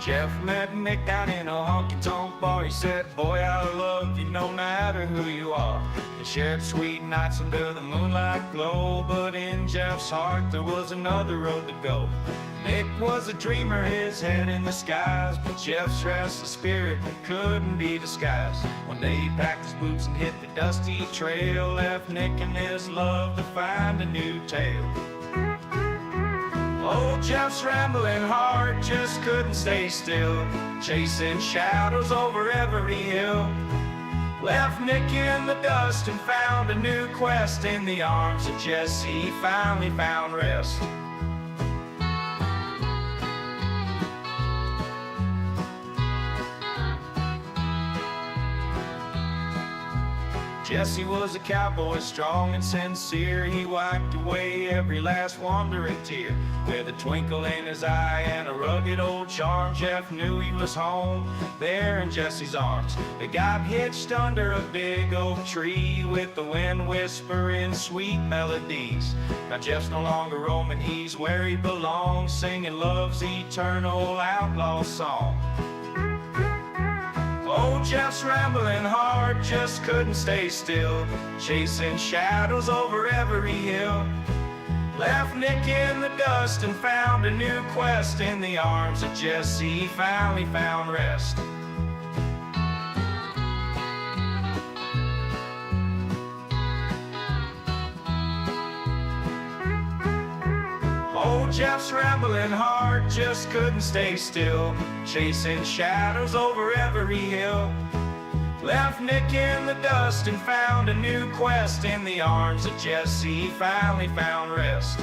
Jeff met Nick down in a honky-tonk bar. He said, boy, I love you no matter who you are. They shared sweet nights under the moonlight glow, but in Jeff's heart there was another road to go. Nick was a dreamer, his head in the skies, but Jeff's restless spirit couldn't be disguised. One day he packed his boots and hit the dusty trail, left Nick and his love to find a new tale. Old Jeff's rambling heart just couldn't stay still, chasing shadows over every hill. Left Nick in the dust and found a new quest. In the arms of Jesse he finally found rest. Jesse was a cowboy, strong and sincere. He wiped away every last wandering tear. With a twinkle in his eye and a rugged old charm, Jeff knew he was home there in Jesse's arms. They got hitched under a big oak tree, with the wind whispering sweet melodies. Now Jeff's no longer roaming, he's where he belongs, singing love's eternal outlaw song. Old Jeff's rambling heart just couldn't stay still, chasing shadows over every hill. Left Nick in the dust and found a new quest. In the arms of Jesse he finally found rest. Old Jeff's rambling heart just couldn't stay still, chasing shadows over every hill. Left Nick in the dust and found a new quest. In the arms of Jesse he finally found rest.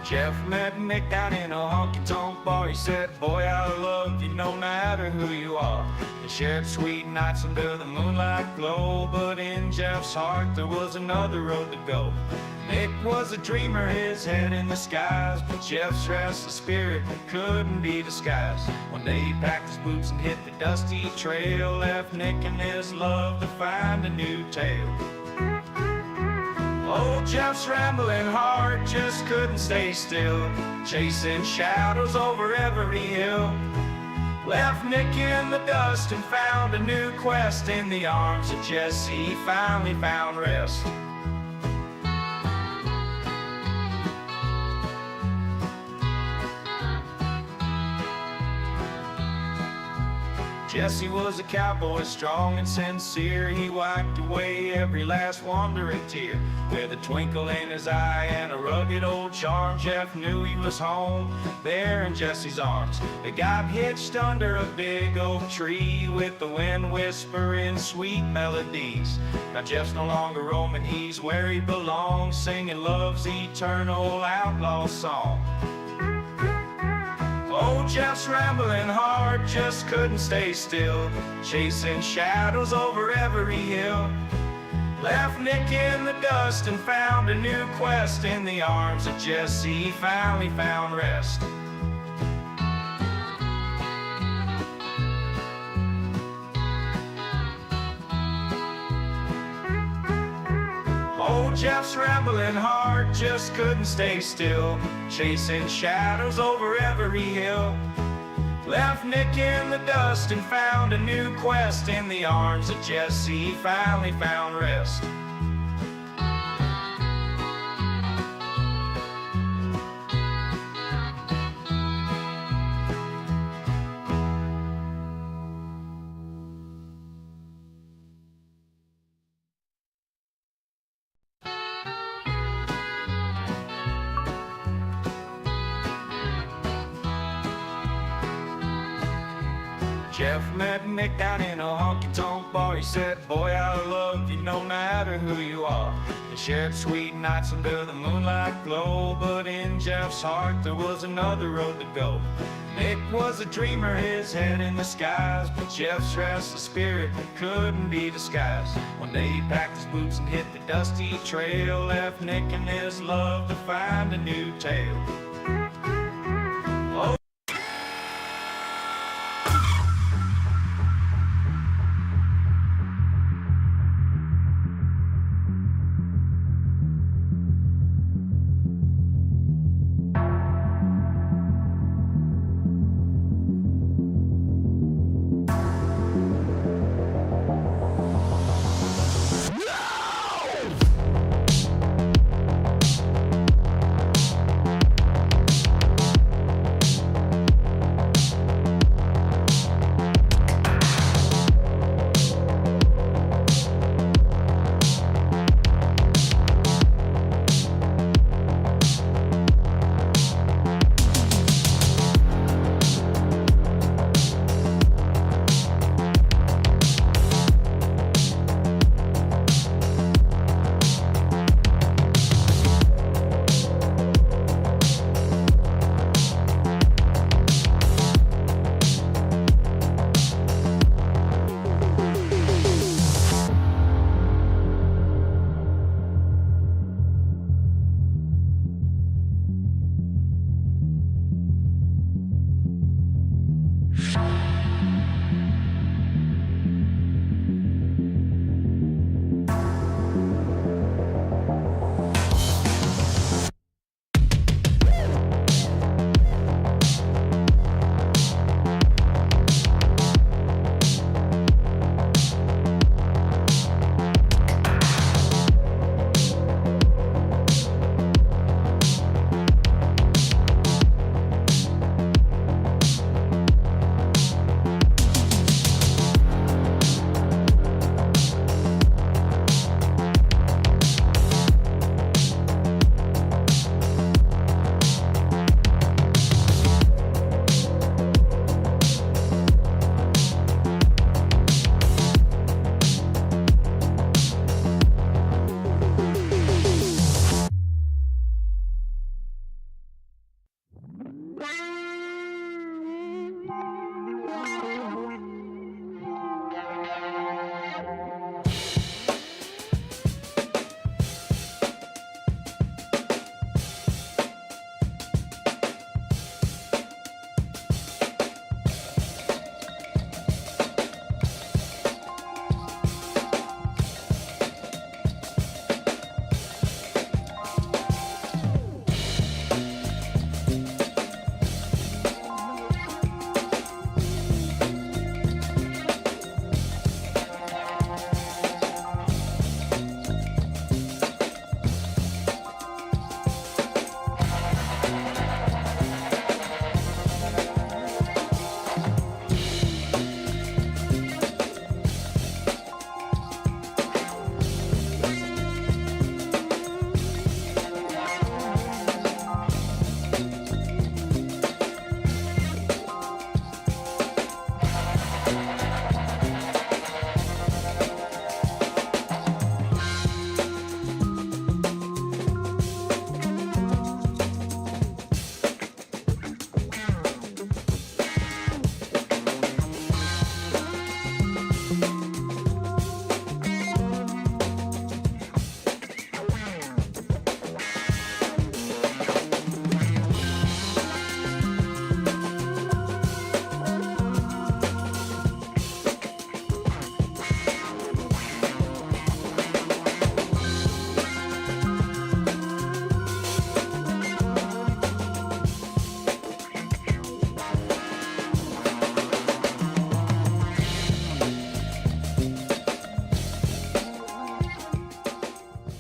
Jeff met Nick down in a honky-tonk bar. He said, boy, I love you no matter who you are. They shared sweet nights under the moonlight glow, but in Jeff's heart there was another road to go. Nick was a dreamer, his head in the skies, but Jeff's restless spirit couldn't be disguised. One day he packed his boots and hit the dusty trail, left Nick and his love to find a new tale. Old Jeff's rambling heart just couldn't stay still, chasing shadows over every hill. Left Nick in the dust and found a new quest. In the arms of Jesse he finally found rest. Jesse was a cowboy, strong and sincere. He wiped away every last wandering tear. With a twinkle in his eye and a rugged old charm, Jeff knew he was home there in Jesse's arms. They got hitched under a big oak tree, with the wind whispering sweet melodies. Now Jeff's no longer roaming, he's where he belongs, singing love's eternal outlaw song. Old Jeff's rambling heart just couldn't stay still, chasing shadows over every hill. Left Nick in the dust and found a new quest. In the arms of Jesse he finally found rest. Old Jeff's rambling heart just couldn't stay still, chasing shadows over every hill. Left Nick in the dust and found a new quest. In the arms of Jesse he finally found rest. Jeff met Mick down in a honky-tonk bar. He said, boy, I love you no matter who you are. They shared sweet nights under the moonlight glow, but in Jeff's heart there was another road to go. Mick was a dreamer, his head in the skies, but Jeff's restless spirit couldn't be disguised. One day he packed his boots and hit the dusty trail, left Nick and his love to find a new tale. Oh.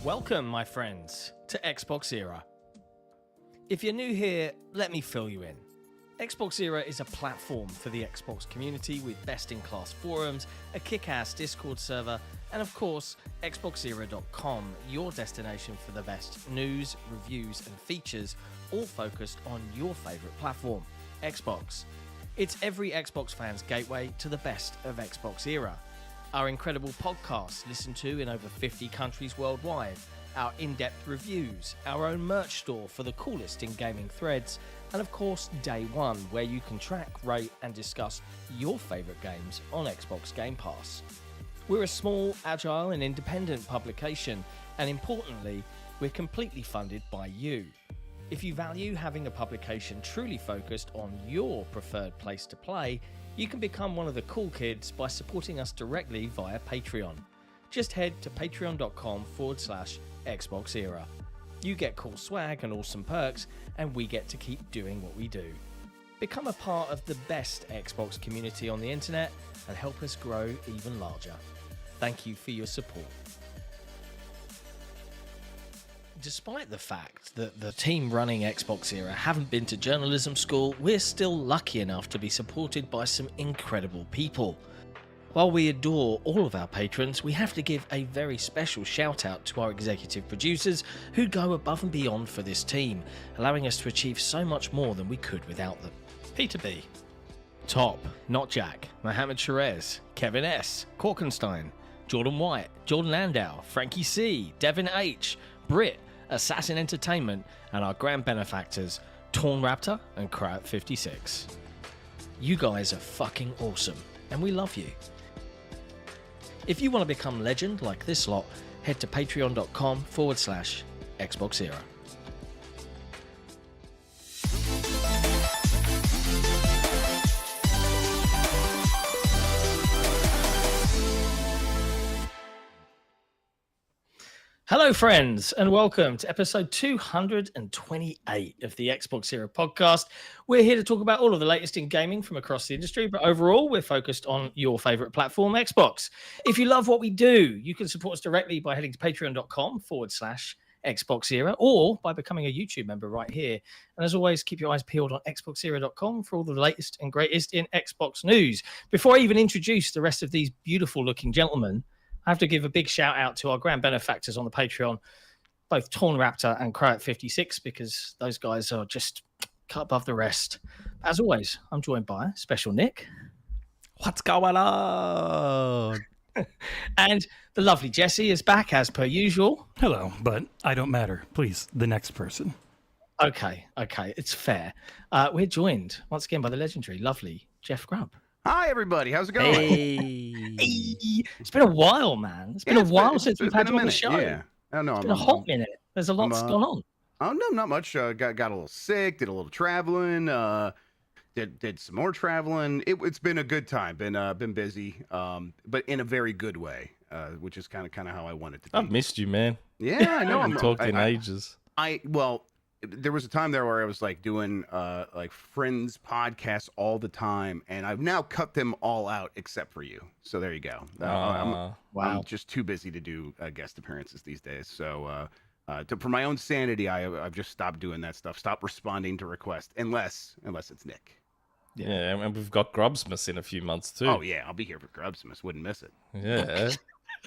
Welcome, my friends, to XboxEra. If you're new here, let me fill you in. XboxEra is a platform for the Xbox community with best-in-class forums, a kick-ass Discord server, and of course, XboxEra.com, your destination for the best news, reviews, and features, all focused on your favourite platform, Xbox. It's every Xbox fan's gateway to the best of Xbox era. Our incredible podcasts listened to in over 50 countries worldwide, our in-depth reviews, our own merch store for the coolest in gaming threads, and of course Day One, where you can track, rate and discuss your favourite games on Xbox Game Pass. We're a small, agile and independent publication, and importantly, we're completely funded by you. If you value having a publication truly focused on your preferred place to play, you can become one of the cool kids by supporting us directly via Patreon. Just head to patreon.com/XboxEra. You get cool swag and awesome perks, and we get to keep doing what we do. Become a part of the best Xbox community on the internet and help us grow even larger. Thank you for your support. Despite the fact that the team running XboxEra haven't been to journalism school, we're still lucky enough to be supported by some incredible people. While we adore all of our patrons, we have to give a very special shout out to our executive producers who go above and beyond for this team, allowing us to achieve so much more than we could without them. Peter B, Top, Not Jack, Mohammed Sherez, Kevin S, Korkenstein, Jordan White, Jordan Landau, Frankie C, Devin H, Britt, Ass4ssin Entertainment, and our grand benefactors, Torn Raptor and Crowd56. You guys are fucking awesome, and we love you. If you want to become legend like this lot, head to patreon.com/XboxEra. Hello, friends, and welcome to episode 228 of the XboxEra podcast. We're here to talk about all of the latest in gaming from across the industry, but overall, we're focused on your favorite platform, Xbox. If you love what we do, you can support us directly by heading to patreon.com/XboxEra or by becoming a YouTube member right here. And as always, keep your eyes peeled on XboxEra.com for all the latest and greatest in Xbox news. Before I even introduce the rest of these beautiful looking gentlemen, I have to give a big shout out to our grand benefactors on the Patreon, both Torn Raptor and Crowd56, because those guys are just cut above the rest. As always, I'm joined by Special Nick. What's going on? And the lovely Jesse is back as per usual. Hello, but I don't matter. Please, the next person. Okay, it's fair. We're joined once again by the legendary, lovely Jeff Grubb. Hi, everybody. How's it going? Hey. It's been a while, man. It's been a while since we've had you on the show. Yeah. I don't know. It's been a hot minute. There's a lot going on. Oh, no, not much. Got a little sick, did a little traveling, did some more traveling. It's been a good time. Been busy, but in a very good way, which is kind of how I want it to be. I've missed you, man. Yeah, I know. I haven't talked in ages. There was a time there where I was like doing like friends podcasts all the time, and I've now cut them all out except for you. So there you go. I'm just too busy to do guest appearances these days. So for my own sanity, I've just stopped doing that stuff. Stop responding to requests unless it's Nick. Yeah, and we've got Grubsmas in a few months too. Oh yeah, I'll be here for Grubsmas. Wouldn't miss it. Yeah.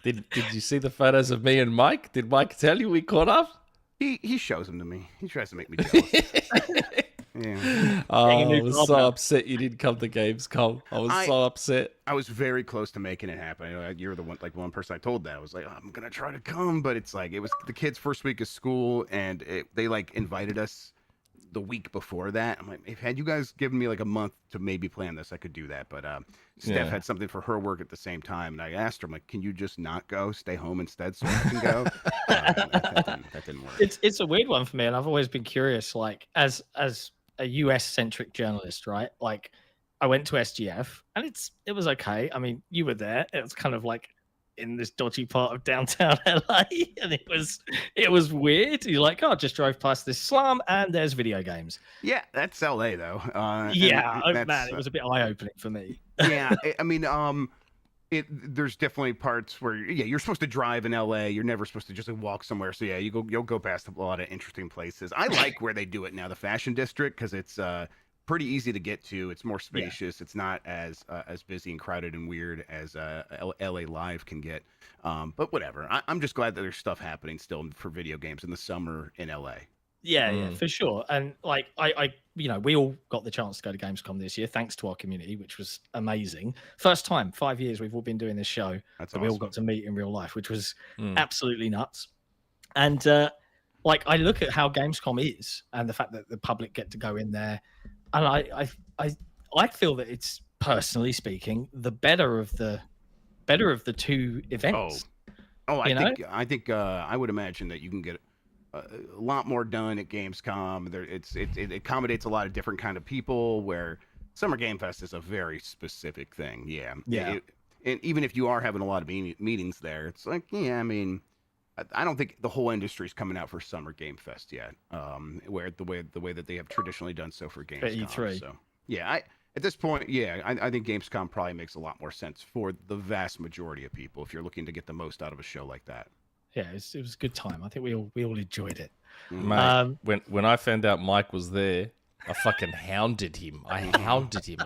Did you see the photos of me and Mike? Did Mike tell you we caught up? He shows them to me. He tries to make me jealous. Yeah. I was so upset you didn't come to Gamescom. I was so upset. I was very close to making it happen. You're the one person I told that. I was like, I'm gonna try to come, but it's like it was the kids' first week of school, and they like invited us the week before that. I'm like, if had you guys given me like a month to maybe plan this, I could do that. But Steph had something for her work at the same time, and I asked her, I'm like, can you just not go, stay home instead, so I can go? That didn't work. It's a weird one for me, and I've always been curious. Like as a US centric journalist, right? Like I went to SGF, and it was okay. I mean, you were there. It was kind of like in this dodgy part of downtown LA, and it was weird. You're like, oh, I just drove past this slum and there's video games. Yeah, that's LA though. Yeah, man, it was a bit eye-opening for me. Yeah, I mean, there's definitely parts where you're supposed to drive in LA. You're never supposed to just walk somewhere. So yeah, you'll go past a lot of interesting places. I like where they do it now, the Fashion District, because it's pretty easy to get to. It's more spacious. Yeah. It's not as busy and crowded and weird as LA Live can get. But whatever. I'm just glad that there's stuff happening still for video games in the summer in LA. Yeah, for sure. And like I we all got the chance to go to Gamescom this year, thanks to our community, which was amazing. First time, 5 years we've all been doing this show. That's that awesome. we all got to meet in real life, which was absolutely nuts. And like, I look at how Gamescom is and the fact that the public get to go in there, and I feel that it's, personally speaking, the better of the two events. I think I would imagine that you can get a lot more done at Gamescom. It accommodates a lot of different kind of people, where Summer Game Fest is a very specific thing. Yeah. And even if you are having a lot of meetings there, it's like, I mean, I don't think the whole industry's coming out for Summer Game Fest yet. Where the way that they have traditionally done so for Gamescom. E3. So yeah, at this point, I think Gamescom probably makes a lot more sense for the vast majority of people if you're looking to get the most out of a show like that. Yeah, it was a good time. I think we all enjoyed it. Mate, when I found out Mike was there, I fucking hounded him. I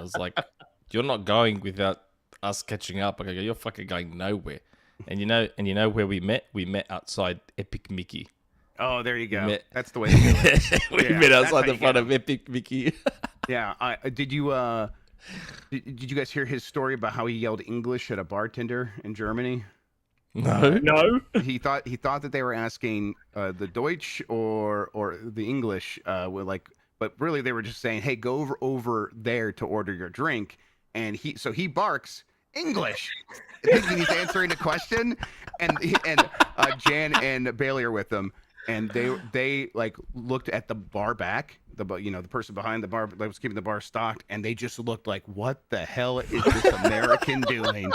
was like, "You're not going without us catching up." I go, "You're fucking going nowhere." And you know where we met? We met outside Epic Mickey. Oh, there you go. That's the way to do it. We met outside the front of Epic Mickey. Yeah. Did you guys hear his story about how he yelled English at a bartender in Germany? No. He thought that they were asking the Deutsch or the English, but really they were just saying, "Hey, go over there to order your drink," and he barks English, thinking he's answering a question, and Jan and Bailey are with him, and they like looked at the bar back, the person behind the bar that was keeping the bar stocked, and they just looked like, "What the hell is this American doing?"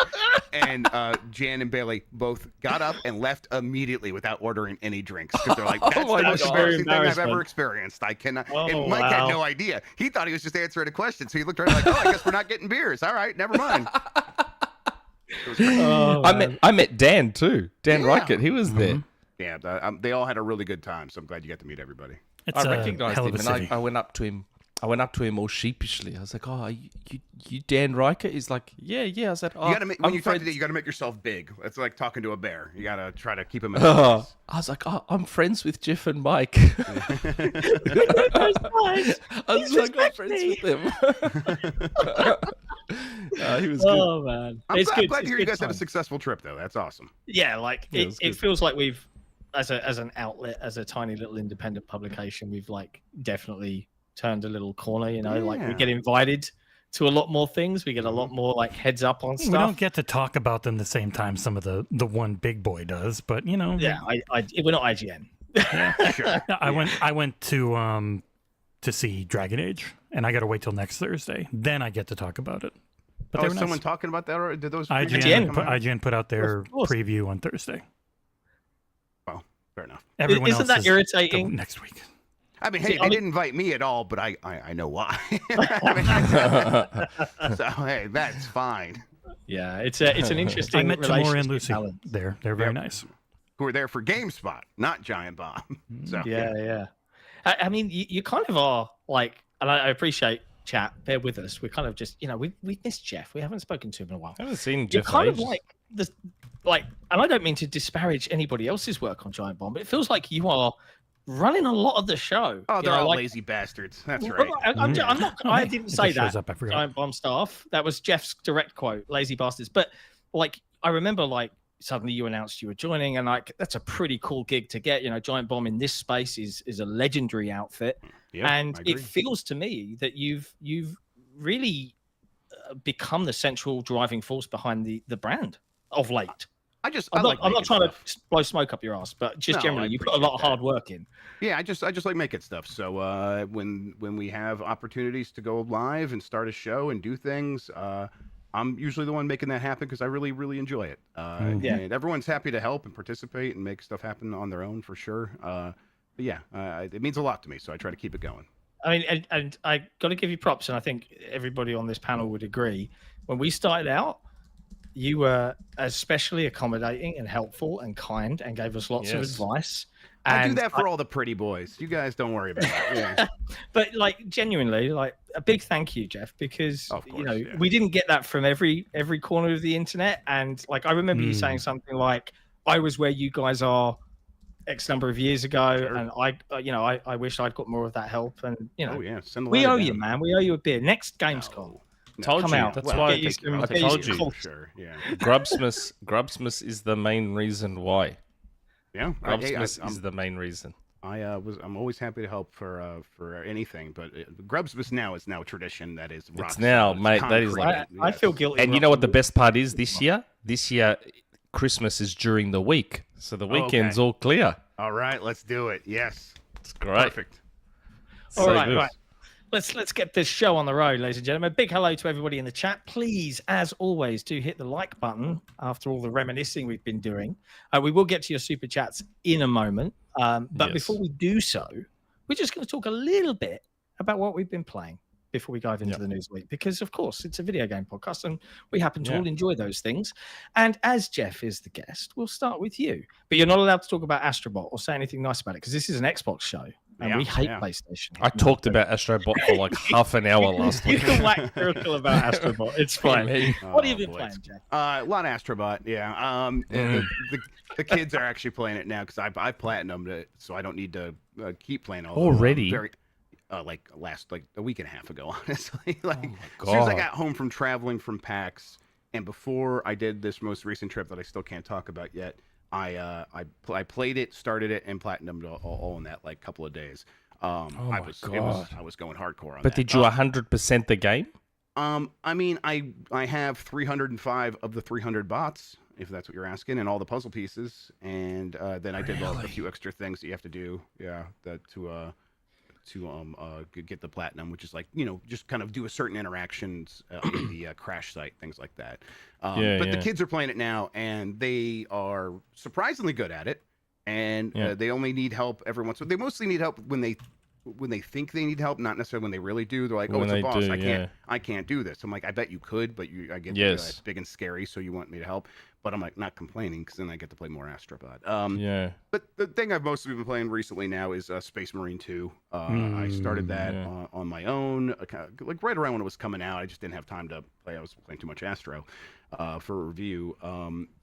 And Jan and Bailey both got up and left immediately without ordering any drinks, because they're like, "That's the most embarrassing thing I've ever experienced. I cannot." And Mike had no idea. He thought he was just answering a question, so he looked around like, "Oh, I guess we're not getting beers. All right, never mind." I met Dan too. Dan Reichert, he was there. Yeah, they all had a really good time, so I'm glad you got to meet everybody. It's I a recognized hell him, of a and city. I went up to him. All sheepishly. I was like, "Oh, you Dan Reichert?" He's like, "Yeah." I said, "Oh, You gotta when I'm you talk friends." to you got to make yourself big. It's like talking to a bear. You got to try to keep him in Oh, place. I was like, "Oh, I'm friends with Jeff and Mike." I was like, "I'm friends with them." He was good. Oh man, I'm it's glad, good. glad to It's hear you good guys had a time. successful trip, though. That's awesome. Yeah, like Yeah, it was it good. feels like we've, as an outlet, as a tiny little independent publication, we've like definitely turned a little corner. Like we Yeah. get invited to a lot more things. We get a lot more like heads up on We stuff. don't get to talk about them the same time some of the one big boy does, but Yeah, we're not IGN. Sure. I went to see Dragon Age, and I got to wait till next Thursday. Then I get to talk about it. But they Oh, were someone nice. talking about that, or did those IGN IGN put out their Of course. preview on Thursday. Well, fair enough. Everyone Isn't else that is irritating? next week. I mean, See, hey, I they mean- didn't invite me at all, but I know why. So hey, that's fine. Yeah, it's an interesting. I met Tamora and relationship Lucy balance. there. They're very Yep. nice. Who were there for GameSpot, not Giant Bomb. So Yeah. I mean, you kind of are like, and I appreciate chat. Bear with us. We're kind of just, we missed Jeff. We haven't spoken to him in a while. I haven't seen You're Jeff kind of ages. like this, and I don't mean to disparage anybody else's work on Giant Bomb, but it feels like you are running a lot of the show. Oh, You they're know, all like- lazy bastards. That's Well, right. I'm not. I didn't It say just shows that. up, I forgot. Giant Bomb staff. That was Jeff's direct quote. Lazy bastards. But like, I remember like suddenly you announced you were joining, and like that's a pretty cool gig to get. Giant Bomb in this space is a legendary outfit, Yeah, and I it agree. feels to me that you've really become the central driving force behind the brand of late. I'm I'm not trying to blow smoke up your ass, but just No, generally, I you put a lot of appreciate hard work in. Yeah, I just like making stuff. So when we have opportunities to go live and start a show and do things, I'm usually the one making that happen because I really, really enjoy it. Yeah. And everyone's happy to help and participate and make stuff happen on their own for sure. But yeah, it means a lot to me, so I try to keep it going. I mean, and I got to give you props, and I think everybody on this panel would agree. When we started out, you were especially accommodating and helpful and kind, and gave us lots of Yes. advice. I do And that for all the pretty boys. You guys don't worry about it. Yeah. But like genuinely, like a big thank you, Jeff, because Of course, yeah. we didn't get that from every corner of the internet. And like I remember you saying something like, "I was where you guys are X number of years ago, and I wish I'd got more of that help. And Oh yeah, send the we letter owe down. you, man. We owe you a beer. Next Gamescom. Told Come you. out. That's Well, why get you I some- told get you. Sure, yeah, Grubsmas is the main reason why. yeah. Grubsmas is the main reason. I'm always happy to help for anything, but Grubsmas now is tradition. That is rock It's now, solid. mate, that is concrete. like- I feel guilty. And you know what the best part is this year? This year, Christmas is during the week, so the weekend's all clear. All right, let's do it. Yes, It's great. perfect. All So right, good. right. Let's get this show on the road, ladies and gentlemen. Big hello to everybody in the chat. Please, as always, do hit the like button after all the reminiscing we've been doing. We will get to your super chats in a moment. But Yes. before we do so, we're just going to talk a little bit about what we've been playing before we dive into the news week, because of course it's a video game podcast and we happen to all enjoy those things. And as Jeff is the guest, we'll start with you. But you're not allowed to talk about Astro Bot or say anything nice about it because this is an Xbox show. And we hate PlayStation. I talked about Astro Bot for like half an hour last You week. can wax lyrical about Astro Bot. It's fine. What have you been boy. playing, Jeff? A lot of Astro Bot, yeah. The kids are actually playing it now because I platinumed it, so I don't need to keep playing all Already? like a week and a half ago, honestly. Like Oh as soon as I God. got home from traveling from PAX, and before I did this most recent trip that I still can't talk about yet, I played it, started it, and platinumed all in that like couple of days. I was going hardcore on that. But did you 100% the game? I mean, I have 305 of the 300 bots, if that's what you're asking, and all the puzzle pieces, and then I did a few extra things that you have to do, to get the platinum, which is like, just kind of do a certain interactions in the crash site, things like that. But the kids are playing it now, and they are surprisingly good at it, and they only need help every once. They mostly need help when they think they need help, not necessarily when they really do. They're like, "Oh, When it's a boss. do, I can't do this." I'm like, "I bet you could, but I get it's big and scary, so you want me to help." But I'm like, not complaining because then I get to play more Astro Bot. But the thing I've mostly been playing recently now is Space Marine 2. I started that on my own, like right around when it was coming out. I just didn't have time to play. I was playing too much Astro for a review.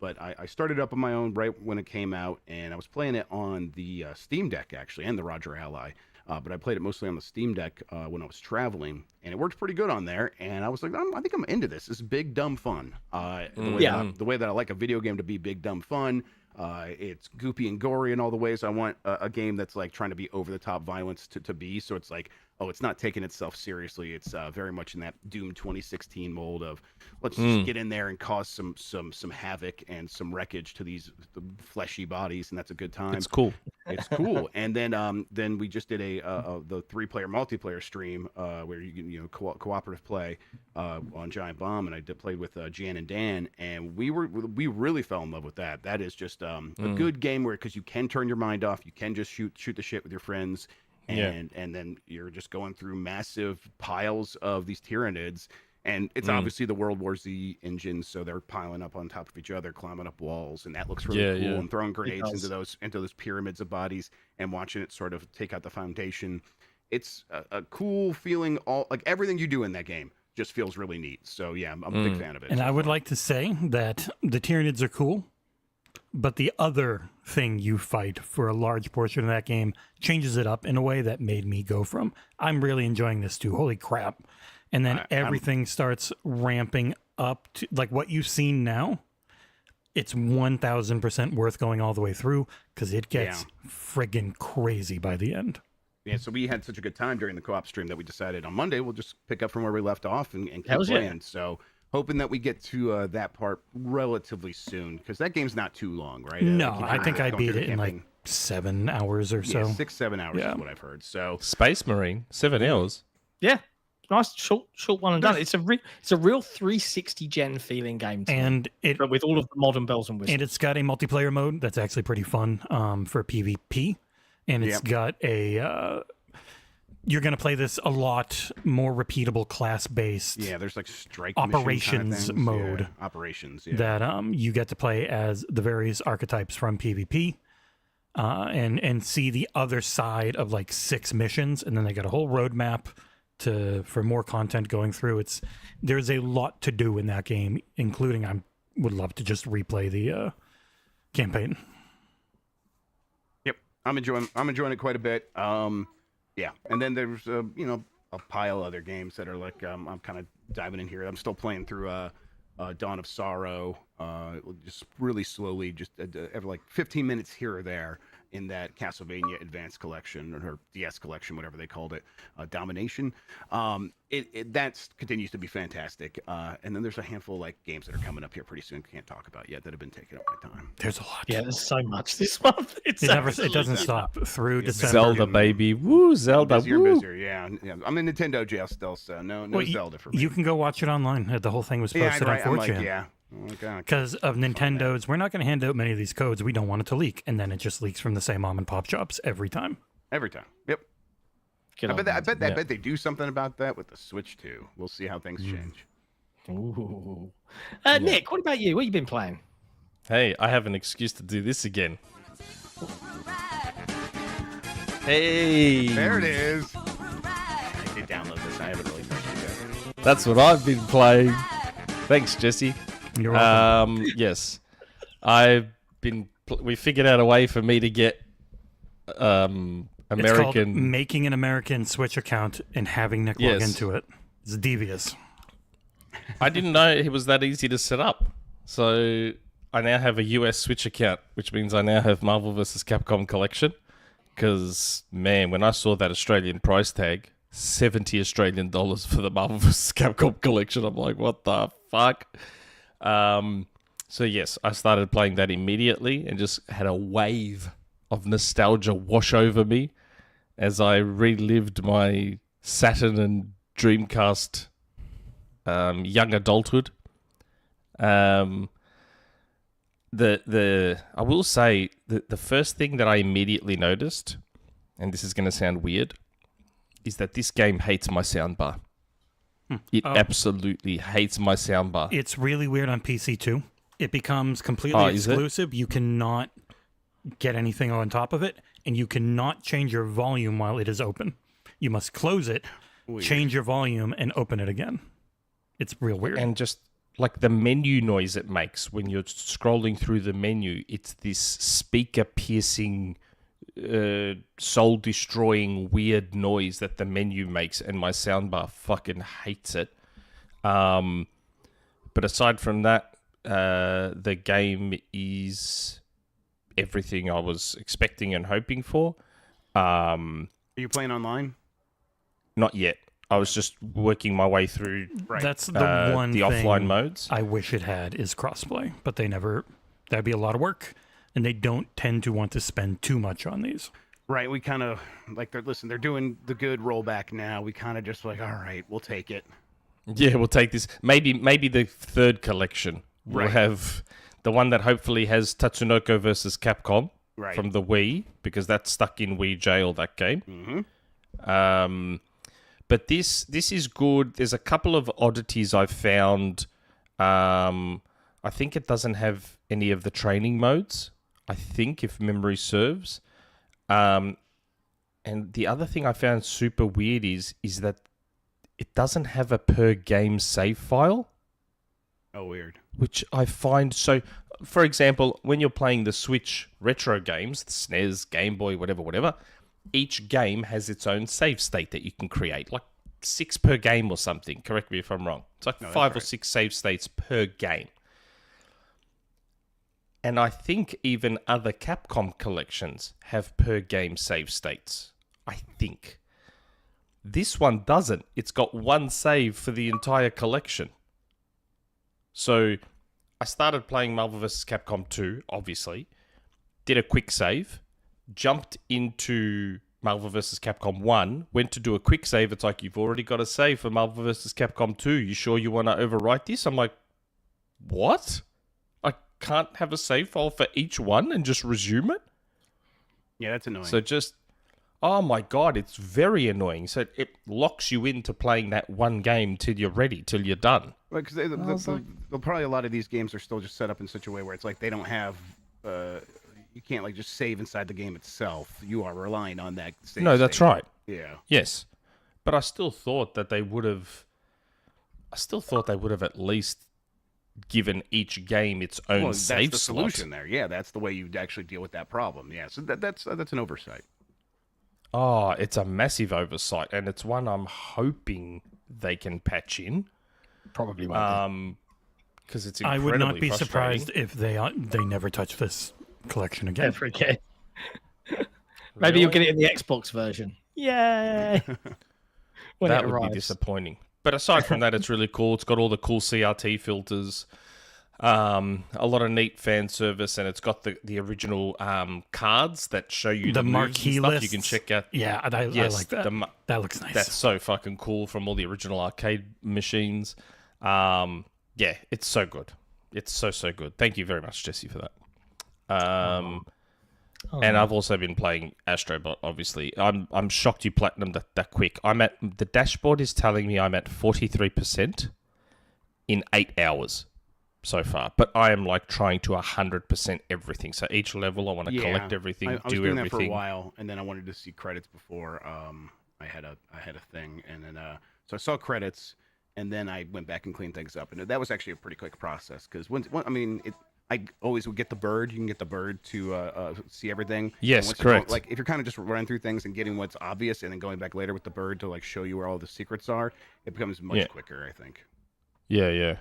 But I started up on my own right when it came out, and I was playing it on the Steam Deck actually, and the Roger Ally. But I played it mostly on the Steam Deck when I was traveling, and it worked pretty good on there. And I was like, I think I'm into this. This is big, dumb fun. The way that I like a video game to be big, dumb fun. It's goopy and gory in all the ways I want a game that's like trying to be over the top violence to be. So it's like, it's not taking itself seriously. It's very much in that Doom 2016 mold of let's just get in there and cause some havoc and some wreckage to these fleshy bodies, and that's a good time. It's cool. It's cool. And then we just did the 3-player multiplayer stream where you can cooperative play on Giant Bomb, and I played with Jan and Dan, and we really fell in love with that. That is just a good game where because you can turn your mind off, you can just shoot the shit with your friends. And then you're just going through massive piles of these Tyranids, and it's obviously the World War Z engines, so they're piling up on top of each other, climbing up walls, and that looks really cool. And throwing grenades into those pyramids of bodies, and watching it sort of take out the foundation. It's a cool feeling. All like everything you do in that game just feels really neat. So yeah, I'm a big fan of it. And I would like to say that the Tyranids are cool, but the other thing you fight for a large portion of that game changes it up in a way that made me go from, I'm really enjoying this too, holy crap. And then everything starts ramping up to like what you've seen now. It's 1000% worth going all the way through because it gets friggin' crazy by the end. Yeah, so we had such a good time during the co-op stream that we decided on Monday we'll just pick up from where we left off and keep playing. So hoping that we get to that part relatively soon because that game's not too long, right? No, I think I beat it in like 7 hours or so. 6-7 hours is what I've heard. So Space Marine, 7 hours. Yeah. Nice short one and done. It's a real 360 gen feeling game, and but with all of the modern bells and whistles. And it's got a multiplayer mode that's actually pretty fun for PvP, and it's got a. You're going to play this a lot more repeatable class-based. Yeah, there's like strike operations kind of mode. Yeah, operations. Yeah. That you get to play as the various archetypes from PvP, and see the other side of like 6 missions, and then they got a whole roadmap for more content going through. There's a lot to do in that game, including I would love to just replay the campaign. Yep. I'm enjoying it quite a bit. Yeah, and then there's a pile of other games that are like I'm kind of diving in here. I'm still playing through Dawn of Sorrow, just really slowly, just every like 15 minutes here or there in that Castlevania Advanced Collection or DS Collection, whatever they called it, Domination. That continues to be fantastic. And then there's a handful of like games that are coming up here pretty soon. Can't talk about yet that have been taking up my time. There's a lot. Yeah, there's so much this month. It doesn't stop through December. Zelda, baby. Woo, Zelda. Busier, Woo. busier, yeah. I'm in Nintendo jail still, so no Zelda for me. You can go watch it online. The whole thing was posted on 4chan. I'm like, yeah. Because of Nintendo's, we're not going to hand out many of these codes. We don't want it to leak, and then it just leaks from the same mom and pop shops every time. Every time. Yep. I bet they do something about that with the Switch too. We'll see how things change. Ooh. Nick, what about you? What have you been playing? Hey, I have an excuse to do this again. Hey. There it is. I did download this. I haven't really touched it yet. That's what I've been playing. Thanks, Jesse. You're welcome. Yes. We figured out a way for me to get American. It's called making an American Switch account and having Nick log into it. It's devious. I didn't know it was that easy to set up. So I now have a US Switch account, which means I now have Marvel vs. Capcom Collection. Because, man, when I saw that Australian price tag, 70 Australian dollars for the Marvel vs. Capcom Collection, I'm like, what the fuck? So, yes, I started playing that immediately and just had a wave of nostalgia wash over me as I relived my Saturn and Dreamcast young adulthood. I will say that the first thing that I immediately noticed, and this is going to sound weird, is that this game hates my soundbar. It absolutely hates my soundbar. It's really weird on PC too. It becomes completely exclusive. You cannot get anything on top of it, and you cannot change your volume while it is open. You must close it, change your volume, and open it again. It's real weird. And just like the menu noise it makes when you're scrolling through the menu, it's this speaker-piercing, soul-destroying weird noise that the menu makes, and my soundbar fucking hates it. But aside from that, the game is everything I was expecting and hoping for. Are you playing online? Not yet. I was just working my way through. Right. That's the one the thing offline modes. I wish it had is crossplay, but they never. That'd be a lot of work, and they don't tend to want to spend too much on these. Right. We kind of like they're doing the good rollback now. We kind of just like, all right, we'll take it. Yeah, we'll take this. Maybe the third collection will have the one that hopefully has Tatsunoko versus Capcom from the Wii, because that's stuck in Wii jail, that game. Mm-hmm. But this is good. There's a couple of oddities I've found. I think it doesn't have any of the training modes, I think, if memory serves. And the other thing I found super weird is that it doesn't have a per game save file. Oh, weird. Which I find so... For example, when you're playing the Switch retro games, the SNES, Game Boy, whatever, each game has its own save state that you can create, like 6 per game or something. Correct me if I'm wrong. It's like 5 or 6 save states per game. And I think even other Capcom collections have per game save states. I think. This one doesn't. It's got one save for the entire collection. So I started playing Marvel vs. Capcom 2, obviously. Did a quick save. Jumped into Marvel vs. Capcom 1. Went to do a quick save. It's like, you've already got a save for Marvel vs. Capcom 2. You sure you want to overwrite this? I'm like, what? I can't have a save file for each one and just resume it? Yeah, that's annoying. So just... Oh my god, it's very annoying. So it locks you into playing that one game till you're ready, till you're done. Like, because probably a lot of these games are still just set up in such a way where it's like they don't have... you can't like just save inside the game itself. You are relying on that save. No, that's right. Yeah. Yes. But I still thought that they would have... I still thought they would have at least given each game its own Well, save that's the slot. solution there. Yeah, that's the way you actually deal with that problem. Yeah, so that's an oversight. Oh, it's a massive oversight, and it's one I'm hoping they can patch in. Probably won't. Because it's I incredibly would not be frustrating. surprised if they never touch this collection again. Ever again. Maybe you'll get it in the Xbox version. Yay! When That it would be arrives. disappointing. But aside from that, it's really cool. It's got all the cool CRT filters, a lot of neat fan service, and it's got the original cards that show you The moves and marquee stuff. lists. You can check out. Yeah, I like that. That looks nice. That's so fucking cool from all the original arcade machines. Yeah, it's so good. It's so good. Thank you very much, Jesse, for that. And I've also been playing Astro Bot, obviously. I'm shocked you platinumed that quick. The dashboard is telling me I'm at 43% in 8 hours so far. But I am like trying to 100% everything. So each level I want to collect everything, I was do doing everything. that for a while, and then I wanted to see credits before I had a thing, and then so I saw credits, and then I went back and cleaned things up, and that was actually a pretty quick process because I always would get the bird. You can get the bird to see everything. Yes, And once correct. Like if you're kind of just running through things and getting what's obvious, and then going back later with the bird to like show you where all the secrets are, it becomes much quicker. I think Yeah.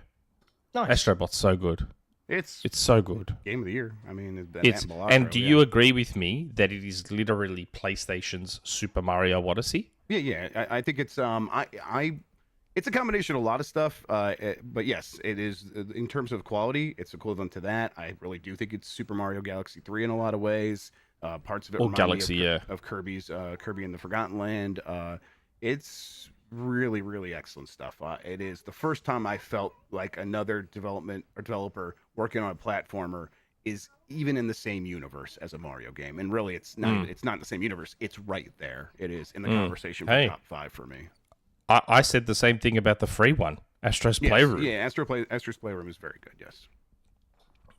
Nice. Astro Bot's so good. it's It's so good. game of the year. I mean, It's and do you agree with me that it is literally PlayStation's Super Mario Odyssey? Yeah. I think it's it's a combination of a lot of stuff, but yes, it is in terms of quality. It's equivalent to that. I really do think it's Super Mario Galaxy 3 in a lot of ways. Parts of it Or remind Galaxy, me yeah. of Kirby's Kirby and the Forgotten Land. It's really excellent stuff. It is the first time I felt like another developer working on a platformer is even in the same universe as a Mario game, and really, it's not. It's not in the same universe. It's right there. It is in the conversation for Hey. top 5 for me. I said the same thing about the free one, Astro's Yes, Playroom. Yeah, Astro's Playroom is very good. Yes.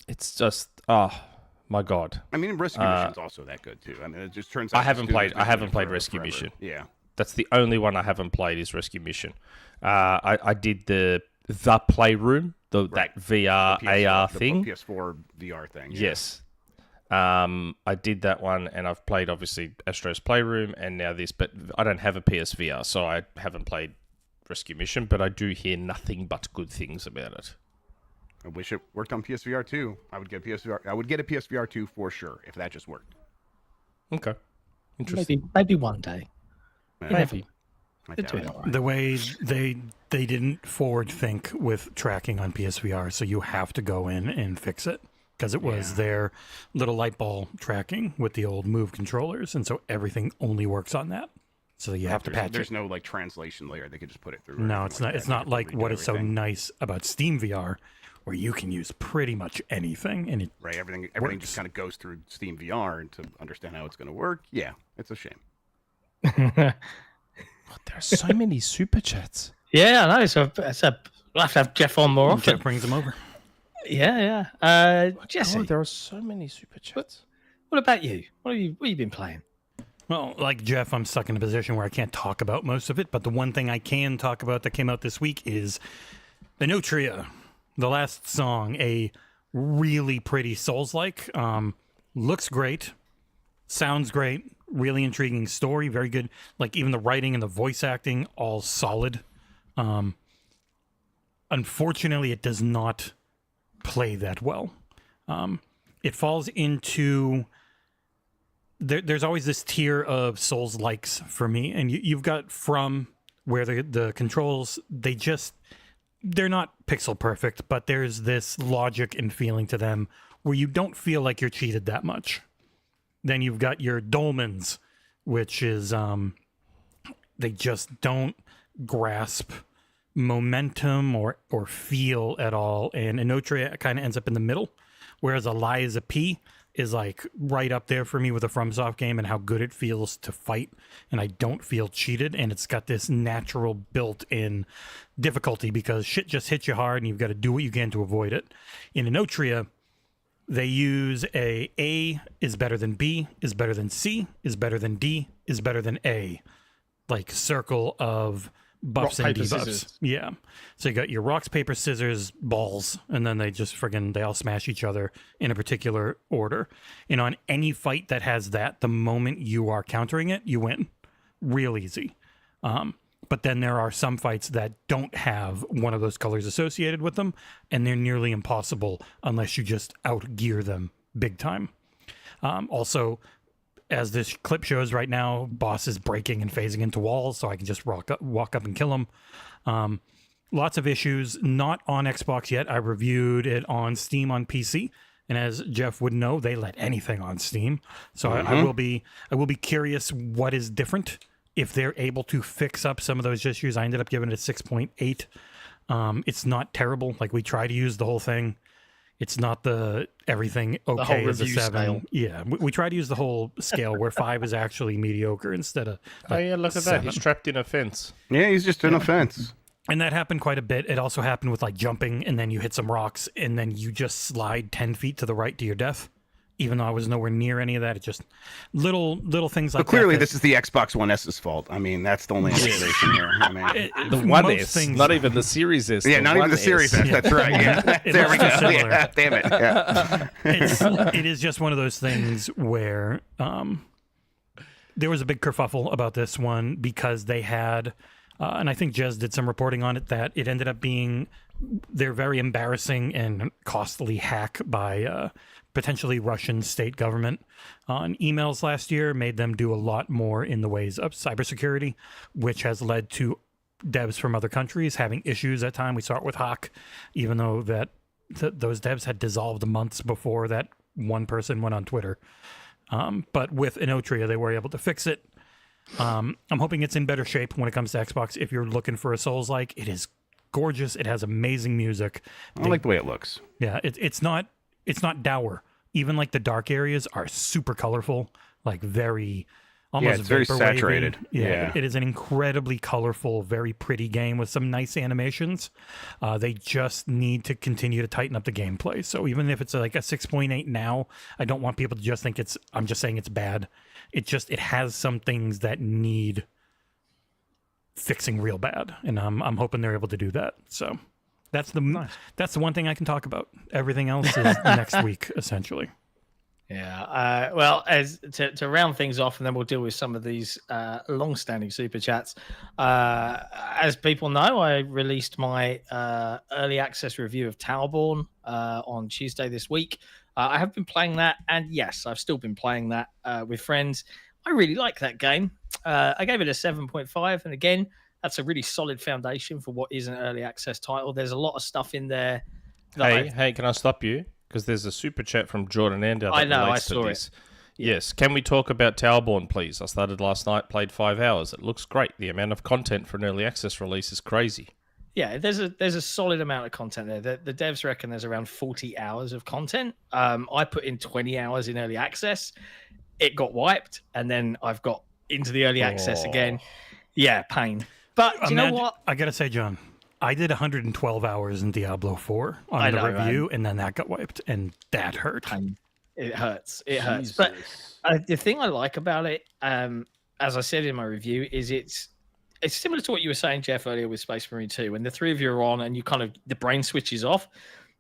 It's just, my God. I mean, Rescue Mission's also that good too. I mean, it just turns out I haven't studios played been doing it Rescue forever. Mission. Yeah. That's the only one I haven't played is Rescue Mission. I did the Playroom, that VR The PS4 AR the thing. PS4 VR thing. Yeah. Yes. I did that one, and I've played, obviously, Astro's Playroom, and now this, but I don't have a PSVR, so I haven't played Rescue Mission, but I do hear nothing but good things about it. I wish it worked on PSVR 2. I would get a PSVR 2 for sure if that just worked. Okay. Interesting. Maybe one day. Maybe. I They're doubt doing it. all right. The way they didn't forward think with tracking on PSVR, so you have to go in and fix it because it was their little light ball tracking with the old Move controllers, and so everything only works on that. So you have to patch There's it. no like translation layer. They could just put it through. or No, anything it's like not. that. It's They not could like redo what is so everything. nice about Steam VR, where you can use pretty much anything, and it Right, everything works. just kind of goes through Steam VR, and to understand how it's going to work, yeah, it's a shame. There are so many super chats. Yeah, I know. So we'll have to have Jeff on more often. Jeff brings them over. Yeah. Jesse, Oh, there are so many super chats. what about you? What have you been playing? Well, like Jeff, I'm stuck in a position where I can't talk about most of it, but the one thing I can talk about that came out this week is Enotria, the last song, a really pretty Souls-like. Looks great, sounds great, really intriguing story, very good. Like even the writing and the voice acting, all solid. Unfortunately, it does not play that well. It falls into... There's always this tier of Souls likes for me, and you've got From, where the controls, they're not pixel perfect, but there's this logic and feeling to them where you don't feel like you're cheated that much. Then you've got your Dolmens, which is they just don't grasp momentum or feel at all, and Enotria kind of ends up in the middle, whereas Eliza P is like right up there for me with a FromSoft game and how good it feels to fight, and I don't feel cheated, and it's got this natural built-in difficulty because shit just hits you hard and you've got to do what you can to avoid it. In Enotria, they use A is better than B, is better than C, is better than D, is better than A, like circle of buffs Rock, and paper, debuffs. scissors. Yeah. So you got your rocks, paper, scissors, balls, and then they just they all smash each other in a particular order. And on any fight that has that, the moment you are countering it, you win. Real easy. But then there are some fights that don't have one of those colors associated with them, and they're nearly impossible unless you just outgear them big time. Also, as this clip shows right now, boss is breaking and phasing into walls, so I can just walk up and kill him. Lots of issues, not on Xbox yet. I reviewed it on Steam on PC, and as Jeff would know, they let anything on Steam. So I will be curious what is different if they're able to fix up some of those issues. I ended up giving it a 6.8. It's not terrible. Like, we try to use the whole thing. It's not the everything okay whole as a review 7. scale. Yeah, we try to use the whole scale where 5 is actually mediocre instead of Oh yeah, look at that. 7. He's trapped in a fence. Yeah, he's just in a fence. And that happened quite a bit. It also happened with like jumping, and then you hit some rocks, and then you just slide 10 feet to the right to your death. Even though I was nowhere near any of that, it just little things like that. But clearly, that this is the Xbox One S's fault. I mean, that's the only explanation here. I mean, The One most S, things- not even the Series S. yeah, the not even the 1S. Series S. That's right. Yeah, It there we looks go. so similar. Yeah, damn it. Yeah. It is just one of those things where there was a big kerfuffle about this one because they had, and I think Jez did some reporting on it, that it ended up being their very embarrassing and costly hack by potentially Russian state government on emails last year made them do a lot more in the ways of cybersecurity, which has led to devs from other countries having issues at time. We saw it with Hawk, even though those devs had dissolved months before that one person went on Twitter. But with Enotria, they were able to fix it. I'm hoping it's in better shape when it comes to Xbox. If you're looking for a Souls-like, it is gorgeous. It has amazing music. I like the way it looks. Yeah, it's not dour. Even like the dark areas are super colorful, like very almost it's very vaporwavy. saturated. Yeah. It is an incredibly colorful, very pretty game with some nice animations. They just need to continue to tighten up the gameplay. So even if it's like a 6.8 now, I don't want people to just think I'm just saying it's bad. It has some things that need fixing real bad, and I'm hoping they're able to do that. So that's the one thing I can talk about. Everything else is next week, essentially. Yeah. Well, as to round things off, and then we'll deal with some of these long-standing super chats. As people know, I released my early access review of Towerborne on Tuesday this week. I have been playing that, and yes, I've still been playing that with friends. I really like that game. I gave it a 7.5, and again, that's a really solid foundation for what is an early access title. There's a lot of stuff in there. Hey, can I stop you? Because there's a super chat from Jordan Ender that I know, relates I saw to it. this. Yes, can we talk about Towerborne, please? I started last night, played 5 hours. It looks great. The amount of content for an early access release is crazy. Yeah, there's a solid amount of content there. The devs reckon there's around 40 hours of content. I put in 20 hours in early access. It got wiped, and then I've got into the early access again. Yeah, pain. But do you know what? I gotta say, John, I did 112 hours in Diablo 4 on the review, and then that got wiped, and that hurt. Pain. It hurts. It hurts. But the thing I like about it, as I said in my review, is it's similar to what you were saying, Jeff, earlier with Space Marine 2. When the three of you are on and you the brain switches off,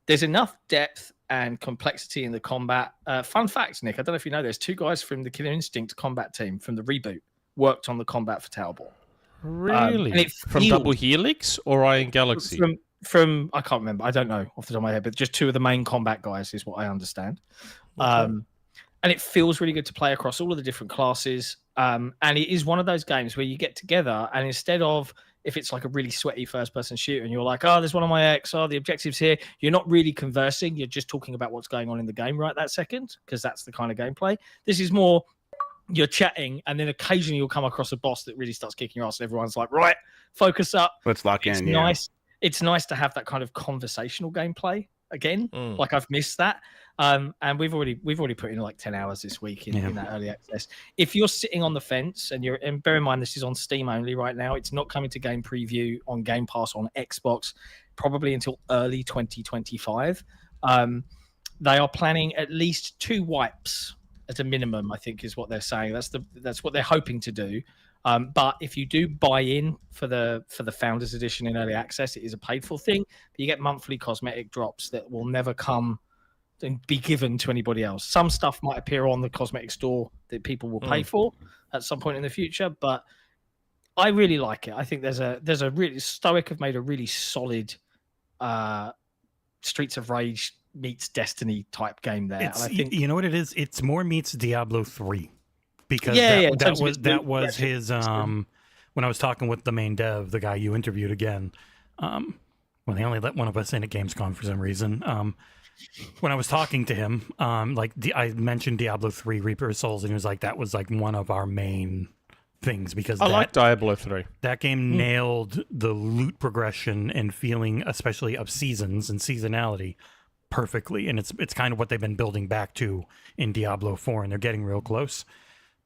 there's enough depth and complexity in the combat. Fun fact, Nick, I don't know if you know, there's 2 guys from the Killer Instinct combat team from the reboot worked on the combat for Towerborne. Really? And it From feels- Double Helix or Iron Galaxy? From I can't remember. I don't know off the top of my head, but just 2 of the main combat guys is what I understand. And it feels really good to play across all of the different classes. And it is one of those games where you get together, and instead of, if it's like a really sweaty first-person shooter and you're like, oh, there's one on my X, oh, the objective's here, you're not really conversing. You're just talking about what's going on in the game right that second, because that's the kind of gameplay. This is more, you're chatting, and then occasionally you'll come across a boss that really starts kicking your ass, and everyone's like, right, focus up. Let's lock It's in. nice. It's nice to have that kind of conversational gameplay again. Like, I've missed that. And we've already put in like 10 hours this week in that early access. If you're sitting on the fence and bear in mind this is on Steam only right now, it's not coming to game preview on Game Pass on Xbox probably until early 2025. They are planning at least 2 wipes at a minimum, I think is what they're saying. That's what they're hoping to do. But if you do buy in for the Founders Edition in early access, it is a paid for thing. But you get monthly cosmetic drops that will never come and be given to anybody else. Some stuff might appear on the cosmetic store that people will pay for at some point in the future, but I really like it. I think there's a really Stoic have made a really solid Streets of Rage meets Destiny type game there. It's, and I think you know what it is? It's more meets Diablo 3 because that was his when I was talking with the main dev, the guy you interviewed again, when they only let one of us in at Gamescom for some reason. When I was talking to him, I mentioned Diablo 3 Reaper of Souls, and he was like, that was like one of our main things because I like Diablo 3. That game nailed the loot progression and feeling, especially of seasons and seasonality, perfectly. And it's kind of what they've been building back to in Diablo 4, and they're getting real close.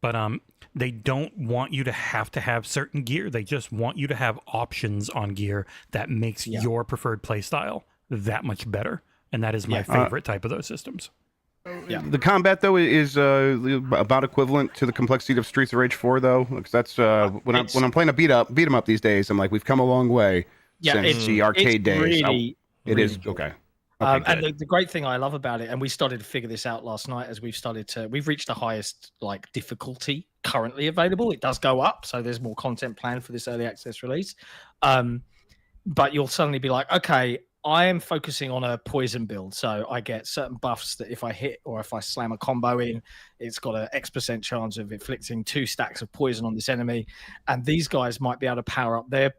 But they don't want you to have certain gear. They just want you to have options on gear that makes your preferred playstyle that much better. And that is my favorite type of those systems. Yeah. The combat though is about equivalent to the complexity of Streets of Rage 4 though, because that's when I'm playing a beat 'em up these days, I'm like, we've come a long way since the arcade days. It is okay. And the great thing I love about it, and we started to figure this out last night as we've reached the highest like difficulty currently available. It does go up, so there's more content planned for this early access release. But you'll suddenly be like, okay, I am focusing on a poison build, so I get certain buffs that if I hit or if I slam a combo in, it's got an X% chance of inflicting 2 stacks of poison on this enemy. And these guys might be able to power up their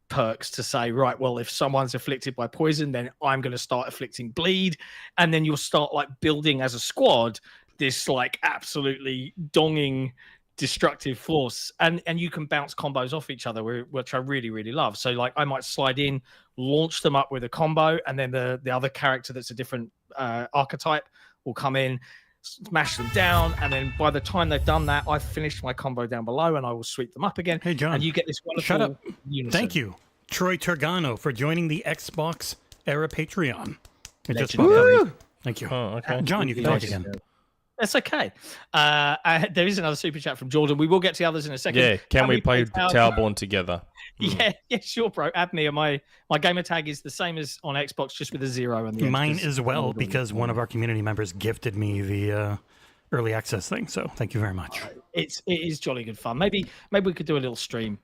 perks to say, right, well, if someone's afflicted by poison, then I'm going to start afflicting bleed. And then you'll start like building as a squad this like absolutely donging destructive force, and you can bounce combos off each other, which I really, really love. So like I might slide in, launch them up with a combo, and then the other character that's a different archetype will come in, smash them down, and then by the time they've done that, I've finished my combo down below, and I will sweep them up again. Hey John, and you get this wonderful shut up. unison. Thank you, Troy Turgano, for joining the Xbox Era Patreon. Thank you. Oh, okay. John, you can talk again. That's okay. There is another super chat from Jordan. We will get to the others in a second. Yeah, can we play Towerborne together? Yeah, sure, bro. Add me. My gamer tag is the same as on Xbox, just with a 0 and the mine as well, because one of our community members gifted me the early access thing. So thank you very much. It is jolly good fun. Maybe we could do a little stream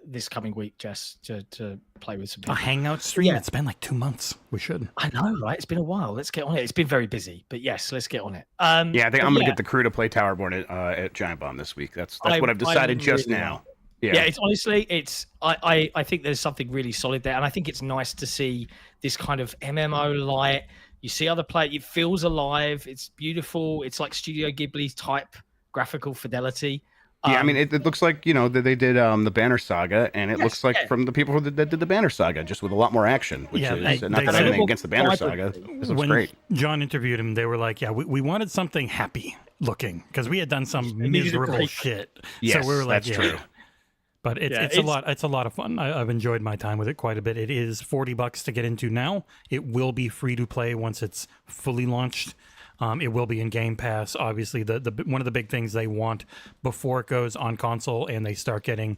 this coming week, Jess, to play with some people. A hangout stream? Yeah. It's been like 2 months. We should. I know, right? It's been a while. Let's get on it. It's been very busy, but yes, let's get on it. I think I'm going to get the crew to play Towerborne at Giant Bomb this week. That's what I've decided just now. Yeah, it's honestly, I think there's something really solid there, and I think it's nice to see this kind of MMO light. You see other play, it feels alive. It's beautiful. It's like Studio Ghibli type graphical fidelity. Yeah, I mean, it looks like, they did the Banner Saga, and it looks like from the people that did the Banner Saga, just with a lot more action, which is not that I have anything against the Banner Saga. This looks great. John interviewed him, they were like, yeah, we wanted something happy looking, because we had done some miserable shit. Yes, so we were like, that's true. But it's a lot. It's a lot of fun. I've enjoyed my time with it quite a bit. It is $40 to get into now. It will be free to play once it's fully launched. It will be in Game Pass. Obviously, the one of the big things they want before it goes on console and they start getting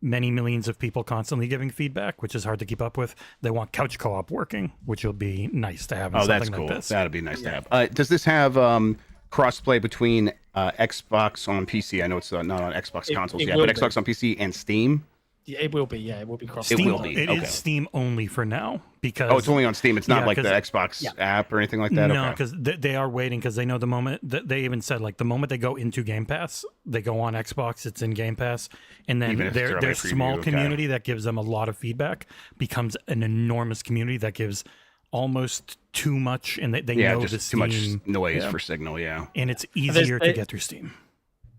many millions of people constantly giving feedback, which is hard to keep up with. They want couch co-op working, which will be nice to have. In something that's cool. Like this. That'd be nice to have. Does this have cross-play between Xbox on PC? I know it's not on Xbox consoles yet, but Xbox on PC and Steam? Yeah, it will be. Yeah, it will be cross. It will be. It is Steam only for now because it's only on Steam. It's not like the Xbox app or anything like that. No, because they are waiting because they know the moment they even said like the moment they go into Game Pass, they go on Xbox. It's in Game Pass, and then their small community that gives them a lot of feedback becomes an enormous community that gives almost too much, and they know just the Steam, too much noise for signal. And it's easier to get through Steam.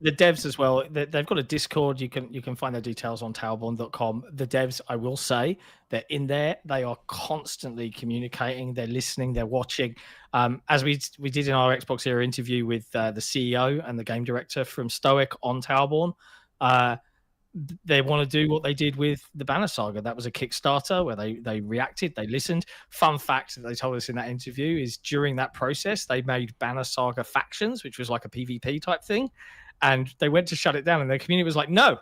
The devs as well, they've got a Discord. You can find their details on towerborne.com. The devs, I will say, they're in there. They are constantly communicating. They're listening. They're watching. As we did in our Xbox Era interview with the CEO and the game director from Stoic on Towerborne, they want to do what they did with the Banner Saga. That was a Kickstarter where they reacted, they listened. Fun fact that they told us in that interview is during that process, they made Banner Saga factions, which was like a PvP type thing. And they went to shut it down, and their community was like, "No,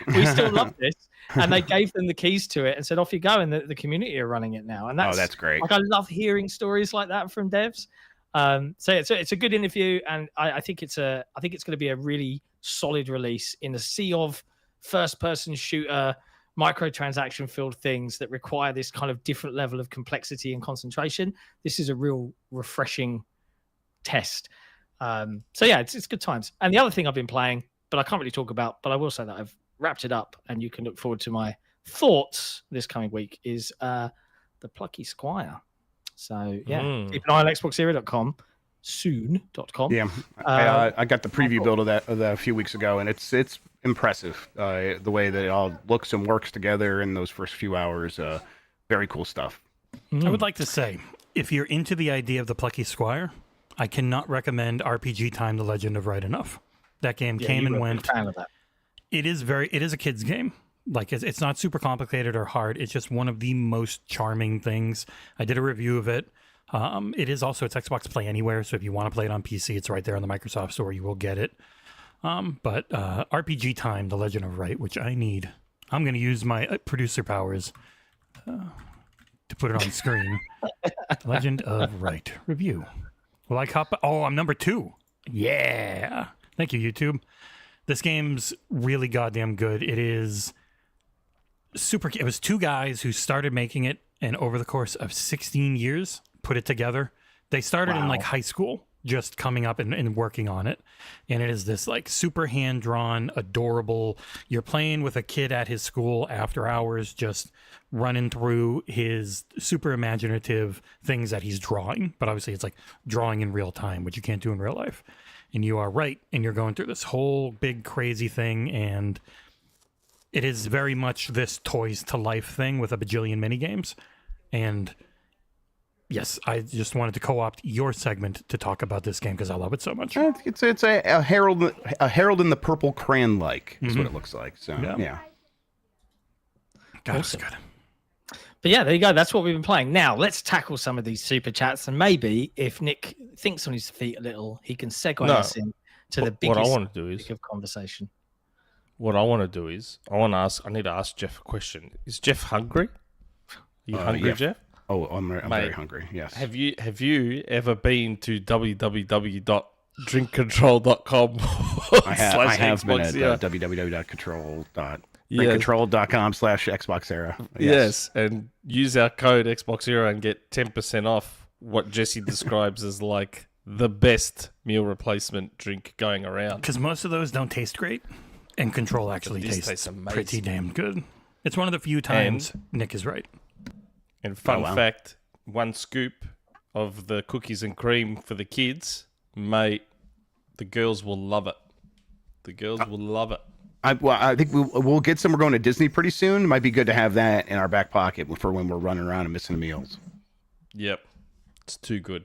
we still love this. And they gave them the keys to it and said, off you go. And the community are running it now. And that's great. Like, I love hearing stories like that from devs. So it's a good interview, and I think it's going to be a really solid release in a sea of first-person shooter, microtransaction-filled things that require this kind of different level of complexity and concentration. This is a real refreshing test. So yeah, it's good times. And the other thing I've been playing, but I can't really talk about, but I will say that I've wrapped it up, and you can look forward to my thoughts this coming week, is the Plucky Squire. So yeah, keep an eye on XboxEra.com, soon.com. Yeah, I got the preview build of that a few weeks ago, and it's impressive the way that it all looks and works together in those first few hours. Very cool stuff. I would like to say, if you're into the idea of the Plucky Squire, I cannot recommend RPG Time: The Legend of Right enough. That game came and went. Fan of that. It is a kid's game. Like, it's not super complicated or hard. It's just one of the most charming things. I did a review of it. It's Xbox Play Anywhere, so if you want to play it on PC, it's right there on the Microsoft Store. You will get it. But RPG Time: The Legend of Right, which I need. I'm going to use my producer powers to put it on screen. The Legend of Right review. Will I cop? Oh, I'm number 2. Yeah. Thank you, YouTube. This game's really goddamn good. It is super. It was 2 guys who started making it, and over the course of 16 years, put it together. They started in like high school, just coming up and working on it. And it is this like super hand-drawn, adorable. You're playing with a kid at his school after hours, just running through his super imaginative things that he's drawing. But obviously it's like drawing in real time, which you can't do in real life. And you are right, and you're going through this whole big crazy thing, and it is very much this toys to life thing with a bajillion mini games. And yes, I just wanted to co-opt your segment to talk about this game because I love it so much. It's a herald in the purple crayon like is what it looks like. So yeah. God, awesome. It's good. But yeah, there you go. That's what we've been playing. Now, let's tackle some of these super chats. And maybe if Nick thinks on his feet a little, he can segue us in to the biggest what I want to do is of conversation. What I want to do is I need to ask Jeff a question. Is Jeff hungry? Are you hungry, yeah. Jeff? Oh, I'm very hungry. Yes. Have you ever been to www.drinkcontrol.com? I have been at www.drinkcontrol.com/XboxEra. Yes, and use our code XboxEra and get 10% off what Jesse describes as like the best meal replacement drink going around. Because most of those don't taste great, and Control actually tastes pretty damn good. It's one of the few times Nick is right. And fun fact, 1 scoop of the cookies and cream for the kids, mate, the girls will love it. The girls will love it. I think we'll get some. We're going to Disney pretty soon. It might be good to have that in our back pocket for when we're running around and missing meals. Yep. It's too good.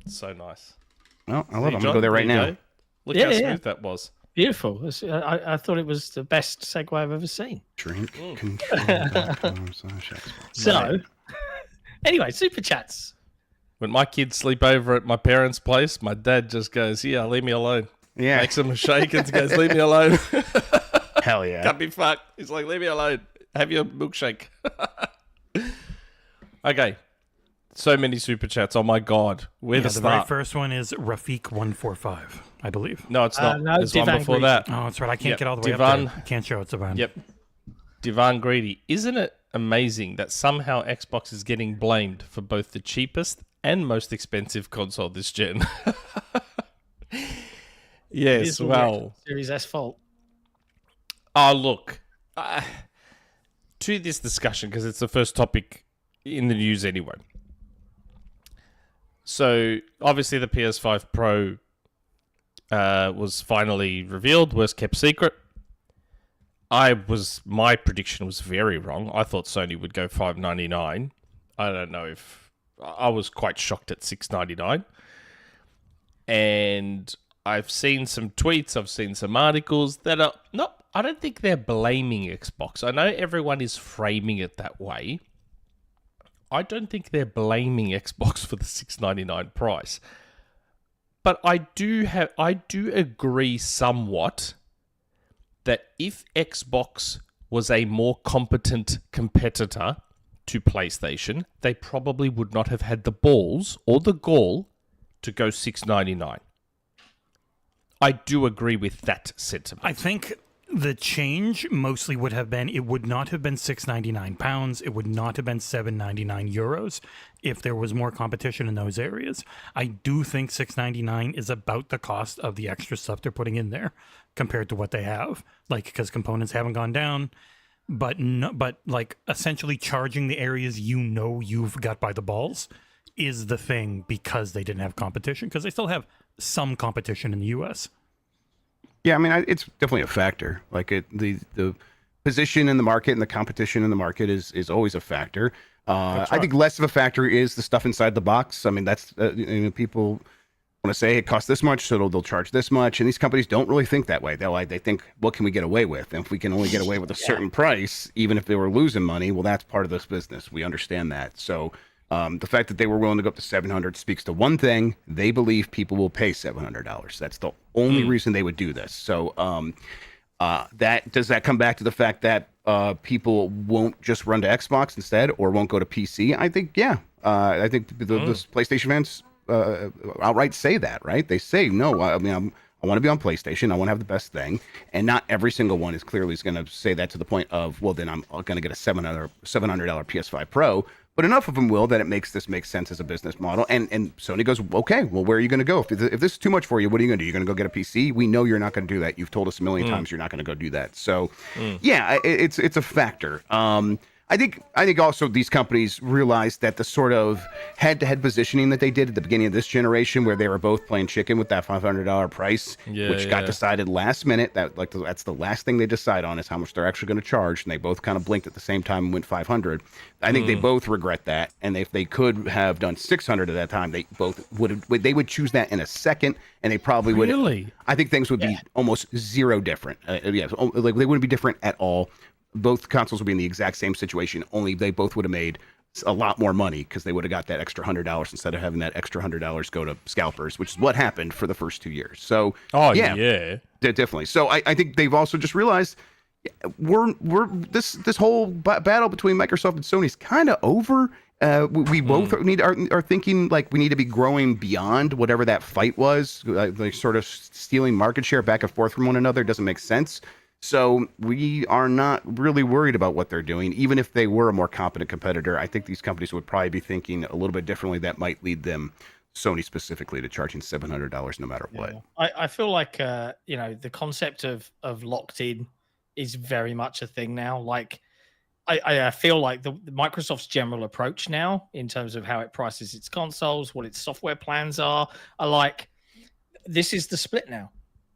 It's so nice. Well, I love it. I'm going to go there right now. Look how smooth that was. Beautiful. I thought it was the best segue I've ever seen. Drinkcontrol.com/Xbox. So, anyway, super chats. When my kids sleep over at my parents' place, my dad just goes, "Yeah, leave me alone." Yeah. Makes them shake and goes, "Leave me alone." Hell yeah. Can't be fucked. He's like, "Leave me alone. Have your milkshake." Okay. So many super chats. Oh my god. Where to the start? very first one is Rafik145, I believe. No, it's not. No, There's one before that. Oh, that's right. I can't get all the way up there. I can't show it's Divan. Yep. Divan Greedy. Isn't it amazing that somehow Xbox is getting blamed for both the cheapest and most expensive console this gen? Yes, well. Series S fault. Oh, look. To this discussion, because it's the first topic in the news anyway. So, obviously, the PS5 Pro was finally revealed, worst kept secret. My prediction was very wrong. I thought Sony would go $599. I don't know if I was quite shocked at $699. And I've seen some tweets, I've seen some articles that are not, I don't think they're blaming Xbox. I know everyone is framing it that way. I don't think they're blaming Xbox for the $699 price. But I do agree somewhat that if Xbox was a more competent competitor to PlayStation, they probably would not have had the balls or the gall to go $6.99. I do agree with that sentiment. I think the change mostly would have been, it would not have been £6.99. It would not have been €7.99 if there was more competition in those areas. I do think $6.99 is about the cost of the extra stuff they're putting in there compared to what they have. Like, because components haven't gone down, but like essentially charging the areas you've got by the balls is the thing, because they didn't have competition, because they still have some competition in the US. Yeah, I mean, it's definitely a factor. Like the position in the market and the competition in the market is always a factor. I think less of a factor is the stuff inside the box. I mean, that's people want to say it costs this much, so they'll charge this much, and these companies don't really think that way. They think, what can we get away with? And if we can only get away with a certain price, even if they were losing money, well, that's part of this business. We understand that. So the fact that they were willing to go up to $700 speaks to one thing: they believe people will pay $700. That's the only reason they would do this. So does that come back to the fact that people won't just run to Xbox instead, or won't go to PC? I think, yeah. I think the PlayStation fans outright say that, right? They say, no, I mean, I want to be on PlayStation. I want to have the best thing. And not every single one is clearly going to say that to the point of, well, then I'm going to get a $700 PS5 Pro. But enough of them will that it makes sense as a business model. And Sony goes, okay, well, where are you going to go? If this is too much for you, what are you going to do? You're going to go get a PC? We know you're not going to do that. You've told us a million times you're not going to go do that. So, yeah, it's a factor. I think also these companies realized that the sort of head-to-head positioning that they did at the beginning of this generation, where they were both playing chicken with that $500 price, which got decided last minute. That's the last thing they decide on, is how much they're actually going to charge, and they both kind of blinked at the same time and went $500. I think they both regret that, and if they could have done $600 at that time, they would choose that in a second, and they probably would. Really? I think things would be almost zero different. Like they wouldn't be different at all. Both consoles would be in the exact same situation, only they both would have made a lot more money, because they would have got that extra $100 instead of having that extra $100 go to scalpers, which is what happened for the first 2 years. So, yeah, definitely. So I think they've also just realized we're this whole battle between Microsoft and Sony is kind of over. We both are thinking like we need to be growing beyond whatever that fight was. Like sort of stealing market share back and forth from one another doesn't make sense. So we are not really worried about what they're doing. Even if they were a more competent competitor, I think these companies would probably be thinking a little bit differently. That might lead them, Sony specifically, to charging $700 no matter what. I feel like the concept of locked in is very much a thing now. Like I feel like the Microsoft's general approach now, in terms of how it prices its consoles, what its software plans are like, this is the split now.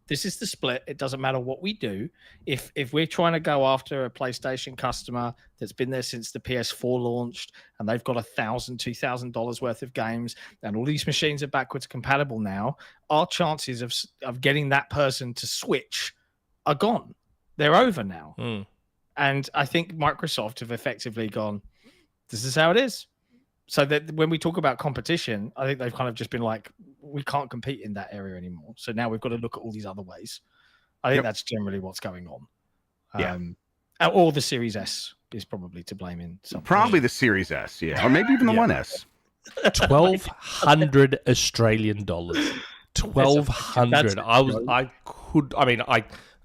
This is the split. It doesn't matter what we do. If we're trying to go after a PlayStation customer that's been there since the PS4 launched, and they've got $1,000, $2,000 worth of games, and all these machines are backwards compatible now, our chances of getting that person to switch are gone. They're over now. And I think Microsoft have effectively gone, this is how it is. So that when we talk about competition, I think they've kind of just been like, we can't compete in that area anymore. So now we've got to look at all these other ways. I think that's generally what's going on. Or the Series S is probably to blame in some. Probably the Series S, yeah. Or maybe even the 1S. 1,200 Australian dollars. 1,200.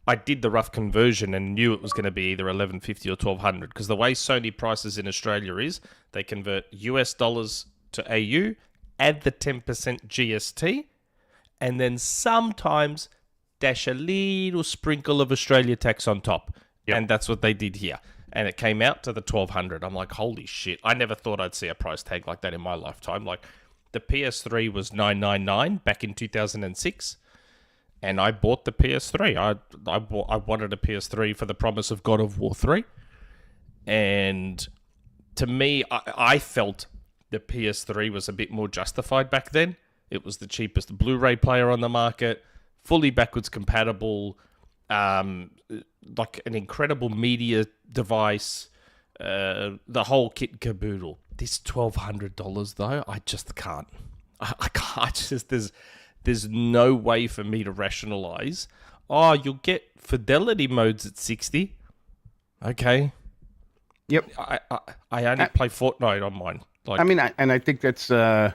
I did the rough conversion and knew it was going to be either 1,150 or 1,200, because the way Sony prices in Australia is they convert US dollars to AU, add the 10% GST, and then sometimes dash a little sprinkle of Australia tax on top. And that's what they did here. And it came out to the 1,200. I'm like, holy shit. I never thought I'd see a price tag like that in my lifetime. Like, the PS3 was $999 back in 2006. And I bought the PS3. I wanted a PS3 for the promise of God of War 3. And to me, I felt the PS3 was a bit more justified back then. It was the cheapest Blu-ray player on the market, fully backwards compatible, like an incredible media device, the whole kit and caboodle. This $1,200 though, I just can't. I can't. There's no way for me to rationalize oh, you'll get fidelity modes at 60. Okay. Yep. I only play Fortnite on mine. Like, I mean, I think that's a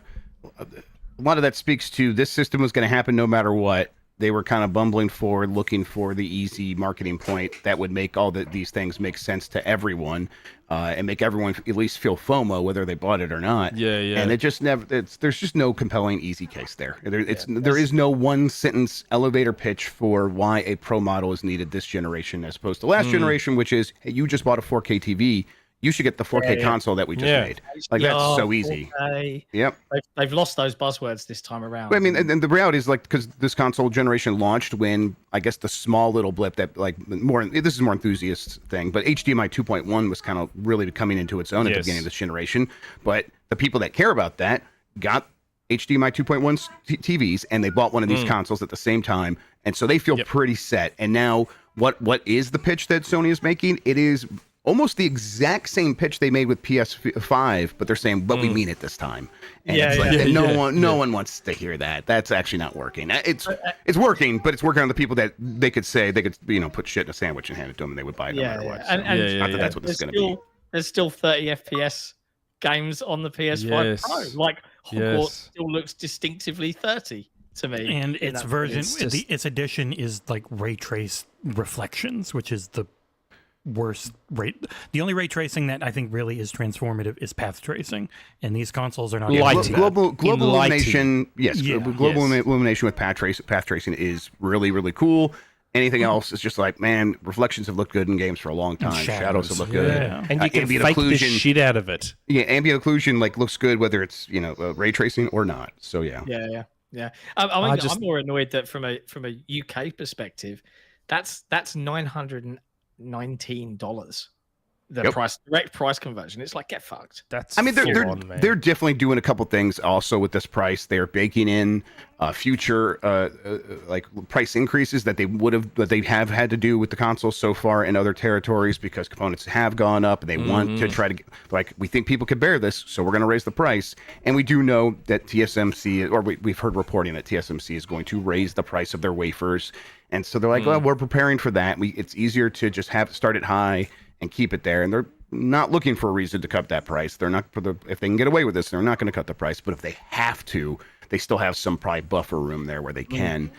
lot of that speaks to this system was going to happen no matter what. They were kind of bumbling forward, looking for the easy marketing point that would make all these things make sense to everyone, and make everyone at least feel FOMO whether they bought it or not. Yeah. And it just never. There's just no compelling easy case there. There is no one sentence elevator pitch for why a Pro model is needed this generation as opposed to last generation, which is, hey, you just bought a 4K TV. You should get the 4K console that we just made. Like, that's so easy. 4K. Yep. They've lost those buzzwords this time around. But, I mean, and the reality is, like, because this console generation launched when, I guess, the small little blip that, like, this is more enthusiast thing, but HDMI 2.1 was kind of really coming into its own at the beginning of this generation. But the people that care about that got HDMI 2.1 TVs, and they bought one of these consoles at the same time. And so they feel pretty set. And now, what is the pitch that Sony is making? It is almost the exact same pitch they made with PS5, but they're saying, but we mean it this time. And no one wants to hear that. That's actually not working. It's working, but it's working on the people that they could put shit in a sandwich and hand it to them, and they would buy it no matter what. So, not that that's what this is going to be. There's still 30 FPS games on the PS5 Pro. Like, Hogwarts still looks distinctively 30 to me. And its version, its edition is like ray trace reflections, which is the worst rate. The only ray tracing that I think really is transformative is path tracing, and these consoles are not global illumination. Yes, global illumination with path tracing is really, really cool. Anything else is just like, man, reflections have looked good in games for a long time. Shadows have looked good, and you can fake the shit out of it. Yeah, ambient occlusion looks good whether it's ray tracing or not. So yeah. I'm more annoyed that from a UK perspective, that's $919. The direct price conversion. It's like, get fucked. They're definitely doing a couple things also with this price. They're baking in future like price increases that they have had to do with the console so far in other territories because components have gone up and they want to try to we think people can bear this, so we're going to raise the price. And we do know that TSMC, or we've heard reporting that TSMC is going to raise the price of their wafers, and so they're like, well, we're preparing for that. It's easier to just start it high and keep it there, and they're not looking for a reason to cut that price. They're not if they can get away with this, they're not going to cut the price. But if they have to, they still have some probably buffer room there where they can.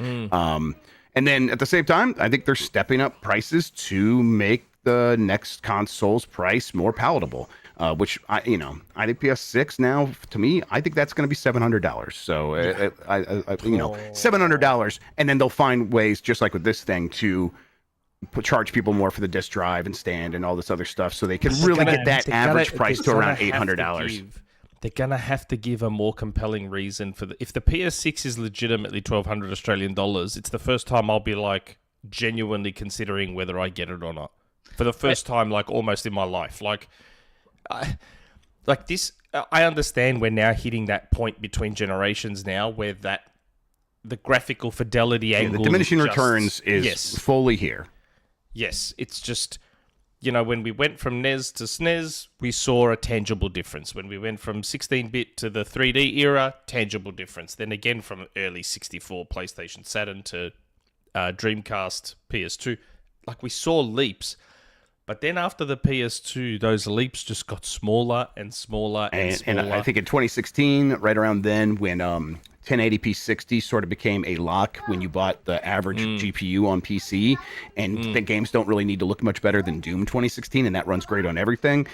And then at the same time, I think they're stepping up prices to make the next console's price more palatable. Which I think PS6 now, to me, I think that's going to be $700. So $700, and then they'll find ways, just like with this thing, to charge people more for the disk drive and stand and all this other stuff, so they can really get that average price to around $800. They're gonna have to give a more compelling reason for if the PS6 is legitimately $1,200 Australian dollars. It's the first time I'll be like genuinely considering whether I get it or not. For the first time, like almost in my life, I understand we're now hitting that point between generations now where the graphical fidelity angle, the diminishing returns is fully here. Yes, it's just, when we went from NES to SNES, we saw a tangible difference. When we went from 16-bit to the 3D era, tangible difference. Then again, from early 64 PlayStation Saturn to Dreamcast PS2, we saw leaps. But then after the PS2, those leaps just got smaller and smaller and smaller. And I think in 2016, right around then, when 1080p 60 sort of became a lock when you bought the average GPU on PC, and the games don't really need to look much better than Doom 2016, and that runs great on everything.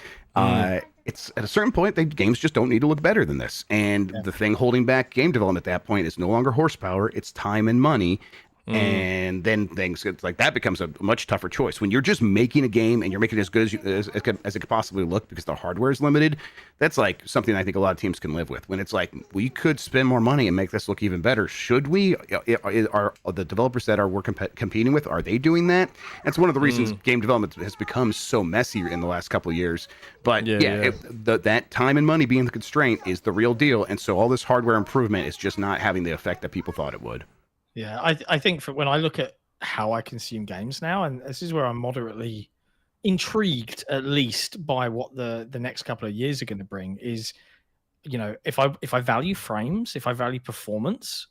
It's at a certain point, the games just don't need to look better than this. And the thing holding back game development at that point is no longer horsepower, it's time and money. And then things like that becomes a much tougher choice. When you're just making a game and you're making it as good as it could possibly look because the hardware is limited, that's like something I think a lot of teams can live with. When it's like, we could spend more money and make this look even better. Should we? Are the developers that we're competing with, are they doing that? That's one of the reasons game development has become so messy in the last couple of years. But that time and money being the constraint is the real deal. And so all this hardware improvement is just not having the effect that people thought it would. Yeah, I think when I look at how I consume games now, and this is where I'm moderately intrigued, at least, by what the next couple of years are going to bring, is, if I value frames, if I value performance,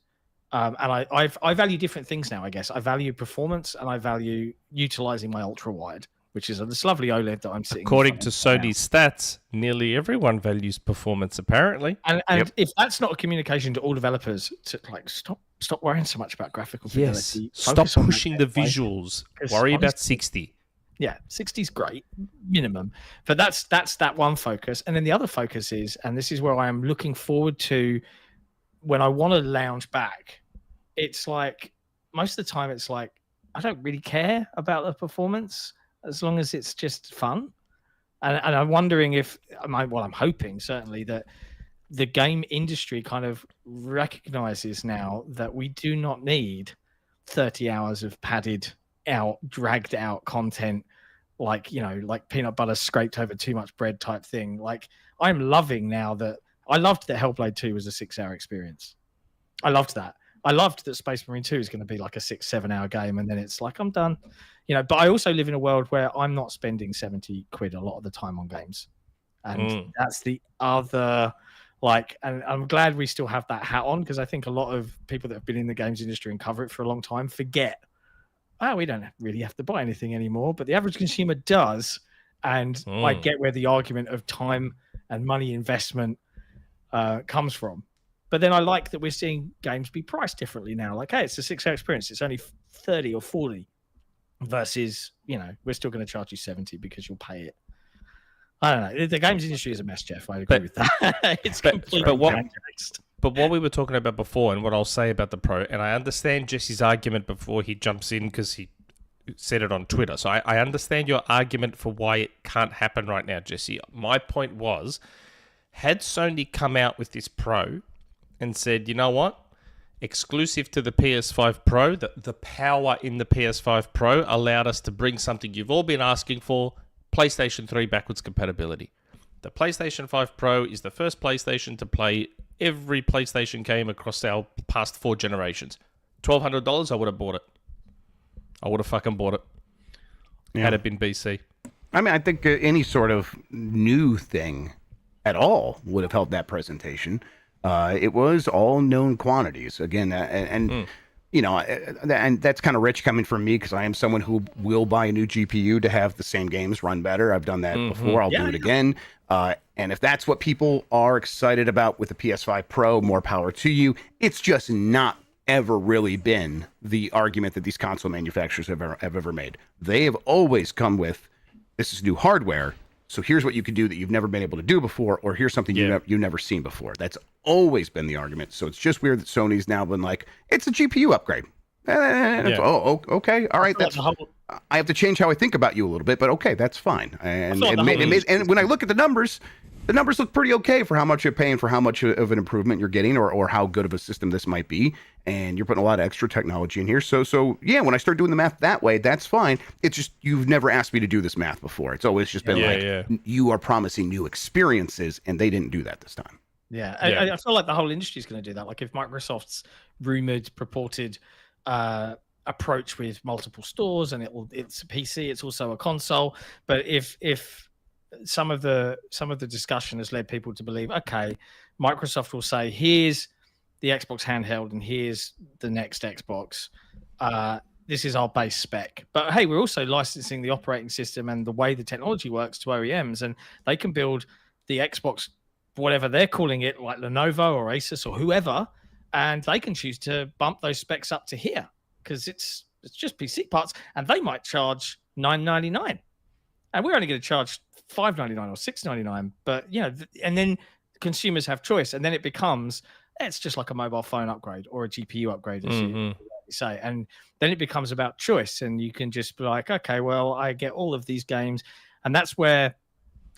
And I value different things now, I guess. I value performance and I value utilizing my ultra wide, which is this lovely OLED that I'm sitting. According to Sony's stats, nearly everyone values performance, apparently. And if that's not a communication to all developers to like stop worrying so much about graphical fidelity. Stop pushing the visuals. Worry about 60. Yeah, 60 is great, minimum. But that's that one focus. And then the other focus is, and this is where I am looking forward to when I want to lounge back. It's like most of the time it's like I don't really care about the performance as long as it's just fun. And I'm wondering if I'm hoping certainly that the game industry kind of recognizes now that we do not need 30 hours of padded out, dragged out content like peanut butter scraped over too much bread type thing. Like I'm loving now that I loved that Hellblade 2 was a 6-hour experience. I loved that. I loved that Space Marine 2 is going to be like a 6-7 hour game and then it's like I'm done. But I also live in a world where I'm not spending 70 quid a lot of the time on games. And that's the other and I'm glad we still have that hat on because I think a lot of people that have been in the games industry and cover it for a long time forget, we don't really have to buy anything anymore, but the average consumer does. And I get where the argument of time and money investment comes from. But then I like that we're seeing games be priced differently now. Like, hey, it's a 6-hour experience. It's only 30 or 40 versus, we're still going to charge you 70 because you'll pay it. I don't know. The games industry is a mess, Jeff. I agree with that. It's completely context. But what we were talking about before and what I'll say about the Pro, and I understand Jesse's argument before he jumps in because he said it on Twitter. So I understand your argument for why it can't happen right now, Jesse. My point was, had Sony come out with this Pro and said, you know what? Exclusive to the PS5 Pro, the power in the PS5 Pro allowed us to bring something you've all been asking for, PlayStation 3 backwards compatibility. The PlayStation 5 Pro is the first PlayStation to play every PlayStation game across our past 4 generations. $1,200, I would have bought it. I would have fucking bought it. Had it been BC. I mean, I think any sort of new thing at all would have helped that presentation. It was all known quantities again, and that's kind of rich coming from me because I am someone who will buy a new GPU to have the same games run better. I've done that before. I'll do it again. And if that's what people are excited about with the PS5 Pro, more power to you. It's just not ever really been the argument that these console manufacturers have ever made. They have always come with, this is new hardware, so here's what you can do that you've never been able to do before, or here's something you've never seen before. That's always been the argument. So it's just weird that Sony's now been like, it's a GPU upgrade. Oh, okay, all right. I have to change how I think about you a little bit, but okay, that's fine. And when I look at the numbers look pretty okay for how much you're paying, for how much of an improvement you're getting, or how good of a system this might be. And you're putting a lot of extra technology in here. So yeah, when I start doing the math that way, that's fine. It's just you've never asked me to do this math before. It's always just been you are promising new experiences, and they didn't do that this time. Yeah. I feel like the whole industry is going to do that. Like if Microsoft's purported approach with multiple stores, and it's a PC, it's also a console. But if some of the discussion has led people to believe, okay, Microsoft will say, here's the Xbox handheld and here's the next Xbox. This is our base spec. But hey, we're also licensing the operating system and the way the technology works to OEMs, and they can build the Xbox, whatever they're calling it, like Lenovo or Asus or whoever, and they can choose to bump those specs up to here because it's just PC parts, and they might charge $9.99, and we're only going to charge $5.99 or $6.99. But and then consumers have choice, and then it becomes it's just like a mobile phone upgrade or a GPU upgrade, as you say, and then it becomes about choice, and you can just be like, okay, well, I get all of these games, and that's where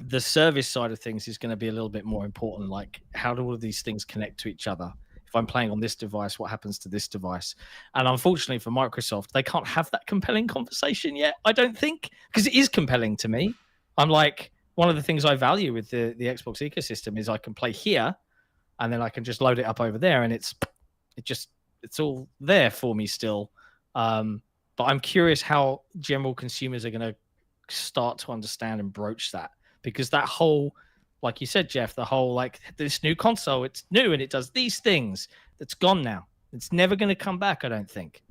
the service side of things is going to be a little bit more important. Like, how do all of these things connect to each other? If I'm playing on this device, what happens to this device? And unfortunately for Microsoft, they can't have that compelling conversation yet, I don't think, because it is compelling to me. I'm like, one of the things I value with the Xbox ecosystem is I can play here, and then I can just load it up over there, and it's all there for me still. But I'm curious how general consumers are going to start to understand and broach that, because that whole, like you said, Jeff, the whole like this new console, it's new and it does these things, that's gone now. It's never going to come back, I don't think.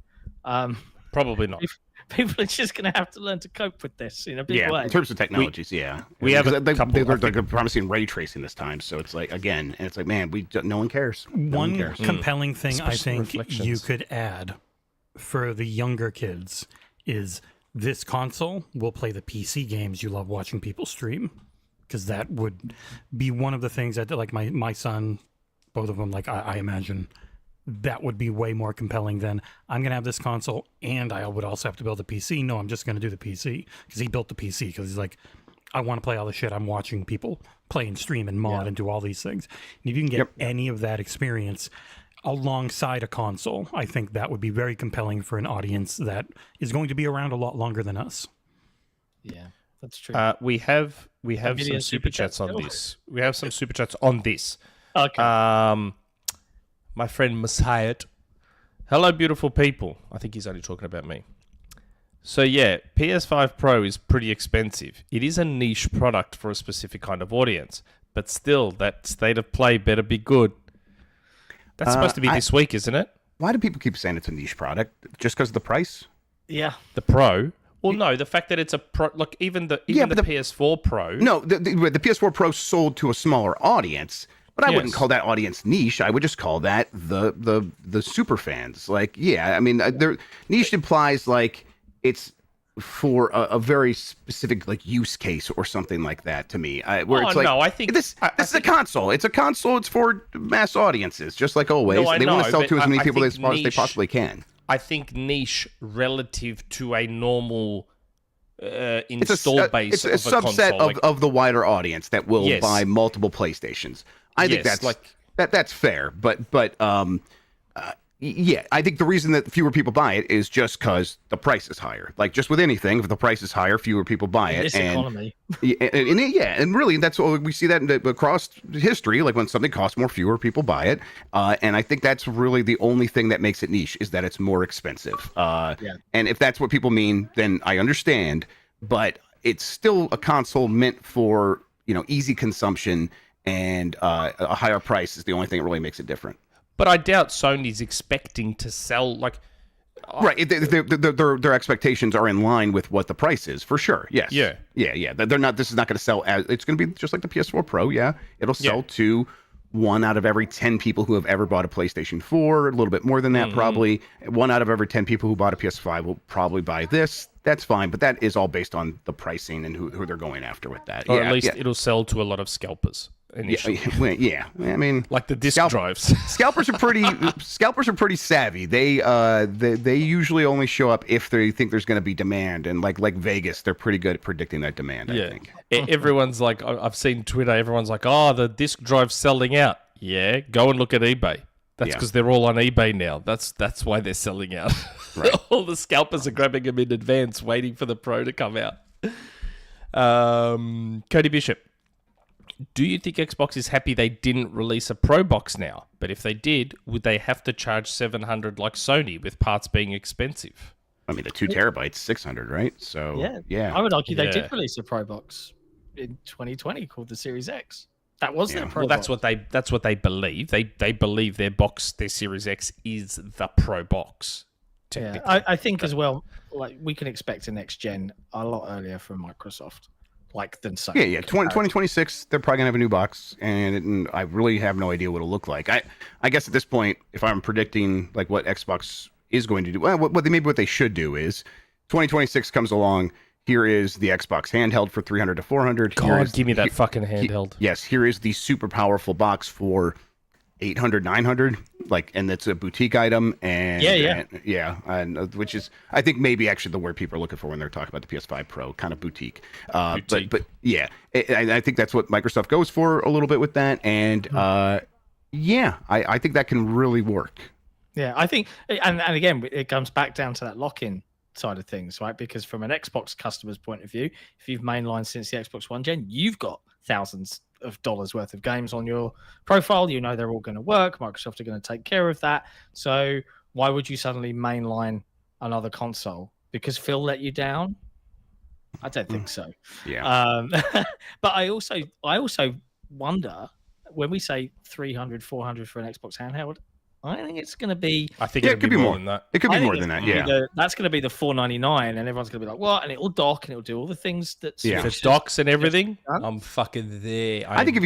Probably not. People are just going to have to learn to cope with this in a big way. In terms of technologies, we have a couple. They're promising ray tracing this time, so it's like again, and it's like, man, no one cares. One compelling thing I Especially think reflections. you could add for the younger kids is this console will play the PC games you love watching people stream, because that would be one of the things that, like, my son, both of them, like, I imagine that would be way more compelling than I'm going to have this console and I would also have to build a PC. No, I'm just going to do the PC, because he built the PC because he's like, I want to play all the shit I'm watching people play and stream and mod and do all these things. And if you can get any of that experience alongside a console, I think that would be very compelling for an audience that is going to be around a lot longer than us. Yeah, that's true. We have some million super chats on this. We have some super chats on this. Okay. My friend Masayat. Hello, beautiful people. I think he's only talking about me. So yeah, PS5 Pro is pretty expensive. It is a niche product for a specific kind of audience, but still, that state of play better be good. That's supposed to be this week, isn't it? Why do people keep saying it's a niche product? Just because of the price? Yeah. The Pro? Well, no, the fact that it's a Pro, like even the PS4 Pro. No, the PS4 Pro sold to a smaller audience, but I wouldn't call that audience niche. I would just call that the super fans. Like, yeah, I mean, niche implies like it's for a very specific like use case or something like that to me. Where it's like, no, I think this is a console. It's a console. It's for mass audiences, just like always. No, I they want know, to sell to as but many I people think as far as they possibly can. I think niche relative to a normal install base. It's a of a subset console, of the wider audience that will buy multiple PlayStations. I think that's like that's fair, but yeah, I think the reason that fewer people buy it is just because the price is higher. Like just with anything, if the price is higher, fewer people buy it. This economy. And really, that's what we see that across history. Like when something costs more, fewer people buy it. And I think that's really the only thing that makes it niche is that it's more expensive. And if that's what people mean, then I understand. But it's still a console meant for easy consumption, and a higher price is the only thing that really makes it different. But I doubt Sony's expecting to sell like. Right, their expectations are in line with what the price is for sure. Yes. Yeah. They're not. This is not going to sell as. It's going to be just like the PS4 Pro. Yeah, it'll sell to 1 out of every 10 people who have ever bought a PlayStation 4. A little bit more than that, probably. 1 out of every 10 people who bought a PS5 will probably buy this. That's fine, but that is all based on the pricing and who they're going after with that. Or at least it'll sell to a lot of scalpers. Yeah, I mean, like the disc drives. Scalpers are pretty savvy. They usually only show up if they think there's going to be demand, and like Vegas, they're pretty good at predicting that demand. I think everyone's like, I've seen Twitter. Everyone's like, oh, the disc drive's selling out. Yeah, go and look at eBay. That's because they're all on eBay now. That's why they're selling out. Right. All the scalpers are grabbing them in advance, waiting for the Pro to come out. Cody Bishop. Do you think Xbox is happy they didn't release a Pro box now? But if they did, would they have to charge $700 like Sony with parts being expensive? I mean, the 2 terabytes, $600, right? So yeah. I would argue they did release a Pro box in 2020 called the Series X. That was their Pro box. That's what they believe. They believe their Series X is the Pro box. Yeah, I think as well, like we can expect a next gen a lot earlier from Microsoft. Than Sony. Yeah. 2026, they're probably gonna have a new box, and I really have no idea what it'll look like. I guess at this point, if I'm predicting like what Xbox is going to do, well, what they should do is 2026 comes along. Here is the Xbox handheld for $300 to $400. God, give me that fucking handheld. Yes, here is the super powerful box for $800, $900, and that's a boutique item, and which is I think maybe actually the word people are looking for when they're talking about the PS5 Pro, kind of boutique. But yeah, I think that's what Microsoft goes for a little bit with that, and I think that can really work. Yeah, I think, and again, it comes back down to that lock-in side of things, right? Because from an Xbox customer's point of view, if you've mainlined since the Xbox One gen, you've got thousands of dollars worth of games on your profile. They're all going to work. Microsoft are going to take care of that. So why would you suddenly mainline another console? Because Phil let you down? I don't think so. Yeah. But I also wonder, when we say $300, $400 for an Xbox handheld, I think it's going to be. I think Yeah, it it could be more than that. It could be I think more it's than that. gonna be Yeah. that's going to be the $4.99, and everyone's going to be like, "What?" And it'll dock, and it'll do all the things that. Yeah. If Switch it's docs and everything, done. I'm fucking there. I think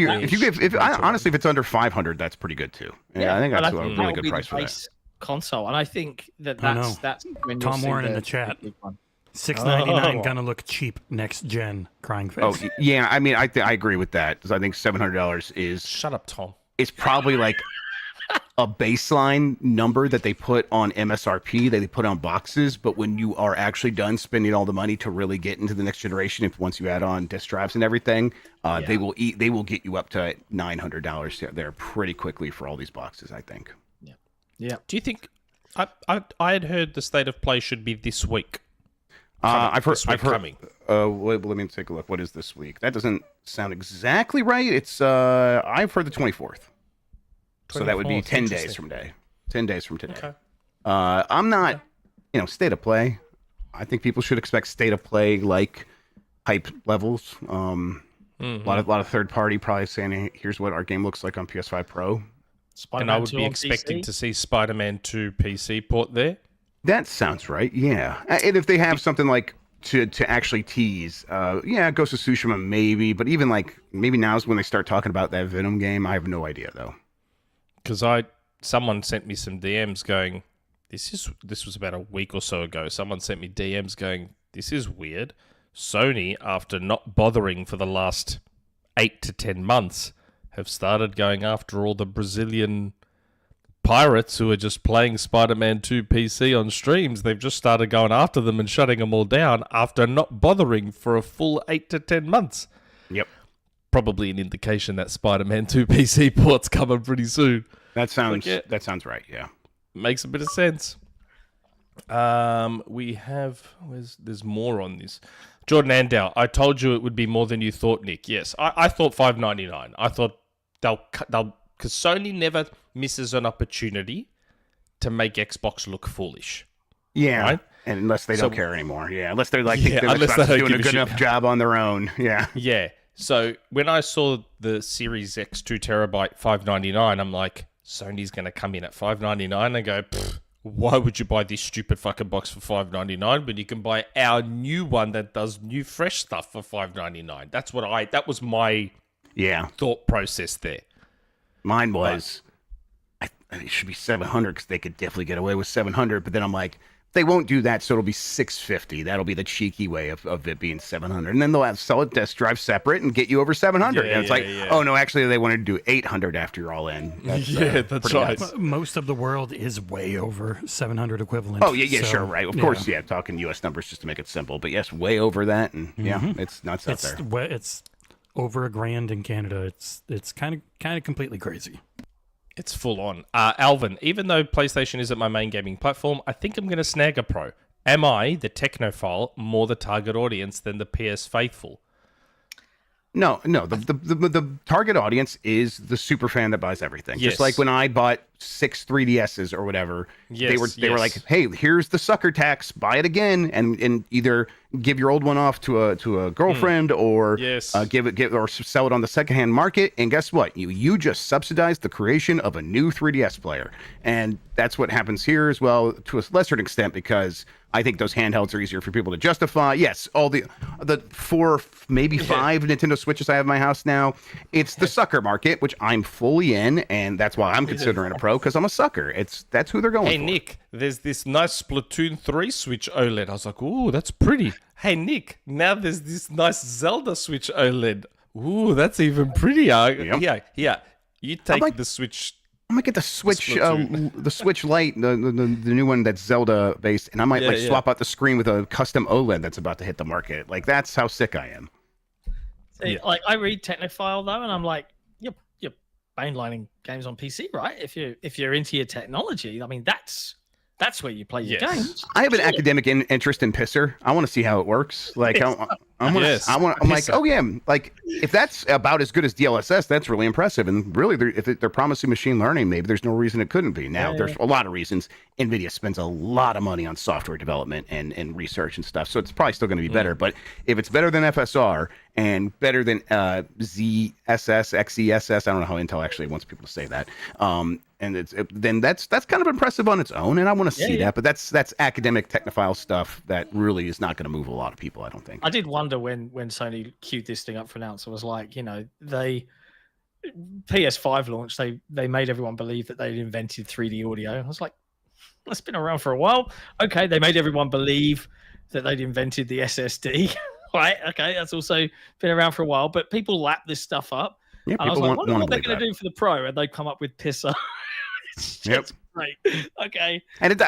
honestly, if it's under 500, that's pretty good too. Yeah, I think that's a really that'll good be price the for that. base console, and I think that I that's know. that's when you'll Tom see Warren in the chat. big one. $6.99 Oh. gonna look cheap next gen. Crying face. Oh yeah, I mean, I agree with that because I think $700 is Shut up, Tom. probably like a baseline number that they put on MSRP that they put on boxes. But when you are actually done spending all the money to really get into the next generation, if once you add on disk drives and everything, they will get you up to $900 there pretty quickly for all these boxes. I think. Yeah. Do you think I had heard the state of play should be this week? I've heard. Coming. Let me take a look. What is this week? That doesn't sound exactly right. It's I've heard the 24th. So that would be 24th, 10 days interesting. from today. 10 days from today. Okay. I'm not, state of play. I think people should expect state of play like hype levels. A lot of third party probably saying, hey, here's what our game looks like on PS5 Pro. And I would 2 be on expecting PC. to see Spider-Man 2 PC port there. That sounds right. Yeah. And if they have something like to actually tease, Ghost of Tsushima maybe, but even like maybe now's when they start talking about that Venom game. I have no idea though. Because someone sent me some DMs going, this was about a week or so ago. Someone sent me DMs going, this is weird. Sony, after not bothering for the last 8 to 10 months, have started going after all the Brazilian pirates who are just playing Spider-Man 2 PC on streams. They've just started going after them and shutting them all down after not bothering for a full 8 to 10 months. Yep. Probably an indication that Spider-Man 2 PC port's coming pretty soon. That sounds right. Yeah. Makes a bit of sense. We have... There's more on this. Jordan Andow, I told you it would be more than you thought, Nick. Yes, I thought $5.99. I thought they'll... Because Sony never misses an opportunity to make Xbox look foolish. Yeah. Right? And unless they don't care anymore. Yeah. Unless they're like, think they're unless they don't doing a give a good shit. enough job on their own. Yeah. Yeah. So when I saw the Series X 2 terabyte $5.99, I'm like, Sony's going to come in at $5.99 and go, why would you buy this stupid fucking box for $5.99 when you can buy our new one that does new fresh stuff for $5.99? That was my thought process there. Mine was, it should be 700 because they could definitely get away with 700. But then I'm like, they won't do that, so it'll be 650. That'll be the cheeky way of it being 700. And then they'll have solid disk drive separate and get you over 700. And it's oh no, actually they wanted to do 800 after you're all in. That's, that's right. Most of the world is way over 700 equivalent. Oh yeah, so, sure, right. Of course, talking U.S. numbers just to make it simple. But yes, way over that, and it's nuts out there. It's over $1,000 in Canada. It's kind of completely crazy. It's full on. Alvin, even though PlayStation isn't my main gaming platform, I think I'm going to snag a Pro. Am I, the technophile, more the target audience than the PS faithful? No. The target audience is the super fan that buys everything. Yes. Just like when I bought 6 3DSs or whatever, they were like, "Hey, here's the sucker tax. Buy it again, and either give your old one off to a girlfriend or give or sell it on the secondhand market." And guess what? You just subsidized the creation of a new 3DS player, and that's what happens here as well to a lesser extent because I think those handhelds are easier for people to justify. Yes, all the 4, maybe 5 Nintendo Switches I have in my house now. It's the sucker market, which I'm fully in, and that's why I'm considering a Pro because I'm a sucker. That's who they're going for. Hey Nick, there's this nice Splatoon 3 Switch OLED. I was like, ooh, that's pretty. Hey Nick, now there's this nice Zelda Switch OLED. Ooh, that's even prettier. Yep. Yeah. You take the Switch. I might get the Switch, the Switch Lite, the new one that's Zelda based, and I might swap out the screen with a custom OLED that's about to hit the market. Like that's how sick I am. See, like I read Technophile though, and I'm like, you're mainlining games on PC, right? If you're into your technology, I mean that's where you play your games. I have an academic interest in Pisser. I want to see how it works. Like I'm like, oh yeah, like if that's about as good as DLSS, that's really impressive. And really, if they're promising machine learning, maybe there's no reason it couldn't be. Now, there's a lot of reasons. NVIDIA spends a lot of money on software development and research and stuff, so it's probably still going to be better. But if it's better than FSR and better than ZSS, XESS, I don't know how Intel actually wants people to say that. and then that's kind of impressive on its own, and I want to see that. But that's academic technophile stuff that really is not going to move a lot of people, I don't think. I did wonder when Sony queued this thing up for announce. I was like, they PS5 launch, they made everyone believe that they'd invented 3D audio. I was like, that's been around for a while. Okay, they made everyone believe that they'd invented the SSD. Right, okay, that's also been around for a while, but people lap this stuff up. Yeah, and I was like, want what they're going to do for the Pro? And they come up with Pisser. It's just great. Okay. And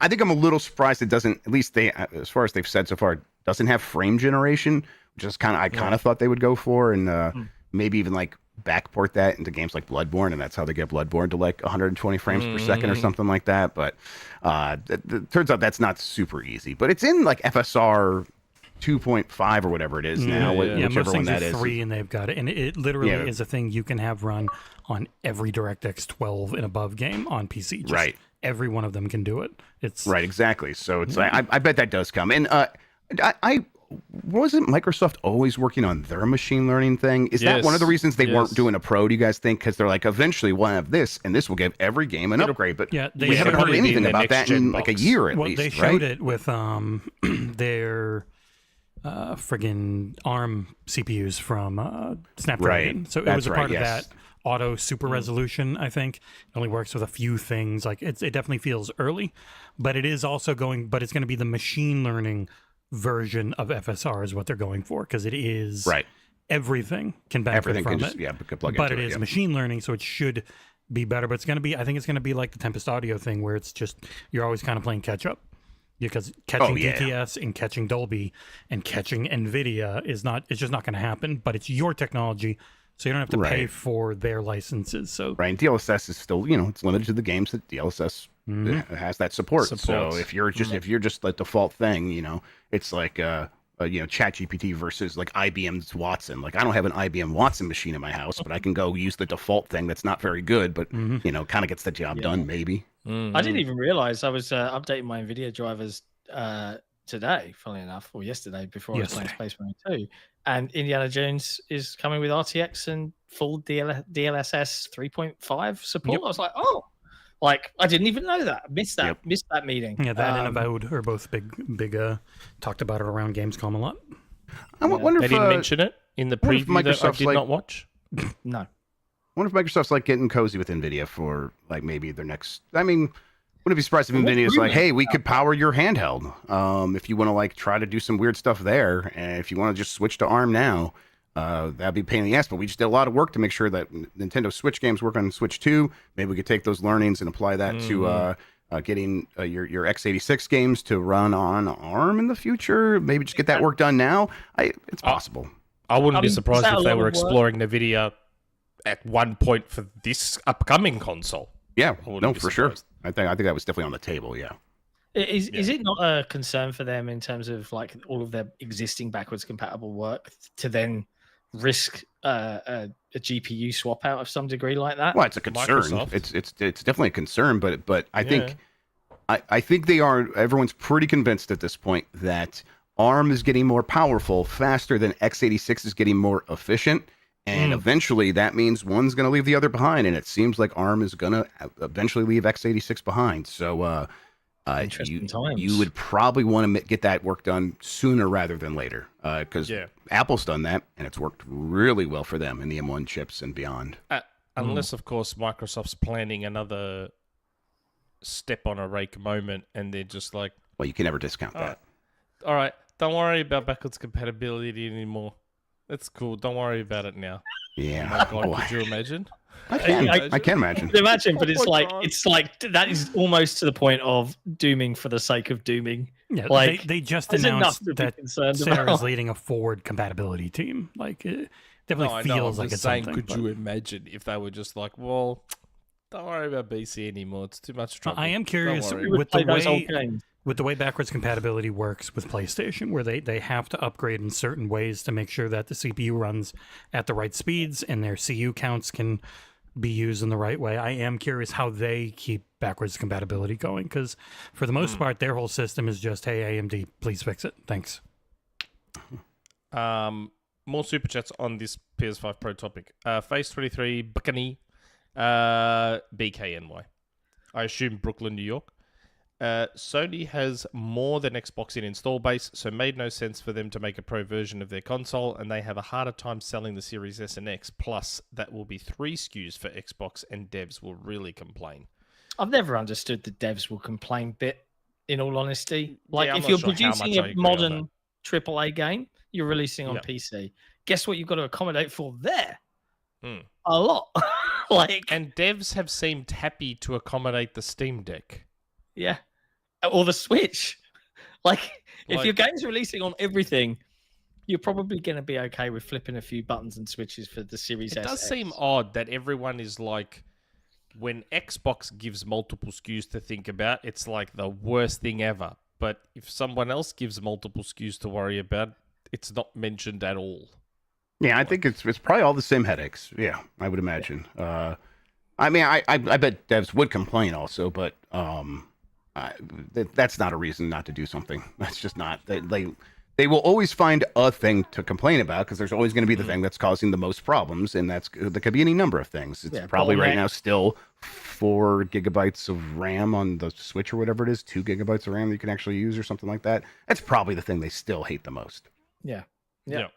I think I'm a little surprised it doesn't, at least as far as they've said so far, it doesn't have frame generation, which is I kind of thought they would go for, and maybe even like backport that into games like Bloodborne, and that's how they get Bloodborne to like 120 frames per second or something like that. But it turns out that's not super easy. But it's in like FSR 2.5 or whatever it is now, whichever one that is. 3, and they've got it, and it literally is a thing you can have run on every DirectX 12 and above game on PC. Just right, every one of them can do it. It's right, exactly. So it's I bet that does come. And I wasn't Microsoft always working on their machine learning thing? Is that one of the reasons they weren't doing a Pro? Do you guys think? Because they're like, eventually we'll have this, and this will give every game an upgrade. But we haven't heard anything about that in like a year at least. They showed it with their friggin' ARM CPUs from Snapdragon. Right. So it was a part of that auto super resolution, I think. It only works with a few things. Like it definitely feels early, but it is also but it's going to be the machine learning version of FSR is what they're going for, because it is everything can benefit from it. But it is machine learning, so it should be better. But it's going to be, I think it's going to be like the Tempest Audio thing, where it's just you're always kind of playing catch up. Because catching DTS and catching Dolby and catching NVIDIA it's just not going to happen. But it's your technology, so you don't have to pay for their licenses. So and DLSS is still, it's limited to the games that DLSS has that support. So if you're just the default thing, it's like ChatGPT versus like IBM's Watson. Like I don't have an IBM Watson machine in my house, but I can go use the default thing that's not very good, but kind of gets the job done maybe. I didn't even realize I was updating my NVIDIA drivers today, funnily enough, or yesterday before I was playing Space Marine 2. And Indiana Jones is coming with RTX and full DLSS 3.5 support. I was like, I didn't even know that. Missed that meeting. Yeah, that and Avowed are both big talked about it around Gamescom a lot. I wonder if they didn't mention it in the preview that I did not watch. No. I wonder if Microsoft's like getting cozy with NVIDIA for like maybe their next. I mean, wouldn't be surprised if NVIDIA is like, hey, we could power your handheld. If you want to like try to do some weird stuff there, and if you want to just switch to ARM now, that'd be a pain in the ass. But we just did a lot of work to make sure that Nintendo Switch games work on Switch 2. Maybe we could take those learnings and apply that to getting your x86 games to run on ARM in the future. Maybe just get that work done now. It's possible. I wouldn't be surprised if they were exploring NVIDIA at one point for this upcoming console. Yeah, no, for sure. I think that was definitely on the table. Yeah. Is it not a concern for them in terms of like all of their existing backwards compatible work to then risk a GPU swap out of some degree like that? Well, it's a concern. Microsoft. It's definitely a concern, but I think I think everyone's pretty convinced at this point that ARM is getting more powerful faster than x86 is getting more efficient. And eventually that means one's going to leave the other behind. And it seems like ARM is going to eventually leave x86 behind. So you would probably want to get that work done sooner rather than later. Because Apple's done that, and it's worked really well for them in the M1 chips and beyond. Unless, of course, Microsoft's planning another step on a rake moment, and they're just like... Well, you can never discount that. All right, don't worry about backwards compatibility anymore. That's cool. Don't worry about it now. Yeah. Oh my God, could you imagine? I can imagine. Imagine, but it's like that is almost to the point of dooming for the sake of dooming. Yeah, like they just announced that Sarah's leading a forward compatibility team. Like it definitely feels like it's something. Could you imagine if they were just like, well, don't worry about BC anymore. It's too much trouble. I am curious with the way backwards compatibility works with PlayStation, where they have to upgrade in certain ways to make sure that the CPU runs at the right speeds and their CU counts can be used in the right way. I am curious how they keep backwards compatibility going, because for the most part, their whole system is just, hey, AMD, please fix it. Thanks. More super chats on this PS5 Pro topic. Phase 23, Buckany. BKNY. I assume Brooklyn, New York. Sony has more than Xbox in install base, so made no sense for them to make a pro version of their console, and they have a harder time selling the Series S and X. Plus, that will be 3 SKUs for Xbox, and devs will really complain. I've never understood the devs will complain bit, in all honesty. Like, Yeah, I'm if not you're sure how producing much I a agree on modern AAA game, you're releasing on Yeah. PC. Guess what you've got to accommodate for there? Hmm. A lot. Like, And devs have seemed happy to accommodate the Steam Deck. yeah. Or the Switch. Like, if Like- your game's releasing on everything, you're probably going to be okay with flipping a few buttons and switches for the Series It S. does seem odd that everyone is like, when Xbox gives multiple SKUs to think about, it's like the worst thing ever. But if someone else gives multiple SKUs to worry about, it's not mentioned at all. Yeah, I think it's probably all the same headaches. Yeah, I would imagine. I mean, I bet devs would complain also, but that's not a reason not to do something. That's just not. They will always find a thing to complain about because there's always going to be the thing that's causing the most problems, and that could be any number of things. It's probably right now still 4 gigabytes of RAM on the Switch or whatever it is, 2 gigabytes of RAM that you can actually use or something like that. That's probably the thing they still hate the most. Yeah. Yeah.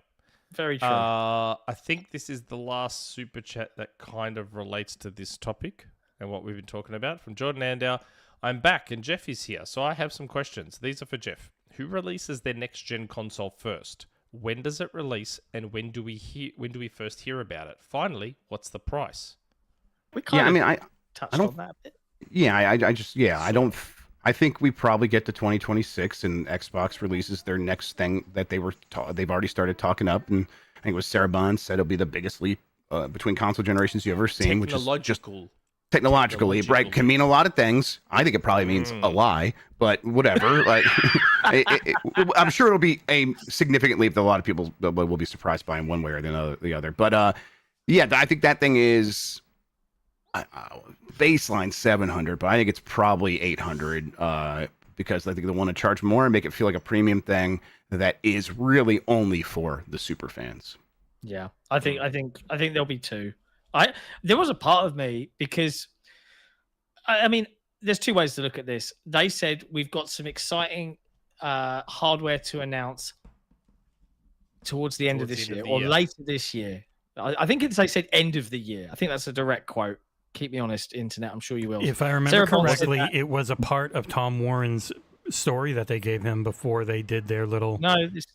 Very true. I think this is the last super chat that kind of relates to this topic and what we've been talking about. From Jordan Andow, I'm back and Jeff is here, so I have some questions. These are for Jeff. Who releases their next gen console first? When does it release, and when do we first hear about it? Finally, what's the price? We kind Yeah, I of mean, touched don't- on that a bit. Yeah, I think we probably get to 2026 and Xbox releases their next thing that they've already started talking up, and I think it was Sarah Bond said it'll be the biggest leap between console generations you've ever seen, which is just technological leap, right? Can mean a lot of things. I think it probably means a lie, but whatever. Like, I'm sure it'll be a significant leap that a lot of people will be surprised by in one way or the other. But yeah, I think that thing is baseline 700, but I think it's probably 800 because I think they want to charge more and make it feel like a premium thing that is really only for the super fans. Yeah, I think there'll be 2. There was a part of me because I mean, there's 2 ways to look at this. They said we've got some exciting hardware to announce towards the end of this year or later this year. I think they said end of the year. I think that's a direct quote. Keep me honest, internet. I'm sure you will. If I remember correctly, it was a part of Tom Warren's story that they gave him before they did their little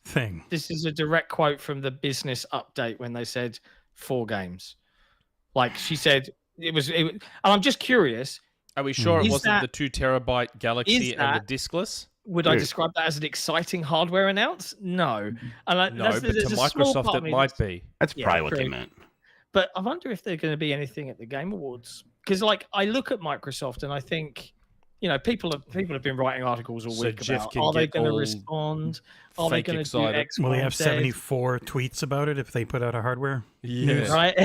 thing. This is a direct quote from the business update when they said 4 games. Like she said, and I'm just curious. Are we sure it wasn't the 2 terabyte Galaxy and the diskless? Would I describe that as an exciting hardware announce? No. And no, but to Microsoft it might be. That's probably what they meant. But I wonder if there's going to be anything at the Game Awards. Because, like, I look at Microsoft and I think, you know, people have been writing articles all week about, are they going to respond? Are they going to do X, Will Y, they have Z? 74 tweets about it if they put out a hardware news? Right?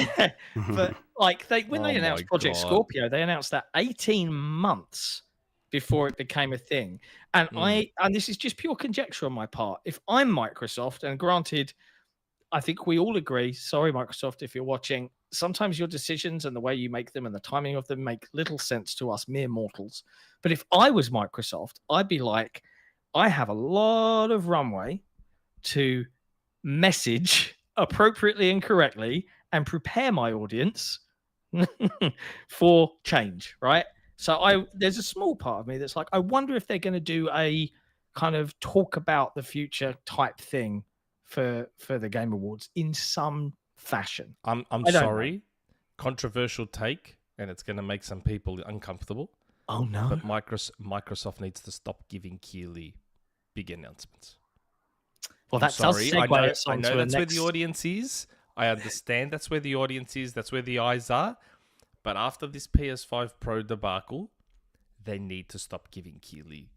But, like, when they announced Project God. Scorpio, they announced that 18 months before it became a thing. And and this is just pure conjecture on my part. If I'm Microsoft, and granted, I think we all agree, sorry, Microsoft, if you're watching, sometimes your decisions and the way you make them and the timing of them make little sense to us mere mortals. But if I was Microsoft, I'd be like, I have a lot of runway to message appropriately and correctly and prepare my audience for change, right? So there's a small part of me that's like, I wonder if they're going to do a kind of talk about the future type thing for the Game Awards in some fashion. I'm sorry, controversial take, and it's going to make some people uncomfortable. Oh no! But Microsoft needs to stop giving Keighley big announcements. Well, that's sorry. I know that's where the audience is. I understand that's where the audience is. That's where the eyes are. But after this PS5 Pro debacle, they need to stop giving Keighley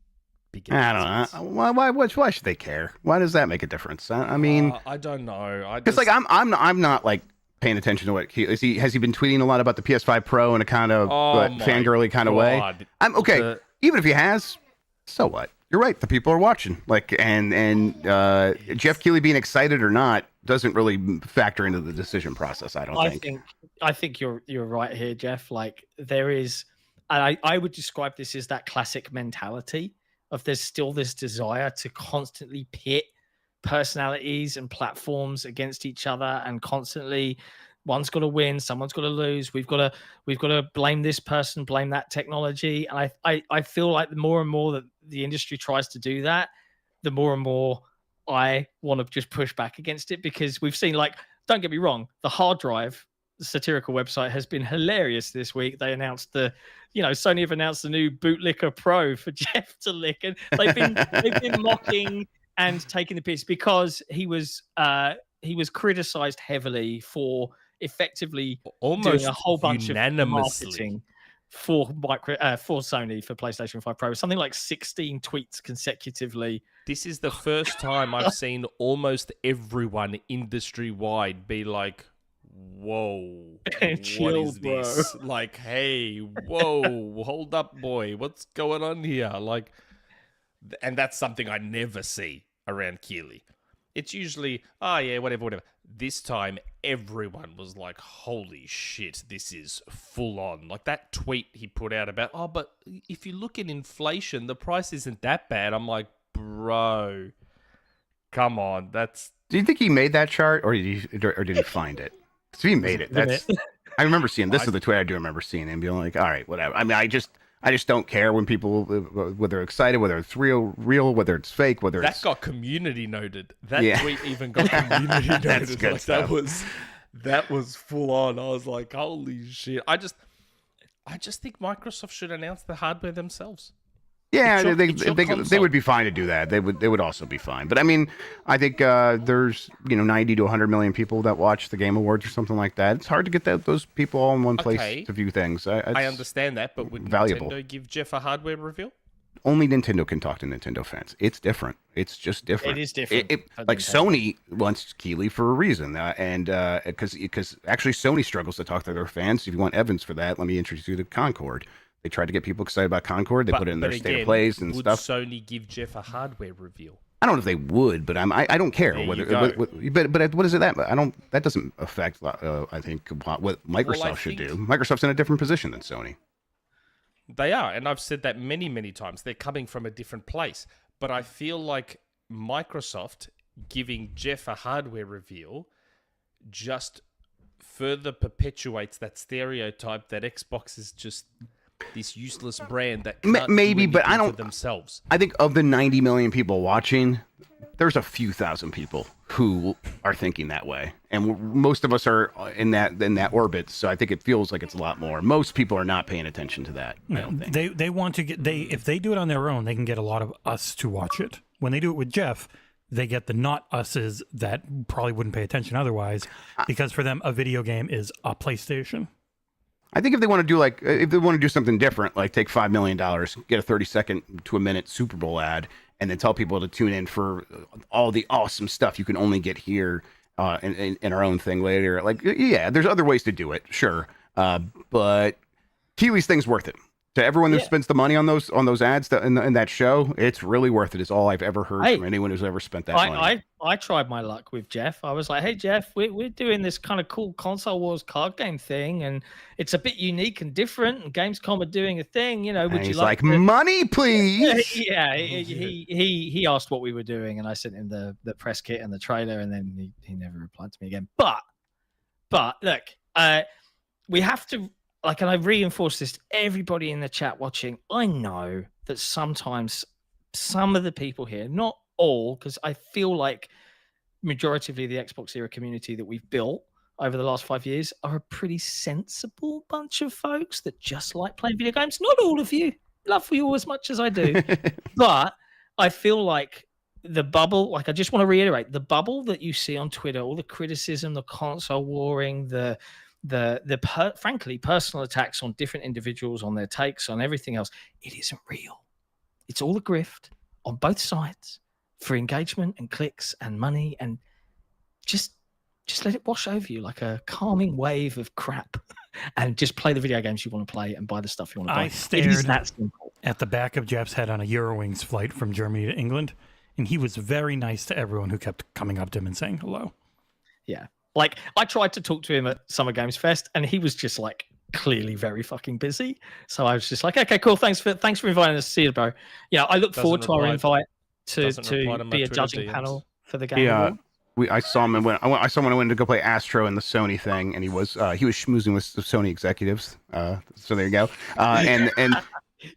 big announcements. I don't know. Why should they care? Why does that make a difference? I mean, I don't know. Because like I'm not like paying attention to what has he been tweeting a lot about the PS5 Pro in a kind of fangirly kind of way. I'm okay. Even if he has, so what? You're right. The people are watching. Like and Geoff Keighley being excited or not, doesn't really factor into the decision process. I don't think. I think you're right here, Jeff. Like there is, I would describe this as that classic mentality of there's still this desire to constantly pit personalities and platforms against each other, and constantly one's got to win, someone's got to lose. We've got to blame this person, blame that technology. And I feel like the more and more that the industry tries to do that, the more and more I want to just push back against it, because we've seen, like, don't get me wrong, the hard drive, the satirical website, has been hilarious this week. They announced Sony have announced the new Bootlicker Pro for Jeff to lick, and they've been mocking and taking the piss because he was criticized heavily for effectively almost doing a whole bunch of unanimously marketing for Sony for PlayStation 5 Pro, something like 16 tweets consecutively. This is the first time I've seen almost everyone industry-wide be like, whoa, Chill, what is this? Like, hey, whoa, hold up, boy, what's going on here? Like, and that's something I never see around Keighley. It's usually, oh yeah, whatever. This time, everyone was like, holy shit, this is full on. Like that tweet he put out about, oh, but if you look at inflation, the price isn't that bad. I'm like, bro, come on. Do you think he made that chart, or did he find it? So he made it. I remember seeing, this is the tweet I do remember seeing him being like, all right, whatever. I mean, I just don't care when people, whether they're excited, whether it's real, whether it's fake, whether that it's... got community noted. That tweet even got community noted. That's good like, stuff. That was full on. I was like, holy shit. I just think Microsoft should announce the hardware themselves. Yeah, they would be fine to do that. They would also be fine. But I mean, I think there's 90 to 100 million people that watch the Game Awards or something like that. It's hard to get those people all in one place to view things. I understand that, but would Nintendo give Jeff a hardware reveal? Only Nintendo can talk to Nintendo fans. It's different. It's just different. It is different. Like Sony wants Keighley for a reason, and because actually Sony struggles to talk to their fans. If you want evidence for that, let me introduce you to Concord. They tried to get people excited about Concord. They put it in their state of plays and would stuff. Would Sony give Jeff a hardware reveal? I don't know if they would, but I don't care whether. But what is it that? That doesn't affect. I think what Microsoft should do. Microsoft's in a different position than Sony. They are, and I've said that many, many times. They're coming from a different place. But I feel like Microsoft giving Jeff a hardware reveal just further perpetuates that stereotype that Xbox is just this useless brand that can't maybe, do but I don't. For themselves. I think of the 90 million people watching, there's a few thousand people who are thinking that way, and most of us are in that orbit. So I think it feels like it's a lot more. Most people are not paying attention to that. I don't think they want to get if they do it on their own, they can get a lot of us to watch it. When they do it with Jeff, they get the not us's that probably wouldn't pay attention otherwise, because for them a video game is a PlayStation. I think if they want to do something different, like take $5 million, get a 30-second to a minute Super Bowl ad, and then tell people to tune in for all the awesome stuff you can only get here in our own thing later. Like, yeah, there's other ways to do it, sure, but Keighley's thing's worth it. To everyone who spends the money on those ads in that show, it's really worth it. It's all I've ever heard from anyone who's ever spent that money. I tried my luck with Jeff. I was like, hey, Jeff, we're doing this kind of cool console wars card game thing, and it's a bit unique and different, and Gamescom are doing a thing, would you like money, please? Yeah, he asked what we were doing, and I sent him the press kit and the trailer, and then he never replied to me again. But look, we have to... and I reinforce this to everybody in the chat watching. I know that sometimes some of the people here, not all, because I feel like majoritively the Xbox era community that we've built over the last 5 years are a pretty sensible bunch of folks that just like playing video games. Not all of you. Love you all as much as I do. But I feel like the bubble, I just want to reiterate, the bubble that you see on Twitter, all the criticism, the console warring, frankly personal attacks on different individuals, on their takes, on everything else, it isn't real. It's all a grift on both sides for engagement and clicks and money, and just let it wash over you like a calming wave of crap, and just play the video games you want to play and buy the stuff you want to buy. I stared at the back of Jeff's head on a Eurowings flight from Germany to England, and he was very nice to everyone who kept coming up to him and saying hello. Yeah. Like, I tried to talk to him at Summer Games Fest, and he was just like clearly very fucking busy. So I was just like, okay, cool. Thanks for inviting us to see it, bro. Yeah, I look forward to our invite to be a judging panel for the game. Yeah. I saw him when I saw him when I went to go play Astro in the Sony thing, and he was schmoozing with the Sony executives. So there you go. And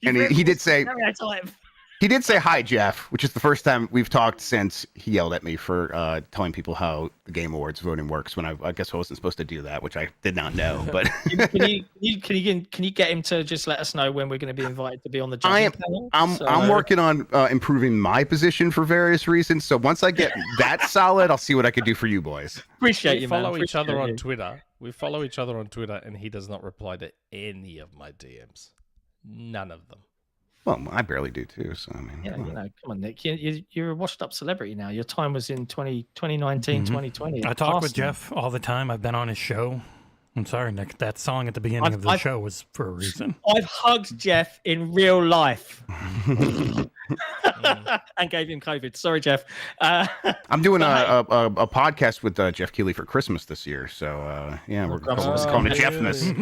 he did say hi, Jeff, which is the first time we've talked since he yelled at me for telling people how the Game Awards voting works when I guess I wasn't supposed to do that, which I did not know. But can you get him to just let us know when we're going to be invited to be on the judging panel? I'm working on improving my position for various reasons. So once I get that solid, I'll see what I can do for you boys. Appreciate you, man. Follow each other on Twitter. We follow each other on Twitter, and he does not reply to any of my DMs. None of them. Well, I barely do too. So I mean, yeah, come on, Nick. You're a washed-up celebrity now. Your time was in 2019, 2020. I talk with Jeff all the time. I've been on his show. I'm sorry, Nick. That song at the beginning of the show was for a reason. I've hugged Jeff in real life and gave him COVID. Sorry, Jeff. I'm doing a podcast with Geoff Keighley for Christmas this year. So yeah, we're calling it Jeffmas.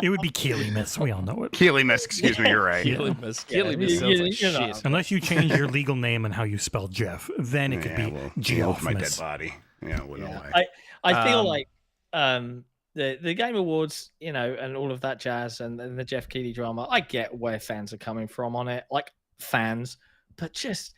It would be Keighley-miss. We all know it. Keighley-miss. Excuse me. You're right. Keighley-miss. Keighley-miss sounds like shit. Unless you change your legal name and how you spell Jeff, then it could be Geoff. My dead body. Yeah, no way. I feel like the Game Awards, and all of that jazz and the Geoff Keighley drama, I get where fans are coming from on it, like fans, but just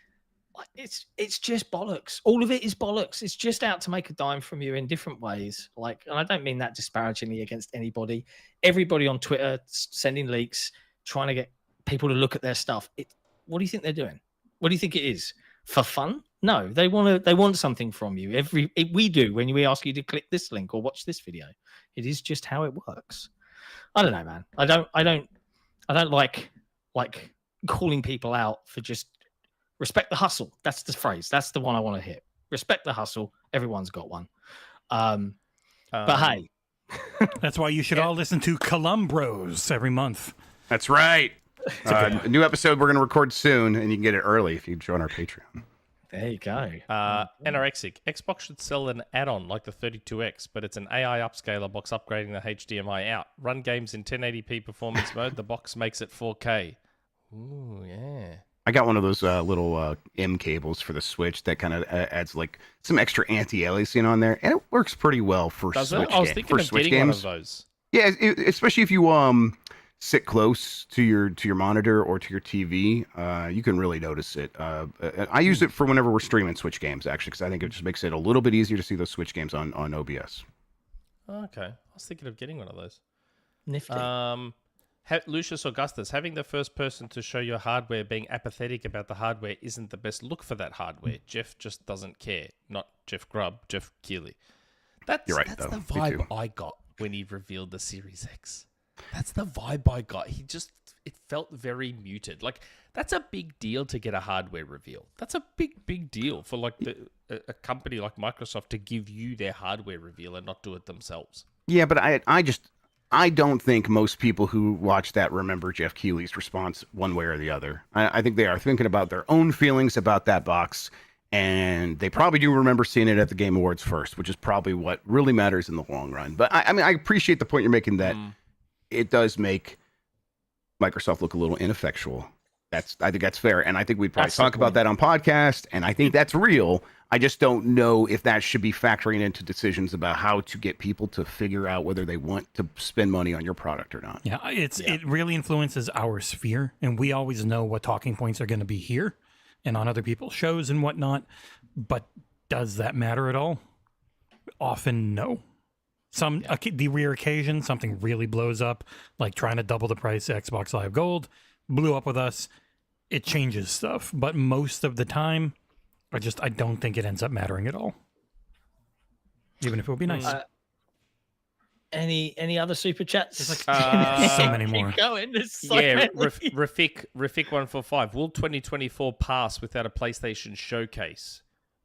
it's just bollocks. All of it is bollocks. It's just out to make a dime from you in different ways. Like, and I don't mean that disparagingly against anybody. Everybody on Twitter sending leaks, trying to get people to look at their stuff. What do you think they're doing? What do you think it is? For fun? No, they want something from you. We do when we ask you to click this link or watch this video. It is just how it works. I don't know, man. I don't like calling people out for just respect the hustle. That's the phrase. That's the one I want to hit. Respect the hustle. Everyone's got one. But hey, that's why you should all listen to Columbros every month. That's right. A new episode we're going to record soon, and you can get it early if you join our Patreon. There you go. Anorexic. Xbox should sell an add-on like the 32X, but it's an AI upscaler box upgrading the HDMI out. Run games in 1080p performance mode. The box makes it 4K. Ooh, yeah. I got one of those little M cables for the Switch that kind of adds like some extra anti-aliasing on there, and it works pretty well for Switch. I was thinking of getting one of those. Yeah, especially if you sit close to your monitor or to your TV, you can really notice it. I use it for whenever we're streaming Switch games, actually, because I think it just makes it a little bit easier to see those Switch games on OBS. Okay, I was thinking of getting one of those. Nifty. Lucius Augustus, having the first person to show your hardware being apathetic about the hardware isn't the best look for that hardware. Jeff just doesn't care. Not Jeff Grubb, Geoff Keighley. You're right, that's though. The vibe I got when he revealed the Series X. That's the vibe I got. It felt very muted. Like, that's a big deal to get a hardware reveal. That's a big deal for like a company like Microsoft to give you their hardware reveal and not do it themselves. Yeah, but I don't think most people who watch that remember Geoff Keighley's response one way or the other. I think they are thinking about their own feelings about that box, and they probably do remember seeing it at the Game Awards first, which is probably what really matters in the long run. But I mean, I appreciate the point you're making that it does make Microsoft look a little ineffectual. I think that's fair, and I think we'd probably talk about that on podcast, and I think that's real. I just don't know if that should be factoring into decisions about how to get people to figure out whether they want to spend money on your product or not. Yeah, it really influences our sphere, and we always know what talking points are going to be here and on other people's shows and whatnot. But does that matter at all? Often, no. The rare occasion, something really blows up, like trying to double the price of Xbox Live Gold, blew up with us. It changes stuff, but most of the time, I don't think it ends up mattering at all. Even if it would be nice. Any other super chats? There's like so many more. Keep going. Rafik 145. Will 2024 pass without a PlayStation showcase?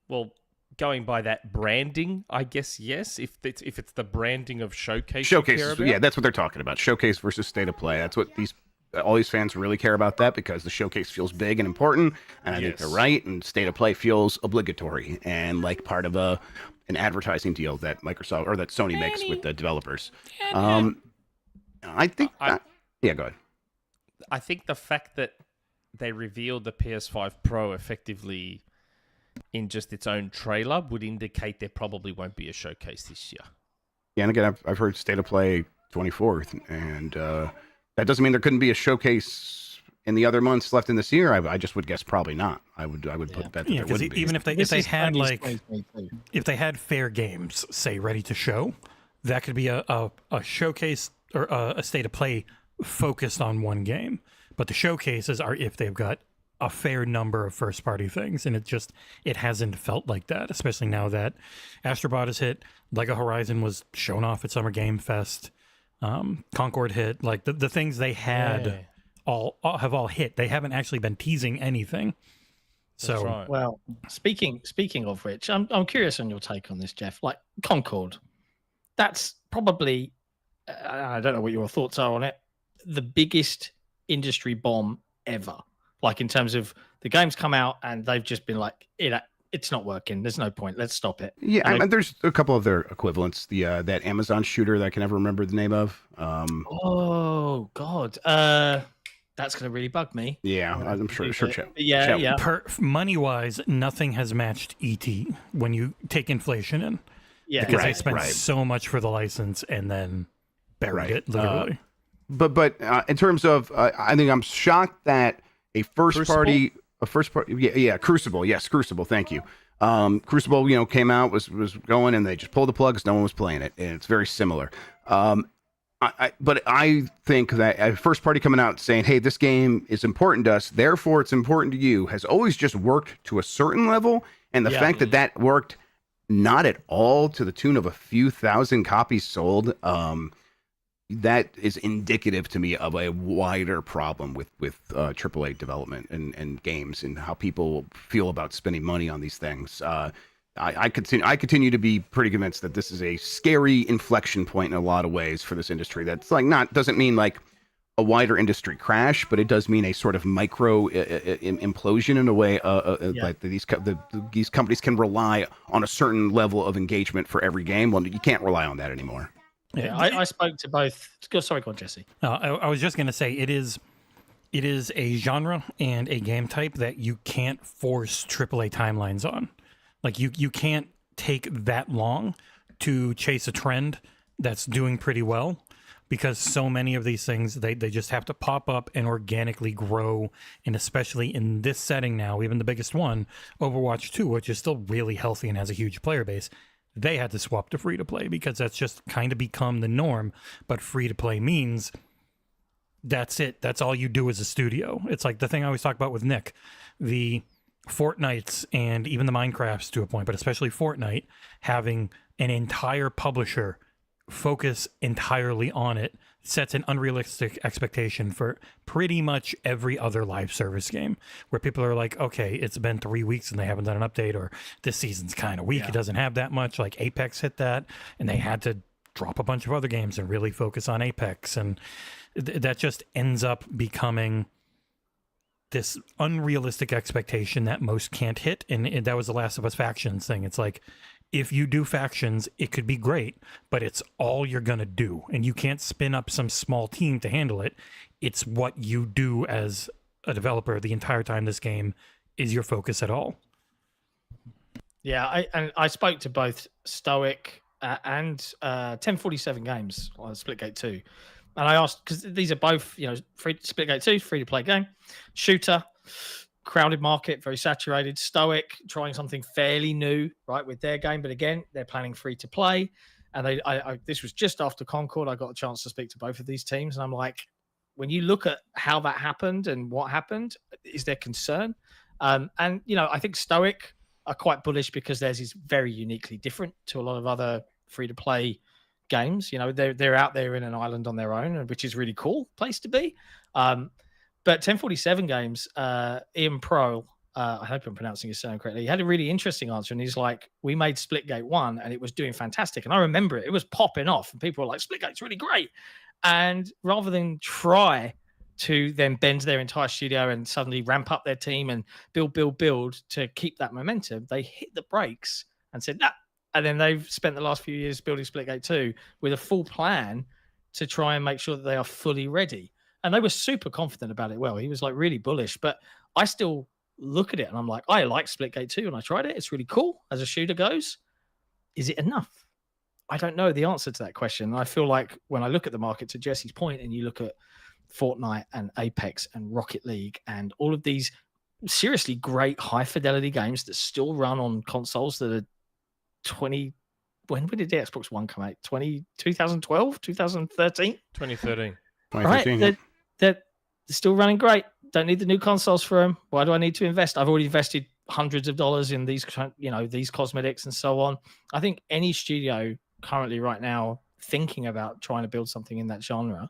Well, going by that branding, I guess yes. If it's the branding of showcase, yeah, that's what they're talking about. Showcase versus state of play. That's what all these fans really care about, that because the showcase feels big and important, and I think they're right. And state of play feels obligatory and like part of a an advertising deal that Microsoft or that Sony makes with the developers. I think yeah, go ahead. I think the fact that they revealed the PS5 Pro effectively in just its own trailer would indicate there probably won't be a showcase this year. Yeah, and again, I've heard State of Play 24th, and that doesn't mean there couldn't be a showcase in the other months left in this year. I just would guess probably not. I would put bet that there wouldn't be. Even if they had if they had fair games, say, ready to show, that could be a showcase or a State of Play focused on one game. But the showcases are if they've got a fair number of first party things, and it hasn't felt like that, especially now that Astro Bot has hit, Lego Horizon was shown off at Summer Game Fest, Concord hit, like the things they had have all hit. They haven't actually been teasing anything. So right. Well, speaking of which, I'm curious on your take on this, Jeff. Like Concord, that's probably I don't know what your thoughts are on it. The biggest industry bomb ever. Like in terms of the game's come out and they've just been like, it's not working. There's no point. Let's stop it. Yeah, and there's a couple of their equivalents. The that Amazon shooter that I can never remember the name of. Oh God, that's gonna really bug me. Yeah, I'm sure. Yeah. Money wise, nothing has matched ET when you take inflation in. Yeah, because they spent so much for the license and then buried it literally. But in terms of, I think I'm shocked that a first party, Crucible, yes, Crucible, thank you. Crucible, came out, was going, and they just pulled the plug because no one was playing it, and it's very similar. But I think that a first party coming out saying, hey, this game is important to us, therefore it's important to you, has always just worked to a certain level, and the fact that worked not at all to the tune of a few thousand copies sold, that is indicative to me of a wider problem with AAA development and games and how people feel about spending money on these things. I continue to be pretty convinced that this is a scary inflection point in a lot of ways for this industry. That's doesn't mean like a wider industry crash, but it does mean a sort of micro implosion in a way. Like these companies can rely on a certain level of engagement for every game. Well, you can't rely on that anymore. Yeah, I spoke to both. Sorry, go on, Jesse. I was just going to say it is a genre and a game type that you can't force AAA timelines on. Like you can't take that long to chase a trend that's doing pretty well, because so many of these things they just have to pop up and organically grow. And especially in this setting now, even the biggest one, Overwatch 2, which is still really healthy and has a huge player base, they had to swap to free-to-play because that's just kind of become the norm. But free-to-play means that's it. That's all you do as a studio. It's like the thing I always talk about with Nick. The Fortnites and even the Minecrafts to a point, but especially Fortnite, having an entire publisher focus entirely on it sets an unrealistic expectation for pretty much every other live service game, where people are like, okay, it's been 3 weeks and they haven't done an update, or this season's kind of weak. It doesn't have that much. Like Apex hit that and they had to drop a bunch of other games and really focus on Apex. And that just ends up becoming this unrealistic expectation that most can't hit. And that was the Last of Us Factions thing. It's like, if you do factions, it could be great, but it's all you're going to do. And you can't spin up some small team to handle it. It's what you do as a developer the entire time this game is your focus at all. Yeah, I spoke to both Stoic and 1047 Games on Splitgate 2. And I asked, because these are both, Splitgate 2, free-to-play game, shooter, crowded market, very saturated. Stoic trying something fairly new, right, with their game, but again, they're planning free to play. And this was just after Concord. I got a chance to speak to both of these teams, and I'm like, when you look at how that happened and what happened, is there concern? And I think Stoic are quite bullish because theirs is very uniquely different to a lot of other free to play games. They're out there in an island on their own, which is really cool place to be. But 1047 Games, Ian Pro, I hope I'm pronouncing his surname correctly, he had a really interesting answer. And he's like, we made Splitgate 1 and it was doing fantastic. And I remember it was popping off. And people were like, Splitgate's really great. And rather than try to then bend their entire studio and suddenly ramp up their team and build to keep that momentum, they hit the brakes and said, nah, And then they've spent the last few years building Splitgate 2 with a full plan to try and make sure that they are fully ready. And they were super confident about it. Well, he was like really bullish, but I still look at it and I'm like, I like Splitgate 2 and I tried it. It's really cool as a shooter goes. Is it enough? I don't know the answer to that question. I feel like when I look at the market, to Jesse's point, and you look at Fortnite and Apex and Rocket League and all of these seriously great high fidelity games that still run on consoles that are 20. When did the Xbox One come out? 2012, 2013? 2013. Right, they're still running great. Don't need the new consoles for them. Why do I need to invest? I've already invested hundreds of dollars in these, these cosmetics and so on. I think any studio currently right now thinking about trying to build something in that genre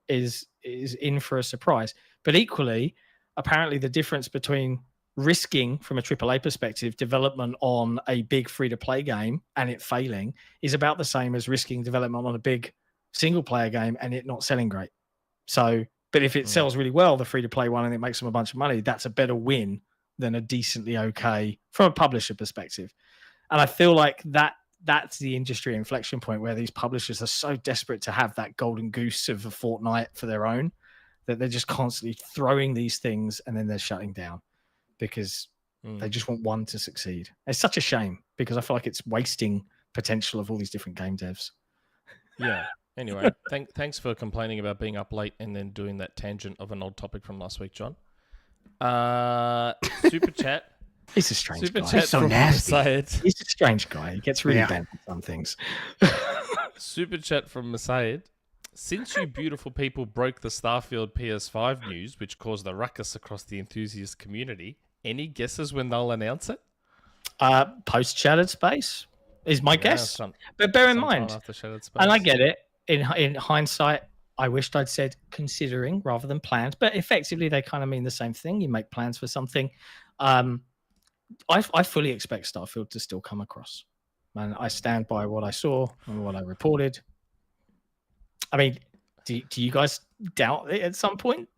is in for a surprise. But equally, apparently the difference between risking from a AAA perspective development on a big free-to-play game and it failing is about the same as risking development on a big single-player game and it not selling great. So, but if it sells really well, the free-to-play one, and it makes them a bunch of money, that's a better win than a decently okay from a publisher perspective. And I feel like that's the industry inflection point where these publishers are so desperate to have that golden goose of a Fortnite for their own that they're just constantly throwing these things and then they're shutting down because they just want one to succeed. It's such a shame because I feel like it's wasting potential of all these different game devs. Yeah. Anyway, thanks for complaining about being up late and then doing that tangent of an old topic from last week, John. Super chat. He's a strange guy. He's so nasty. He's a strange guy. He gets really bent on some things. Super chat from Masaid. Since you beautiful people broke the Starfield PS5 news, which caused a ruckus across the enthusiast community, any guesses when they'll announce it? Post Shattered Space is my guess. But bear in mind, and I get it, in hindsight, I wished I'd said considering rather than planned, but effectively they kind of mean the same thing. You make plans for something. I fully expect Starfield to still come across. And I stand by what I saw and what I reported. I mean, do you guys doubt it at some point?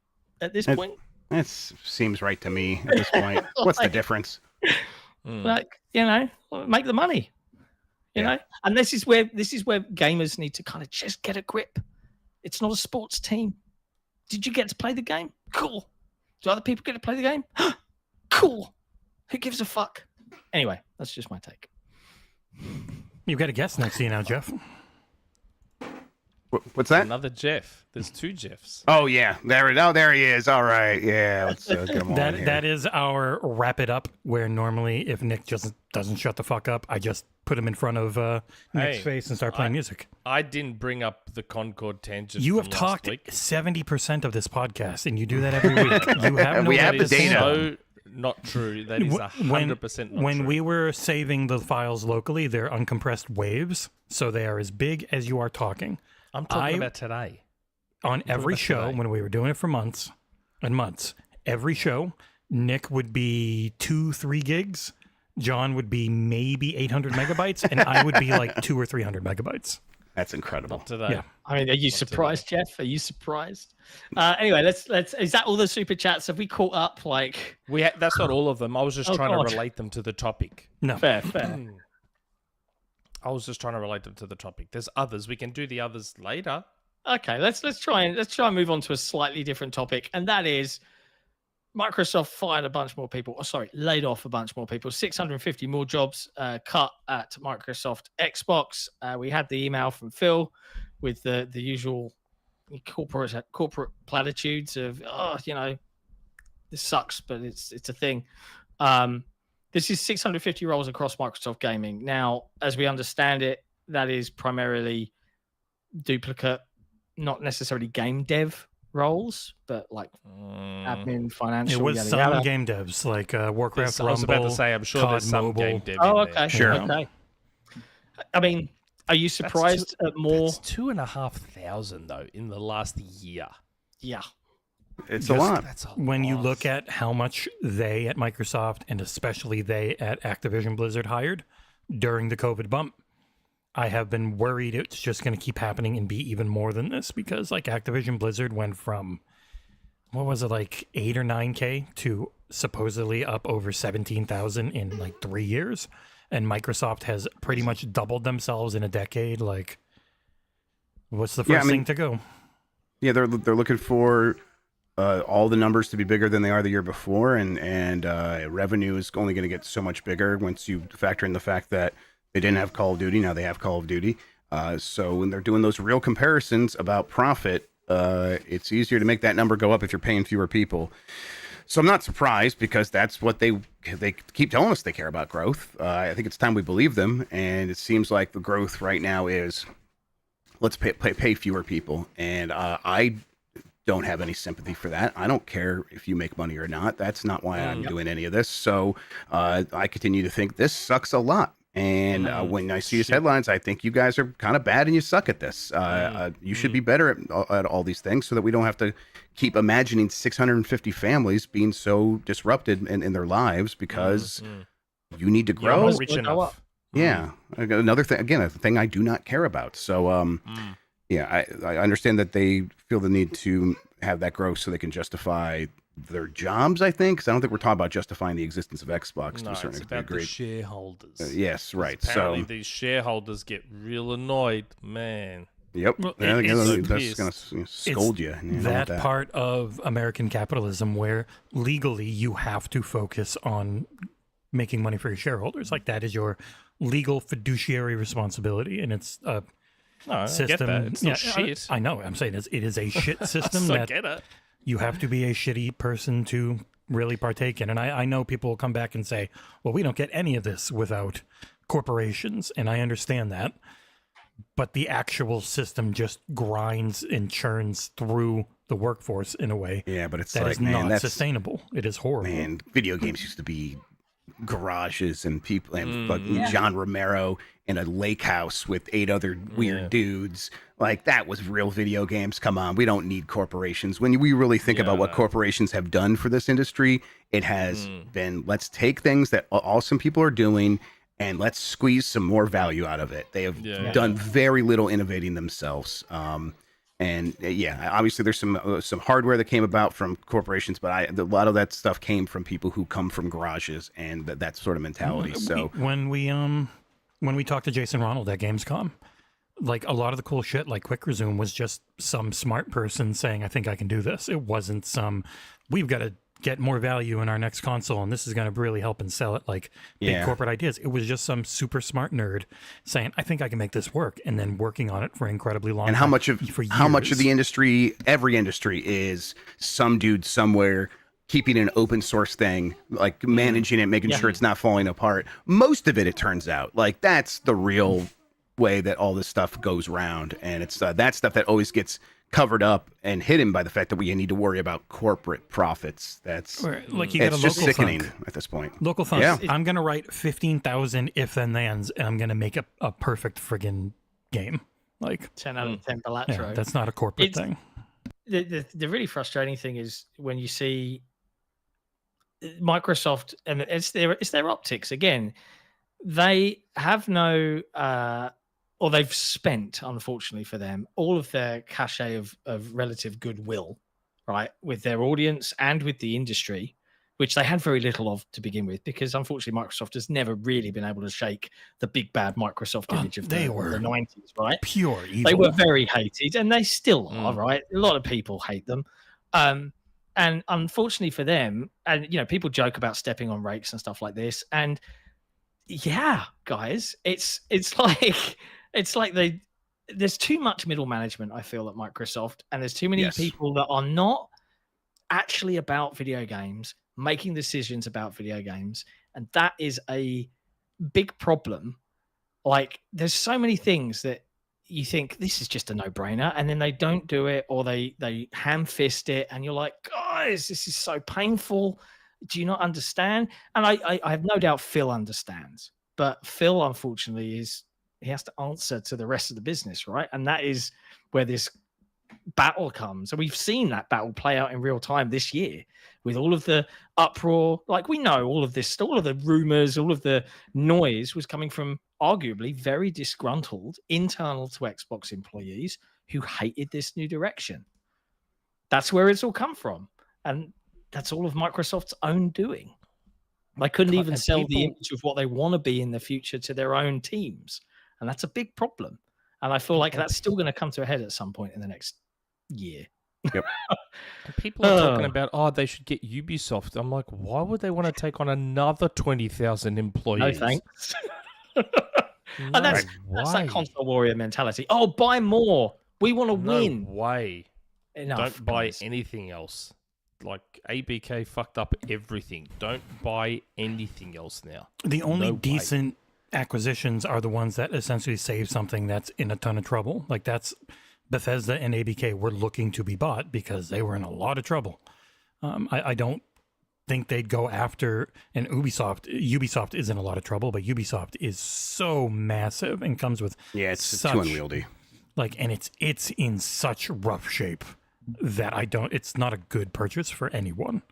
At this point? It seems right to me at this point. What's the difference? Like, make the money. You know? And this is where gamers need to kind of just get a grip. It's not a sports team. Did you get to play the game? Cool. Do other people get to play the game? Cool. Who gives a fuck? Anyway, that's just my take. You've got a guess next to you now, Jeff. What's that? Another Jeff. There's two Jeffs. Oh, yeah. There he is. All right. Yeah. Let's get him on here. That is our wrap it up, where normally if Nick just doesn't shut the fuck up, I just put him in front of Nick's face and start playing music. I didn't bring up the Concord tangent. You have talked 70% of this podcast, and you do that every week. You have we have the data. So not true. That is 100% not when true. we were saving the files locally, they're uncompressed waves, so they are as big as you are talking. I'm talking about today. On every show, when we were doing it for months and months, every show, Nick would be 2-3 gigs, John would be maybe 800 megabytes, and I would be like 200 or 300 megabytes. That's incredible. Not today. Yeah. I mean, are you surprised, Jeff? Are you surprised? Anyway, let's. Is that all the super chats? Have we caught up? Like, that's not all of them. I was just trying to relate them to the topic. No, fair. I was just trying to relate them to the topic. There's others. We can do the others later. Okay, let's try and move on to a slightly different topic, and that is Microsoft fired a bunch more people. Laid off a bunch more people. 650 more jobs cut at Microsoft Xbox. We had the email from Phil with the usual corporate platitudes of this sucks, but it's a thing. This is 650 roles across Microsoft Gaming. Now, as we understand it, that is primarily duplicate, not necessarily game dev roles, but like admin, financial. it was yada, some yada. game devs like Warcraft, Rumble. I was about to say, I'm sure COD there's some Mobile. game dev. Oh, in there. okay, Sure. okay. I mean, are you surprised at more? That's 2,500 though in the last year. Yeah. It's a lot. That's a When you lot. look at how much they at Microsoft and especially they at Activision Blizzard hired during the COVID bump, I have been worried it's just going to keep happening and be even more than this because like Activision Blizzard went from, what was it, like 8 or 9K to supposedly up over 17,000 in like 3 years. and Microsoft has pretty much doubled themselves in a decade. Like, what's the first thing to go? Yeah, they're looking for all the numbers to be bigger than they are the year before, and revenue is only going to get so much bigger once you factor in the fact that they didn't have Call of Duty, now they have Call of Duty. So when they're doing those real comparisons about profit, it's easier to make that number go up if you're paying fewer people. So I'm not surprised, because that's what they keep telling us they care about growth. I think it's time we believe them, and it seems like the growth right now is let's pay fewer people, and I don't have any sympathy for that. I don't care if you make money or not. That's not why I'm doing any of this. So I continue to think this sucks a lot. And when I see these headlines, I think you guys are kind of bad and you suck at this. You should be better at all these things, so that we don't have to keep imagining 650 families being so disrupted in their lives because you need to grow. Rich enough. Yeah. Another thing, again, a thing I do not care about. So, yeah, I understand that they feel the need to have that growth so they can justify their jobs, I think, because I don't think we're talking about justifying the existence of Xbox to a certain it's about the degree. shareholders. Yes, right. Apparently, So these shareholders get real annoyed, man. yep, Well, yeah, it's- that's going to scold you. That part of American capitalism where legally you have to focus on making money for your shareholders. Like, that is your legal fiduciary responsibility, and it's a No, I system. get that. It's not I- shit. I know. I'm saying it is a shit system I that get it. you have to be a shitty person to really partake in. And I know people will come back and say, well, we don't get any of this without corporations. And I understand that. But the actual system just grinds and churns through the workforce in a way Yeah, but it's that like, is man, not that's sustainable. It is horrible. man. Video games used to be garages and people and fucking John Romero in a lake house with 8 other weird dudes. Like, that was real video games. Come on, we don't need corporations. When we really think about what corporations have done for this industry, it has been, let's take things that awesome people are doing and let's squeeze some more value out of it. They have done very little innovating themselves. And obviously there's some hardware that came about from corporations, but a lot of that stuff came from people who come from garages and that sort of mentality. So when we talked to Jason Ronald at Gamescom, like, a lot of the cool shit, like Quick Resume, was just some smart person saying, I think I can do this. It wasn't we've got to get more value in our next console, and this is going to really help and sell it, like big corporate ideas. It was just some super smart nerd saying, I think I can make this work, and then working on it for incredibly long and time. how much of the industry, every industry, is some dude somewhere keeping an open source thing, like managing it, making sure it's not falling apart. Most of it turns out, like, that's the real way that all this stuff goes round, and it's that stuff that always gets covered up and hidden by the fact that we need to worry about corporate profits. That's like, you get it's a just local sickening thunk. at this point. Local thunk. Yeah. I'm going to write 15,000 if then thans, and I'm going to make a perfect friggin' game. Like, 10 out of 10 Balatro. yeah, that's not a corporate thing. The really frustrating thing is when you see Microsoft, and it's their optics again. They have no or they've spent, unfortunately for them, all of their cachet of relative goodwill, right, with their audience and with the industry, which they had very little of to begin with, because unfortunately Microsoft has never really been able to shake the big bad Microsoft image of the 90s, right? Pure evil. They were very hated, and they still are, right? A lot of people hate them. And unfortunately for them, and people joke about stepping on rakes and stuff like this, and yeah, guys, it's like there's too much middle management, I feel, at Microsoft, and there's too many people that are not actually about video games, making decisions about video games, and that is a big problem. Like, there's so many things that you think this is just a no-brainer, and then they don't do it, or they ham-fist it, and you're like, guys, this is so painful. Do you not understand? And I have no doubt Phil understands, but Phil, unfortunately, he has to answer to the rest of the business, right? And that is where this battle comes. And we've seen that battle play out in real time this year with all of the uproar. Like, we know all of this, all of the rumors, all of the noise was coming from arguably very disgruntled internal to Xbox employees who hated this new direction. That's where it's all come from. And that's all of Microsoft's own doing. They couldn't even And sell the people- image of what they want to be in the future to their own teams. And that's a big problem. And I feel like that's still going to come to a head at some point in the next year. And people are talking Oh. about, they should get Ubisoft. I'm like, why would they want to take on another 20,000 employees? No thanks. No And that's that way. console warrior mentality. Oh, buy more. We want to No win. way. Enough, Don't buy guys. anything else. Like, ABK fucked up everything. Don't buy anything else now. The only No way. decent acquisitions are the ones that essentially save something that's in a ton of trouble. Like that's Bethesda and ABK were looking to be bought because they were in a lot of trouble. I don't think they'd go after and Ubisoft is in a lot of trouble, but Ubisoft is so massive and comes with it's such, too unwieldy. and it's in such rough shape that it's not a good purchase for anyone.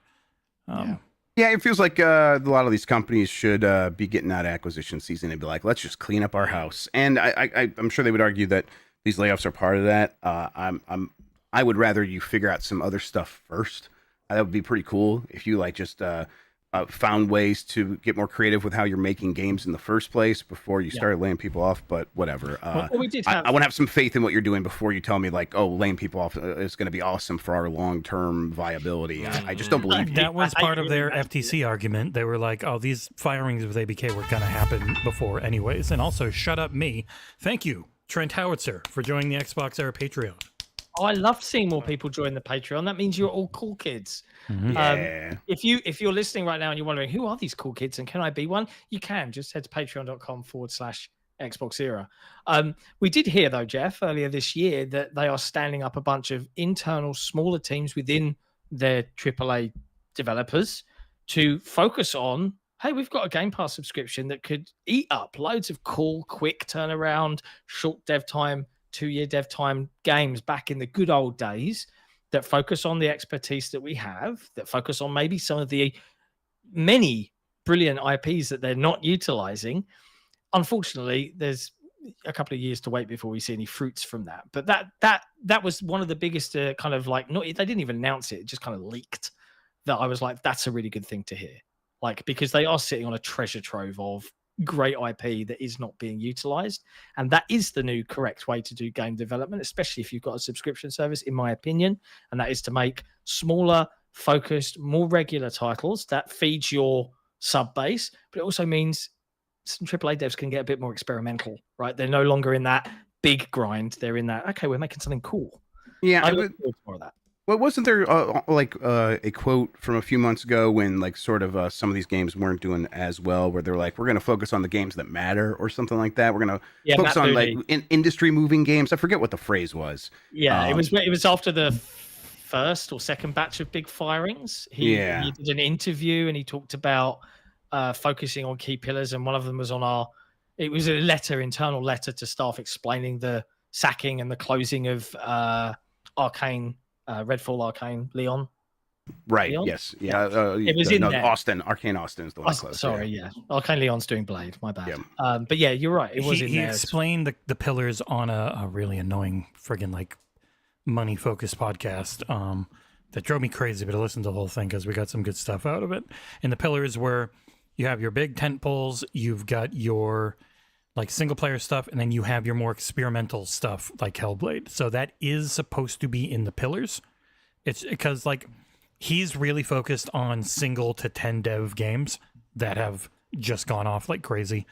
Yeah, it feels like a lot of these companies should be getting out of acquisition season and be like, let's just clean up our house. And I'm sure they would argue that these layoffs are part of that. I would rather you figure out some other stuff first. That would be pretty cool if you like just found ways to get more creative with how you're making games in the first place before you started laying people off. But whatever. Well, we did I have want to have some faith in what you're doing before you tell me like, oh, laying people off is going to be awesome for our long-term viability. I just don't believe you. That was I part of their really- FTC argument. They were like, oh, these firings with ABK were going to happen before anyways. And also, shut up me. Thank you, Trent Howitzer, for joining the XboxEra Patreon. Oh, I love seeing more people join the Patreon. That means you're all cool kids. Yeah. If you're listening right now and you're wondering who are these cool kids and can I be one, you can just head to patreon.com/XboxEra. We did hear though, Jeff, earlier this year that they are standing up a bunch of internal smaller teams within their AAA developers to focus on, hey, we've got a Game Pass subscription that could eat up loads of cool, quick turnaround, short dev time, 2-year dev time games back in the good old days that focus on the expertise that we have, that focus on maybe some of the many brilliant IPs that they're not utilizing. Unfortunately, there's a couple of years to wait before we see any fruits from that. But that was one of the biggest kind of like, they didn't even announce it, it just kind of leaked, that I was like, that's a really good thing to hear. Like, because they are sitting on a treasure trove of great IP that is not being utilized. And that is the new correct way to do game development, especially if you've got a subscription service, in my opinion. And that is to make smaller, focused, more regular titles that feeds your sub base. But it also means some AAA devs can get a bit more experimental, right? They're no longer in that big grind. They're in that, okay, we're making something cool. Yeah. I look forward to more of that. Well, wasn't there a quote from a few months ago when like sort of some of these games weren't doing as well, where they're like, we're going to focus on the games that matter or something like that. We're going to focus Matt on Booty. like industry moving games. I forget what the phrase was. Yeah, it was after the first or second batch of big firings. He did an interview and he talked about focusing on key pillars, and one of them was on it was a internal letter to staff explaining the sacking and the closing of Arcane. Redfall Arcane Leon. Right. Leon? Yes. Yeah. It was in there. Austin. Arcane Austin is the one. Close, sorry. Yeah. Arcane Leon's doing Blade. My bad. Yeah. But yeah, you're right. It was in He there. explained the pillars on a really annoying friggin' like money focused podcast that drove me crazy, but I listened to the whole thing because we got some good stuff out of it. And the pillars were, you have your big tent poles, you've got your like single player stuff, and then you have your more experimental stuff like Hellblade. So that is supposed to be in the pillars. It's because like he's really focused on single to 10 dev games that have just gone off like crazy.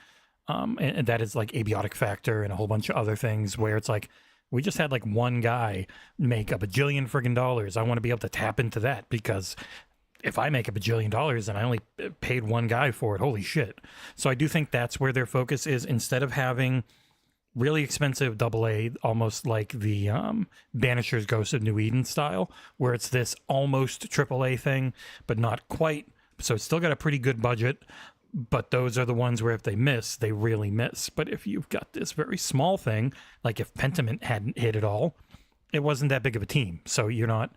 And that is like Abiotic Factor and a whole bunch of other things where it's like, we just had like one guy make a bajillion friggin' dollars. I want to be able to tap into that because if I make $1 bajillion and I only paid one guy for it, holy shit. So I do think that's where their focus is, instead of having really expensive AA, almost like the Banisher's Ghost of New Eden style, where it's this almost AAA thing, but not quite. So it's still got a pretty good budget, but those are the ones where if they miss, they really miss. But if you've got this very small thing, like if Pentiment hadn't hit at all, it wasn't that big of a team. So you're not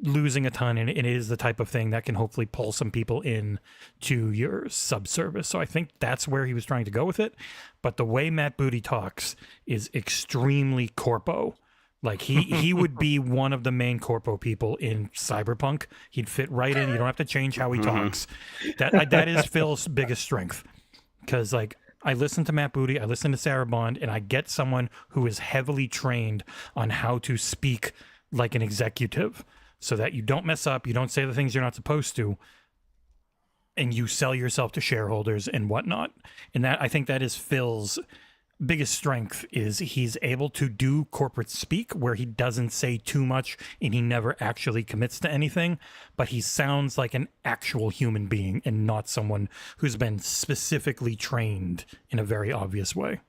losing a ton, and it is the type of thing that can hopefully pull some people in to your subservice. So I think that's where he was trying to go with it. But the way Matt Booty talks is extremely corpo, Like he would be one of the main corpo people in Cyberpunk. He'd fit right in. You don't have to change how he talks. That is Phil's biggest strength. Because like I listen to Matt Booty, I listen to Sarah Bond, and I get someone who is heavily trained on how to speak like an executive, so that you don't mess up, you don't say the things you're not supposed to, and you sell yourself to shareholders and whatnot. And that I think that is Phil's biggest strength, is he's able to do corporate speak where he doesn't say too much and he never actually commits to anything, but he sounds like an actual human being and not someone who's been specifically trained in a very obvious way.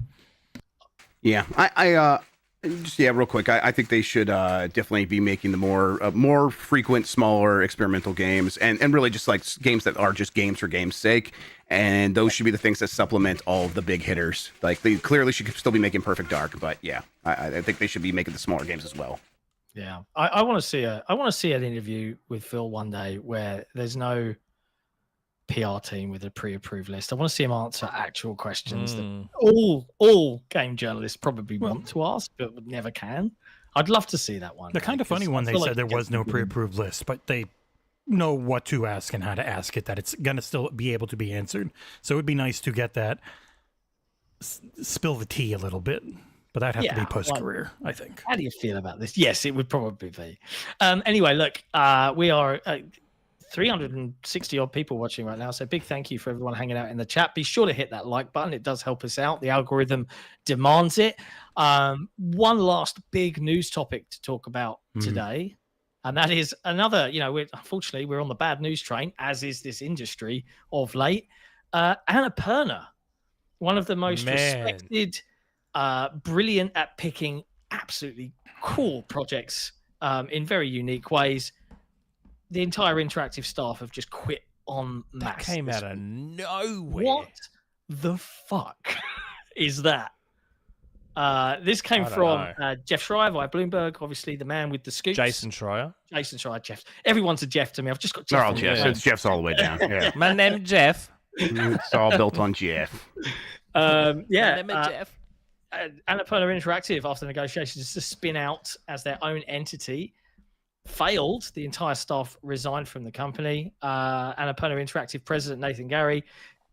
Yeah, I just real quick. I think they should definitely be making the more frequent, smaller experimental games, and really just like games that are just games for game's sake. And those should be the things that supplement all of the big hitters. Like they clearly should still be making Perfect Dark, but yeah, I think they should be making the smaller games as well. Yeah, I want to see an interview with Phil one day where there's no PR team with a pre-approved list. I want to see him answer actual questions that all game journalists probably want to ask, but never can. I'd love to see that one. The kind of funny one, they said there was no pre-approved list, but they know what to ask and how to ask it, that it's going to still be able to be answered. So it would be nice to get that, spill the tea a little bit. But that'd have to be post-career, I think. How do you feel about this? Yes, it would probably be. Anyway, look, we are 360 odd people watching right now. So big thank you for everyone hanging out in the chat. Be sure to hit that like button. It does help us out. The algorithm demands it. One last big news topic to talk about today. And that is another, unfortunately, we're on the bad news train, as is this industry of late. Annapurna, one of the most respected, brilliant at picking absolutely cool projects in very unique ways. The entire interactive staff have just quit en masse. That came out of nowhere. What the fuck is that? This came from Jeff Schreier via Bloomberg, obviously the man with the scoops. Jason Schreier, Jeff. Everyone's a Jeff to me. I've just got Jeff. They're all Jeff. So it's Jeff's all the way down. Yeah. my name's Jeff. It's all built on Jeff. My name is Jeff. Annapurna Interactive, after negotiations to spin out as their own entity, failed. The entire staff resigned from the company. Annapurna Interactive president Nathan Gary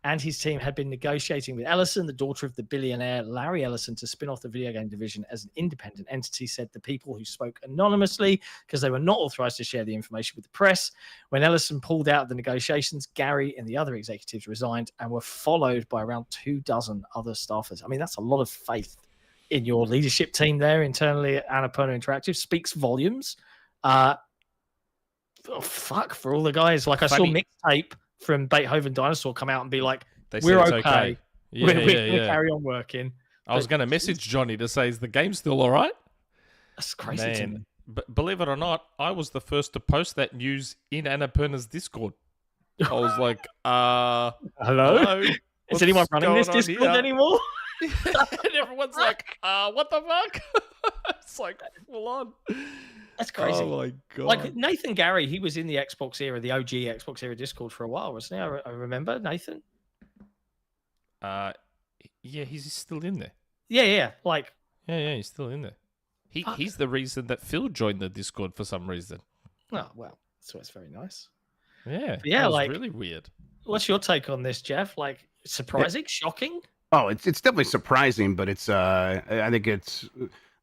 and his team had been negotiating with Ellison, the daughter of the billionaire Larry Ellison, to spin off the video game division as an independent entity, said the people who spoke anonymously because they were not authorized to share the information with the press. When Ellison pulled out of the negotiations, Gary and the other executives resigned and were followed by around 24 other staffers. I mean, that's a lot of faith in your leadership team there internally at Annapurna Interactive. Speaks volumes. Fuck for all the guys. Like I saw Mixtape from Beethoven Dinosaur come out and be like, we're okay. Yeah, we're going to carry on working. I was going to message Johnny to say, is the game still all right? That's crazy to me. But believe it or not, I was the first to post that news in Annapurna's Discord. I was like, hello? Is anyone running this Discord anymore? And everyone's like, what the fuck? It's like, full on. That's crazy. Oh my God. Like Nathan Gary, he was in the Xbox era, the OG Xbox era Discord for a while, wasn't he? I remember Nathan. Yeah, he's still in there. Yeah. Like, yeah, he's still in there. He's the reason that Phil joined the Discord for some reason. Oh well, so it's very nice. Yeah, that was like really weird. What's your take on this, Jeff? Like, surprising, shocking? Oh, it's definitely surprising, but it's I think it's,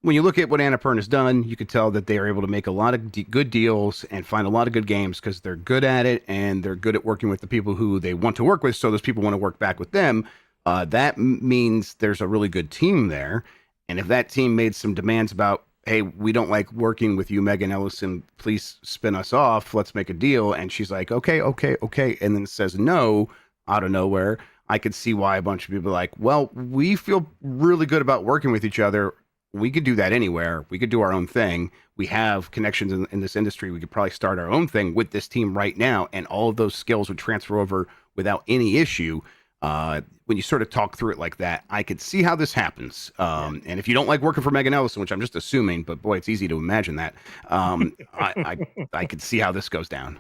when you look at what Annapurna's done, you can tell that they are able to make a lot of good deals and find a lot of good games because they're good at it and they're good at working with the people who they want to work with. So those people want to work back with them. That means there's a really good team there. And if that team made some demands about, hey, we don't like working with you, Megan Ellison, please spin us off. Let's make a deal. And she's like, okay. And then says no out of nowhere. I could see why a bunch of people are like, well, we feel really good about working with each other. We could do that anywhere. We could do our own thing. We have connections in this industry. We could probably start our own thing with this team right now. And all of those skills would transfer over without any issue. When you sort of talk through it like that, I could see how this happens. And if you don't like working for Megan Ellison, which I'm just assuming, but boy, it's easy to imagine that. I could see how this goes down.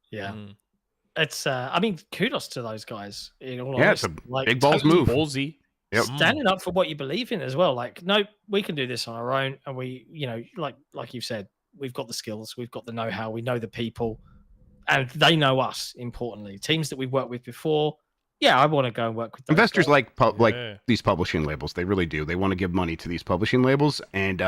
Yeah. It's, I mean, kudos to those guys. In all honesty. It's a big balls move. Ballsy. Standing up for what you believe in as well. Like, no, we can do this on our own, and we, like you've said, we've got the skills, we've got the know-how, we know the people, and they know us. Importantly, teams that we've worked with before. Yeah, I want to go and work with those Investors guys. like these publishing labels. They really do. They want to give money to these publishing labels, and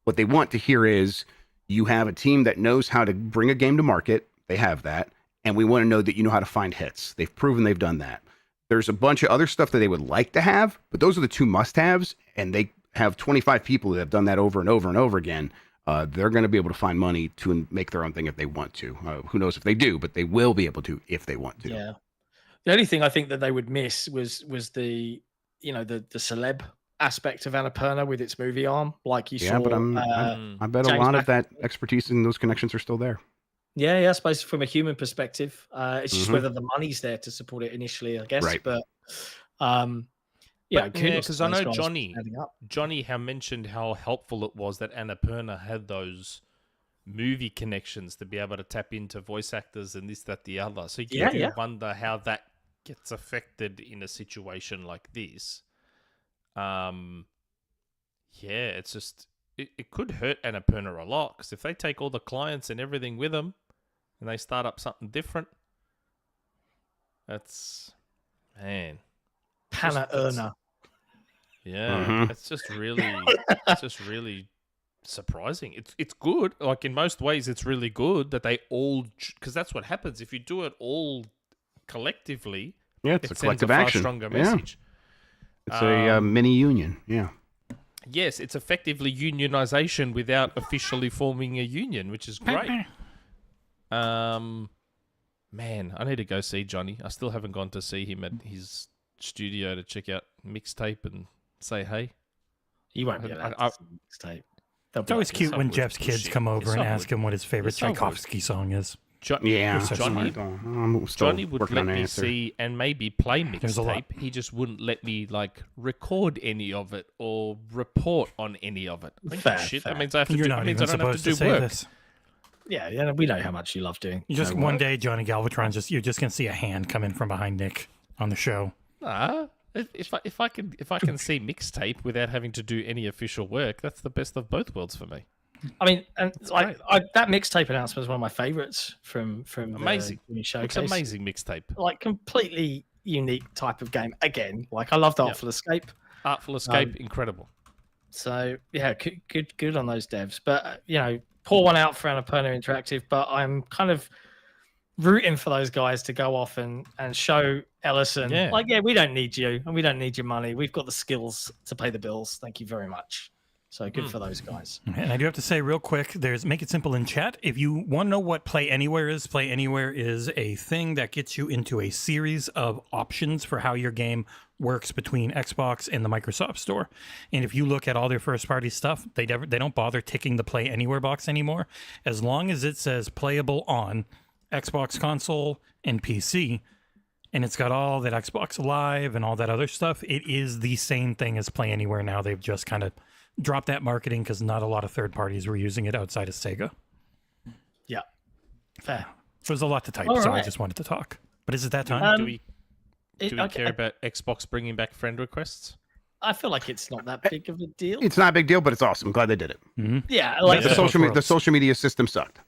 what they want to hear is you have a team that knows how to bring a game to market. They have that, and we want to know that you know how to find hits. They've proven they've done that. There's a bunch of other stuff that they would like to have, but those are the two must-haves, and they have 25 people that have done that over and over and over again. They're going to be able to find money to make their own thing if they want to. Who knows if they do, but they will be able to if they want to. Yeah. The only thing I think that they would miss was the the celeb aspect of Annapurna with its movie arm, like you saw. Yeah, but I bet a lot of that expertise and those connections are still there. Yeah, I suppose from a human perspective, it's just whether the money's there to support it initially, I guess. Right. But because I know Johnny had mentioned how helpful it was that Annapurna had those movie connections to be able to tap into voice actors and this, that, the other. So you can wonder how that gets affected in a situation like this. It's just it could hurt Annapurna a lot, because if they take all the clients and everything with them and they start up something different, that's Panna-Erna. Yeah, it's just really surprising. It's good. Like, in most ways, it's really good that they all, because that's what happens if you do it all collectively. Yeah, it's a collective far action. Stronger message. It's a mini union. Yeah. Yes, it's effectively unionization without officially forming a union, which is great. Man, I need to go see Johnny. I still haven't gone to see him at his studio to check out Mixtape and say hey. You won't be allowed to see Mixtape. It's always cute when Jeff's kids come over and ask him what his favorite Tchaikovsky song is. Johnny would let me see and maybe play Mixtape. He just wouldn't let me record any of it or report on any of it. That means I have to You're do. not Means even I don't have to supposed do to say work. this. Yeah, we know how much you love doing. You just one day, Johnny Galvatron, you're just gonna see a hand come in from behind Nick on the show. If I can see Mixtape without having to do any official work, that's the best of both worlds for me. I mean, and that Mixtape announcement was one of my favorites from amazing the showcase. It's amazing Mixtape. Completely unique type of game. Again, I love the Artful Escape. Artful Escape, incredible. So yeah, good on those devs. But pour one out for Annapurna Interactive. But I'm kind of rooting for those guys to go off and show Ellison, we don't need you and we don't need your money. We've got the skills to pay the bills. Thank you very much. So good for those guys. And I do have to say real quick, there's Make It Simple in chat. If you want to know what Play Anywhere is a thing that gets you into a series of options for how your game works between Xbox and the Microsoft Store. And if you look at all their first-party stuff, they don't bother ticking the Play Anywhere box anymore. As long as it says playable on Xbox console and PC, and it's got all that Xbox Live and all that other stuff, it is the same thing as Play Anywhere now. They've just kind of dropped that marketing because not a lot of third parties were using it outside of Sega. Yeah. Fair. It was a lot to type, so I just wanted to talk. But is it that time? Do we care about Xbox bringing back friend requests? I feel like it's not that big of a deal. It's not a big deal, but it's awesome. I'm glad they did it. Mm-hmm. Yeah. The social media system sucked.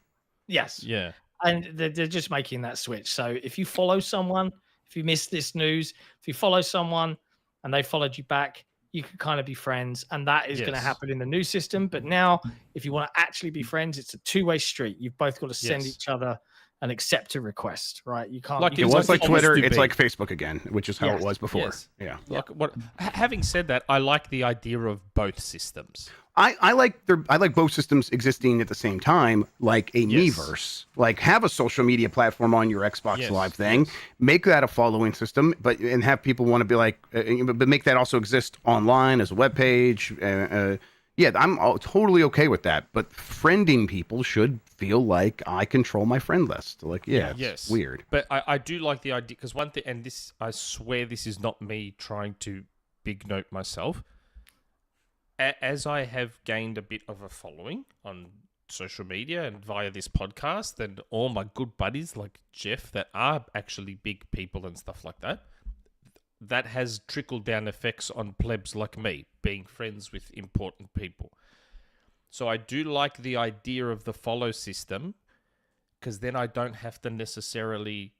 Yes. Yeah. And they're just making that switch. So if you follow someone, if you missed this news, if you follow someone and they followed you back, you can kind of be friends. And that is going to happen in the new system. But now, if you want to actually be friends, it's a two-way street. You've both got to send each other and accept a request, right? You can't. It was like Twitter. It's like Facebook again, which is how it was before. Yes. Yeah. Having said that, I like the idea of both systems. I like both systems existing at the same time, like a Miiverse. Like, have a social media platform on your Xbox Live thing, make that a following system, and have people want to be but make that also exist online as a web page. I'm totally okay with that. But friending people should feel like I control my friend list. It's weird. But I do like the idea, because one thing, and this, I swear this is not me trying to big note myself. As I have gained a bit of a following on social media and via this podcast, and all my good buddies like Jeff that are actually big people and stuff like that, that has trickle down effects on plebs like me, being friends with important people. So I do like the idea of the follow system, because then I don't have to necessarily...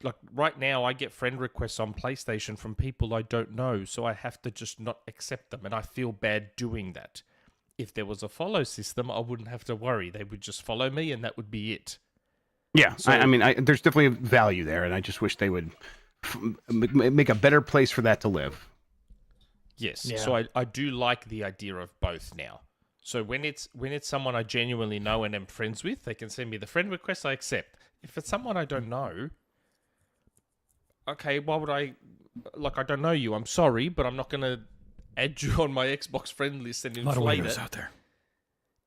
like right now, I get friend requests on PlayStation from people I don't know, so I have to just not accept them, and I feel bad doing that. If there was a follow system, I wouldn't have to worry. They would just follow me, and that would be it. Yeah, So- I mean, there's definitely value there, and I just wish they would make a better place for that to live. Yes, Yeah. so I do like the idea of both now. So when it's someone I genuinely know and am friends with, they can send me the friend request, I accept. If it's someone I don't know, okay, why would I... Like, I don't know you, I'm sorry, but I'm not going to add you on my Xbox friend list and A lot of inflate weirdos it. out there.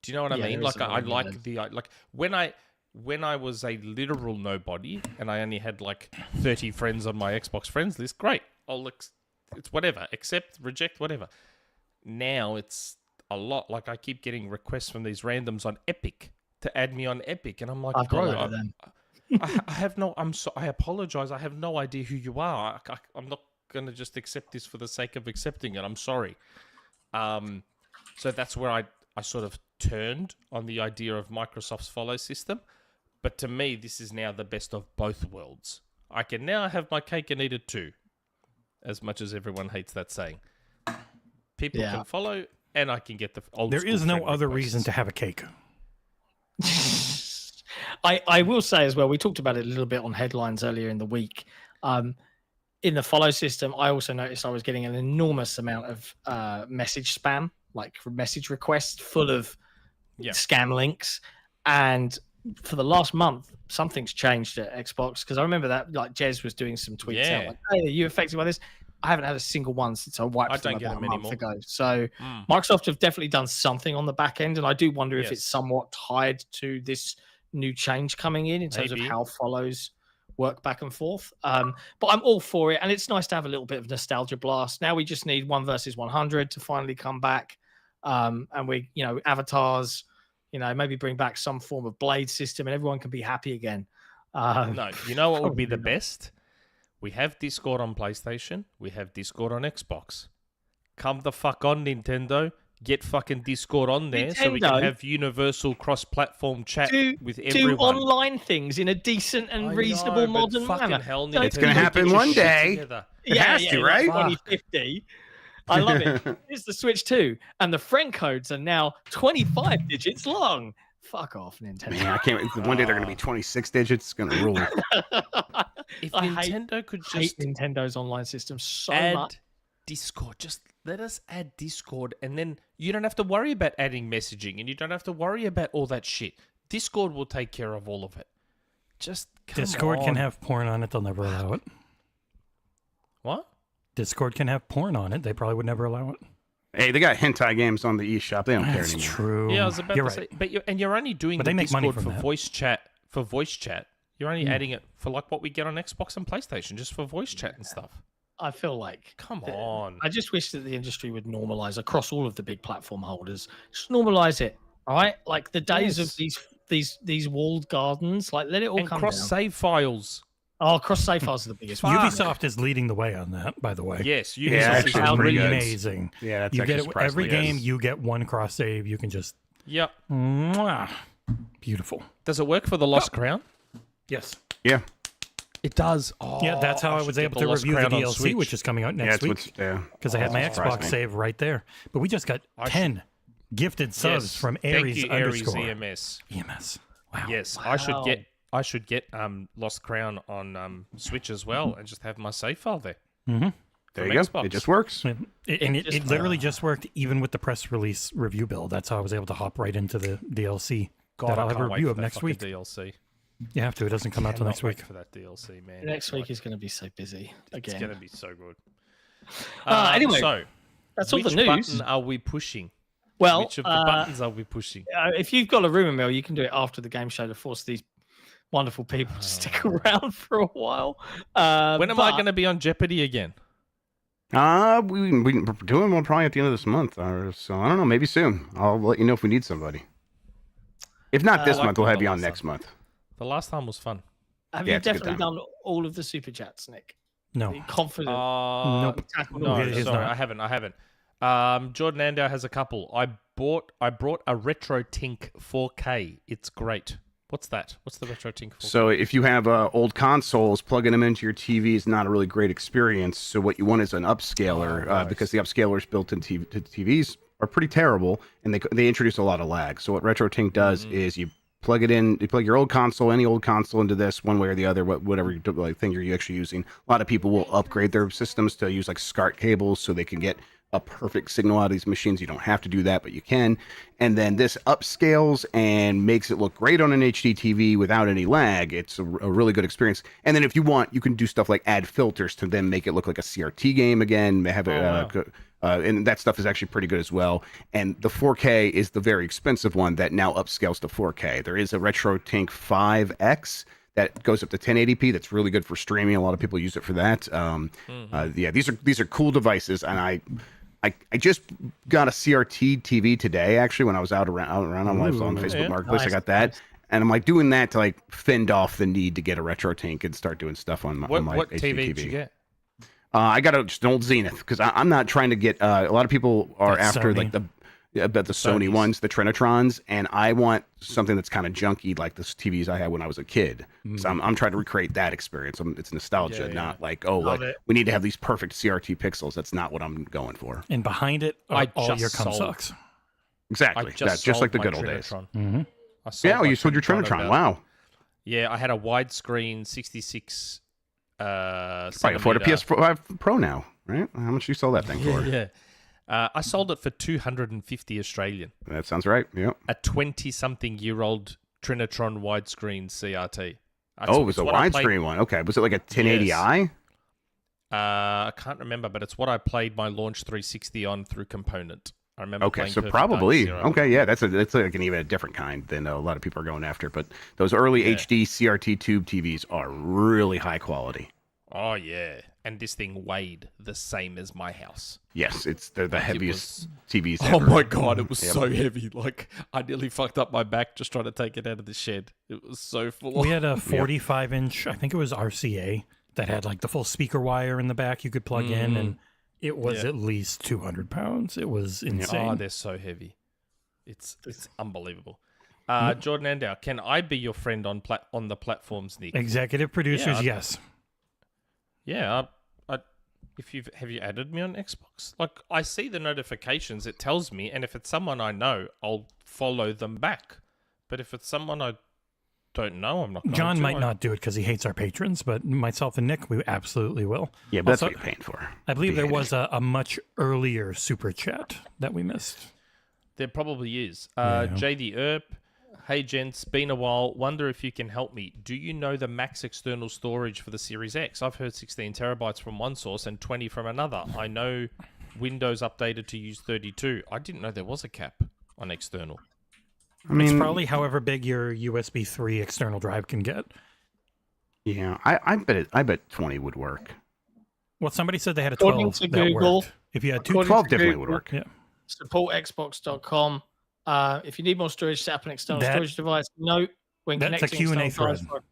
Do you know what I Yeah, mean? there is Like, a lot I of like weirdos. the... Like, when I was a literal nobody and I only had, like, 30 friends on my Xbox friends list, great. It's whatever. Accept, reject, whatever. Now it's a lot. Like, I keep getting requests from these randoms on Epic to add me on Epic, and I'm like, I've got bro, a load of them. I have no... I apologize. I have no idea who you are. I'm not going to just accept this for the sake of accepting it. I'm sorry. So that's where I sort of turned on the idea of Microsoft's follow system. But to me, this is now the best of both worlds. I can now have my cake and eat it too, as much as everyone hates that saying. People Yeah. can follow, and I can get the old There school is no friend other requests. reason to have a cake. I will say as well, we talked about it a little bit on headlines earlier in the week. In the follow system, I also noticed I was getting an enormous amount of message spam, like message requests full of Yeah. scam links. And for the last month, something's changed at Xbox, because I remember that like Jez was doing some tweets out Yeah. like, "Hey, are you affected by this?" I haven't had a single one since I wiped I them don't get about them a month anymore. ago. So Mm. Microsoft have definitely done something on the back end, and I do wonder if Yes. it's somewhat tied to this new change coming in terms Maybe. of how follows work back and forth. But I'm all for it, and it's nice to have a little bit of nostalgia blast. Now we just need 1 versus 100 to finally come back, and we, avatars, maybe bring back some form of blade system, and everyone can be happy again. No, you know what would be the Probably not. best? We have Discord on PlayStation. We have Discord on Xbox. Come the fuck on, Nintendo. Get fucking Discord on there so we can Nintendo, have universal cross-platform chat with do everyone. online things in a decent and I reasonable know, but modern fucking manner. hell, Don't It's gonna Nintendo, happen get your one shit day. together. It has to, like right? 2050. I love it. It's the Switch 2, and the friend codes are now 25 digits long. Fuck off, Nintendo. Man, I can't. One day they're gonna be 26 digits. It's gonna rule. If I hate- Nintendo could hate just Nintendo's online system so add much. Discord, just let us add Discord, and then you don't have to worry about adding messaging, and you don't have to worry about all that shit. Discord will take care of all of it. Just come Discord on. can have porn on it. They'll never allow it. What? Discord can have porn on it. They probably would never allow it. Hey, they got hentai games on the eShop. They don't care That's anymore. true. Yeah, I was about You're to right. say, but you're only doing But the they make money Discord from for that. voice chat. For voice chat, you're only adding it for like what we get on Xbox and PlayStation, just for voice chat and stuff. I feel like Come on. I just wish that the industry would normalize across all of the big platform holders. Just normalize it. All right, like the days Yes. of these walled gardens. Like let it all And come cross down. save files. Oh, cross save files are the biggest. Fuck. one. Ubisoft is leading the way on that, by the way. Yes, Yeah, Ubisoft actually, is it's pretty good. Amazing. Yeah, that's You actually get it every surprisingly game. good. You get one cross save. You can just Yep. mwah. Beautiful. Does it work for the Lost Crown? Yes. Yeah, It does. Oh, Yeah, that's how I should was get able to Lost review the Crown on DLC, Switch. which is coming out yeah, next it's week, what's yeah. because I had my surprised Xbox me. save right there. But we just got I 10 gifted subs Yes. from Thank Aries you, Aries underscore EMS. EMS. Wow. Yes, Wow. I should get Lost Crown on Switch as well, and just have my save file there. Mm-hmm. There from you go. Xbox. It just works. And it just- literally just worked even with the press release review build. That's how I was able to hop right into the DLC that I'll I have a can't wait review for of that next fucking week. DLC. You have to. It doesn't come out till Cannot next wait week. for that DLC, man. Next week Like, is going to be so busy it's again. going to be so good. Anyway, so That's all which the news. button are we pushing? Well, Which of the buttons are we pushing? if you've got a rumor mill, you can do it after the game show to force these wonderful people to stick around for a while. When am I going to be on Jeopardy again? We're doing one probably at the end of this month, or so I don't know. Maybe soon. I'll let you know if we need somebody. If not this like month, we'll the have you on last next time. month. The last time was fun. Have Yeah, you it's a good definitely time. done all of the super chats, Nick? No. Confident. Nope. No, It is sorry, not. I haven't. Jordan Ando has a couple. I brought a Retro Tink 4K. It's great. What's that? What's the Retro Tink 4K? So if you have old consoles, plugging them into your TV is not a really great experience. So what you want is an upscaler, nice. because the upscalers built into TVs are pretty terrible, and they introduce a lot of lag. So what Retro Tink does is you plug it in, you plug your old console, any old console into this one way or the other, whatever thing you're actually using. A lot of people will upgrade their systems to use like SCART cables so they can get a perfect signal out of these machines. You don't have to do that, but you can. And then this upscales and makes it look great on an HD TV without any lag. It's a really good experience. And then if you want, you can do stuff like add filters to then make it look like a CRT game again. Have it, and that stuff is actually pretty good as well. And the 4K is the very expensive one that now upscales to 4K. There is a Retro Tink 5X that goes up to 1080p. That's really good for streaming. A lot of people use it for that. Yeah, these are cool devices, and I just got a CRT TV today, actually, when I was out around on Facebook Marketplace. Nice. I got that. And I'm like doing that to like fend off the need to get a Retro Tink and start doing stuff on my What HD TV TV. did you get? I got just an old Zenith because I'm not trying to get. A lot of people are That's after Sony. like the Sony Sonys. ones, the Trinitrons, and I want something that's kind of junky like the TVs I had when I was a kid. So I'm trying to recreate that experience. It's nostalgia, Yeah. not like Love it. we need to have these perfect CRT pixels. That's not what I'm going for. And behind it are I all just your cum sold. sucks. Exactly. I Just sold like the my good old days. Trinitron. I Yeah, my you sold your Trinitron. about- Wow. Yeah, I had a widescreen 66. Probably afford a PS5 Pro now, right? How much do you sell that thing for? Yeah. I sold it for 250 Australian. That sounds right. Yeah. A 20-something-year-old Trinitron widescreen CRT. Oh, it was a widescreen one. Okay. Was it like a 1080i? I can't remember, but it's what I played my Launch 360 on through Component. I remember. Okay, playing so Perfect probably Dark Zero. okay, yeah, that's like an even a different kind than a lot of people are going after. But those early HD CRT tube TVs are really high quality. Oh yeah, and this thing weighed the same as my house. Yes, they're the Like, it heaviest TVs. Oh ever. my god, it was Yep. so heavy. Like I nearly fucked up my back just trying to take it out of the shed. It was so full. We had a 45-inch, I think it was RCA, that had like the full speaker wire in the back you could plug in, and it was at least 200 pounds. It was insane. Oh, they're so heavy. It's unbelievable. Jordan Andow, can I be your friend on the platforms, Nick? Executive producers, Yeah, yes. Yeah, have you added me on Xbox? Like I see the notifications, it tells me, and if it's someone I know, I'll follow them back. But if it's someone I don't know, I'm not going John to. might not do it because he hates our patrons, but myself and Nick, we absolutely will. Yeah, but Also, that's what you're paying for. I believe there Be was a much earlier super chat that we missed. There probably is. Yeah. JD Earp, hey gents, been a while. Wonder if you can help me. Do you know the max external storage for the Series X? I've heard 16 terabytes from one source and 20 from another. I know Windows updated to use 32. I didn't know there was a cap on external. I mean, It's probably however big your USB 3 external drive can get. yeah, I bet 20 would work. Well, somebody said they had a According 12 to that Google- worked. If you had two, according 12 to definitely Google, would work. yeah. supportxbox.com. If you need more storage, set up an external That- storage device. Note when That's a connecting Q&A external thread. drives.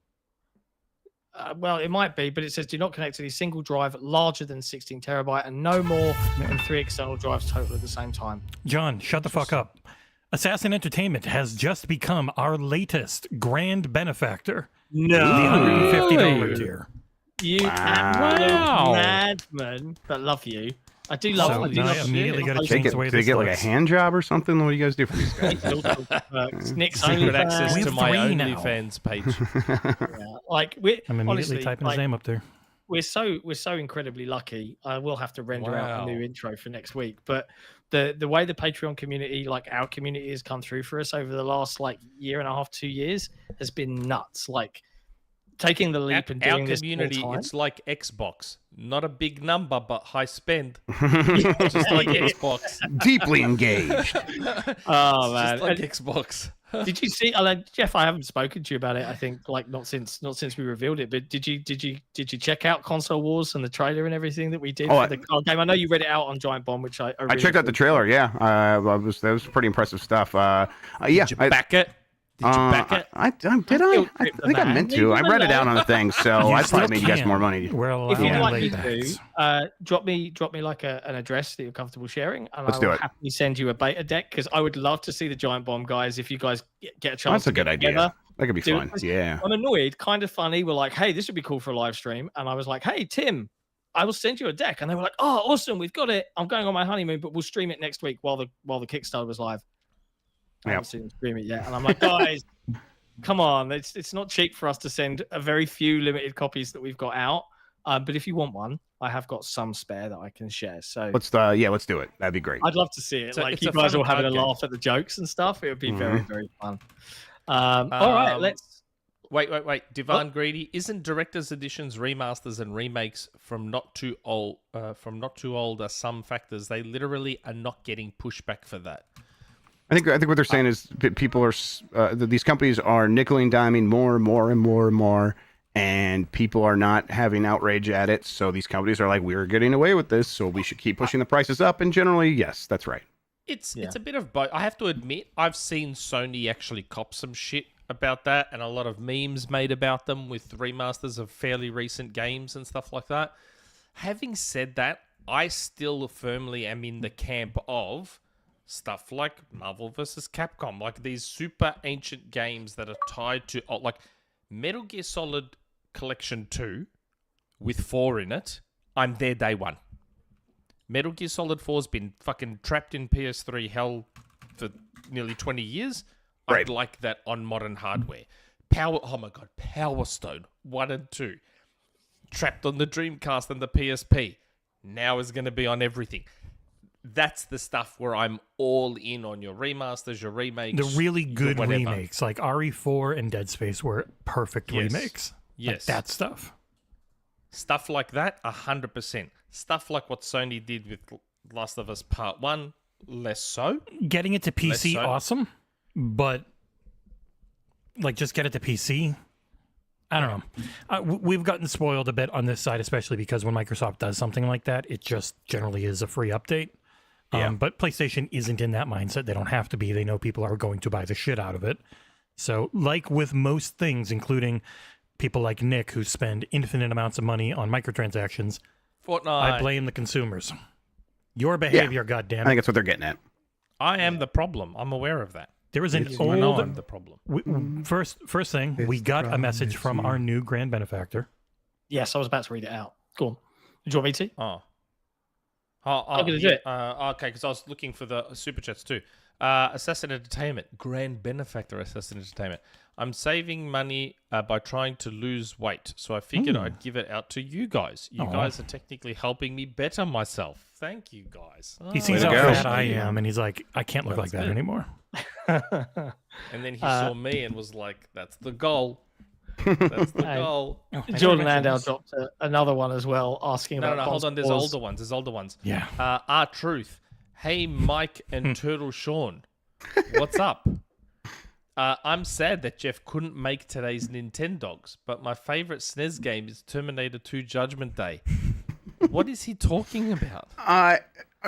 Well, it might be, but it says do not connect to any single drive larger than 16 terabyte and no more than 3 external drives total at the same time. John, shut the fuck up. Ass4ssin Entertainment has just become our latest grand benefactor. No. The $150 tier. You Wow. madman, but love you. I do love. So I do now I love immediately gotta you. change They the way get this like a looks. hand job or something. What do you guys do for these guys? Nick's Secret OnlyFans. access We to have my 3 now. OnlyFans page. Yeah, like we're I'm immediately honestly, typing like, his name up there. we're so incredibly lucky. I will have to render out Wow. a new intro for next week. But the way the Patreon community, like our community, has come through for us over the last like year and a half, 2 years, has been nuts. Like taking the leap and Our doing this community, full time. it's like Xbox. Not a big number, but high spend. Just like Xbox. Deeply engaged. Oh man! Just like And Xbox. did you see? Jeff, I haven't spoken to you about it. I think like not since we revealed it. But did you check out Console Wars and the trailer and everything that we did Oh, for the card game? I know you read it out on Giant Bomb, which I I checked out the trailer. Yeah, that was pretty impressive stuff. Yeah, Did you back it? Did you back it? Did I? I think I meant to. I read it out on the thing, so I still probably made you guys can. more money. We're If you'd allowing like late me backs. to, drop me like an address that you're comfortable sharing, and Let's I do will it. happily send you a beta deck because I would love to see the Giant Bomb guys. If you guys get a chance, Oh, that's to a good get idea. together. That could be Do fun. it. Yeah. I'm annoyed, kind of funny. We're like, hey, this would be cool for a live stream, and I was like, hey, Tim, I will send you a deck, and they were like, oh, awesome, we've got it. I'm going on my honeymoon, but we'll stream it next week while the Kickstarter was live. I haven't seen them stream it yet, and I'm like, guys. Come on, it's not cheap for us to send a very few limited copies that we've got out. But if you want one, I have got some spare that I can share. So let's do it. That'd be great. I'd love to see it. So like it's you a guys fun all having a card game. laugh at the jokes and stuff. It would be very, very fun. All right, let's. Wait. Divine Greedy, isn't Director's Editions, remasters, and remakes from not too old are some factors? They literally are not getting pushback for that. I think what they're saying is people are these companies are nickel and diming more and more and more and more, and people are not having outrage at it. So these companies are like, we're getting away with this, so we should keep pushing the prices up. And generally, yes, that's right. It's a bit of both. I have to admit, I've seen Sony actually cop some shit about that, and a lot of memes made about them with remasters of fairly recent games and stuff like that. Having said that, I still firmly am in the camp of stuff like Marvel vs. Capcom, like these super ancient games that are tied to, like Metal Gear Solid Collection 2 with 4 in it. I'm there day one. Metal Gear Solid 4's been fucking trapped in PS3 hell for nearly 20 years. Right. I'd like that on modern hardware. Power Stone 1 and 2. Trapped on the Dreamcast and the PSP. Now is going to be on everything. That's the stuff where I'm all in on your remasters, your remakes. The really good whatever. remakes, like RE4 and Dead Space, were perfect remakes. Yes. Like that stuff. Stuff like that, 100%. Stuff like what Sony did with Last of Us Part 1, less so. Getting it to PC, so. awesome. But, like, just get it to PC. I don't know. We've gotten spoiled a bit on this side, especially because when Microsoft does something like that, it just generally is a free update. But PlayStation isn't in that mindset. They don't have to be. They know people are going to buy the shit out of it. So, like with most things, including people like Nick who spend infinite amounts of money on microtransactions, Fortnite. I blame the consumers. Your behavior, I goddammit. think that's what they're getting at. I am the problem. I'm aware of that. There was an I know old I'm the problem. first thing. We got a message from our new grand benefactor. Yes, I was about to read it out. Go on. Do you want me to? I'm gonna do it. Okay, because I was looking for the Superchats too. Assassin Entertainment, grand benefactor Assassin Entertainment. I'm saving money by trying to lose weight, so I figured I'd give it out to you guys. You guys are technically helping me better myself. Thank you, guys. He sees Way how to go. fat I am, and he's like, I can't look like that anymore. And then he saw me and was like, "That's the goal. That's the goal." Jordan Landau dropped another one as well, asking No, about. hold on. There's Bonds. older ones. Yeah. R-Truth. Hey, Mike and Turtle Sean. What's up? I'm sad that Jeff couldn't make today's Nintendogs, but my favorite SNES game is Terminator 2 Judgment Day. What is he talking about?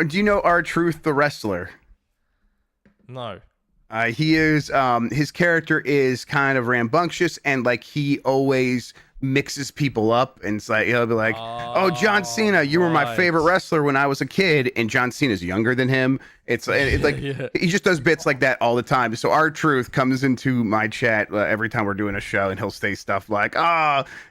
Do you know R-Truth, the wrestler? No. He is his character is kind of rambunctious, and like he always mixes people up, and it's like he'll be like, "Oh, John Cena, you were my favorite wrestler when I was a kid," and John Cena's younger than him. It's like he just does bits like that all the time. So R-Truth comes into my chat every time we're doing a show, and he'll say stuff like,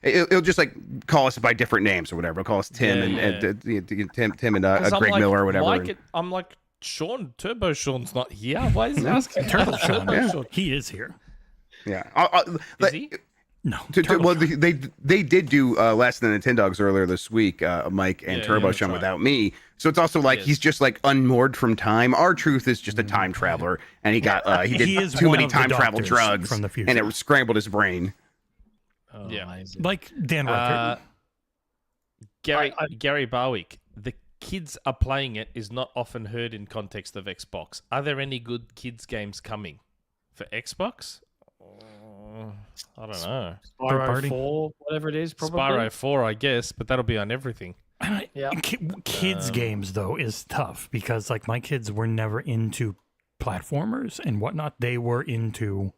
he'll just like call us by different names or whatever. He'll call us Tim Tim and Greg Miller or whatever. I'm like, Sean, Turbo Sean's not here. Why is he asking? Turtle Sean. Yeah. He is here. Yeah. Is he? No. Well, they did do Last of the Nintendogs earlier this week, Mike and Turbo Sean right. without me. So it's also like he's just like unmoored from time. R-Truth is just a time traveler, and he He is did too one many of the time travel doctors drugs from the future. and it scrambled his brain. Oh, Yeah. amazing. Like Dan Ruckert. Gary Barwick. The kids are playing it is not often heard in context of Xbox. Are there any good kids games coming for Xbox? I don't know. Spyro party. 4, whatever it is, probably. Spyro 4, I guess, but that'll be on everything. Yeah. Kids games though is tough because like my kids were never into platformers and whatnot. They were into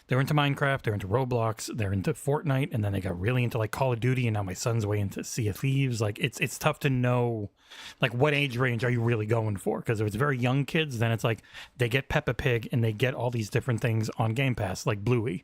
Minecraft, they're into Roblox, they're into Fortnite, and then they got really into like Call of Duty, and now my son's way into Sea of Thieves. Like it's tough to know like what age range are you really going for, because if it's very young kids, then it's like they get Peppa Pig and they get all these different things on Game Pass like Bluey.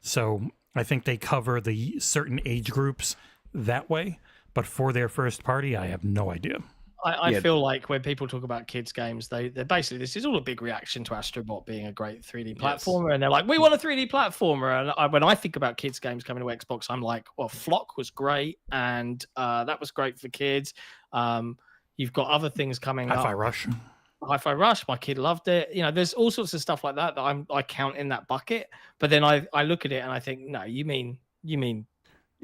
So I think they cover the certain age groups that way, but for their first party, I have no idea. I feel like when people talk about kids games, they're basically, this is all a big reaction to Astro Bot being a great 3D platformer, and they're like, we want a 3D platformer. And when I think about kids games coming to Xbox, I'm like, well, Flock was great, and that was great for kids. You've got other things coming up. Hi-Fi Rush, my kid loved it. You know, there's all sorts of stuff like that I count in that bucket. But then I look at it and I think, no, you mean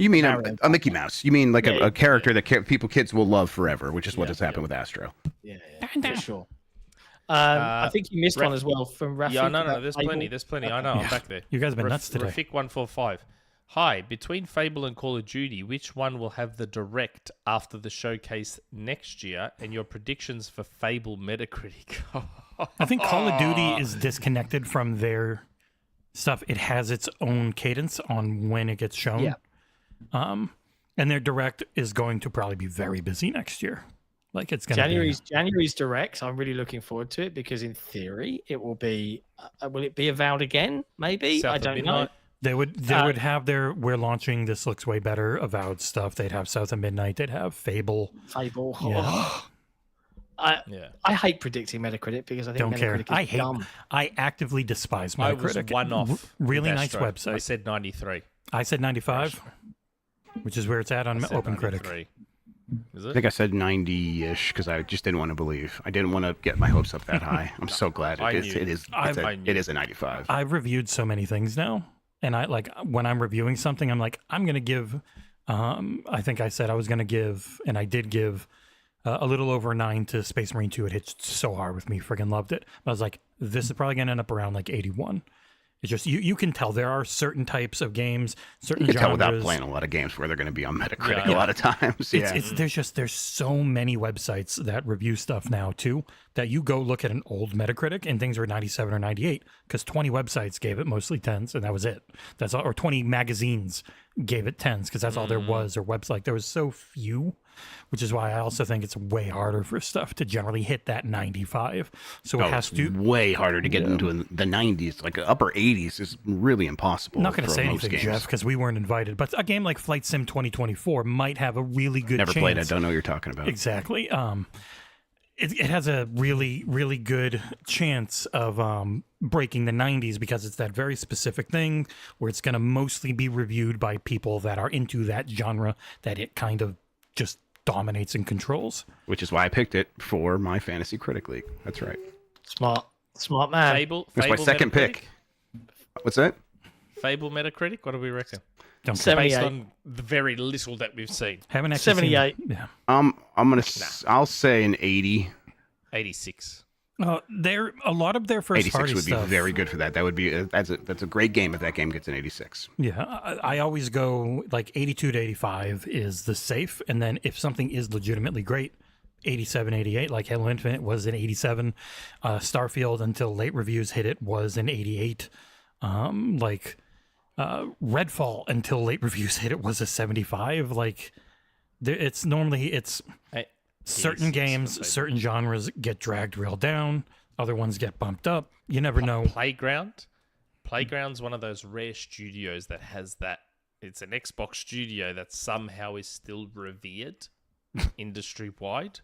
a Mickey Mouse. You mean like a character that kids will love forever, which is what has happened with Astro. Yeah, for sure. I think you missed one as well from Rafik. Yeah, no, there's plenty. I know, I'm back there. You guys have been nuts today. Rafik145. Hi, between Fable and Call of Duty, which one will have the direct after the showcase next year, and your predictions for Fable Metacritic? I think Call of Duty is disconnected from their stuff. It has its own cadence on when it gets shown. Yeah. And their direct is going to probably be very busy next year. Like it's going to January's direct. I'm really looking forward to it because in theory it will be. Will it be Avowed again? Maybe I don't know. They would have their we're launching this looks way better Avowed stuff. They'd have South of Midnight. They'd have Fable. Yeah. I hate predicting Metacritic because I think Metacritic is dumb. I actively despise Metacritic. I was one off. Really nice website. I said 93. I said 95, which is where it's at on OpenCritic. Is it? I think I said 90-ish because I just didn't want to believe. I didn't want to get my hopes up that high. I'm so glad it is a 95. I've reviewed so many things now, and I like when I'm reviewing something, I'm like, I'm going to give. I think I said I was going to give, and I did give a little over 9 to Space Marine 2. It hit so hard with me, friggin' loved it. But I was like, this is probably going to end up around like 81. It's just you can tell there are certain types of games, certain you can genres. tell without playing a lot of games where they're going to be on Metacritic a lot of times. Yeah. There's so many websites that review stuff now too that you go look at an old Metacritic and things are 97 or 98 because 20 websites gave it mostly 10s and that was it. That's all, or 20 magazines gave it 10s because that's all there was, or website. There was so few, which is why I also think it's way harder for stuff to generally hit that 95. So it has to way harder to get into the 90s, like upper 80s is really impossible. I'm not going to say anything, games. Jeff, because we weren't invited. But a game like Flight Sim 2024 might have a really good Never chance. played. I don't know what you're talking about. Exactly. It has a really, really good chance of breaking the 90s because it's that very specific thing where it's going to mostly be reviewed by people that are into that genre that it kind of just dominates and controls. Which is why I picked it for my Fantasy Critic League. That's right. Smart man. Fable That's my second pick. What's that? Fable Metacritic? What do we reckon? Don't Based on the very little that we've seen. Haven't actually 78. Seen, yeah. I'll say an 80. 86. They're a lot of their first 86 party would stuff. be very good for that. That would be that's a great game if that game gets an 86. Yeah, I always go like 82 to 85 is the safe, and then if something is legitimately great, 87, 88. Like Halo Infinite was an 87. Starfield, until late reviews hit it, was an 88. Redfall, until late reviews hit it, was a 75. Like it's normally certain games, certain genres get dragged real down. Other ones get bumped up. You never know. Playground's one of those rare studios that has that. It's an Xbox studio that somehow is still revered industry-wide.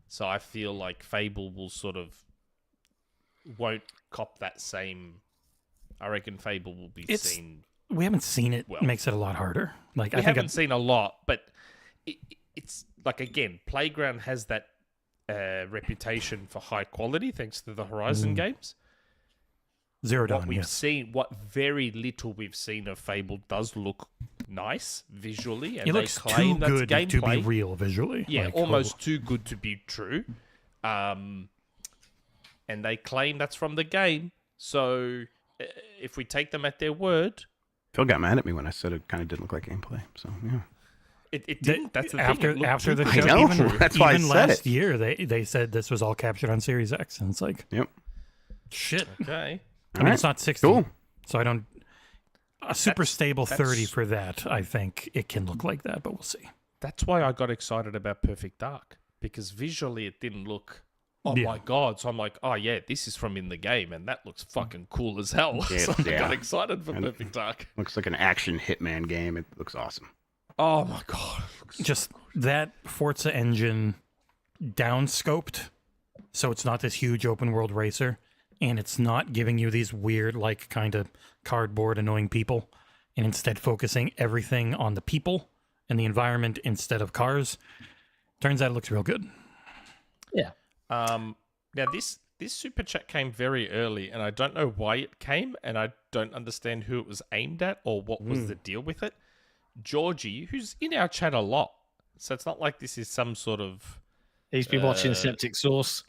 So I feel like Fable will won't cop that same. I reckon Fable will be seen. We haven't seen it. Well, makes it a lot harder. Like I haven't seen a lot, but it's like, again, Playground has that reputation for high quality thanks to the Horizon games. Zero Dawn. What we've seen, what very little we've seen of Fable does look nice visually, and it looks too good to be real visually. Yeah, almost too good to be true. And they claim that's from the game. So if we take them at their word, Phil got mad at me when I said it kind of didn't look like gameplay. So yeah. It didn't. That's the thing. After the show, that's why I said last year, they said this was all captured on Series X, and it's like, yep. Shit. Okay. I mean, it's not 60. Cool. So I don't. A super stable 30 that's- for that, I think it can look like that, but we'll see. That's why I got excited about Perfect Dark, because visually it didn't look, oh Yeah. my god. So I'm like, oh yeah, this is from in the game, and that looks fucking cool as hell. Yeah, So I yeah. got excited for And- Perfect Dark. Looks like an action Hitman game. It looks awesome. Oh my god. Just that Forza engine downscoped, so it's not this huge open world racer, and it's not giving you these weird, like, kind of cardboard annoying people, and instead focusing everything on the people and the environment instead of cars. Turns out it looks real good. Yeah. Now this super chat came very early, and I don't know why it came, and I don't understand who it was aimed at or what was the deal with it. Georgie, who's in our chat a lot, so it's not like this is some sort of He's been watching Septic Sauce.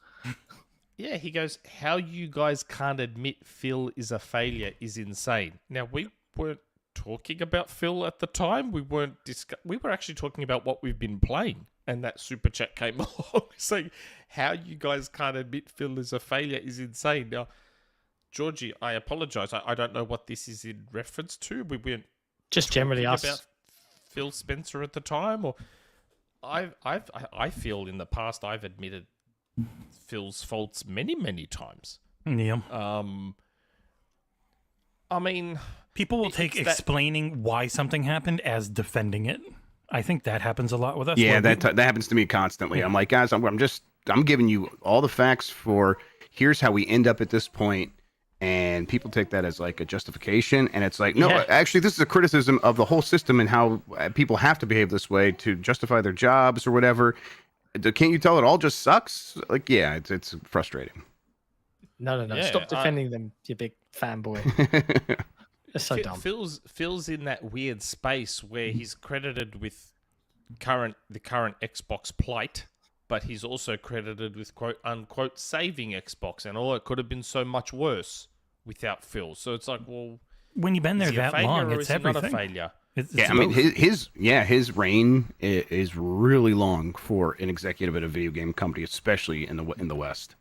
yeah. He goes, "How you guys can't admit Phil is a failure is insane." Now we weren't talking about Phil at the time. We weren't we were actually talking about what we've been playing, and that super chat came along saying, "How you guys can't admit Phil is a failure is insane." Now, Georgie, I apologize. I don't know what this is in reference to. We weren't Just generally talking us. about Phil Spencer at the time, or I feel in the past I've admitted Phil's faults many times. Yeah. I mean, People will take it's that- explaining why something happened as defending it. I think that happens a lot with us. Yeah, where that happens to me constantly. I'm like, guys, I'm giving you all the facts for here's how we end up at this point, and people take that as like a justification, and it's like, no, Yeah. actually, this is a criticism of the whole system and how people have to behave this way to justify their jobs or whatever. Can't you tell it all just sucks? Like, yeah, it's frustrating. No. Yeah, Stop defending them, you big fanboy. It's so dumb. Phil's in that weird space where he's credited with the current Xbox plight, but he's also credited with quote unquote saving Xbox, and it could have been so much worse without Phil. So it's like, well, when you've been there is he a that failure long, or it's is he not a everything. failure? It's Yeah, I mean, both. his reign is really long for an executive at a video game company, especially in the West.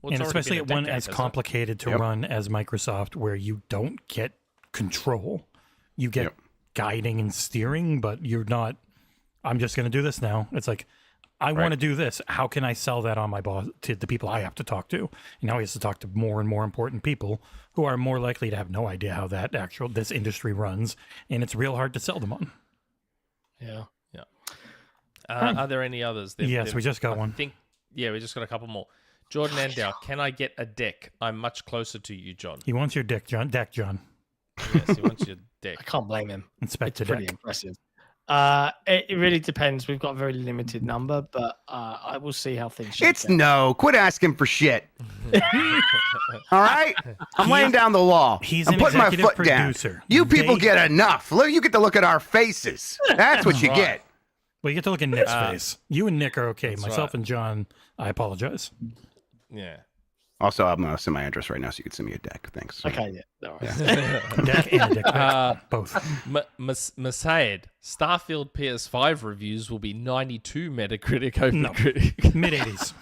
Well, it's and already especially been at a one decade, as hasn't it? complicated to Yep. run as Microsoft, where you don't get control. You get Yep. guiding and steering, but you're not. I'm just going to do this now. It's like, I want to do this. How can I sell that on my boss to the people I have to talk to? Now he has to talk to more and more important people who are more likely to have no idea how this industry runs, and it's real hard to sell them on. Yeah. Are there any others? Yes, we just got one. Yeah, we just got a couple more. Jordan Andow, can I get a deck? I'm much closer to you, John. He wants your deck, John. Yes, he wants your deck. I can't blame him. Inspect It's the pretty deck. impressive. It really depends. We've got a very limited number, but I will see how things shake It's out. no. Quit asking for shit. All right, I'm laying down the law. He's I'm an putting my executive foot down. producer. You people They- get enough. Look, you get to look at our faces. That's what you Right. get. Well, you get to look at Nick's face. You and Nick are okay. That's Myself right. and John, I apologize. Yeah. Also, I'm gonna send my address right now, so you can send me a deck. Thanks. Okay, yeah. All right. A deck and a dick pic. Both. Masaid, Starfield PS5 reviews will be 92 Metacritic over Critic. Mid 80s.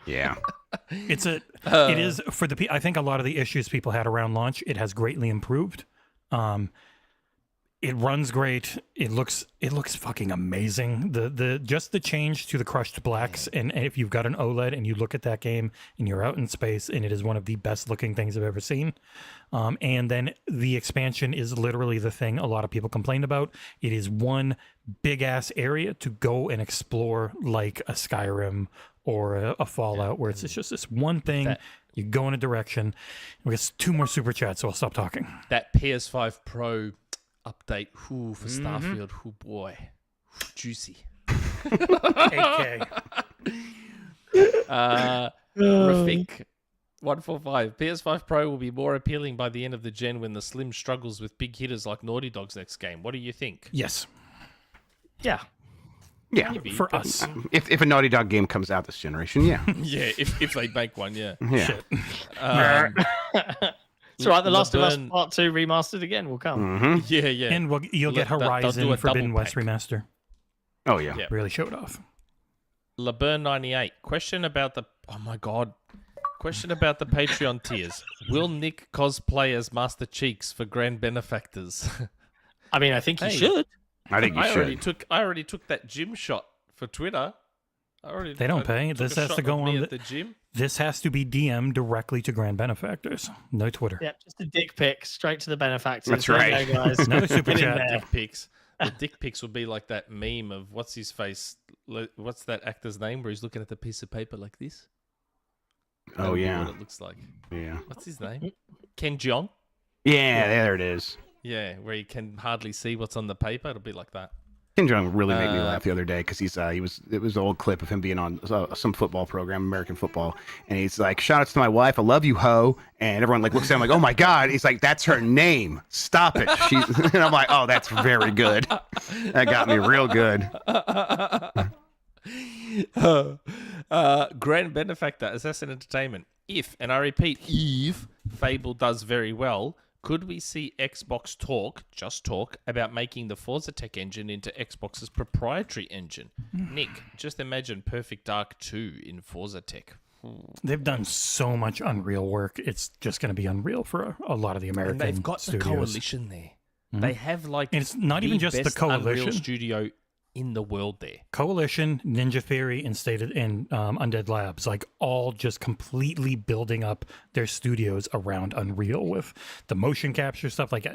Yeah. It is for I think a lot of the issues people had around launch, it has greatly improved. It runs great. It looks fucking amazing. Just the change to the crushed blacks, and if you've got an OLED and you look at that game and you're out in space, and it is one of the best looking things I've ever seen. And then the expansion is literally the thing a lot of people complained about. It is one big ass area to go and explore, like a Skyrim or a Fallout, where it's just this one thing. You go in a direction. We got 2 more super chats, so I'll stop talking. That PS5 Pro update for Starfield, boy, juicy. 8K. Rafik 145. PS5 Pro will be more appealing by the end of the gen when the Slim struggles with big hitters like Naughty Dog's next game. What do you think? Yes, Yeah. Yeah. Maybe, for but- us. If a Naughty Dog game comes out this generation, yeah. Yeah, if they make one, yeah. Yeah. It's all right. The Last of Us LeBurn- Part 2 remastered again will come. hmm Yeah, yeah. And you'll get They'll do Horizon a Forbidden double West pack. remaster. Oh yeah. Yeah. Really showed off. LeBurn 98. Question about the Question about the Patreon tiers. Will Nick cosplay as Master Cheeks for Grand Benefactors? I mean, I think he Hey. should. I think you should. I already took that gym shot for Twitter. They don't pay. took This a has shot to go of me on at the gym. This has to be DM directly to Grand Benefactors. No Twitter. Yep, just a dick pic straight to the benefactors. That's There you right. go, guys. No super Get in chat. there. Dick pics. The dick pics would be like that meme of what's his face? What's that actor's name where he's looking at the piece of paper like this? That Oh would be yeah, what it looks like. yeah, What's his name? Ken Jeong. yeah. There it is. Yeah, where you can hardly see what's on the paper. It'll be like that. Kim Jong really made me laugh the other day because it was an old clip of him being on some football program, American football, and he's like, "Shout outs to my wife, I love you, ho," and everyone like looks at him like, "Oh my god," he's like, "That's her name, stop it." And I'm like, "Oh, that's very good. That got me real good." Grand Benefactor, Assassin Entertainment. If, and I repeat, if Fable does very well, could we see Xbox just talk, about making the Forza tech engine into Xbox's proprietary engine? Nick, just imagine Perfect Dark 2 in Forza tech. They've done so much Unreal work. It's just going to be Unreal for a lot of the American And they've got studios. the coalition there. They have like And it's not even just the best Unreal coalition. studio in the world there. Coalition, Ninja Theory, and Undead Labs, like all just completely building up their studios around Unreal with the motion capture stuff. Like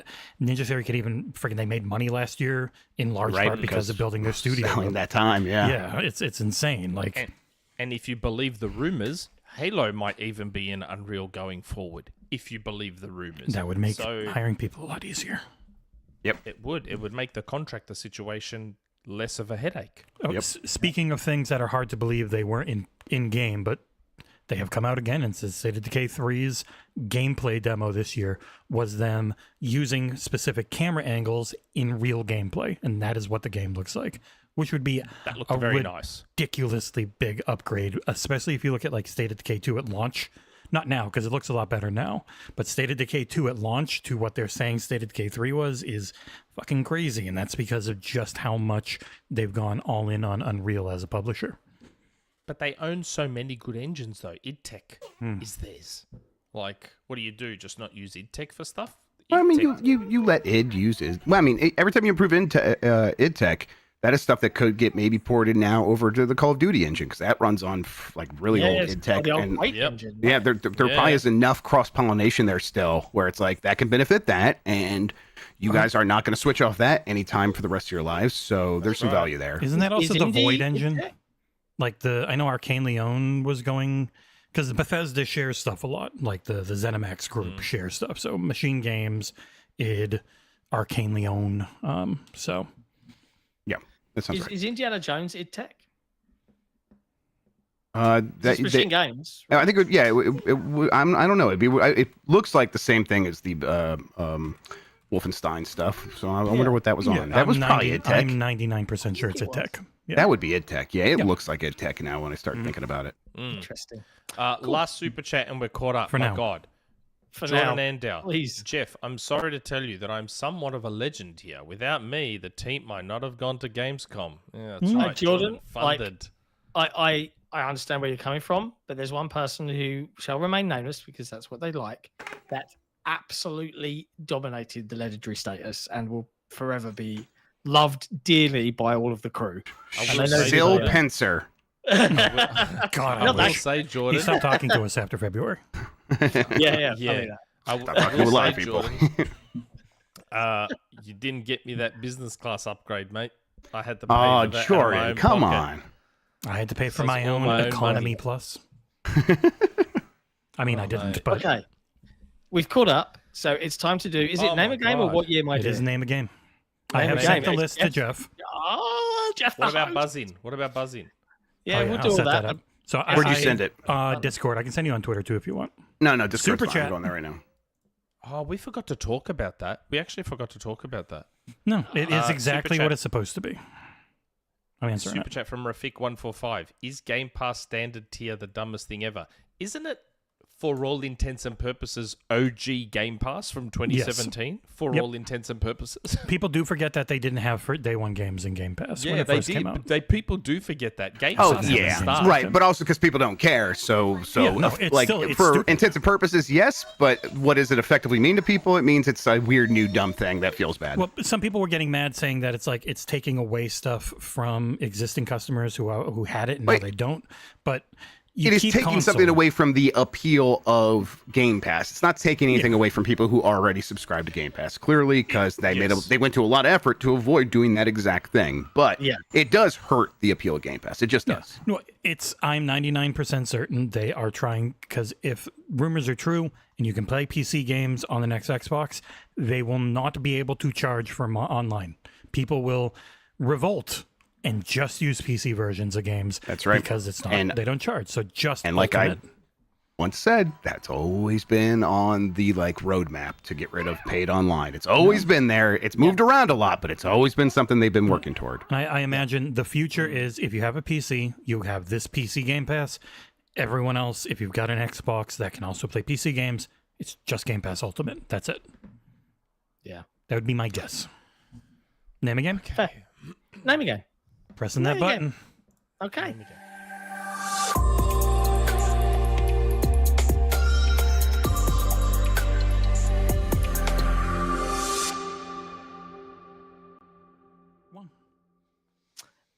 Ninja Theory could even they made money last year in large part because of building their studio. Selling that time, yeah. Yeah, it's insane. Like, And if you believe the rumors, Halo might even be in Unreal going forward. If you believe the rumors, that would make so hiring people a lot easier. it would make the contractor situation less of a headache. Oh, speaking of things that are hard to believe they weren't in game, but they have come out again, and says State of Decay 3's gameplay demo this year was them using specific camera angles in real gameplay, and that is what the game looks like, which would be That looked very nice. ridiculously big upgrade, especially if you look at like State of Decay 2 at launch. Not now, because it looks a lot better now. But State of Decay 2 at launch to what they're saying State of Decay 3 was is fucking crazy. And that's because of just how much they've gone all in on Unreal as a publisher. But they own so many good engines, though. id Tech is theirs. Like, what do you do? Just not use id Tech for stuff? Well, I mean, id Tech- you let id use it. Well, I mean, every time you improve id Tech, that is stuff that could get maybe ported now over to the Call of Duty engine because that runs on like really old id Tech. The old And white Yep. engine. yeah, there probably is enough cross pollination there still where it's like that can benefit that, and you guys are not going to switch off that anytime for the rest of your lives. So there's some value there. Isn't that also Is the indie Void id engine? Tech? Like I know Arcane Leon was going, because Bethesda shares stuff a lot. Like the ZeniMax group shares stuff. So Machine Games, id, Arcane Leon. So Yeah, that sounds right. Is Indiana Jones id Tech? That, Machine Games. I think, I don't know. It looks like the same thing as the Wolfenstein stuff. So I wonder what that was on. That was probably id Tech. I'm 99% sure it's it id Tech. Yeah. That would be id Tech. Yeah, it looks like id Tech now when I start thinking about it. Interesting. Last super chat and we're caught up. For My now. God. For Jordan now, Andow. please. Jeff, I'm sorry to tell you that I'm somewhat of a legend here. Without me, the team might not have gone to Gamescom. Yeah, that's right. Jordan, like- funded. I understand where you're coming from, but there's one person who shall remain nameless because that's what they like, that absolutely dominated the legendary status and will forever be loved dearly by all of the crew. I And will I know say, Still Jordan, Pencer. God, I Not will that- say, he Jordan. stopped talking to us after February. yeah. Yeah. I Stop talking to a will lot say, of people. Jordan, you didn't get me that business class upgrade, mate. I had to pay Oh, for that out of my Jordan, own come pocket. on. I had to pay for That's my all own my own Economy money. Plus. I mean, I didn't, mate. but Okay. We've caught up, so it's time to do. Is it Oh name my a game or God. what year might it is name a game. I Name have a sent game. the list to Jeff. Oh, Jeff. the What about host. buzzing? What about buzzing? Yeah, Oh, we'll I'll do all set that. up. So Where'd you I- send it? Discord. I can send you on Twitter too if you want. No, Discord's Super fine. chat. I'm going there right now. Oh, we forgot to talk about that. We actually forgot to talk about that. No, it is Super exactly chat. what it's supposed to be. I'm answering Super it. chat from Rafik145. Is Game Pass standard tier the dumbest thing ever? Isn't it for all intents and purposes, OG Game Pass from 2017. For Yep. all intents and purposes. People do forget that they didn't have for day one games in Game Pass when Yeah, it they first did. came out. People do forget that. Game Oh Pass yeah, hasn't started. right. But also because people don't care. So Yeah, no, it's like still- it's for stupid. intents and purposes, yes. But what does it effectively mean to people? It means it's a weird new dumb thing that feels bad. Well, some people were getting mad saying that it's taking away stuff from existing customers who had it and now Wait. they don't. But you it is keep taking console. something away from the appeal of Game Pass. It's not taking anything away from people who already subscribe to Game Pass. Clearly, because they went to a lot of effort to avoid doing that exact thing. But Yeah. it does hurt the appeal of Game Pass. It just does. No, I'm 99% certain they are trying, because if rumors are true and you can play PC games on the next Xbox, they will not be able to charge for online. People will revolt and just use PC versions of games. That's right. Because it's not And- they don't charge. So just And like Ultimate. I once said, that's always been on the roadmap to get rid of paid online. It's always been there. It's moved around a lot, but it's always been something they've been working toward. I imagine the future is if you have a PC, you have this PC Game Pass. Everyone else, if you've got an Xbox that can also play PC games, it's just Game Pass Ultimate. That's it. Yeah. That would be my guess. Name again? Fair. Name again. Pressing that Name button. Okay.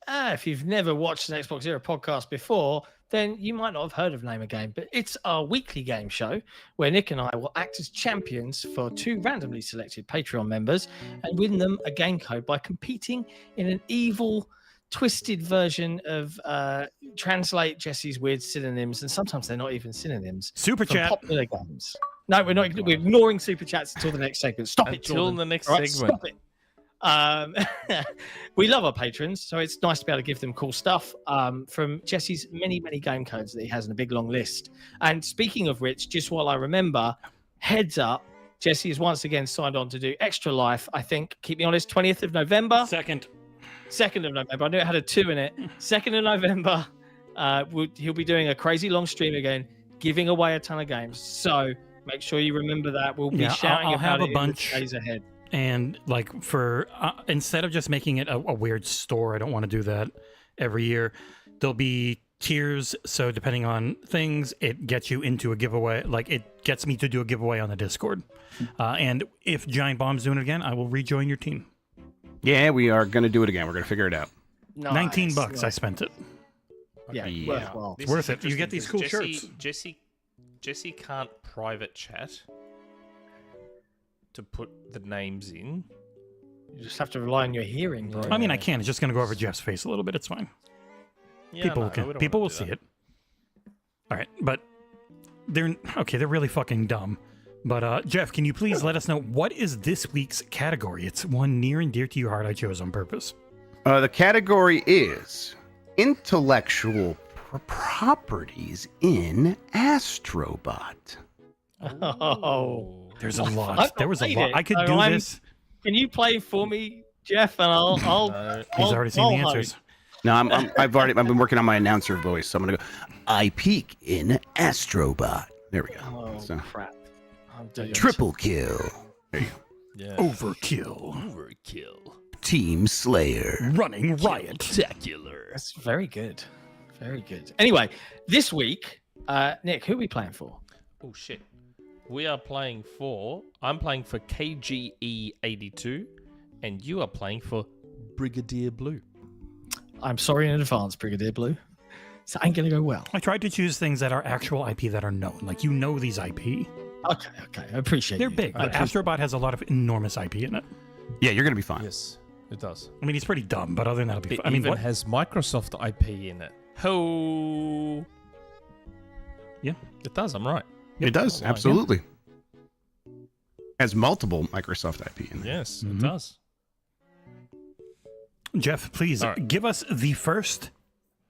If you've never watched an Xbox Era podcast before, then you might not have heard of Name a Game, but it's our weekly game show where Nick and I will act as champions for 2 randomly selected Patreon members and win them a game code by competing in an evil, twisted version of translate Jesse's weird synonyms, and sometimes they're not even synonyms, Super from chat. popular games. No, we're not. We're ignoring super chats until the next segment. Stop it, Until Jordan. the next All right, segment. Stop it. We love our patrons, so it's nice to be able to give them cool stuff from Jesse's many game codes that he has in a big long list. And speaking of which, just while I remember, heads up, Jesse has once again signed on to do Extra Life. I think, keep me honest, 20th of November. 2nd. 2nd of November. I knew it had a 2 in it. 2nd of November. He'll be doing a crazy long stream again, giving away a ton of games. So make sure you remember that. We'll be Yeah, shouting I'll about have it a in bunch. the days ahead. And for instead of just making it a weird store, I don't want to do that every year. There'll be tiers. So depending on things, it gets you into a giveaway. It gets me to do a giveaway on the Discord. And if Giant Bomb's doing it again, I will rejoin your team. Yeah, we are going to do it again. We're going to figure it out. Nice. $19. I spent it. Yeah, Yeah. worthwhile. This Worth is it. You get interesting these cool 'cause shirts. Jesse can't private chat to put the names in. You just have to rely on your hearing, bro. I mean, I can. It's just going to go over Jeff's face a little bit. It's fine. Yeah, People no, can. we don't People wanna will do see that. it. All right, but they're okay. They're really fucking dumb. But Jeff, can you please let us know what is this week's category? It's one near and dear to your heart. I chose on purpose. The category is intellectual properties in Astro Bot. Oh. There's a I've lot. not There was a played lot. it, I could so do I'm- this. Can you play for me, Jeff? And I'll He's I'll- already seen the I'll answers. No, I've been working on my announcer voice, so I'm gonna go. I peek in Astro Bot. There we go. Oh, So, crap. I'm doing triple kill. There you go. Yeah. Overkill. Overkill. Team Slayer. Running riot. Spectacular. That's very good. Very good. Anyway, this week, Nick, who are we playing for? Oh shit. We are playing for. I'm playing for KGE 82, and you are playing for Brigadier Blue. I'm sorry in advance, Brigadier Blue. So ain't gonna go well. I tried to choose things that are actual IP that are known. Like, you know these IP. Okay. I appreciate They're you. big, I but Astro Bot has a lot of enormous IP in it. Yeah, you're gonna be fine. Yes, it does. I mean, he's pretty dumb, but other than that, it'll be It fun. I mean, even what? has Microsoft IP in it. Ho. Yeah. It does. I'm right. It does, Oh, absolutely. Has multiple Microsoft IP in there. Yes, Mhm. it does. Jeff, please All right. give us the first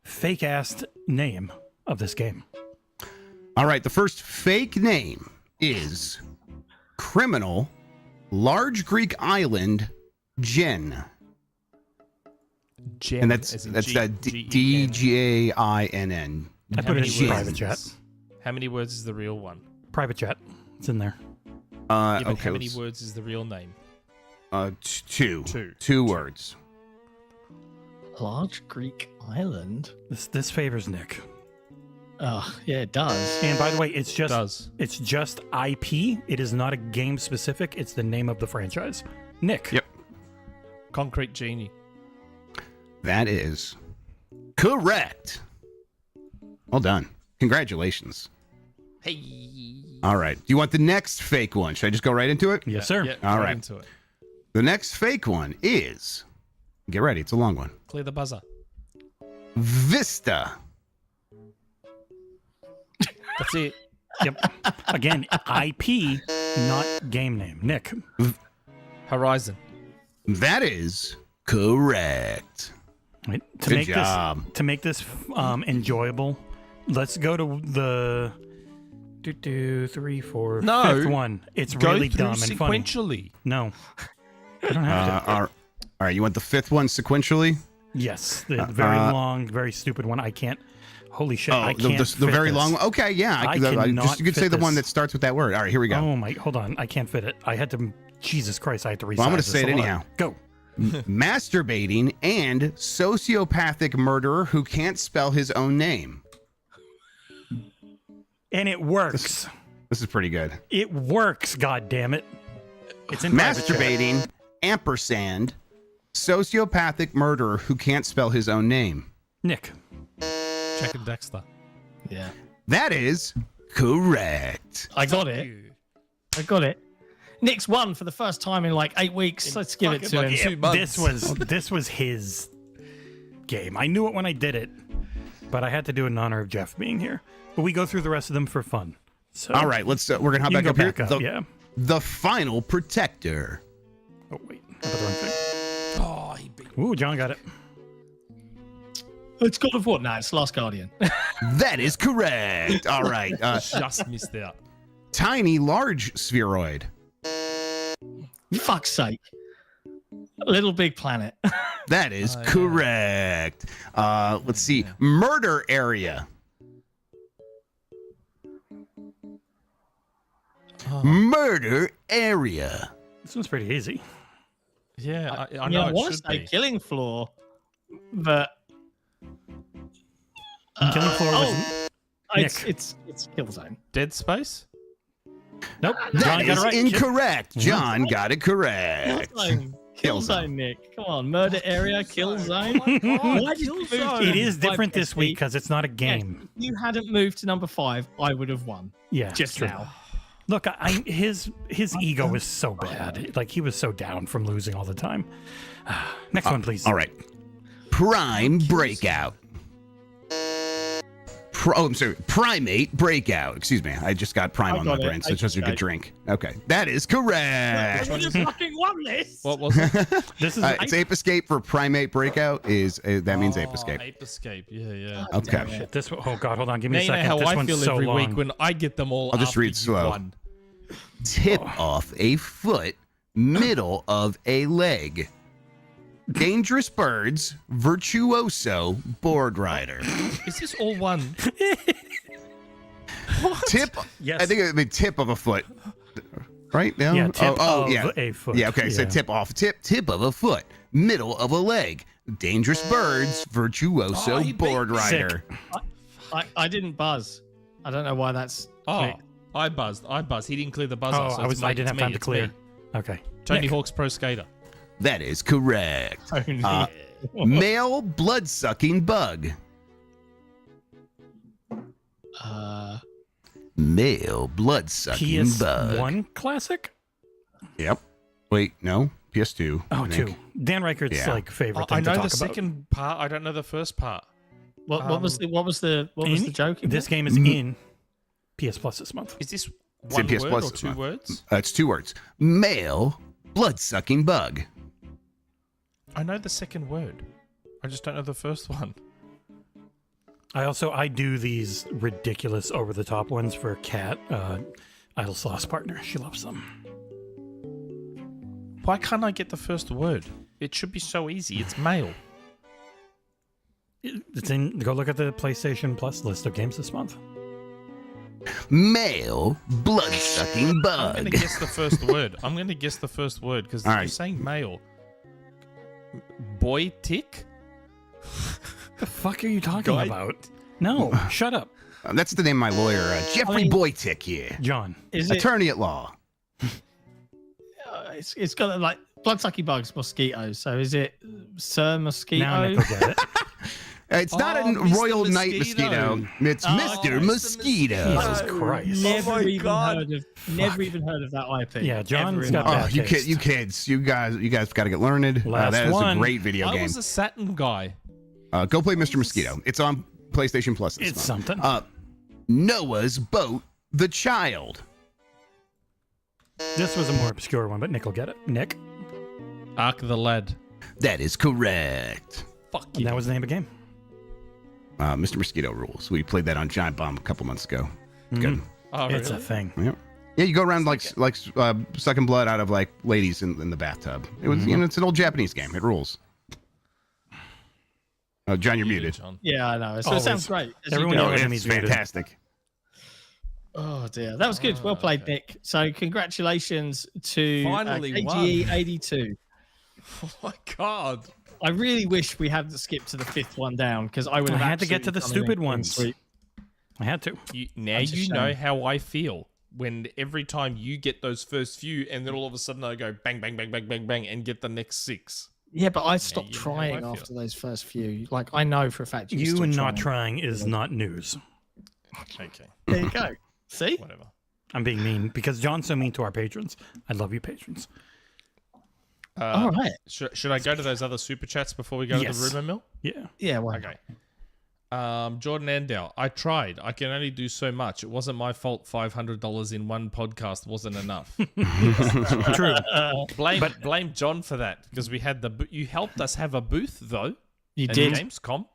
fake-ass name of this game. All right, the first fake name is Criminal Large Greek Island Gen. Gen, And that's as in that G-E-N. DGAINN. I put it in Gen. private chat. How many words is the real one? Private chat. It's in there. Yeah, but Okay. how many words is the real name? Two. Two. Two words. Large Greek island. This favors Nick. Oh, yeah, it does. And by the way, it's just Does. IP. It is not a game specific. It's the name of the franchise. Nick. Yep. Concrete Genie. That is correct. Well done. Congratulations. Hey. All right. Do you want the next fake one? Should I just go right into it? Yes, sir. Yeah, All right right. into it. The next fake one is, get ready, it's a long one. Clear the buzzer. Vista. That's it. Yep. Again, IP, not game name. Nick. Horizon. That is correct. Right. Good job. To make this enjoyable, let's go to the 2, 3, 4, No. fifth one. It's Go really through dumb and funny. sequentially. No. I don't have to. All right, you want the fifth one sequentially? Yes, the very long, very stupid one. I can't. Holy shit! I the, can't. the fit very this. long one? Okay, yeah. I just, cannot you could say fit the one this. that starts with that word. All right, here we go. Oh my! Hold on, I can't fit it. I had to. Jesus Christ! I had to resize. Well, I'm going to this say it a lot. anyhow. Go. Masturbating and sociopathic murderer who can't spell his own name. And it works. This is pretty good. It works. God damn it! It's in private chat. Masturbating, ampersand, sociopathic murderer who can't spell his own name. Nick. Jack and Dexter. Yeah. That is correct. I got it. I got it. Nick's won for the first time in like 8 weeks. Let's give it to him. 2 months. This was his game. I knew it when I did it, but I had to do it in honor of Jeff being here. But we go through the rest of them for fun. So All right, let's. We're gonna hop you back can up go here. back up. The, Yeah. the final protector. Oh wait, I put the wrong thing. Oh, he beat Ooh, John got it. It's God of War. Nah, it's Last Guardian. That is correct. All right. just missed out. Tiny large spheroid. Fuck's sake. Little Big Planet. That is correct. Let's see. Murder area. Murder area. This one's pretty easy. Yeah, I I know I it want to should say be. Killing Floor, but Killing Floor was it's, Nick. it's Killzone. Dead Space? nope. That John got is it right. incorrect. John got it correct. Killzone. Killzone, Nick. Come on, Murder Area, Killzone. Why did you move to It is number different 5, this week SP? because it's not a Yeah, game. if you hadn't moved to number 5, I would have won. Yeah, Just true. now. Look, his ego was so bad. Like he was so down from losing all the time. Next one, please. All right. Prime Breakout. I'm sorry. Primate Breakout. Excuse me. I just got Prime I on my got it. brain, so I it's just a got good it. drink. Okay. That is correct. I would have fucking won this. What was it? This is It's Ape Escape for Primate Breakout. That means Ape Escape. Ape Escape. Yeah, yeah. Okay. this. Oh God, hold on. Give me Now a you know second. how This I one's feel so every long. week when I get them all. I'll just after read you've slow. won. Tip off a foot, middle of a leg. Dangerous birds, virtuoso, board rider. Is this all one? Tip. Yes. I think it'd be tip of a foot. Right? No? Yeah, tip oh, of yeah. a foot. Yeah, okay. So Yeah. tip off. Tip of a foot, middle of a leg. Dangerous birds, virtuoso, he beat board me. rider. I didn't buzz. I don't know why that's. Oh, I buzzed. He didn't clear the buzzer. Oh, so I it's I me, didn't have it's time me, to it's clear. me. Okay. Tony Nick. Hawk's Pro Skater. That is correct. Male blood-sucking bug. Male blood-sucking bug. PS1 classic. Yep. Wait, no. PS2. Oh, I think. 2. Dan Reichert's Yeah. like favorite thing I know to the talk about. second part. I don't know the first part. What was the joke? This game is in PS Plus this month. Is this It's in one PS word Plus or this 2 month. words? It's 2 words. Male blood-sucking bug. I know the second word. I just don't know the first one. I do these ridiculous over the top ones for Kat, Idle Sauce partner. She loves them. Why can't I get the first word? It should be so easy. It's male. It's in. Go look at the PlayStation Plus list of games this month. Male blood-sucking I'm bug. gonna guess the first word. I'm gonna guess the first word because All you're right. saying male. Boy tick. The fuck are you talking about? No, shut up, That's the name of my lawyer, Jeffrey Boytick here. John. Is it? Attorney at law. It's got like bloodsucking bugs, mosquitoes. So is it Sir Mosquito? Now I get it. It's not a Mr. Royal Knight Mosquito. mosquito. It's Mr. Mosquito. Jesus Christ. Never even God. heard of. Never even heard of that IP. Yeah, John's Ever in got my bad life. You kids, you guys got to get learned. Last That is one. a great video I game. was a Saturn guy. Go play Mr. Mosquito. It's on PlayStation Plus. This It's month. something. Noah's Boat, the Child. This was a more obscure one, but Nick will get it. Nick, Ark the Lad. That is correct. Fuck and you. that was the name of the game. Mr. Mosquito rules. We played that on Giant Bomb a couple months ago. Good. Oh, It's a really? thing. Yep. Yeah, you go around like sucking blood out of like ladies in the bathtub. It was, it's an old Japanese game. It rules. Oh, John, you're muted. John. Yeah, I know. So Always. it sounds great. As you Everyone go. knows No, enemy's it's muted. fantastic. Oh dear, that was good. Well played, okay. Nick. So congratulations to Finally won. KGE82. Oh my god. I really wish we hadn't skipped to the fifth one down because I would have I had to get to the absolutely stupid done an ones. sweep. I had to. Now That's a you know shame. how I feel when every time you get those first few and then all of a sudden I go bang, bang, bang, bang, bang, bang and get the next 6. Yeah, but I stopped you know how I trying feel. after those first few. Like I know for a fact You still and not trying. trying is not news. Okay, There you go. See? whatever. I'm being mean because John's so mean to our patrons. I love you, patrons. All right. Should I go to those other super chats before we go Yes. to the rumor mill? Yeah. Yeah. Well. Okay. Jordan Andow, I tried. I can only do so much. It wasn't my fault. $500 in one podcast wasn't enough. True. Blame John for that because we had you helped us have a booth though. You at did. Gamescom.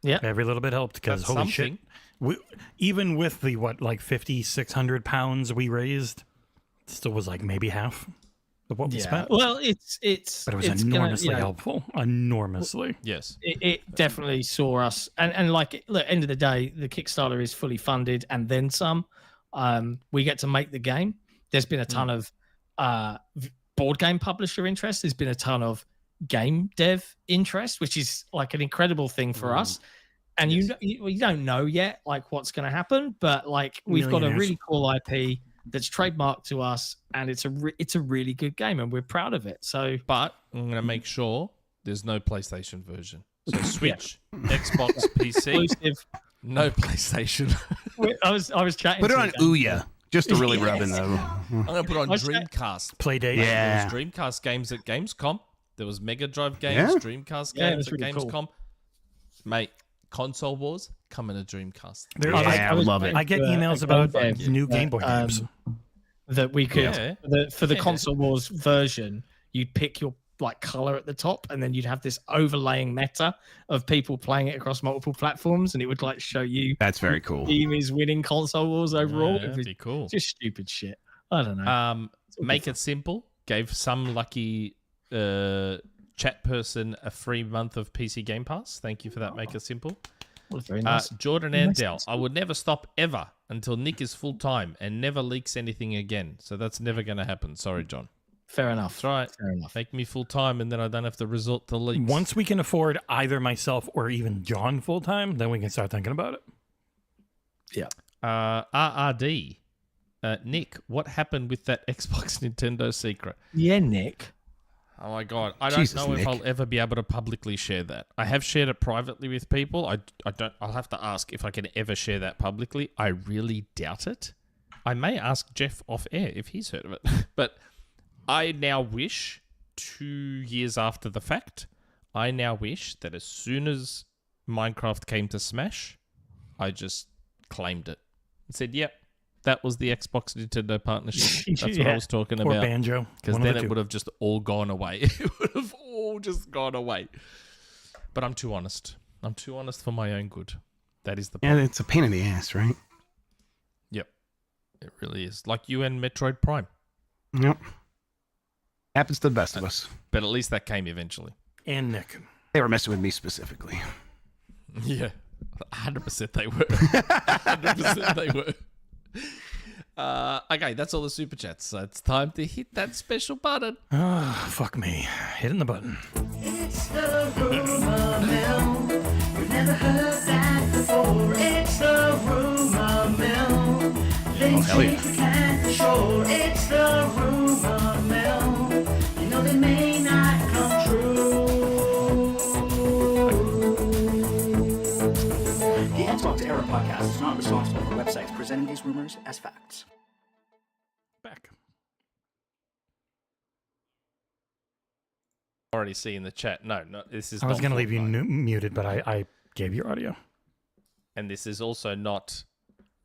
Every little bit helped because That's holy shit. something. Even with the, 5,600 pounds we raised, it still was like maybe half of what we Yeah. spent. Well, it's But it was it's enormously gonna, helpful. Enormously. Yes. It definitely saw us, and like, look, end of the day, the Kickstarter is fully funded and then some. We get to make the game. There's been a ton of board game publisher interest. There's been a ton of game dev interest, which is like an incredible thing for us. And you don't know yet like what's going to happen, but like we've got a Millionaires. really cool IP that's trademarked to us, and it's a really good game, and we're proud of it. So But I'm going to make sure there's no PlayStation version. So Switch, Xbox, PC, exclusive. no PlayStation. I was chatting. Put it to on Dan. Ouya just to really rub in the. I'm going to put on What's that? Dreamcast. Playdate. Yeah. There was Dreamcast games at Gamescom. There was Mega Drive games, Yeah. Dreamcast Yeah, games that's at really cool. Gamescom. Mate, console wars coming to Dreamcast. There- Yeah, I was love it. I get chatting to emails a about game dev new Game Boy that, games. that we could Yeah. for the Yeah. console wars version. You'd pick your like color at the top, and then you'd have this overlaying meta of people playing it across multiple platforms, and it would like show you That's very cool. team is winning console wars overall. Yeah, that'd be cool. Just stupid shit. I don't know. Make it simple. Gave some lucky chat person a free month of PC Game Pass. Thank you for that. Make it simple. What a very nice. Jordan nice Andell, answer. I would never stop ever until Nick is full time and never leaks anything again. So that's never going to happen. Sorry, John. Fair enough. That's right. Fair enough. Make me full time and then I don't have to resort to leaks. Once we can afford either myself or even John full time, then we can start thinking about it. Yeah. RRD. Nick, what happened with that Xbox Nintendo secret? Yeah, Nick. Oh my god, I don't Jesus, know if Nick. I'll ever be able to publicly share that. I have shared it privately with people. I don't. I'll have to ask if I can ever share that publicly. I really doubt it. I may ask Jeff off air if he's heard of it. But I now wish, 2 years after the fact, I now wish that as soon as Minecraft came to Smash, I just claimed it and said, "Yep, that was the Xbox Nintendo partnership. That's what I Yeah. was talking Or about." Banjo. Because one of then the it two. would have just all gone away. It would have all just gone away. But I'm too honest. I'm too honest for my own good. That is the Yeah, point. it's a pain in the ass, right? Yep. It really is. Like you and Metroid Prime. Yep. Happens to the best of us. But at least that came eventually. And Nick. They were messing with me specifically. Yeah. 100% they were. 100% they were. Okay, that's all the super chats. So it's time to hit that special button. Oh, fuck me. Hitting the button. It's the rumor mill. You've never heard that before. It's the rumor mill. Things hell yeah. change you can't control. It's the rumor mill. You know they may not come true. The XboxEra podcast is not responsible for websites presenting these rumors as facts. Back. Already see in the chat. No, this is. I was not going to leave you Fortnite. muted, but I gave your audio. And this is also not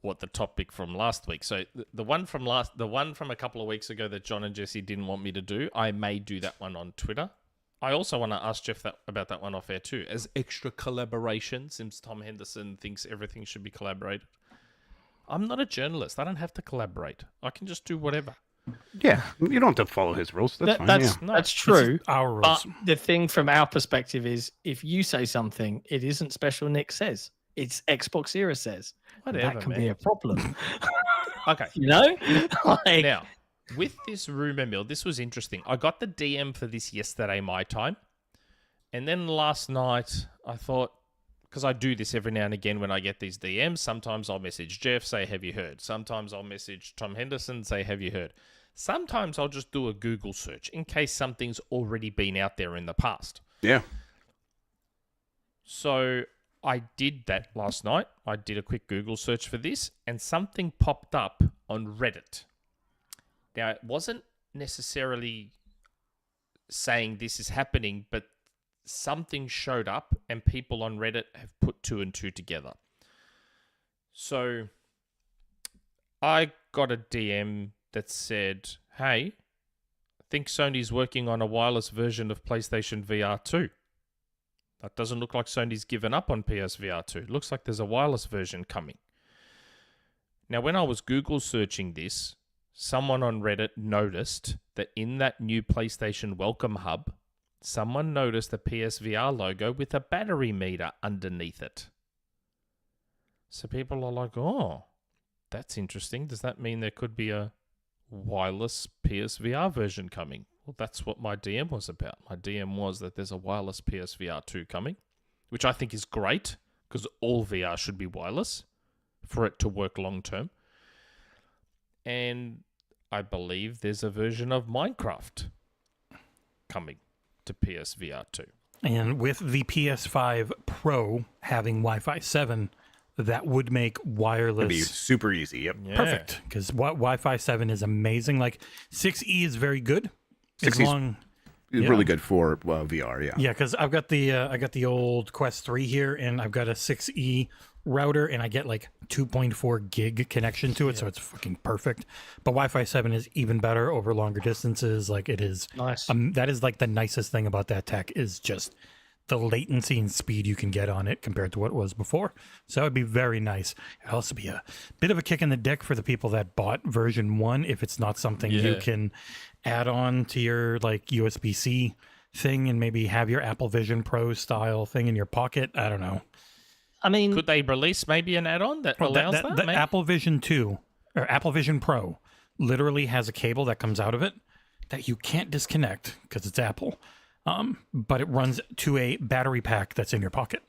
what the topic from last week. So the one from a couple of weeks ago that John and Jesse didn't want me to do, I may do that one on Twitter. I also want to ask Jeff about that one off air too, as extra collaboration, since Tom Henderson thinks everything should be collaborated. I'm not a journalist. I don't have to collaborate. I can just do whatever. Yeah, you don't have to follow his rules. That's fine. That's yeah. that's true. Our But rules. the thing from our perspective is, if you say something, it isn't special Nick says. It's Xbox Era says. Whatever, that can man. be a problem. Okay. You know? Like, Now, with this rumor mill, this was interesting. I got the DM for this yesterday, my time. And then last night, I thought, because I do this every now and again when I get these DMs, sometimes I'll message Jeff, say, have you heard? Sometimes I'll message Tom Henderson, say, have you heard? Sometimes I'll just do a Google search in case something's already been out there in the past. Yeah. So I did that last night. I did a quick Google search for this, and something popped up on Reddit. Now, it wasn't necessarily saying this is happening, but something showed up, and people on Reddit have put two and two together. So I got a DM that said, hey, I think Sony's working on a wireless version of PlayStation VR 2. That doesn't look like Sony's given up on PSVR 2. It looks like there's a wireless version coming. Now, when I was Google searching this, someone on Reddit noticed that in that new PlayStation Welcome Hub, someone noticed a PSVR logo with a battery meter underneath it. So people are like, oh, that's interesting. Does that mean there could be a wireless PSVR version coming? Well, that's what my DM was about. My DM was that there's a wireless PSVR 2 coming, which I think is great because all VR should be wireless for it to work long term. And I believe there's a version of Minecraft coming to PSVR 2. And with the PS5 Pro having Wi-Fi 7, that would make wireless It'd be super easy. Yep. Yeah. perfect because Wi-Fi 7 is amazing. Like 6E is very good. As 6E 's long, It's really good for VR. Yeah. yeah, because I've got the old Quest 3 here, and I've got a 6E router, and I get like 2.4 gig connection to it, so it's fucking perfect. But Wi-Fi 7 is even better over longer distances. Like it is nice. that is like the nicest thing about that tech is just the latency and speed you can get on it compared to what it was before. So it'd be very nice. It'd also be a bit of a kick in the dick for the people that bought version 1 if it's not something you Yeah. can add on to your like USB-C thing and maybe have your Apple Vision Pro style thing in your pocket. I don't know. I mean, Could they release maybe an add-on that allows that? The maybe? Apple Vision 2 or Apple Vision Pro literally has a cable that comes out of it that you can't disconnect because it's Apple. But it runs to a battery pack that's in your pocket.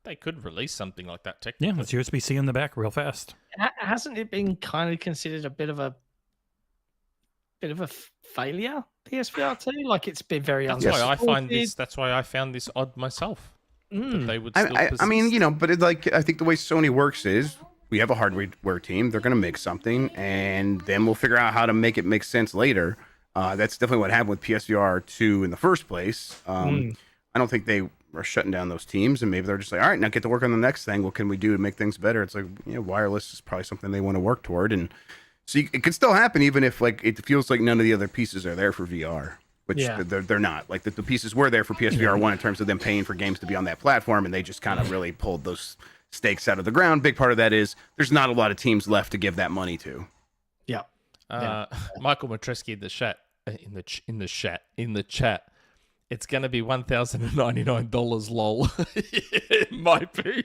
They could release something like that Yeah, technically. it's USB-C in the back real fast. hasn't it been kind of considered a bit of a failure? PSVR 2, like it's been very That's why I find unsupported. this. That's why I found this odd myself. That they would still I mean, persist. you know, but it, like I think the way Sony works is we have a hardware team. They're going to make something, and then we'll figure out how to make it make sense later. That's definitely what happened with PSVR 2 in the first place. I don't think they are shutting down those teams, and maybe they're just like, all right, now get to work on the next thing. What can we do to make things better? It's like, you know, wireless is probably something they want to work toward, and so it could still happen even if like it feels like none of the other pieces are there for VR, which Yeah. they're not. Like the pieces were there for PSVR 1 in terms of them paying for games to be on that platform, and they just kind of really pulled those stakes out of the ground. Big part of that is there's not a lot of teams left to give that money to. Yeah. Michael Matreski in the chat. It's going to be $1,099. Lol. It might be.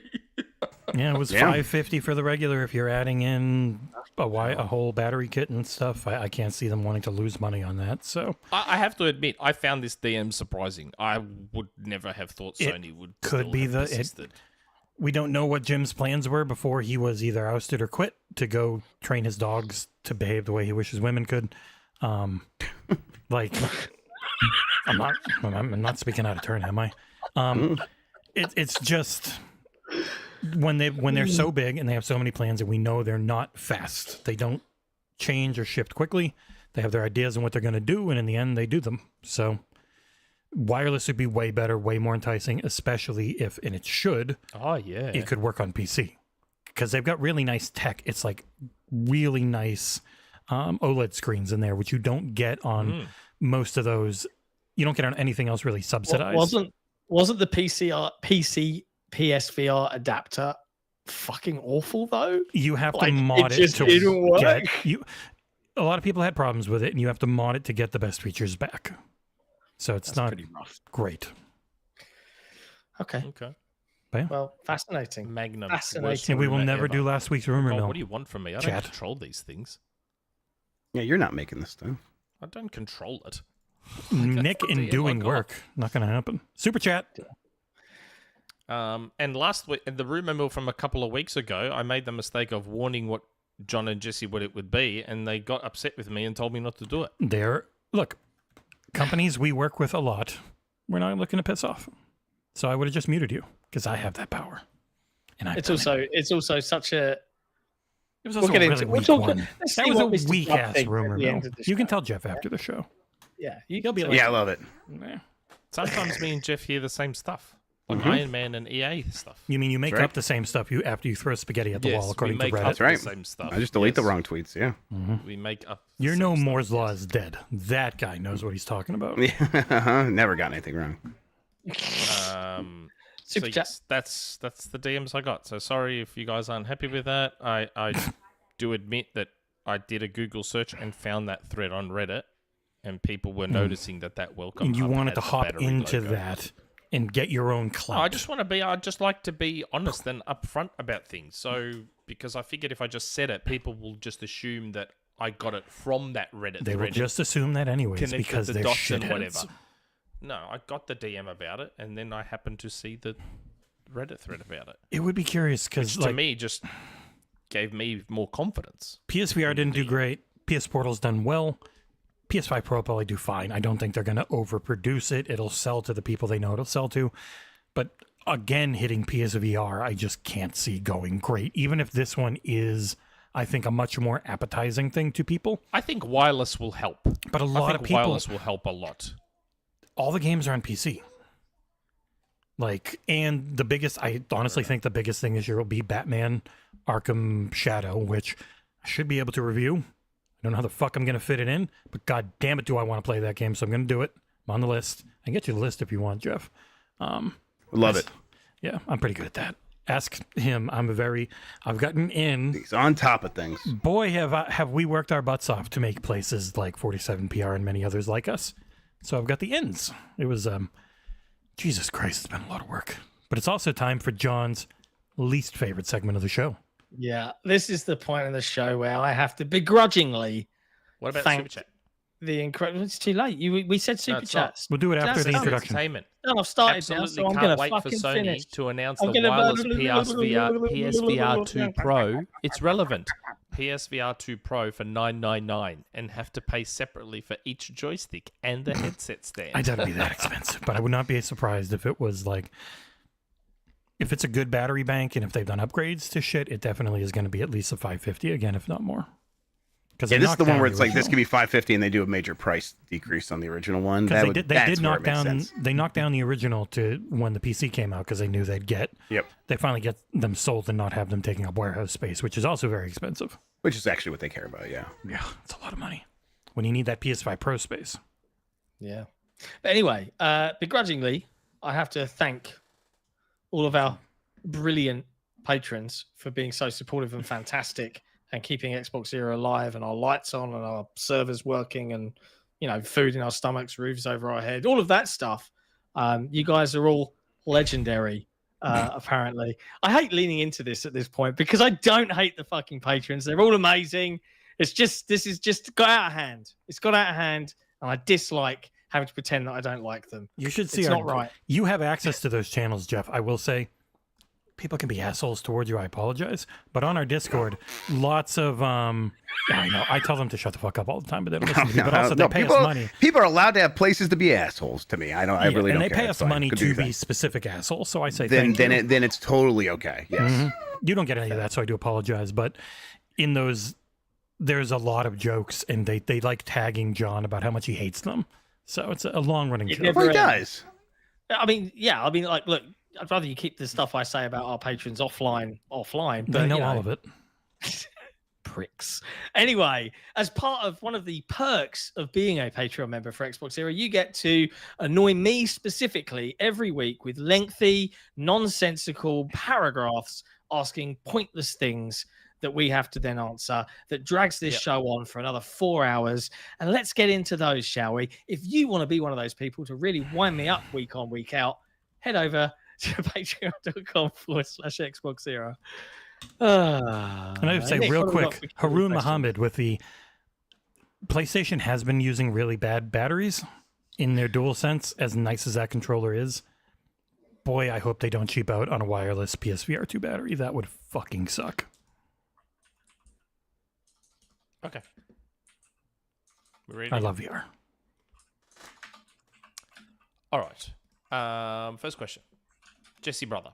Yeah, it was $550 for the regular. If you're adding in a whole battery kit and stuff, I can't see them wanting to lose money on that. So I have to admit, I found this DM surprising. I would never have thought Sony would. Could be we don't know what Jim's plans were before he was either ousted or quit to go train his dogs to behave the way he wishes women could. Like, I'm not speaking out of turn, am I? It's just when they're so big and they have so many plans and we know they're not fast. They don't change or shift quickly. They have their ideas on what they're going to do, and in the end, they do them. So wireless would be way better, way more enticing, especially if, and it should, it could work on PC. Because they've got really nice tech. It's like really nice OLED screens in there, which you don't get on most of those. You don't get on anything else really subsidized. Wasn't the PC PSVR adapter fucking awful though? You have to mod it to get a lot of people had problems with it, and you have to mod it to get the best features back. So it's not great. Okay. Yeah. Well, fascinating. Magnum. And we will never do last week's rumor mill. What do you want from me? I don't control these things. Yeah, you're not making this stuff. I don't control it. Nick in doing work. Not going to happen. Super chat. And last week, in the rumor mill from a couple of weeks ago, I made the mistake of warning what John and Jesse what it would be, and they got upset with me and told me not to do it. Look, companies we work with a lot, we're not looking to piss off. So I would have just muted you because I have that power. And it's also such a. It was also a really weak one. That was a weak ass rumor mill. You can tell Jeff after the show. Yeah, he'll be like, yeah, I love it. Yeah. Sometimes me and Jeff hear the same stuff, like Iron Man and EA stuff. You mean you make up the same stuff after you throw spaghetti at the wall, according to Reddit? That's right. The same stuff. I just delete the wrong tweets. Yeah, we make up. You know Moore's law is dead. That guy knows what he's talking about. Never got anything wrong. So yes, that's the DMs I got. So sorry if you guys aren't happy with that. I do admit that I did a Google search and found that thread on Reddit, and people were noticing that welcome. And you hub wanted had to the hop battery into logo. that and get your own clout. I'd just like to be honest and upfront about things. So because I figured if I just said it, people will just assume that I got it from that Reddit. They will just assume that anyways because the they're dots and shitheads. whatever. No, I got the DM about it, and then I happened to see the Reddit thread about it. It would be curious because to me just gave me more confidence. PSVR didn't do great. PS Portal's done well. PS5 Pro will probably do fine. I don't think they're going to overproduce it. It'll sell to the people they know it'll sell to. But again, hitting PSVR, I just can't see going great. Even if this one is, I think, a much more appetizing thing to people. I think wireless will help. But a lot of people... wireless will help a lot. All the games are on PC. And the biggest... I honestly think the biggest thing this year will be Batman Arkham Shadow, which I should be able to review. I don't know how the fuck I'm going to fit it in, but god damn it do I want to play that game, so I'm going to do it. I'm on the list. I can get you the list if you want, Jeff. Love it. Yeah, I'm pretty good at that. Ask him. I've gotten in. He's on top of things. Boy, have we worked our butts off to make places like 47PR and many others like us. So I've got the ins. It was, Jesus Christ, it's been a lot of work. But it's also time for John's least favorite segment of the show. Yeah, this is the point of the show where I have to begrudgingly What about thank Super Chat? the incredible. It's too late. We said Super it's not. Chats. We'll do it after the That's introduction. Entertainment. No, I've started now, Absolutely so I'm can't going to wait for fucking Sony finish. to announce I'm the gonna- wireless PSVR 2 Pro. It's relevant. PSVR 2 Pro for $999 and have to pay separately for each joystick and the headset stand. I doubt it'd be that expensive, but I would not be surprised if it was if it's a good battery bank and if they've done upgrades to shit, it definitely is going to be at least a $550 again, if not more. Yeah, this is the one where it's like this could be $550 and they do a major price decrease on the original one. Because they did knock down. They knocked down the original to when the PC came out because they knew they'd get. Yep. They finally get them sold and not have them taking up warehouse space, which is also very expensive. Which is actually what they care about. Yeah. Yeah, it's a lot of money when you need that PS5 Pro space. Yeah. But anyway, begrudgingly, I have to thank all of our brilliant patrons for being so supportive and fantastic and keeping XboxEra alive and our lights on and our servers working and, food in our stomachs, roofs over our head, all of that stuff. You guys are all legendary. apparently. I hate leaning into this at this point because I don't hate the fucking patrons. They're all amazing. This is just got out of hand. It's got out of hand, and I dislike having to pretend that I don't like them. You should see It's not right. You have access to those channels, Jeff. I will say, people can be assholes towards you. I apologize, but on our Discord, lots of I know I tell them to shut the fuck up all the time, but they don't listen to me. But also, they pay us money. People are allowed to have places to be assholes to me. I really don't and they care. pay It's us fine. money Could do to be that. specific assholes. So I say Then thank you. then it's totally okay. Yes. You don't get any of that, so I do apologize. But in those, there's a lot of jokes, and they like tagging John about how much he hates them. So it's a long running joke. never Well, he ends. does. I mean, yeah. I mean, like, look, I'd rather you keep the stuff I say about our patrons offline. But They know you all of it. Pricks. Anyway, as part of one of the perks of being a Patreon member for Xbox Era, you get to annoy me specifically every week with lengthy, nonsensical paragraphs asking pointless things that we have to then answer, that drags this show on for another 4 hours. And let's get into those, shall we? If you want to be one of those people to really wind me up week on, week out, head over to patreon.com/XboxEra. And I would say real quick, Haroon Mohammed with the PlayStation has been using really bad batteries in their DualSense, as nice as that controller is. Boy, I hope they don't cheap out on a wireless PSVR 2 battery. That would fucking suck. Okay. We're ready. I love VR. All right. First question. Jesse Brother.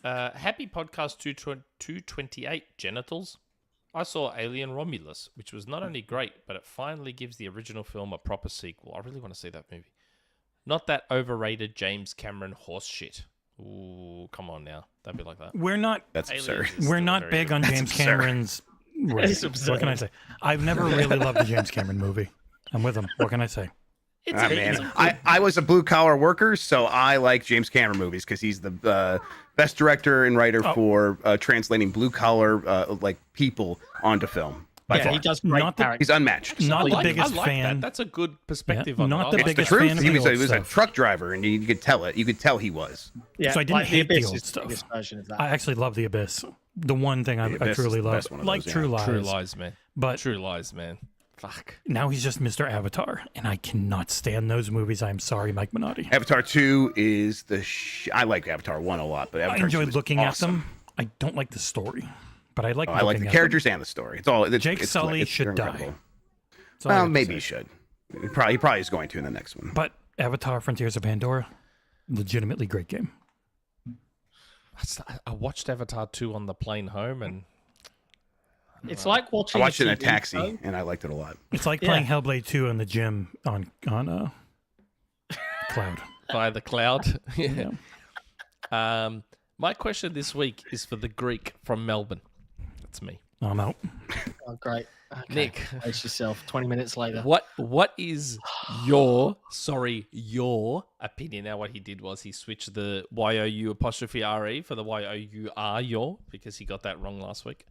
Happy podcast 228 genitals. I saw Alien Romulus, which was not only great, but it finally gives the original film a proper sequel. I really want to see that movie. Not that overrated James Cameron horse shit. Ooh, come on now. Don't be like that. We're not That's Aliens absurd. is we're still not very big good. on James absurd. Cameron's. It's What absurd. can I say? I've never really loved the James Cameron movie. I'm with him. What can I say? It's Man, I was a blue collar worker, so I like James Cameron movies because he's the best director and writer for translating blue collar like people onto film. By far. he does great Not the- characters. He's unmatched. Not the I biggest like fan. That. That's a good perspective Yeah, on not it. the I like biggest that. fan of He the was, old he was a stuff. truck driver, and you could tell it. You could tell he was. Yeah, So I didn't like, hate the Abyss old is stuff. biggest version of that. I actually love The Abyss. The one thing I Abyss truly is the love. best one of Like those, True yeah. Lies. True lies, man. But True lies, man. Fuck. now he's just Mr. Avatar, and I cannot stand those movies. I'm sorry, Mike Minotti. Avatar 2 is I like Avatar 1 a lot, but I Avatar 2 enjoyed is looking awesome. at them. I don't like the story, but I like I like the characters and the story. It's all. Jake Sully they're should die. incredible. That's all I have Well, to maybe say. he should. He probably is going to in the next one. But Avatar: Frontiers of Pandora, legitimately great game. I watched Avatar 2 on the plane home, and It's like I watching. watched it in a TV taxi, show. and I liked it a lot. It's like Yeah. playing Hellblade 2 in the gym on cloud. by the cloud. Yeah. My question this week is for the Greek from Melbourne. That's me. I'm out. Oh, great. Okay. Nick. Brace yourself. 20 minutes later. What is your opinion? Now what he did was he switched the YOU apostrophe RE for the YOUR your, because he got that wrong last week.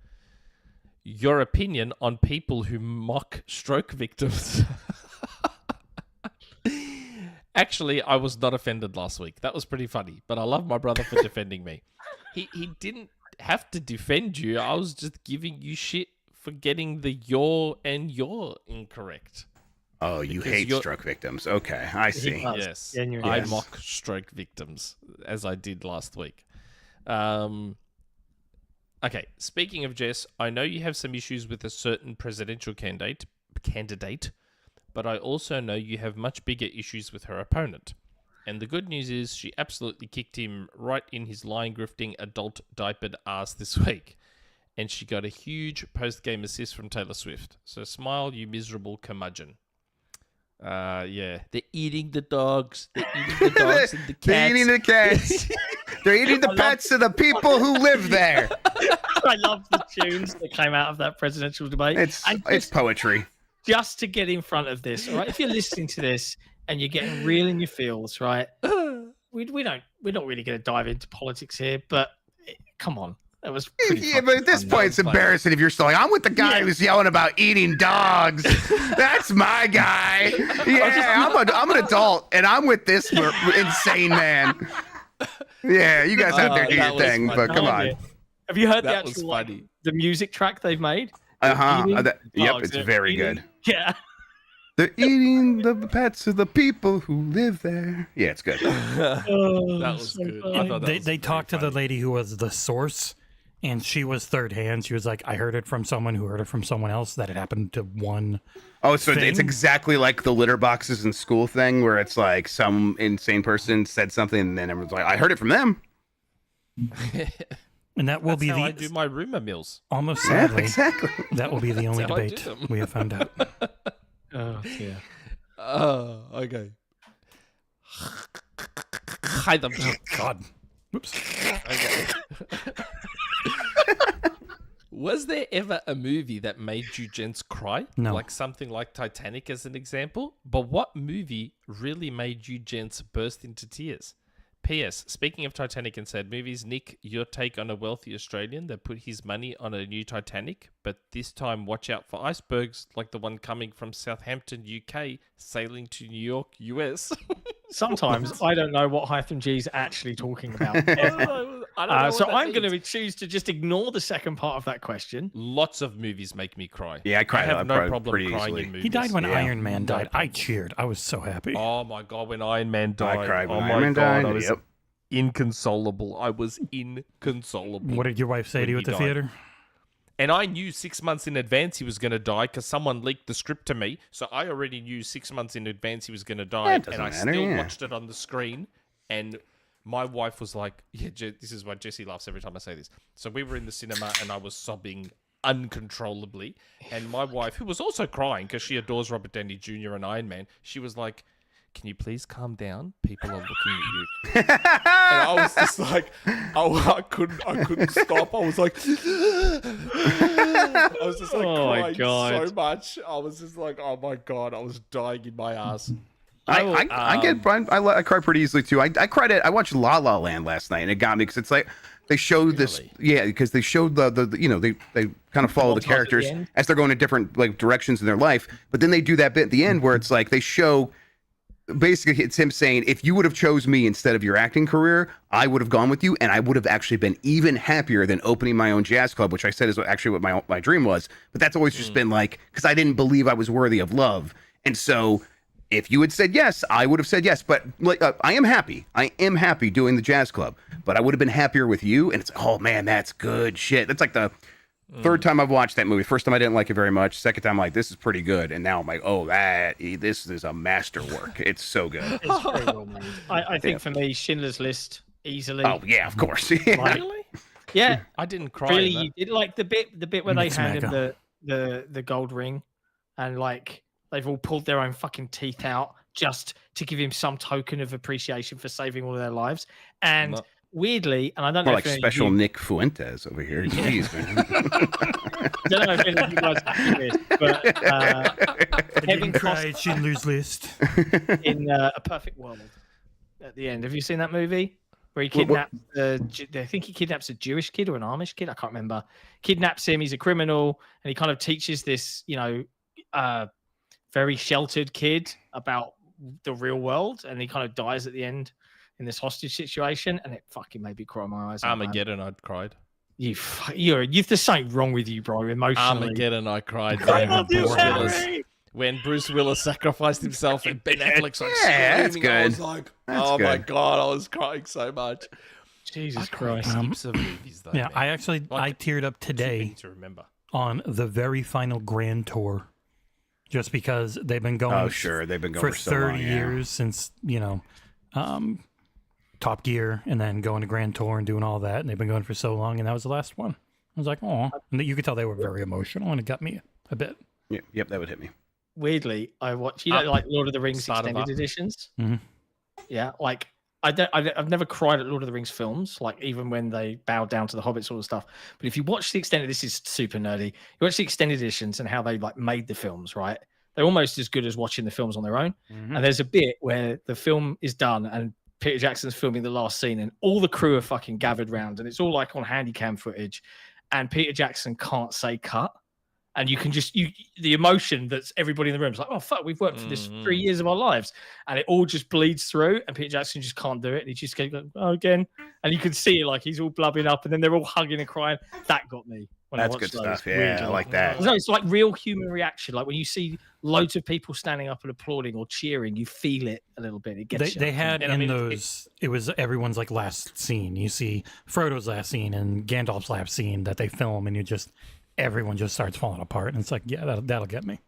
Your opinion on people who mock stroke victims. Actually, I was not offended last week. That was pretty funny, but I love my brother for defending me. He didn't have to defend you. I was just giving you shit for getting the your and your incorrect. Oh, you Because hate you're- stroke victims. Okay, I see. does. Yes, Genuinely. I Yes. mock stroke victims as I did last week. Okay, speaking of Jess, I know you have some issues with a certain presidential candidate, but I also know you have much bigger issues with her opponent. And the good news is she absolutely kicked him right in his lying, grifting, adult diapered ass this week. And she got a huge post-game assist from Taylor Swift. So smile, you miserable curmudgeon. Yeah. They're eating the dogs. They're eating the dogs and the cats. They're eating the cats. They're eating the pets of the people who live there. I love the tunes that came out of that presidential debate. And It's poetry. just to get in front of this, all right? If you're listening to this and you're getting real in your feels, right? We're not really going to dive into politics here, but come on, that was pretty Yeah, but at this fucking point, it's fun. embarrassing if you're still like, I'm with the guy who's yelling about eating dogs. That's my guy. Yeah, I'm an adult, and I'm with this insane man. Yeah, you guys out there do that your was thing, funny. but come on. Have you heard the That was actual funny. the music track they've made? Yep, dogs, it's they're very eating- good. Yeah. They're eating the pets of the people who live there. Yeah, it's good. That was good. I thought that They was they very talked to the funny. lady who was the source, and she was third hand. She was like, I heard it from someone who heard it from someone else that it happened to one. Oh, so it's thing. exactly like the litter boxes in school thing, where it's like some insane person said something, and then everyone's like, "I heard it from them." And that will That's be how the I do my rumor mills. almost Yeah, sadly exactly. that will be the only how I do debate them. we have found out. Oh, yeah. Oh, okay. Hytham G. God, whoops. Okay. Was there ever a movie that made you gents cry? No. Like something like Titanic as an example? But what movie really made you gents burst into tears? P.S. Speaking of Titanic and sad movies, Nick, your take on a wealthy Australian that put his money on a new Titanic, but this time watch out for icebergs like the one coming from Southampton, UK, sailing to New York, US. Sometimes I don't know what Hytham G is actually talking about. I don't know what So that I'm going means. to choose to just ignore the second part of that question. Lots of movies make me cry. Yeah, I cried. have no probably problem pretty crying easily. in movies. He died when Yeah. Iron Man died. I cheered. I was so happy. Oh my god, when Iron Man died. I cried when oh Iron my Man god, died. I was Yep. inconsolable. I was inconsolable. What did your wife say When to you he at the died. theater? And I knew 6 months in advance he was going to die because someone leaked the script to me. So I already knew 6 months in advance he was going to die. That doesn't And I matter, still yeah. watched it on the screen. And my wife was like, yeah, this is why Jesse laughs every time I say this. So we were in the cinema and I was sobbing uncontrollably. And my wife, who was also crying because she adores Robert Downey Jr. and Iron Man, she was like, can you please calm down? People are looking at you. And I was just like, I couldn't stop. I was like, I was just like Oh my crying God. so much. I was just like, oh my god, I was dying in my ass. I get I cry pretty easily too. I cried at I watched La La Land last night and it got me because it's like they showed this because they showed the you know they kind of follow the montage at the characters end. as they're going in different like directions in their life, but then they do that bit at the end where it's like they show basically it's him saying if you would have chose me instead of your acting career, I would have gone with you and I would have actually been even happier than opening my own jazz club, which I said is actually what my dream was. But that's always just been like because I didn't believe I was worthy of love, and so if you had said yes, I would have said yes. But like, I am happy. I am happy doing the jazz club. But I would have been happier with you. And it's oh man, that's good shit. That's like the third time I've watched that movie. First time I didn't like it very much. Second time I'm like, this is pretty good. And now I'm like, oh, this is a masterwork. It's so good. It's very well made. I think for me, Schindler's List easily. Oh yeah, of course. Like, Really? yeah, I didn't cry. really. in that. You did like the bit where they Mix hand him Maker. the gold ring, and like they've all pulled their own fucking teeth out just to give him some token of appreciation for saving all of their lives. And No. weirdly, and I don't know More if like any of special you- Nick Fuentes over here. Jeez, man. I don't know if any of you guys have seen this, but Kevin Cry Costner at Schindler's List. in A Perfect World at the end. Have you seen that movie where he What- kidnaps? I think he kidnaps a Jewish kid or an Amish kid. I can't remember. Kidnaps him. He's a criminal, and he kind of teaches this, very sheltered kid about the real world, and he kind of dies at the end in this hostage situation, and it fucking made me cry my eyes out. man. Armageddon, I cried. There's something wrong with you, bro. Emotionally. Armageddon, I cried. I When love you, Bruce Willis- Harry. When Bruce Willis sacrificed himself and Ben Affleck's like Yeah, that's screaming, I was good. like, That's oh my good. god, I was crying so much. Jesus I cried Christ. heaps of movies though. Yeah, man. I actually I Like, teared up Too today many to remember. on the very final grand tour, just because they've been going. Oh sure, they've been going for for so 30 long, yeah. years since Top Gear, and then going to Grand Tour and doing all that, and they've been going for so long, and that was the last one. I was like, oh, and you could tell they were very emotional, and it got me a bit. Yep, that would hit me. Weirdly, I watch like Lord of the Rings Start of extended Up. editions. Mhm. Yeah, like I've never cried at Lord of the Rings films, like even when they bowed down to the Hobbit sort of stuff. But if you watch the extended, this is super nerdy. You watch the extended editions and how they like made the films, right? They're almost as good as watching the films on their own. Mm-hmm. And there's a bit where the film is done and Peter Jackson's filming the last scene, and all the crew are fucking gathered round, and it's all like on handy cam footage, and Peter Jackson can't say cut. And you can just the emotion that's everybody in the room is like, oh fuck, we've worked for this 3 years of our lives, and it all just bleeds through. And Peter Jackson just can't do it, and he just goes, oh, again, and you can see it like he's all blubbing up, and then they're all hugging and crying. That got me. When That's I watched good those. stuff. Yeah, I like that. No, it's like real human reaction. Like when you see loads of people standing up and applauding or cheering, you feel it a little bit. It gets They you. had And I in mean, those, it was everyone's like last scene. You see Frodo's last scene and Gandalf's last scene that they film, and everyone just starts falling apart. And it's like, yeah, that'll get me.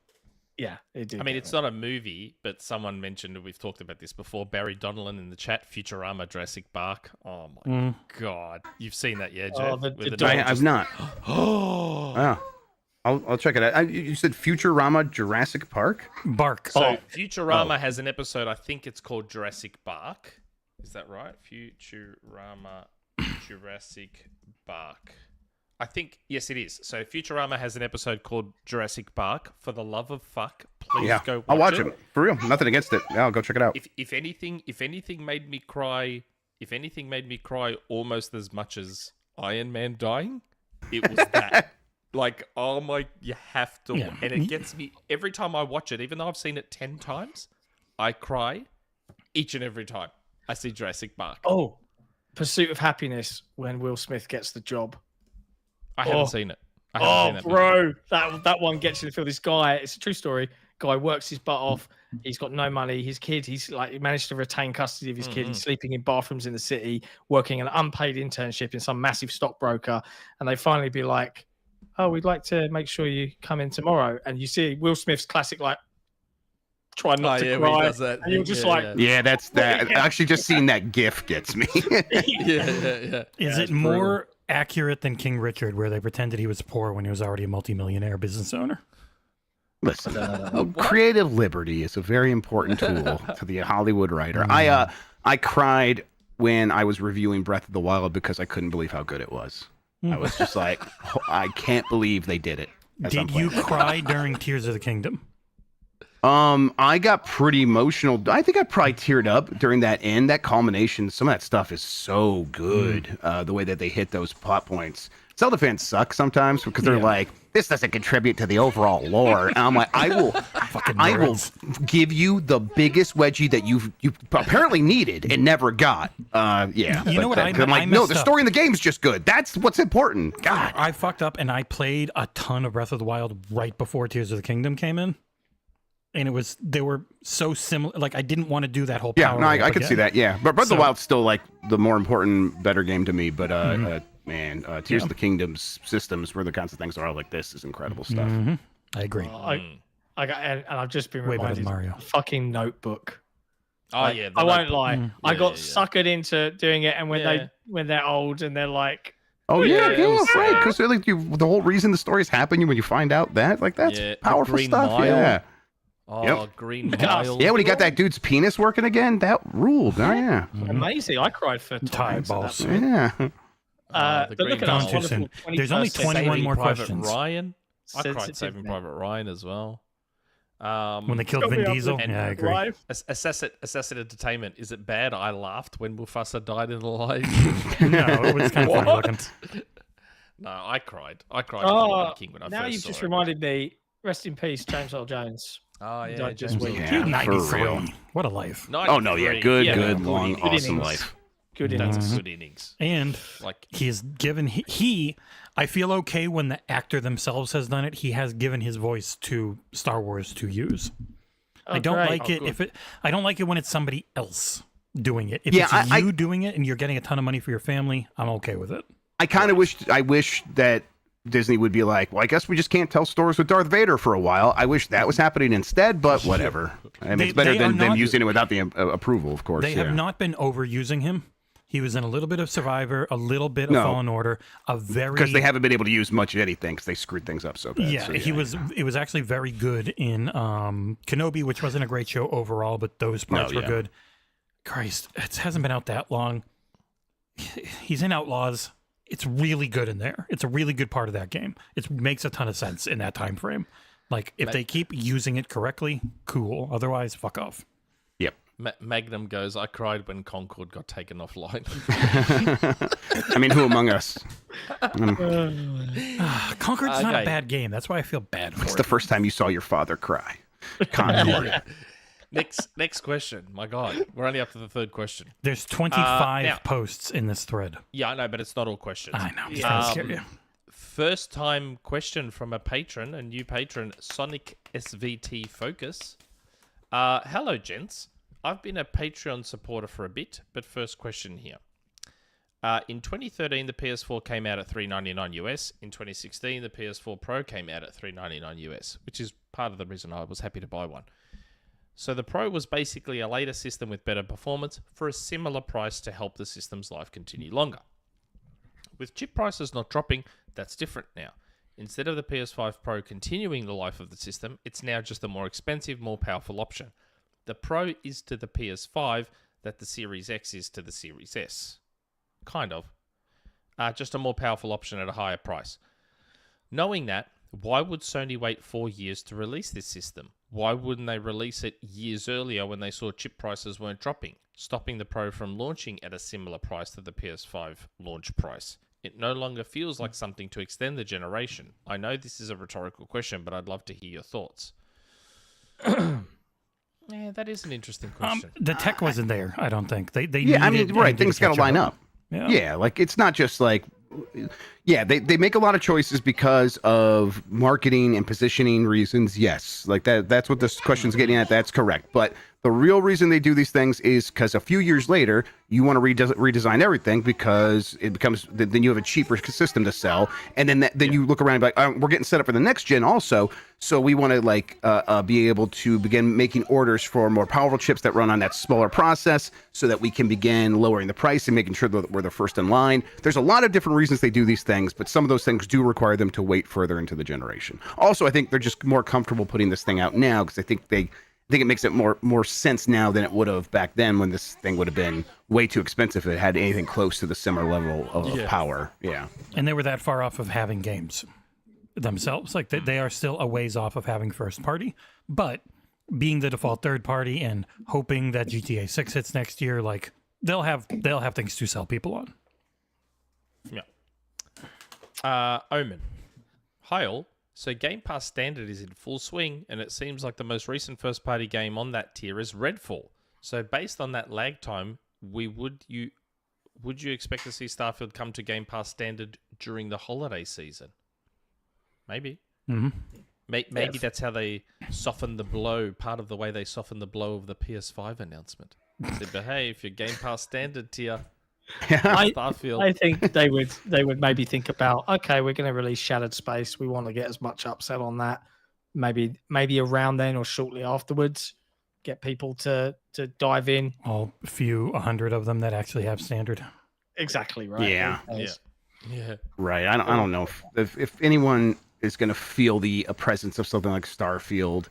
Yeah, it did. I mean, it's not a movie, but someone mentioned, we've talked about this before, Barry Donnellan in the chat, Futurama, Jurassic Park. Oh my God. You've seen that, yeah, Jeff? Oh, With the I've not. Oh. I'll check it out. You said Futurama Jurassic Park? Bark. So Futurama has an episode, I think it's called Jurassic Park. Is that right? Futurama Jurassic Park. I think, yes, it is. So Futurama has an episode called Jurassic Park. For the love of fuck, please go watch I'll watch it. For real. Nothing against it. Yeah, I'll go check it out. If anything made me cry, almost as much as Iron Man dying, it was that. Like, oh my, you have to. Yeah. And it gets me every time I watch it, even though I've seen it 10 times, I cry each and every time I see Jurassic Park. Oh, Pursuit of Happiness when Will Smith gets the job. I haven't seen it. I haven't seen that bro, that one gets you to feel this guy. It's a true story. Guy works his butt off. He's got no money. His kid, he managed to retain custody of his kid. He's sleeping in bathrooms in the city, working an unpaid internship in some massive stockbroker. And they finally be like, oh, we'd like to make sure you come in tomorrow. And you see Will Smith's classic, like, try not to cry. And you're just Yeah, that's that. Actually, just seeing that GIF gets me. yeah. Is it more accurate than King Richard, where they pretended he was poor when he was already a multimillionaire business owner? Listen, creative liberty is a very important tool to the Hollywood writer. I cried when I was reviewing Breath of the Wild because I couldn't believe how good it was. I was just like, I can't believe they did it. Did you cry during Tears of the Kingdom? I got pretty emotional. I think I probably teared up during that end. That culmination, some of that stuff is so good. The way that they hit those plot points. Zelda fans suck sometimes because they're like, this doesn't contribute to the overall lore. And I'm like, I will give you the biggest wedgie that you apparently needed and never got. You know what? I'm like, no, the story in the game is just good. That's what's important. God, I fucked up and I played a ton of Breath of the Wild right before Tears of the Kingdom came in. And they were so similar. Like, I didn't want to do that whole power. Yeah, no, I could see that. Yeah, but Breath of the Wild's still like the more important, better game to me. But Tears of the Kingdom's systems, where the kinds of things are like this, is incredible stuff. I agree. And I've just been Way better reminded than Mario. fucking Notebook. Oh, Like, yeah. I won't lie. I got yeah. suckered into doing it, and when they're old and they're like, Oh yeah, it was right. sad. Because like the whole reason the stories happen when you find out that, like, that's Yeah, the powerful Green stuff. Mile. Yeah. Oh, Yep. Green Look at us. Mile. Yeah, when he got that dude's penis working again, that ruled. Oh yeah. amazing. I cried for Tie times. at that balls. point. Yeah. The But Green look at Mile. us. Gone too soon. wonderful There's only 21st 21 Saving more Private questions. Ryan. I cried Sensitive Saving man. Private Ryan as well. When they killed Got me Vin up Diesel? with Yeah, I agree. live. Assassin Entertainment. Is it bad? I laughed when Mufasa died in the light. No, it was kind of funny looking. No, I cried. I cried Oh, for the Lion King when I now first you've saw just it. reminded me. Rest in peace, James Earl Jones. Oh yeah, Died just this week. Yeah, Dude, for 93. real. What a life. Oh no, yeah, good, Yeah, good, good long, good awesome innings. life. Good That's innings. a good innings. And Like, he's given I feel okay when the actor themselves has done it. He has given his voice to Star Wars to use. I don't great. like it I don't like it when it's somebody else doing it. If Yeah, it's you doing it and you're getting a ton of money for your family, I'm okay with it. I kind of wish that Disney would be like, well, I guess we just can't tell stories with Darth Vader for a while. I wish that was happening instead, but whatever. I mean, it's better they than are them not- using it without the approval, of course. They have not been overusing him. He was in a little bit of Survivor, a little bit of No. Fallen Order, a very because they haven't been able to use much of anything because they screwed things up so bad. Yeah, So, it was actually very good in Kenobi, which wasn't a great show overall, but those parts were yeah. good. Christ, it hasn't been out that long. He's in Outlaws. It's really good in there. It's a really good part of that game. It makes a ton of sense in that time frame. Like, if they keep using it correctly, cool. Otherwise, fuck off. Yep. Magnum goes, I cried when Concord got taken offline. I mean, who among us? Concord's not a Okay. bad game. That's why I feel bad for It's it. the first time you saw your father cry. Concord. Next question. My God, we're only up to the third question. There's 25 now- posts in this thread. Yeah, I know, but it's not all questions. I know. I'm trying to scare you. First time question from a patron, a new patron, SonicSVTFocus. Hello, gents. I've been a Patreon supporter for a bit, but first question here. In 2013, the PS4 came out at $399 US. In 2016, the PS4 Pro came out at $399 US, which is part of the reason I was happy to buy one. So the Pro was basically a later system with better performance for a similar price to help the system's life continue longer. With chip prices not dropping, that's different now. Instead of the PS5 Pro continuing the life of the system, it's now just a more expensive, more powerful option. The Pro is to the PS5 that the Series X is to the Series S. Kind of. Just a more powerful option at a higher price. Knowing that, why would Sony wait 4 years to release this system? Why wouldn't they release it years earlier when they saw chip prices weren't dropping, stopping the Pro from launching at a similar price to the PS5 launch price? It no longer feels like something to extend the generation. I know this is a rhetorical question, but I'd love to hear your thoughts. Yeah, that is an interesting question. The tech wasn't there, I don't think. They Yeah, I mean, needed right. anything Things to got to catch line up. Yeah, like it's not just like, yeah, they make a lot of choices because of marketing and positioning reasons. Yes, like that's what this question's getting at. That's correct. But the real reason they do these things is because a few years later, you want to redesign everything because it becomes, then you have a cheaper system to sell. And then then you look around and be like, we're getting set up for the next gen also. So we want to like be able to begin making orders for more powerful chips that run on that smaller process so that we can begin lowering the price and making sure that we're the first in line. There's a lot of different reasons they do these things, but some of those things do require them to wait further into the generation. Also, I think they're just more comfortable putting this thing out now because I think it makes it more sense now than it would have back then when this thing would have been way too expensive if it had anything close to the similar level of power. Yeah. And they were that far off of having games themselves. Like they are still a ways off of having first party, but being the default third party and hoping that GTA 6 hits next year, like they'll have things to sell people on. Yeah. Omen. Hi all. So Game Pass Standard is in full swing, and it seems like the most recent first-party game on that tier is Redfall. So based on that lag time, would you expect to see Starfield come to Game Pass Standard during the holiday season? Maybe. Mm-hmm. Maybe that's how they soften the blow. Part of the way they soften the blow of the PS5 announcement. Said, but hey, if you're Game Pass Standard tier, Starfield. I think they would maybe think about, okay, we're going to release Shattered Space. We want to get as much upsell on that. Maybe around then or shortly afterwards, get people to dive in. All few 100 of them that actually have standard. Exactly right. Yeah. Yeah. Right. I don't know if anyone is going to feel the presence of something like Starfield.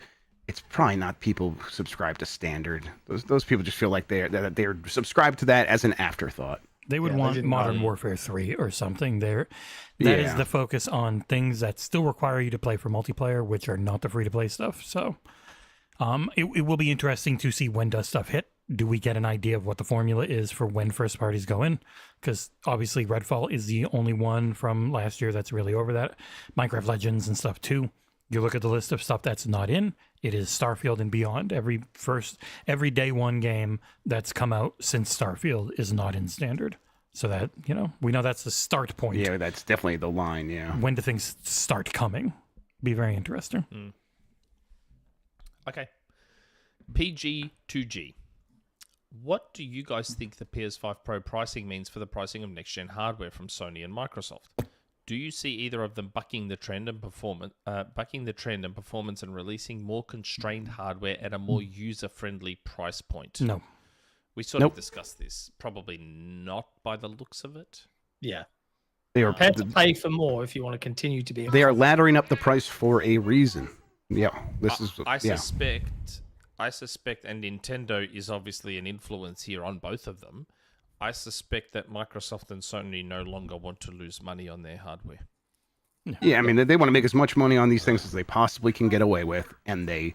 It's probably not people who subscribe to standard. Those people just feel like they're subscribed to that as an afterthought. They would want Modern Warfare 3 or something there. That is the focus on things that still require you to play for multiplayer, which are not the free-to-play stuff. So it will be interesting to see when does stuff hit. Do we get an idea of what the formula is for when first parties go in? Because obviously Redfall is the only one from last year that's really over that. Minecraft Legends and stuff too. You look at the list of stuff that's not in, it is Starfield and beyond. Every day one game that's come out since Starfield is not in standard. So that, we know that's the start point. Yeah, that's definitely the line, yeah. When do things start coming? Be very interesting. Okay. PG2G. What do you guys think the PS5 Pro pricing means for the pricing of next-gen hardware from Sony and Microsoft? Do you see either of them bucking the trend and performance and releasing more constrained hardware at a more user-friendly price point? No. We sort of discussed this. Probably not by the looks of it. Yeah. They are prepared to pay for more if you want to continue to be. They are laddering up the price for a reason. Yeah, I suspect, and Nintendo is obviously an influence here on both of them. I suspect that Microsoft and Sony no longer want to lose money on their hardware. Yeah, I mean, they want to make as much money on these things as they possibly can get away with, and they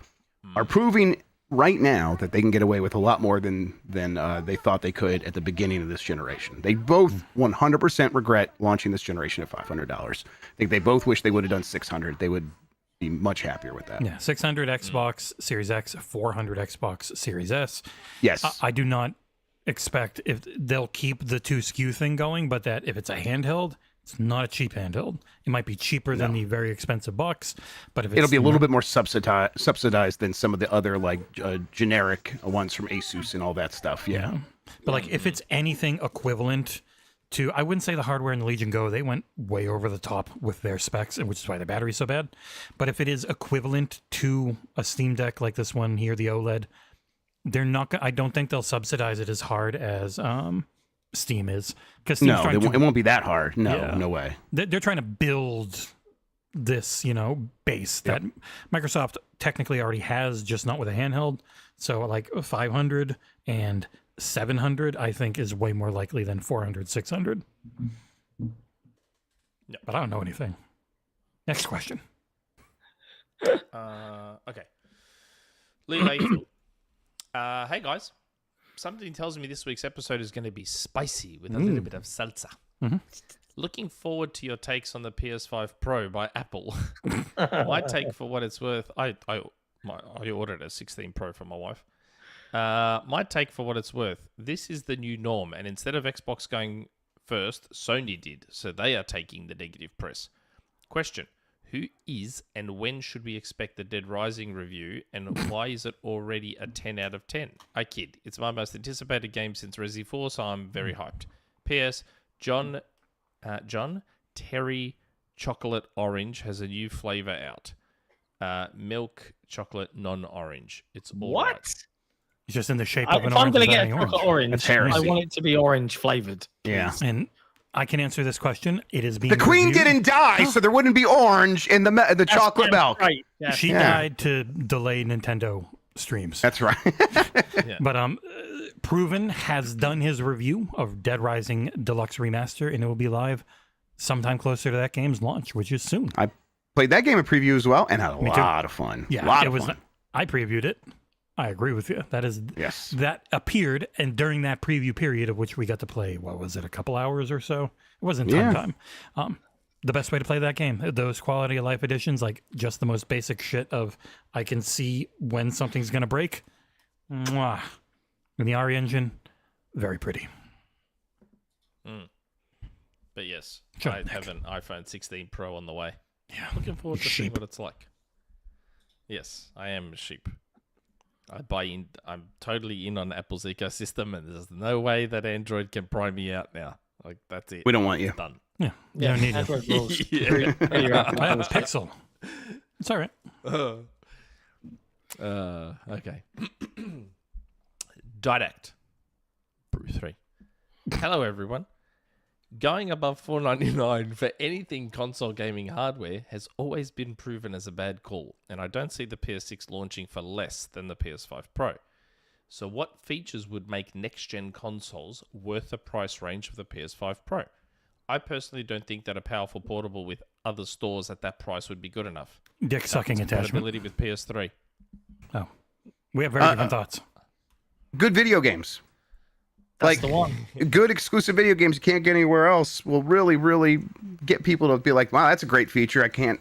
are proving right now that they can get away with a lot more than they thought they could at the beginning of this generation. They both 100% regret launching this generation at $500. I think they both wish they would have done $600. They would be much happier with that. Yeah, 600 Xbox Series X, 400 Xbox Series S. Yes. I do not expect if they'll keep the 2 SKU thing going, but that if it's a handheld, it's not a cheap handheld. It might be cheaper than the very expensive box, but if it's It'll be a little bit more subsidized than some of the other like generic ones from Asus and all that stuff. Yeah. But like if it's anything equivalent to, I wouldn't say the hardware in the Legion Go, they went way over the top with their specs, and which is why the battery's so bad. But if it is equivalent to a Steam Deck like this one here, the OLED, they're not. I don't think they'll subsidize it as hard as Steam is, because No, it won't be that hard. No, no way. They're trying to build this, base that Microsoft technically already has, just not with a handheld. So like 500 and 700, I think, is way more likely than 400, 600. No. But I don't know anything. Next question. Okay. Lee, how you feel? Hey guys. Something tells me this week's episode is going to be spicy with a little bit of salsa. Looking forward to your takes on the PS5 Pro by Apple. My take, for what it's worth, I ordered a 16 Pro for my wife. My take, for what it's worth, this is the new norm, and instead of Xbox going first, Sony did, so they are taking the negative press. Question: who is and when should we expect the Dead Rising review, and why is it already a 10 out of 10? I kid. It's my most anticipated game since Resi 4, so I'm very hyped. P.S. John Terry Chocolate Orange has a new flavor out. Milk chocolate non-orange. It's all right. It's just in the shape of an if I'm orange. going to without get any a chocolate orange, That's heresy. I want it to be orange flavored. Yeah. And I can answer this question. It is being The queen reviewed. didn't die, so there wouldn't be orange in the chocolate milk. Right. Yeah. She died to delay Nintendo streams. That's right. But Proven has done his review of Dead Rising Deluxe Remaster, and it will be live sometime closer to that game's launch, which is soon. I played that game in preview as well and had a Me too. lot of fun. Yeah, lot it of was. fun. I previewed it. I agree with you. That is Yes. that appeared, and during that preview period of which we got to play, what was it, a couple hours or so? It wasn't ton time. The best way to play that game, those quality of life additions, like just the most basic shit of I can see when something's gonna break. Mwah. And the RE engine, very pretty. But yes, Sure, I Nick. have an iPhone 16 Pro on the way. Yeah, Looking forward to seeing sheep. what it's like. Yes, I am a sheep. I buy in. I'm totally in on Apple's ecosystem, and there's no way that Android can pry me out now. Like, that's it. We don't want you. Done. Yeah, you don't need it. Android rules. Yeah. I have a Pixel. It's all right. Okay. Didact. Brew 3. Hello, everyone. Going above $4.99 for anything console gaming hardware has always been proven as a bad call, and I don't see the PS6 launching for less than the PS5 Pro. So what features would make next-gen consoles worth the price range of the PS5 Pro? I personally don't think that a powerful portable with other stores at that price would be good enough. Dick sucking attachment. Compatibility with PS3. Oh, we have very different thoughts. Good video games. That's the one. Good exclusive video games you can't get anywhere else will really, really get people to be like, wow, that's a great feature. I can't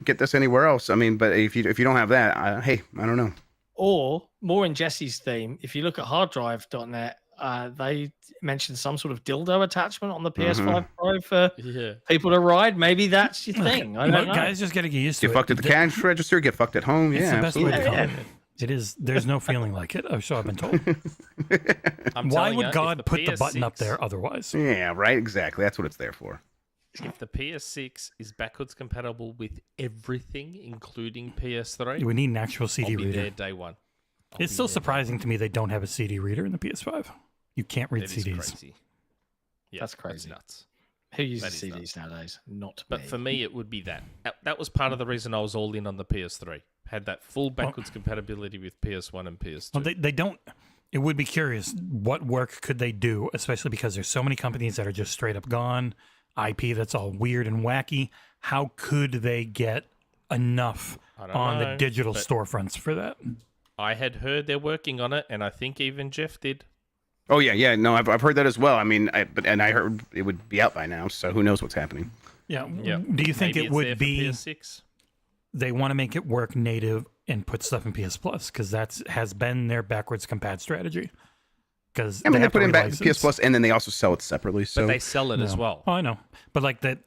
get this anywhere else. I mean, but if you don't have that, hey, I don't know. Or more in Jesse's theme, if you look at harddrive.net, they mentioned some sort of dildo attachment on the PS5 Pro for people to ride. Maybe that's your thing. I don't know. Guys just got to get used to Get it. fucked at the cash register, get fucked at home. It's Yeah, the best way absolutely. to call it. It is. There's no feeling like it. So I've been told. I'm Why telling would you, God if the put the button up PS6 there otherwise? Yeah, right. Exactly. That's what it's there for. If the PS6 is backwards compatible with everything, including PS3, We need an actual CD I'll be reader. there day one. It's still surprising to me they don't have a CD reader in the PS5. You can't read That is CDs. crazy. Yeah, That's crazy. nuts. Who uses That is CDs nuts. nowadays? Not But me. for me, it would be that. That was part of the reason I was all in on the PS3. Had that full backwards compatibility with PS1 and PS2. Well, they don't. It would be curious what work could they do, especially because there's so many companies that are just straight up gone. IP that's all weird and wacky. How could they get enough I don't on know, the digital but- storefronts for that? I had heard they're working on it, and I think even Jeff did. Oh yeah. No, I've heard that as well. I mean, I heard it would be out by now. So who knows what's happening? Yeah. Yeah. Do you think Maybe it it's there would for be PS6? they want to make it work native and put stuff in PS Plus because has been their backwards compat strategy. Because I mean, they put in back PS Plus, and then they also sell it separately. So But they sell it as well. Oh, I know, but like that,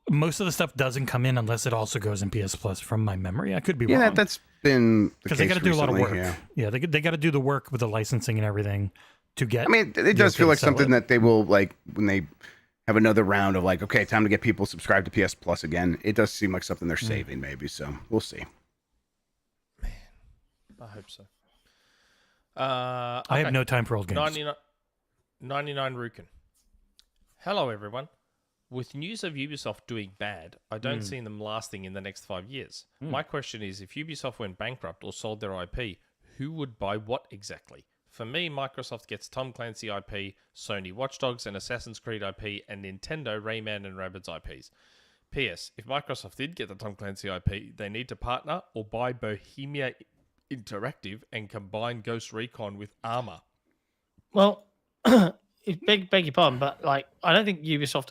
most of the stuff doesn't come in unless it also goes in PS Plus. From my memory, I could be wrong. that's been because they got to do a lot of work. Yeah. They got to do the work with the licensing and everything to get. I mean, it does feel like something that they will like when they have another round of like, okay, time to get people subscribed to PS Plus again. It does seem like something they're saving, maybe. So we'll see. I hope so. I have no time for old games. 99 Rukin. Hello, everyone. With news of Ubisoft doing bad, I don't see them lasting in the next 5 years. My question is, if Ubisoft went bankrupt or sold their IP, who would buy what exactly? For me, Microsoft gets Tom Clancy IP, Sony Watch Dogs and Assassin's Creed IP, and Nintendo Rayman and Rabbids IPs. P.S. If Microsoft did get the Tom Clancy IP, they need to partner or buy Bohemia Interactive and combine Ghost Recon with Arma. Well, beg your pardon, but like I don't think Ubisoft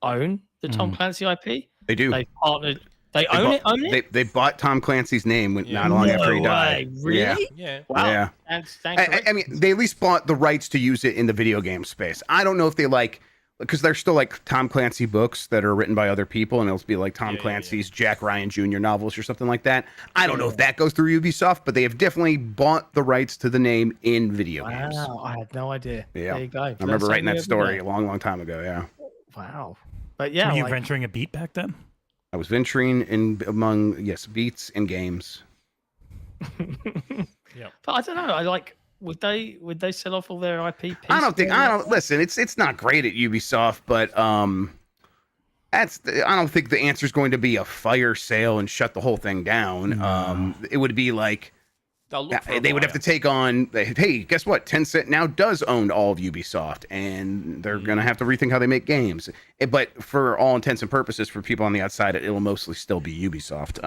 own the Tom Clancy IP. They do. They partnered. They own it. They bought Tom Clancy's name not long after he died. Really? Yeah. Wow. Yeah. Thanks. I mean, they at least bought the rights to use it in the video game space. I don't know if they because there's still like Tom Clancy books that are written by other people, and it'll be like Tom Clancy's Jack Ryan Jr. novels or something like that. I don't know if that goes through Ubisoft, but they have definitely bought the rights to the name in video games. Wow, I had no idea. Yeah. There you go. I remember writing that story a long time ago. Yeah. Wow. But yeah, Were you venturing a beat back then? I was venturing in among beats and games. Yeah. But I don't know. I like. Would they sell off all their IP? I don't listen. It's not great at Ubisoft, but I don't think the answer is going to be a fire sale and shut the whole thing down. It would be like they would have to take on. Hey, guess what? Tencent now does own all of Ubisoft, and they're gonna have to rethink how they make games. But for all intents and purposes, for people on the outside, it'll mostly still be Ubisoft.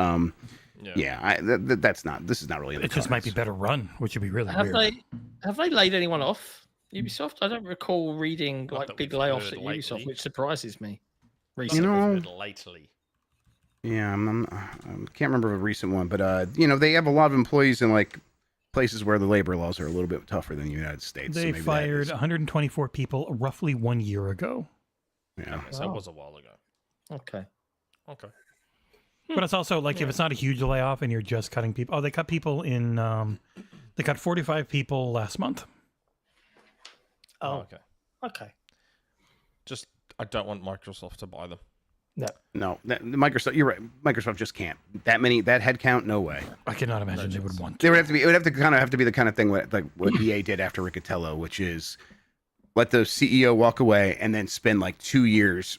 This is not really. It just might be better run, which would be really Have weird. they laid anyone off Ubisoft? I don't recall reading Not like that big we've layoffs heard at lately. Ubisoft, which surprises me. You know, lately. yeah, I can't remember a recent one, but they have a lot of employees in like places where the labor laws are a little bit tougher than the United States. They fired 124 people roughly 1 year ago. Yeah. So it was a while ago. Okay. But it's also like if it's not a huge layoff and you're just cutting people. Oh, they cut people in. They cut 45 people last month. Oh, okay. okay. Just I don't want Microsoft to buy them. No, Microsoft. You're right. Microsoft just can't. That head count. No way. I cannot imagine they would want. They would have to be. It would have to be the kind of thing like what EA did after Riccatello, which is let the CEO walk away and then spend like 2 years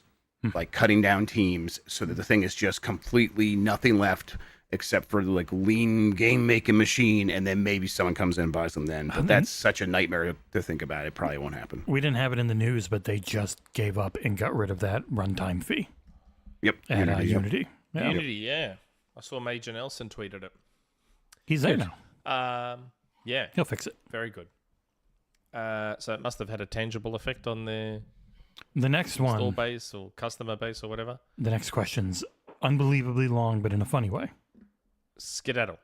like cutting down teams so that the thing is just completely nothing left except for the like lean game making machine, and then maybe someone comes in and buys them then. But that's such a nightmare to think about. It probably won't happen. We didn't have it in the news, but they just gave up and got rid of that runtime fee. Yep. At Unity. Yeah. Unity, yeah. I saw Major Nelson tweeted it. He's there now. Yeah, He'll fix it. very good. So it must have had a tangible effect on their The next install one. base or customer base or whatever. The next question's unbelievably long, but in a funny way. Skedaddle.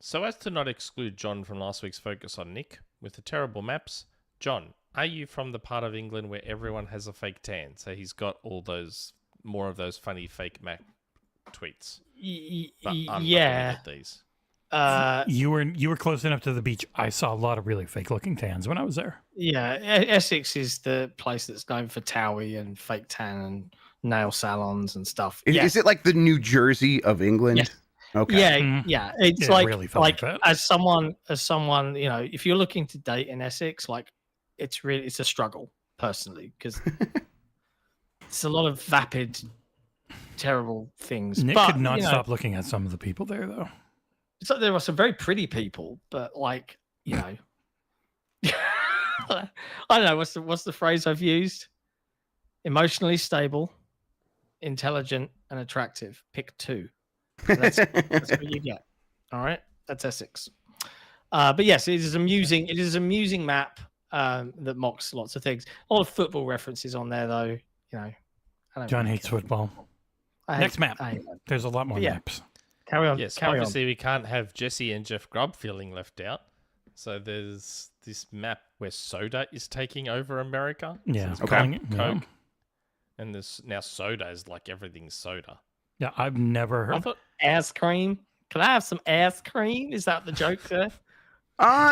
So as to not exclude John from last week's focus on Nick, with the terrible maps, John, are you from the part of England where everyone has a fake tan? So he's got all those, more of those funny fake map tweets. But I'm not Yeah. good at these. You were close enough to the beach. I saw a lot of really fake looking tans when I was there. Yeah, Essex is the place that's known for Towie and fake tan and nail salons and stuff. Is it like the New Jersey of England? Yes. Okay. Yeah. It's Yeah, like really felt like like that. as someone, if you're looking to date in Essex, like it's a struggle personally because it's a lot of vapid, terrible things. Nick but, could not stop looking at some of the people there, though. It's like there are some very pretty people, but like I don't know what's the phrase I've used. Emotionally stable, intelligent, and attractive. Pick two. So that's what you get. All right, that's Essex. But yes, it is amusing. It is an amusing map that mocks lots of things. A lot of football references on there, though. You know, I don't John really hates care. football. I hate- Next map. I hate- There's a lot more Yeah. maps. Carry on. Yes, carry on. obviously we can't have Jesse and Jeff Grubb feeling left out. So there's this map where soda is taking over America. Yeah. It's calling it- Coke. yeah. And there's now soda is like everything's soda. Yeah, I've never I heard. thought ice cream. Can I have some ice cream? Is that the joke there?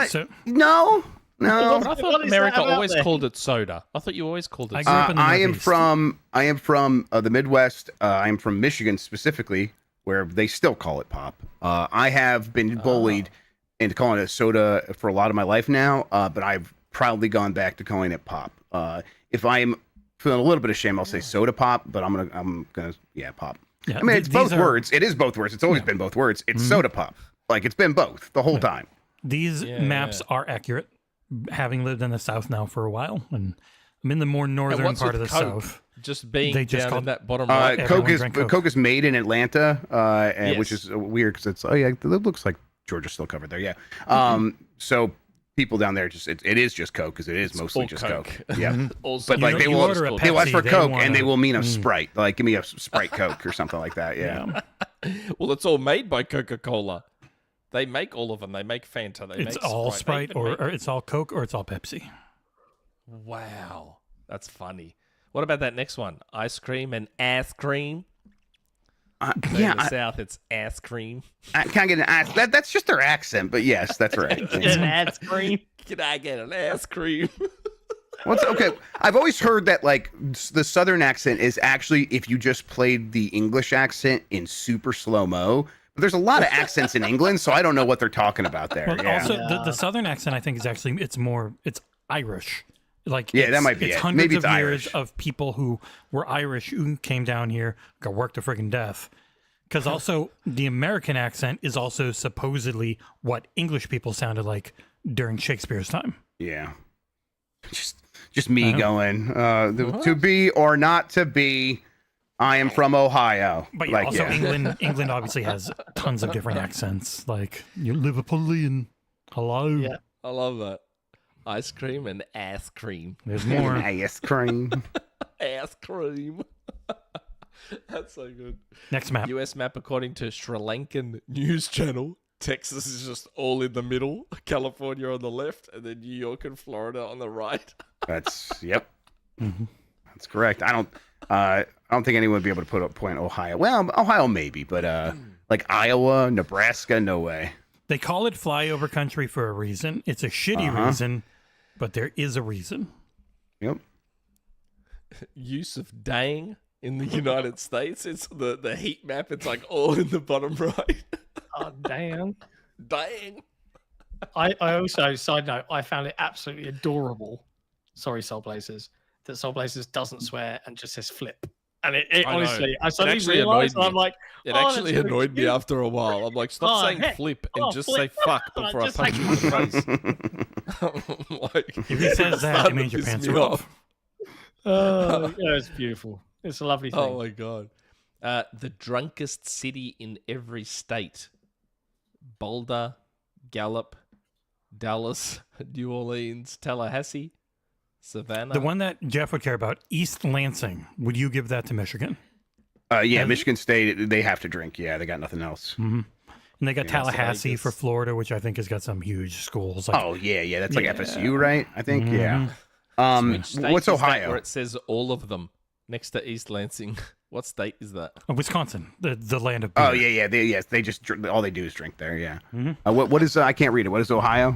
So No. But I What thought is that America about always then? called it soda. I thought you always called it I soda. grew up in the I am Northeast. from the Midwest. I am from Michigan specifically, where they still call it pop. I have been bullied into calling it soda for a lot of my life now, but I've proudly gone back to calling it pop. If I'm feeling a little bit of shame, I'll say soda pop, but I'm gonna pop. yeah, I mean, it's these both are- words. It is both words. It's always been both words. It's soda pop. Like it's been both the whole time. These Yeah, maps are accurate. Having lived in the South now for a while, and I'm in the more And northern what's part of the with Coke? South. Just being They just down in called- that bottom right. everyone Coke is drank Coke. Coke. is made in Atlanta, and, which Yes. is weird because it's it looks like Georgia's still covered there. Yeah. So people down there just it is just Coke because it is mostly all just Coke. Coke. Yeah. Also, But like You- they you will order a they'll ask Pepsi, for they Coke wanna- and they will mean a Sprite. Like give me a Sprite Coke or something like that. Yeah. well, it's all made by Coca-Cola. They make all of them. They make Fanta. They It's make all They Sprite, even or, make- or it's all Coke, or it's all Pepsi. Wow, that's funny. What about that next one? Ice cream and ass cream. In Yeah. the South, it's ass cream. I can't get an ass. That's just their accent, but yes, that's right. An ice cream. Can I get an ass cream? Okay? I've always heard that like the Southern accent is actually if you just played the English accent in super slow mo. But there's a lot of accents in England, so I don't know what they're talking about there. Well, Yeah. also the Southern accent, I think, is actually it's Irish. Like Yeah, that it's- might be it's it. hundreds Maybe it's of years Irish. of people who were Irish who came down here, got worked to friggin' death. Because also the American accent is also supposedly what English people sounded like during Shakespeare's time. Yeah. Just me going, to be or not to be, I am from Ohio. But like, also England obviously has tons of different accents. Like you're Liverpoolian. Hello. Yeah. I love that. Ice cream and ass cream. There's more. ice cream. Ass cream. That's so good. Next map. US map according to Sri Lankan news channel. Texas is just all in the middle, California on the left, and then New York and Florida on the right. Yep. That's correct. I don't think anyone would be able to put a point Ohio. Well, Ohio maybe, but like Iowa, Nebraska, no way. They call it flyover country for a reason. It's a shitty reason, but there is a reason. Yep. Use of dang in the United States. It's the heat map. It's like all in the bottom right. Oh, damn. Dang. I also, side note, I found it absolutely adorable. Sorry, Soul Blazers. That Soul Blazers doesn't swear and just says flip. And it I know. honestly, I It suddenly actually realized, annoyed and I'm me. like, It oh, actually that's really annoyed me cute. after a while. I'm like, stop Oh, saying heck. flip and Oh, just flip. say fuck before Just I punch you in say the face. Like, If he says that, starting it means to your piss pants me are off. Yeah, it's beautiful. It's a lovely thing. Oh my god. The drunkest city in every state. Boulder, Gallup, Dallas, New Orleans, Tallahassee, Savannah. The one that Jeff would care about, East Lansing. Would you give that to Michigan? Yeah, Michigan State, they have to drink. Yeah, they got nothing else. And they got Yeah, Tallahassee Vegas. for Florida, which I think has got some huge schools. Like, Oh, yeah. That's like Yeah. FSU, right? I think, yeah. Which state What's is that Ohio? where it says all of them next to East Lansing? What state is that? Wisconsin, the land of beer. Oh, yeah. They just all they do is drink there. Yeah. What is? I can't read it. What is Ohio?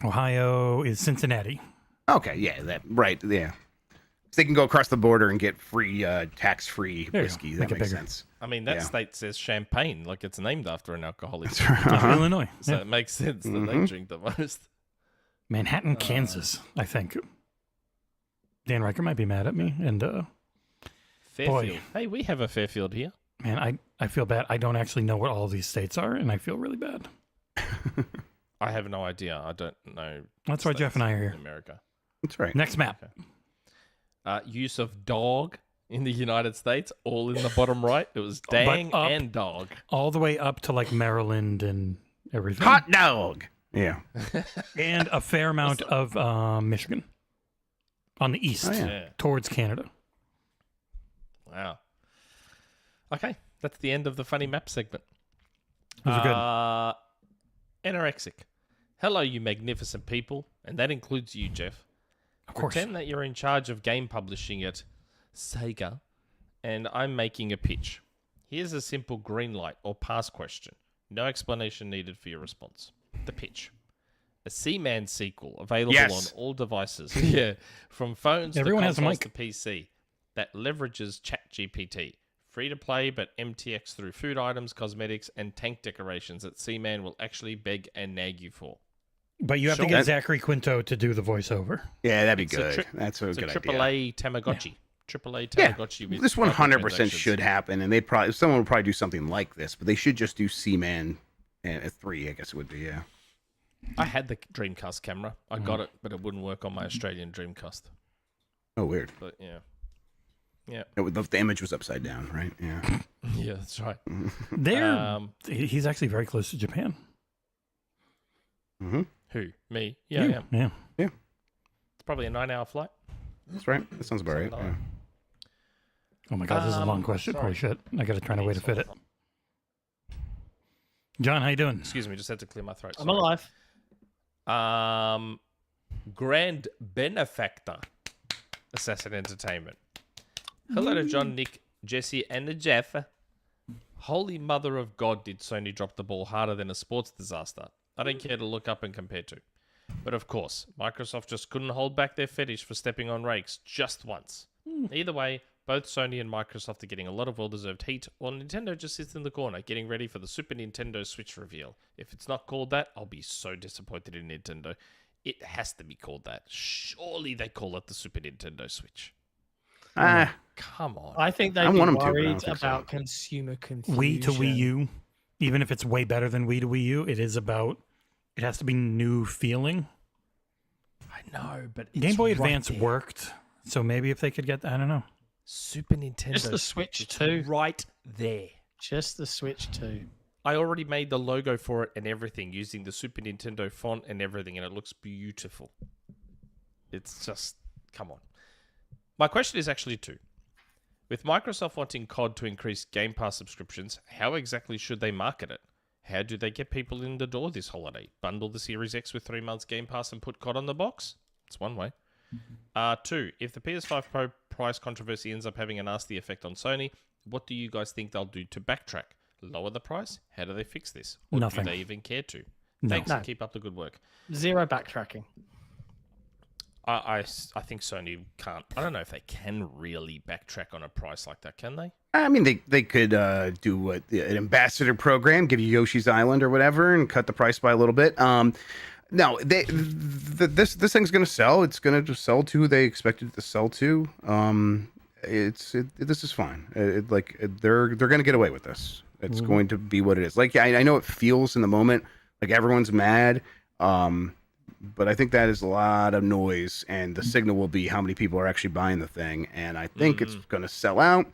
Ohio is Cincinnati. Okay, yeah, that right. Yeah, so they can go across the border and get free, tax-free There you go. whiskey. Make That it makes bigger. sense. I mean, that Yeah. state says Champagne, like it's named after an alcoholic. Illinois. So Yeah. it makes sense that they drink the most. Manhattan, Kansas, I think. Dan Riker might be mad at me. And Fairfield. Hey, we have a Fairfield here. man, I feel bad. I don't actually know what all of these states are, and I feel really bad. I have no idea. I don't know. That's why Jeff and I are in here. America. That's right. Next map. Use of dog in the United States, all in the bottom right. It was dang up- and dog. All the way up to like Maryland and everything. Hot dog. Yeah. And a fair amount of Michigan on the east towards Canada. Wow. Okay, that's the end of the funny map segment. Those are good. Anorexic. Hello, you magnificent people, and that includes you, Jeff. Of course. Pretend that you're in charge of game publishing at Sega, and I'm making a pitch. Here's a simple green light or pass question. No explanation needed for your response. The pitch. A Seaman sequel available on all devices. Yeah, from phones Everyone to has a consoles mic. to PC, that leverages ChatGPT. Free to play, but MTX through food items, cosmetics, and tank decorations that Seaman will actually beg and nag you for. But you have to get Zachary Quinto to do the voiceover. Yeah, that'd be It's a good. tri- That's a It's a good idea. AAA Tamagotchi. AAA Yeah, Tamagotchi. with this 100% microtransactions. should happen, and someone would probably do something like this, but they should just do Seaman and a 3, I guess it would be, yeah. I had the Dreamcast camera. I got it, but it wouldn't work on my Australian Dreamcast. Oh, weird. But yeah. Yeah. The image was upside down, right? Yeah. Yeah, that's right. He's actually very close to Japan. Mm-hmm. Who? Me? Yeah, I am. Yeah. It's probably a 9-hour flight. That's right. That sounds about right. Yeah. Oh my God, this is a long question. sorry. Holy shit. I got to find a way to fit it. John, how you doing? Excuse me, just had to clear my throat. I'm sorry. alive. Grand Benefactor, Assassin Entertainment. Hello to John, Nick, Jesse, and Jeff. Holy mother of God, did Sony drop the ball harder than a sports disaster? I don't care to look up and compare to. But of course, Microsoft just couldn't hold back their fetish for stepping on rakes just once. Either way, both Sony and Microsoft are getting a lot of well-deserved heat, while Nintendo just sits in the corner, getting ready for the Super Nintendo Switch reveal. If it's not called that, I'll be so disappointed in Nintendo. It has to be called that. Surely they call it the Super Nintendo Switch. Come on. I think they'd I be want 'em to, but I don't worried think so. about consumer confusion. Wii to Wii U, even if it's way better than Wii to Wii U, it has to be new feeling. I know, but it's Game Boy right Advance there. worked, so maybe if they could get, I don't know. Super Nintendo. Just the Switch it's 2. right there. Just the Switch 2. I already made the logo for it and everything using the Super Nintendo font and everything, and it looks beautiful. It's just, come on. My question is actually two. With Microsoft wanting COD to increase Game Pass subscriptions, how exactly should they market it? How do they get people in the door this holiday? Bundle the Series X with 3 months Game Pass and put COD on the box? It's one way. Two, if the PS5 Pro price controversy ends up having a nasty effect on Sony, what do you guys think they'll do to backtrack? Lower the price? How do they fix this? Or Nothing. do they even care to? No. Thanks, and No. keep up the good work. Zero backtracking. I think Sony can't. I don't know if they can really backtrack on a price like that, can they? I mean, they could do an ambassador program, give you Yoshi's Island or whatever, and cut the price by a little bit. No, this thing's going to sell. It's going to sell to who they expected it to sell to. This is fine. They're going to get away with this. It's going to be what it is. Like, I know it feels in the moment like everyone's mad. But I think that is a lot of noise, and the signal will be how many people are actually buying the thing. And I think it's going to sell out.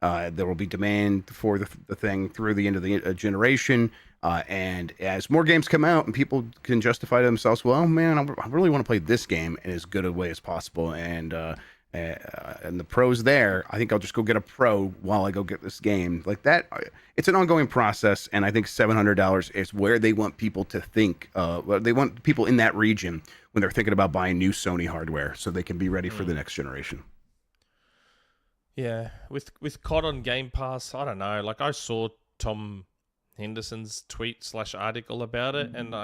There will be demand for the thing through the end of the generation. And as more games come out and people can justify to themselves, well, man, I really want to play this game in as good a way as possible. And the pro's there. I think I'll just go get a pro while I go get this game. Like that, it's an ongoing process, and I think $700 is where they want people to think. They want people in that region when they're thinking about buying new Sony hardware, so they can be ready for the next generation. Yeah, with COD on Game Pass, I don't know. Like, I saw Tom Henderson's tweet/article about it, and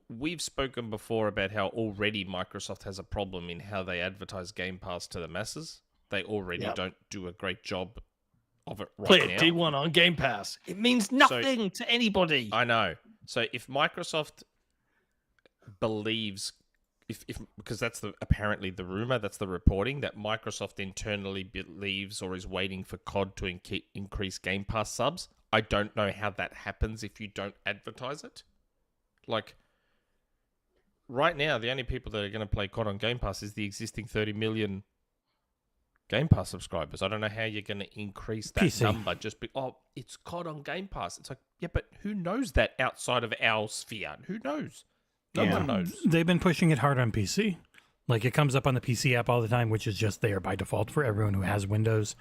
we've spoken before about how already Microsoft has a problem in how they advertise Game Pass to the masses. They already don't do a great job of it right Play now. it day one on Game Pass. It means nothing to anybody. I know. So if Microsoft believes, because that's apparently the rumor, that's the reporting, that Microsoft internally believes or is waiting for COD to increase Game Pass subs, I don't know how that happens if you don't advertise it. Like, right now, the only people that are going to play COD on Game Pass is the existing 30 million Game Pass subscribers. I don't know how you're going to increase that PC. number. It's COD on Game Pass. It's like, yeah, but who knows that outside of our sphere? Who knows? No one knows. They've been pushing it hard on PC. Like, it comes up on the PC app all the time, which is just there by default for everyone who has Windows.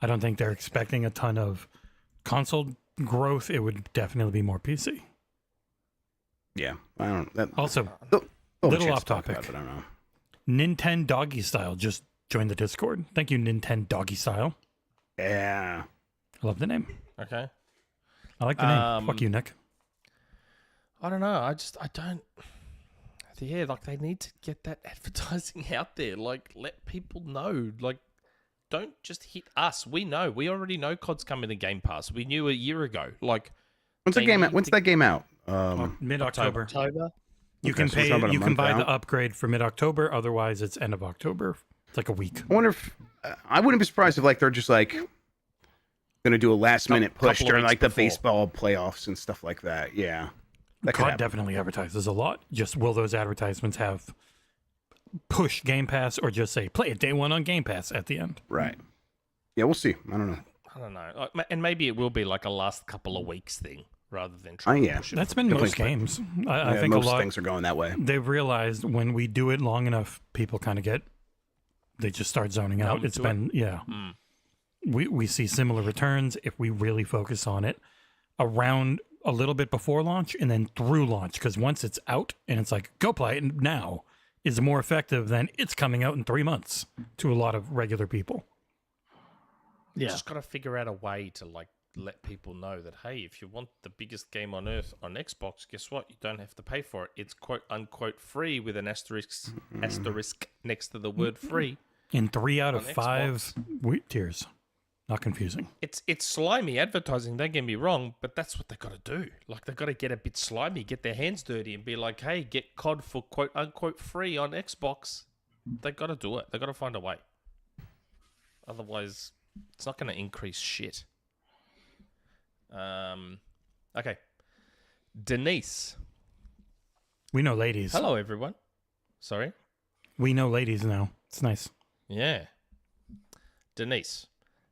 I don't think they're expecting a ton of console growth. It would definitely be more PC. Yeah, I don't. That, Also, they'll have a little chance off to talk topic. about it, but I don't know. Nintendo Doggy Style just joined the Discord. Thank you, Nintendo Doggy Style. Yeah. I love the name. Okay. I like the name. Fuck you, Nick. I don't know. I don't. Yeah, like they need to get that advertising out there. Like, let people know. Like, don't just hit us. We know. We already know COD's coming to Game Pass. We knew a year ago. Like, When's that game out? When's that game out? Mid-October. October. You Okay, can so it's pay. not about a You can month buy out. the upgrade for mid-October. Otherwise, it's end of October. It's like a week. I wonder if I wouldn't be surprised if like they're just like going to do a last minute push couple of during weeks like the before. baseball playoffs and stuff like that. Yeah, that could COD happen. definitely advertises a lot. Just will those advertisements have push Game Pass or just say play it day one on Game Pass at the end? Right. Yeah, we'll see. I don't know. I don't know. And maybe it will be like a last couple of weeks thing rather than trying to Yeah. push it. That's been most games. I Yeah, think a most lot. things are going that way. They've realized when we do it long enough, people kind of they just start zoning out. Numb It's to been, yeah. We see similar returns if we really focus on it around a little bit before launch and then through launch. Because once it's out and it's like, go play it now, is more effective than it's coming out in 3 months to a lot of regular people. Yeah. Just got to figure out a way to like let people know that, hey, if you want the biggest game on earth on Xbox, guess what? You don't have to pay for it. It's quote unquote free with an asterisk next to the word free. In 3 out of On 5 tiers. Not confusing. It's slimy advertising, don't get me wrong, but that's what they got to do. Like, they got to get a bit slimy, get their hands dirty and be like, hey, get COD for quote unquote free on Xbox. They got to do it. They got to find a way. Otherwise, it's not going to increase shit. Okay. Denise. We know ladies. Hello, everyone. Sorry. We know ladies now. It's nice. Yeah. Denise.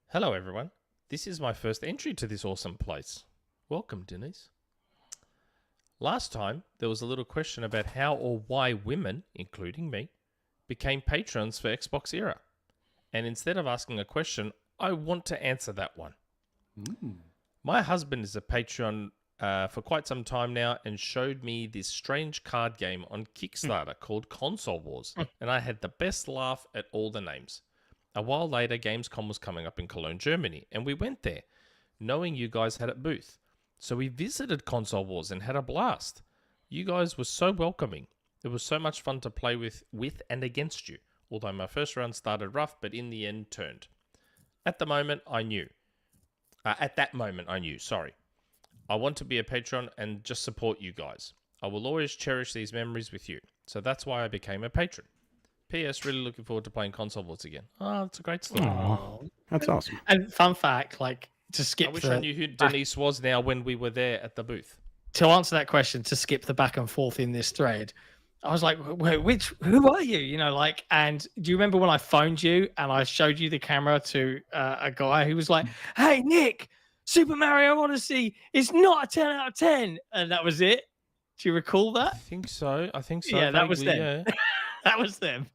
Hello, everyone. This is my first entry to this awesome place. Welcome, Denise. Last time, there was a little question about how or why women, including me, became patrons for XboxEra. And instead of asking a question, I want to answer that one. My husband is a Patreon for quite some time now and showed me this strange card game on Kickstarter called Console Wars, and I had the best laugh at all the names. A while later, Gamescom was coming up in Cologne, Germany, and we went there, knowing you guys had a booth. So we visited Console Wars and had a blast. You guys were so welcoming. It was so much fun to play with and against you, although my first round started rough, but in the end turned. At that moment, I knew, sorry. I want to be a patron and just support you guys. I will always cherish these memories with you. So that's why I became a patron. P.S. Really looking forward to playing Console Wars again. Oh, that's a great story. That's awesome. And fun fact, like to skip I wish the, I knew who Denise was now when we were there at the booth. to answer that question, to skip the back and forth in this thread, I was like, wait, who are you? You know, like, and do you remember when I phoned you and I showed you the camera to a guy who was like, hey, Nick, Super Mario Odyssey is not a 10 out of 10. And that was it. Do you recall that? I think so. Yeah, that was vaguely, them. That was them.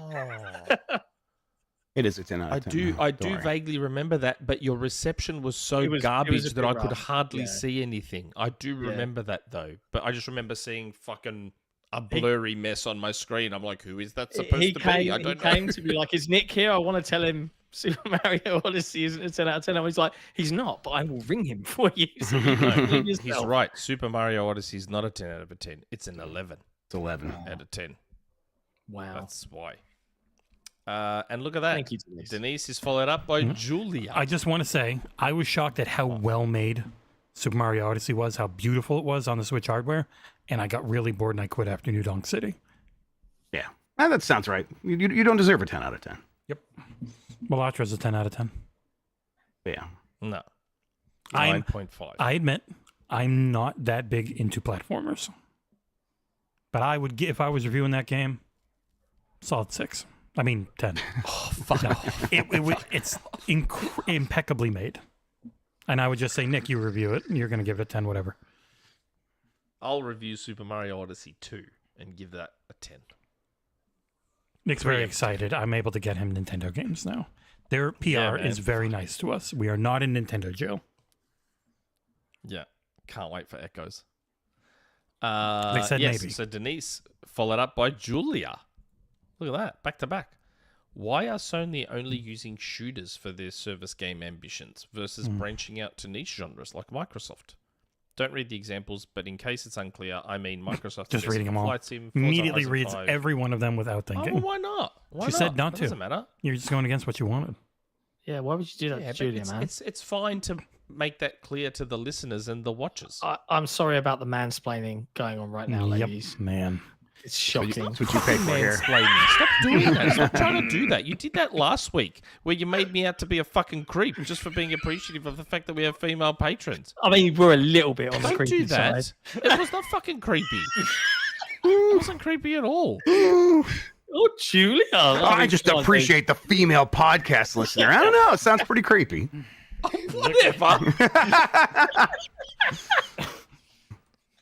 Yeah. Oh. It is a 10 out I of 10. do Don't worry. vaguely remember that, but your reception was so It was garbage a that bit I could rough, hardly yeah. see anything. I do Yeah. remember that though, but I just remember seeing fucking a blurry mess on my screen. I'm like, who is that supposed to be? I don't know. He came to be like, is Nick here? I want to tell him Super Mario Odyssey isn't a 10 out of 10. I was like, he's not, but I will ring him for you. So you can ring He's yourself. right. Super Mario Odyssey is not a 10 out of a 10. It's an 11 It's 11. out of 10. Wow. That's why. And look at that. Thank you, Denise. Denise is followed up by Julia. I just want to say, I was shocked at how well made Super Mario Odyssey was, how beautiful it was on the Switch hardware, and I got really bored and I quit after New Donk City. Yeah. That sounds right. You don't deserve a 10 out of 10. Yep. Malatra's a 10 out of 10. But yeah. No. I'm- 9.5. I admit, I'm not that big into platformers. But I would give, if I was reviewing that game, solid 6. I mean, 10. Oh, fuck. No, it's impeccably made. And I would just say, Nick, you review it. You're going to give it a 10, whatever. I'll review Super Mario Odyssey 2 and give that a 10. Nick's very excited. I'm able to get him Nintendo games now. Their PR is very nice to us. We are not in Nintendo jail. Yeah. Can't wait for Echoes. They said maybe. So Denise followed up by Julia. Look at that. Back to back. Why are Sony only using shooters for their service game ambitions versus branching out to niche genres like Microsoft? Don't read the examples, but in case it's unclear, I mean Microsoft. Just reading them all. Flight Sim, Forza Immediately Horizon reads 5. every one of them without Oh, thinking. well, why not? Why She said not That to. doesn't matter. You're just going against what you wanted. Yeah, why would you do that Yeah, to but Julia, man? it's fine to make that clear to the listeners and the watchers. I'm sorry about the mansplaining going on right now, ladies. Yep, man. It's shocking. That's what you pay for here. Mansplaining. Stop doing that. Stop trying to do that. You did that last week where you made me out to be a fucking creep just for being appreciative of the fact that we have female patrons. I mean, we're a little bit on the Don't creepy do that. side. It was not fucking creepy. It wasn't creepy at all. Oh, Julia. I just appreciate the female podcast listener. I don't know. It sounds pretty creepy. Whatever.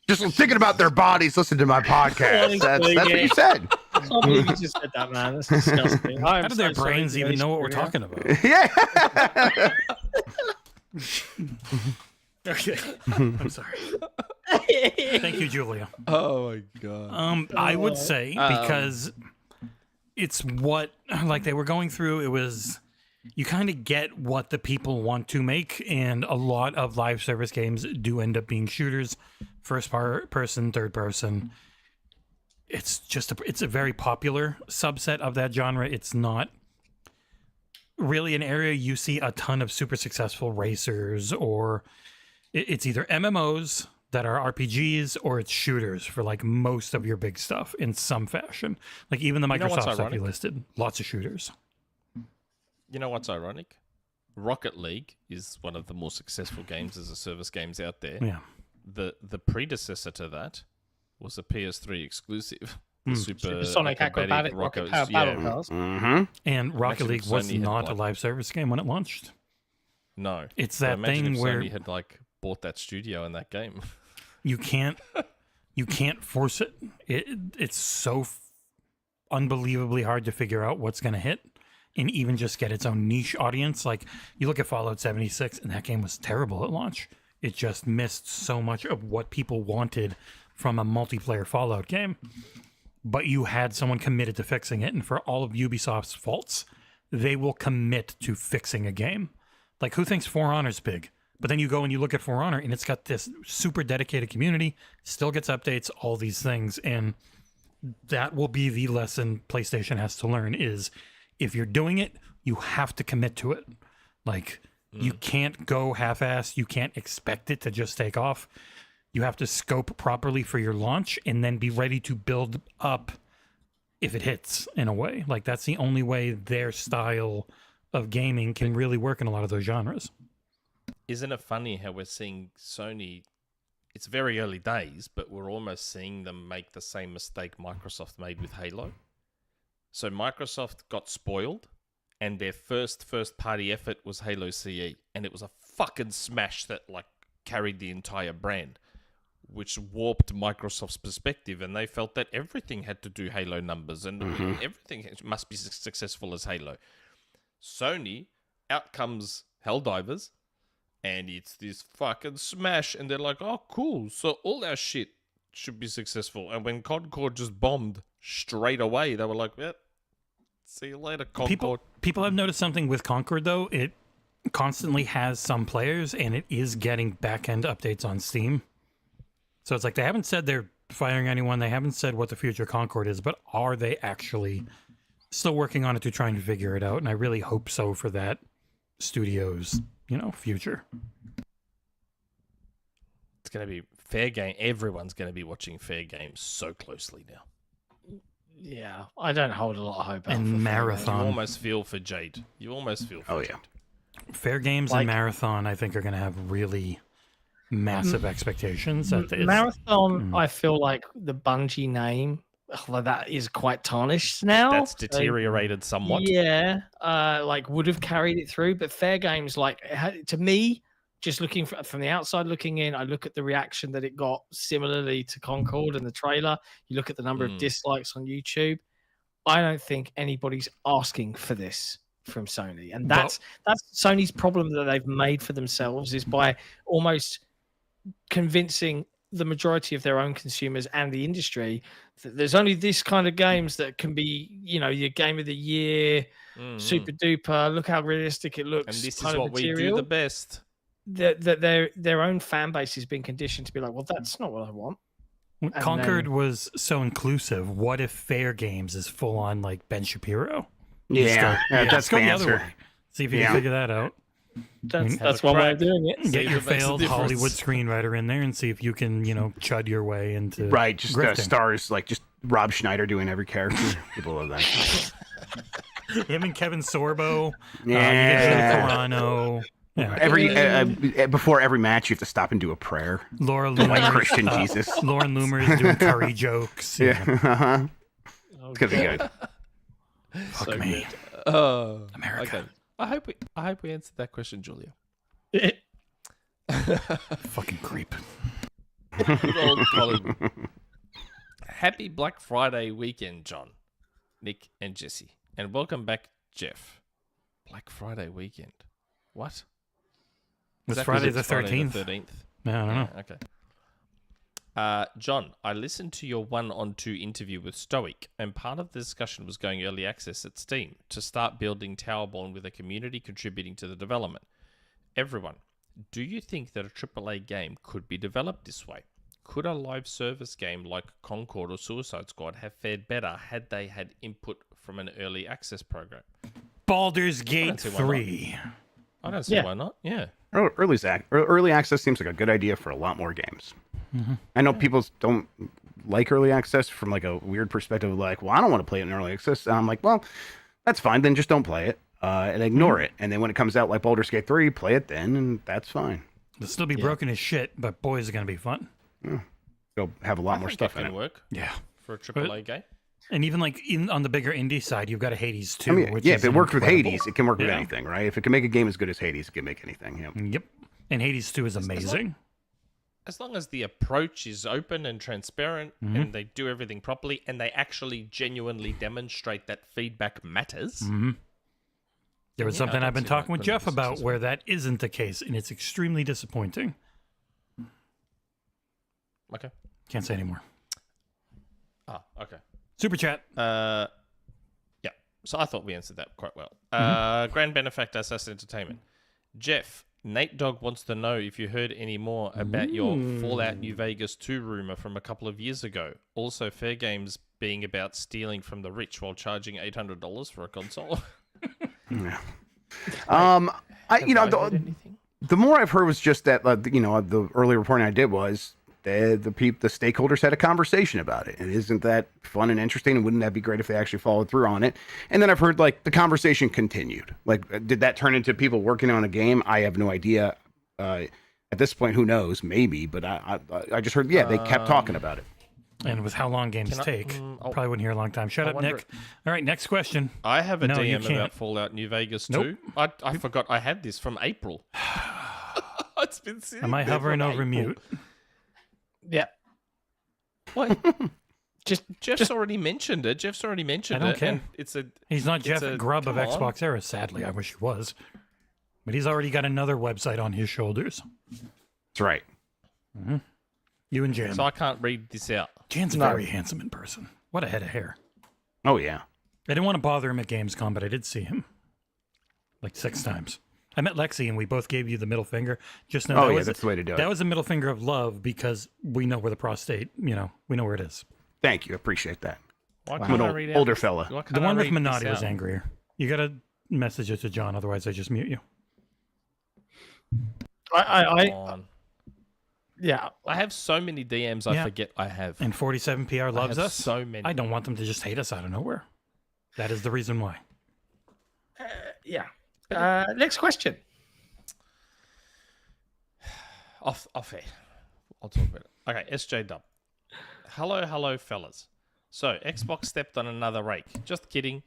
Just thinking about their bodies, listen to my podcast. That's what you said. I can't believe you just said that, man. That's disgusting. How do their brains even know what we're talking about? Yeah. Okay. I'm sorry. Thank you, Julia. Oh my god. I would say because it's what like they were going through. It was you kind of get what the people want to make, and a lot of live service games do end up being shooters, first person, third person. It's just it's a very popular subset of that genre. It's not really an area you see a ton of super successful racers, or it's either MMOs that are RPGs or it's shooters for like most of your big stuff in some fashion. Like even the know what's Microsoft stuff you ironic? listed, lots of shooters. You know what's ironic? Rocket League is one of the more successful games as a service games out there. Yeah. The predecessor to that was a PS3 exclusive. The Super Sonic Acrobatic Rocket Power Battle Cars. Mm-hmm. And Rocket Imagine League if was Sony had, not a like- live service game when it launched. No. It's But that imagine thing if where Sony had like bought that studio in that game. you can't force it. It's so unbelievably hard to figure out what's going to hit and even just get its own niche audience. Like you look at Fallout 76 and that game was terrible at launch. It just missed so much of what people wanted from a multiplayer Fallout game. But you had someone committed to fixing it, and for all of Ubisoft's faults, they will commit to fixing a game. Like, who thinks For Honor's big? But then you go and you look at For Honor, and it's got this super dedicated community, still gets updates, all these things, and that will be the lesson PlayStation has to learn is if you're doing it, you have to commit to it. Like, you can't go half-assed. You can't expect it to just take off. You have to scope properly for your launch and then be ready to build up if it hits in a way. Like, that's the only way their style of gaming can really work in a lot of those genres. Isn't it funny how we're seeing Sony? It's very early days, but we're almost seeing them make the same mistake Microsoft made with Halo. So Microsoft got spoiled, and their first party effort was Halo CE, and it was a fucking smash that like carried the entire brand, which warped Microsoft's perspective, and they felt that everything had to do Halo numbers, and everything must be successful as Halo. Sony, out comes Helldivers, and it's this fucking smash, and they're like, oh, cool, so all our shit should be successful. And when Concord just bombed straight away, they were like, yeah, see you later, Concord. People have noticed something with Concord, though. It constantly has some players, and it is getting back-end updates on Steam. So it's like they haven't said they're firing anyone. They haven't said what the future Concord is, but are they actually still working on it to try and figure it out? And I really hope so for that studio's, future. It's going to be fair game. Everyone's going to be watching fair games so closely now. Yeah, I don't hold a lot of hope. out And for Marathon. You almost feel for Jade. You almost feel for Oh, Jade. yeah. Fair Games Like- and Marathon, I think, are going to have really massive expectations. That is, Marathon, I feel like the Bungie name although that is quite tarnished now. That's deteriorated somewhat. Yeah, like would have carried it through, but Fair Games, like to me, just looking from the outside looking in, I look at the reaction that it got similarly to Concord and the trailer. You look at the number of dislikes on YouTube. I don't think anybody's asking for this from Sony, and that's Sony's problem that they've made for themselves is by almost convincing the majority of their own consumers and the industry that there's only this kind of games that can be, your game of the year, super duper. Look how realistic it looks. And this is what we do the best. That their own fan base has been conditioned to be like, well, that's not what I want. Concord was so inclusive. What if Fair Games is full on like Ben Shapiro? That's the answer. See if you can figure that out. That's one way of doing it. Get your failed Hollywood screenwriter in there and see if you can, chud your way into just stars like just Rob Schneider doing every character. People love that. Him and Kevin Sorbo. You get Carano. Yeah. Before every match, you have to stop and do a prayer. Laura Loomer, like Christian Jesus. Lauren Loomer is doing curry jokes. Yeah, it's gonna be good. Fuck me. America. Okay. I hope we answered that question, Julia. Fucking creep. Old Collingwood. Happy Black Friday weekend, John, Nick, and Jesse, and welcome back, Jeff. Black Friday weekend. What? It's Friday the 13th. 13th. No, I don't know. Okay. John, I listened to your 1-on-2 interview with Stoic, and part of the discussion was going early access at Steam to start building Towerborne with a community contributing to the development. Everyone, do you think that a AAA game could be developed this way? Could a live service game like Concord or Suicide Squad have fared better had they had input from an early access program? Baldur's Gate 3. I don't see why not. Yeah. Early access seems like a good idea for a lot more games. I know people don't like early access from like a weird perspective of like, well, I don't want to play it in early access. And I'm like, well, that's fine. Then just don't play it and ignore it. And then when it comes out like Baldur's Gate 3, play it then, and that's fine. It'll still be broken as shit, but boy, is it going to be fun. It'll have a lot more stuff in it. Work. Yeah. For a AAA game. And even like on the bigger indie side, you've got a Hades 2. I mean, which if it worked with incredible. Hades, it can work with anything, right? If it can make a game as good as Hades, it can make anything. Yep. And Hades 2 is amazing. As long as the approach is open and transparent and they do everything properly and they actually genuinely demonstrate that feedback matters. There was something I've been talking with Jeff about where that isn't the case, and it's extremely disappointing. Okay. Can't say anymore. Okay. Super chat. Yeah. So I thought we answered that quite well. Grand Benefactor Ass4ssin Entertainment. Jeff, Nate Dogg wants to know if you heard any more about your Fallout New Vegas 2 rumor from a couple of years ago. Also, Fair Games being about stealing from the rich while charging $800 for a console. The more I've heard was just that the early reporting I did was the stakeholders had a conversation about it. And isn't that fun and interesting? And wouldn't that be great if they actually followed through on it? And then I've heard like the conversation continued. Like, did that turn into people working on a game? I have no idea. At this point, who knows? Maybe, but I just heard they kept talking about it. And with how long games take, probably wouldn't hear a long time. Shut up, Nick. All right, next question. I have a DM about Fallout New Vegas 2. I forgot I had this from April. It's been sitting Am I hovering over mute? Yeah. What? Jeff's already mentioned it. Jeff's already mentioned it. I don't care. He's not Jeff Grubb of XboxEra, sadly. I wish he was. But he's already got another website on his shoulders. That's right. You and Jan. So I can't read this out. Jan's very handsome in person. What a head of hair. Oh, yeah. I didn't want to bother him at Gamescom, but I did see him. Like 6 times. I met Lexi and we both gave you the middle finger. Just know that's the way to do it. That was a middle finger of love because we know where the prostate, we know where it is. Thank you. Appreciate that. Why I'm an older fella. The one with Minotti was angrier. You got to message it to John, otherwise I just mute you. Yeah. I have so many DMs I forget I have. And 47PR loves us. So many. I don't want them to just hate us out of nowhere. That is the reason why. Yeah. Next question. Off air. I'll talk about it. Okay, SJ Dub. Hello, fellas. So, Xbox stepped on another rake. Just kidding.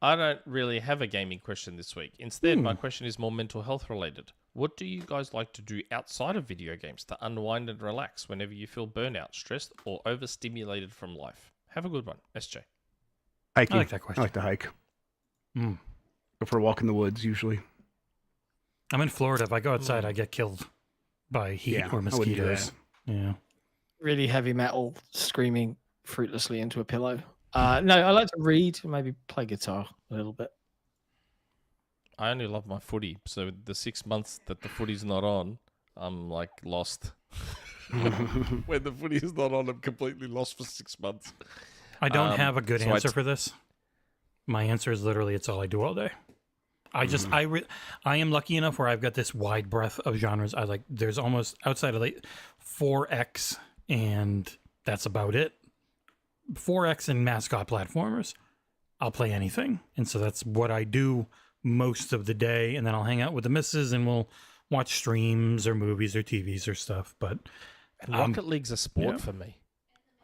I don't really have a gaming question this week. Instead, my question is more mental health related. What do you guys like to do outside of video games to unwind and relax whenever you feel burnout, stressed, or overstimulated from life? Have a good one, SJ. Hiking. I like that question. I like to hike. Mm. Go for a walk in the woods usually. I'm in Florida. If I go outside, I get killed by heat Yeah, or I wouldn't do mosquitoes. Yeah. Really heavy metal, screaming fruitlessly into a pillow. No, I like to read, maybe play guitar a little bit. I only love my footy, so the 6 months that the footy's not on, I'm like lost. When the footy's not on, I'm completely lost for 6 months. I don't have a good so answer for this. My answer is literally it's all I do all day. I am lucky enough where I've got this wide breadth of genres. I like there's almost outside of like 4X and that's about it. 4X and mascot platformers. I'll play anything. And so that's what I do most of the day, and then I'll hang out with the missus and we'll watch streams or movies or TVs or stuff. But Rocket League's a sport yeah. for me.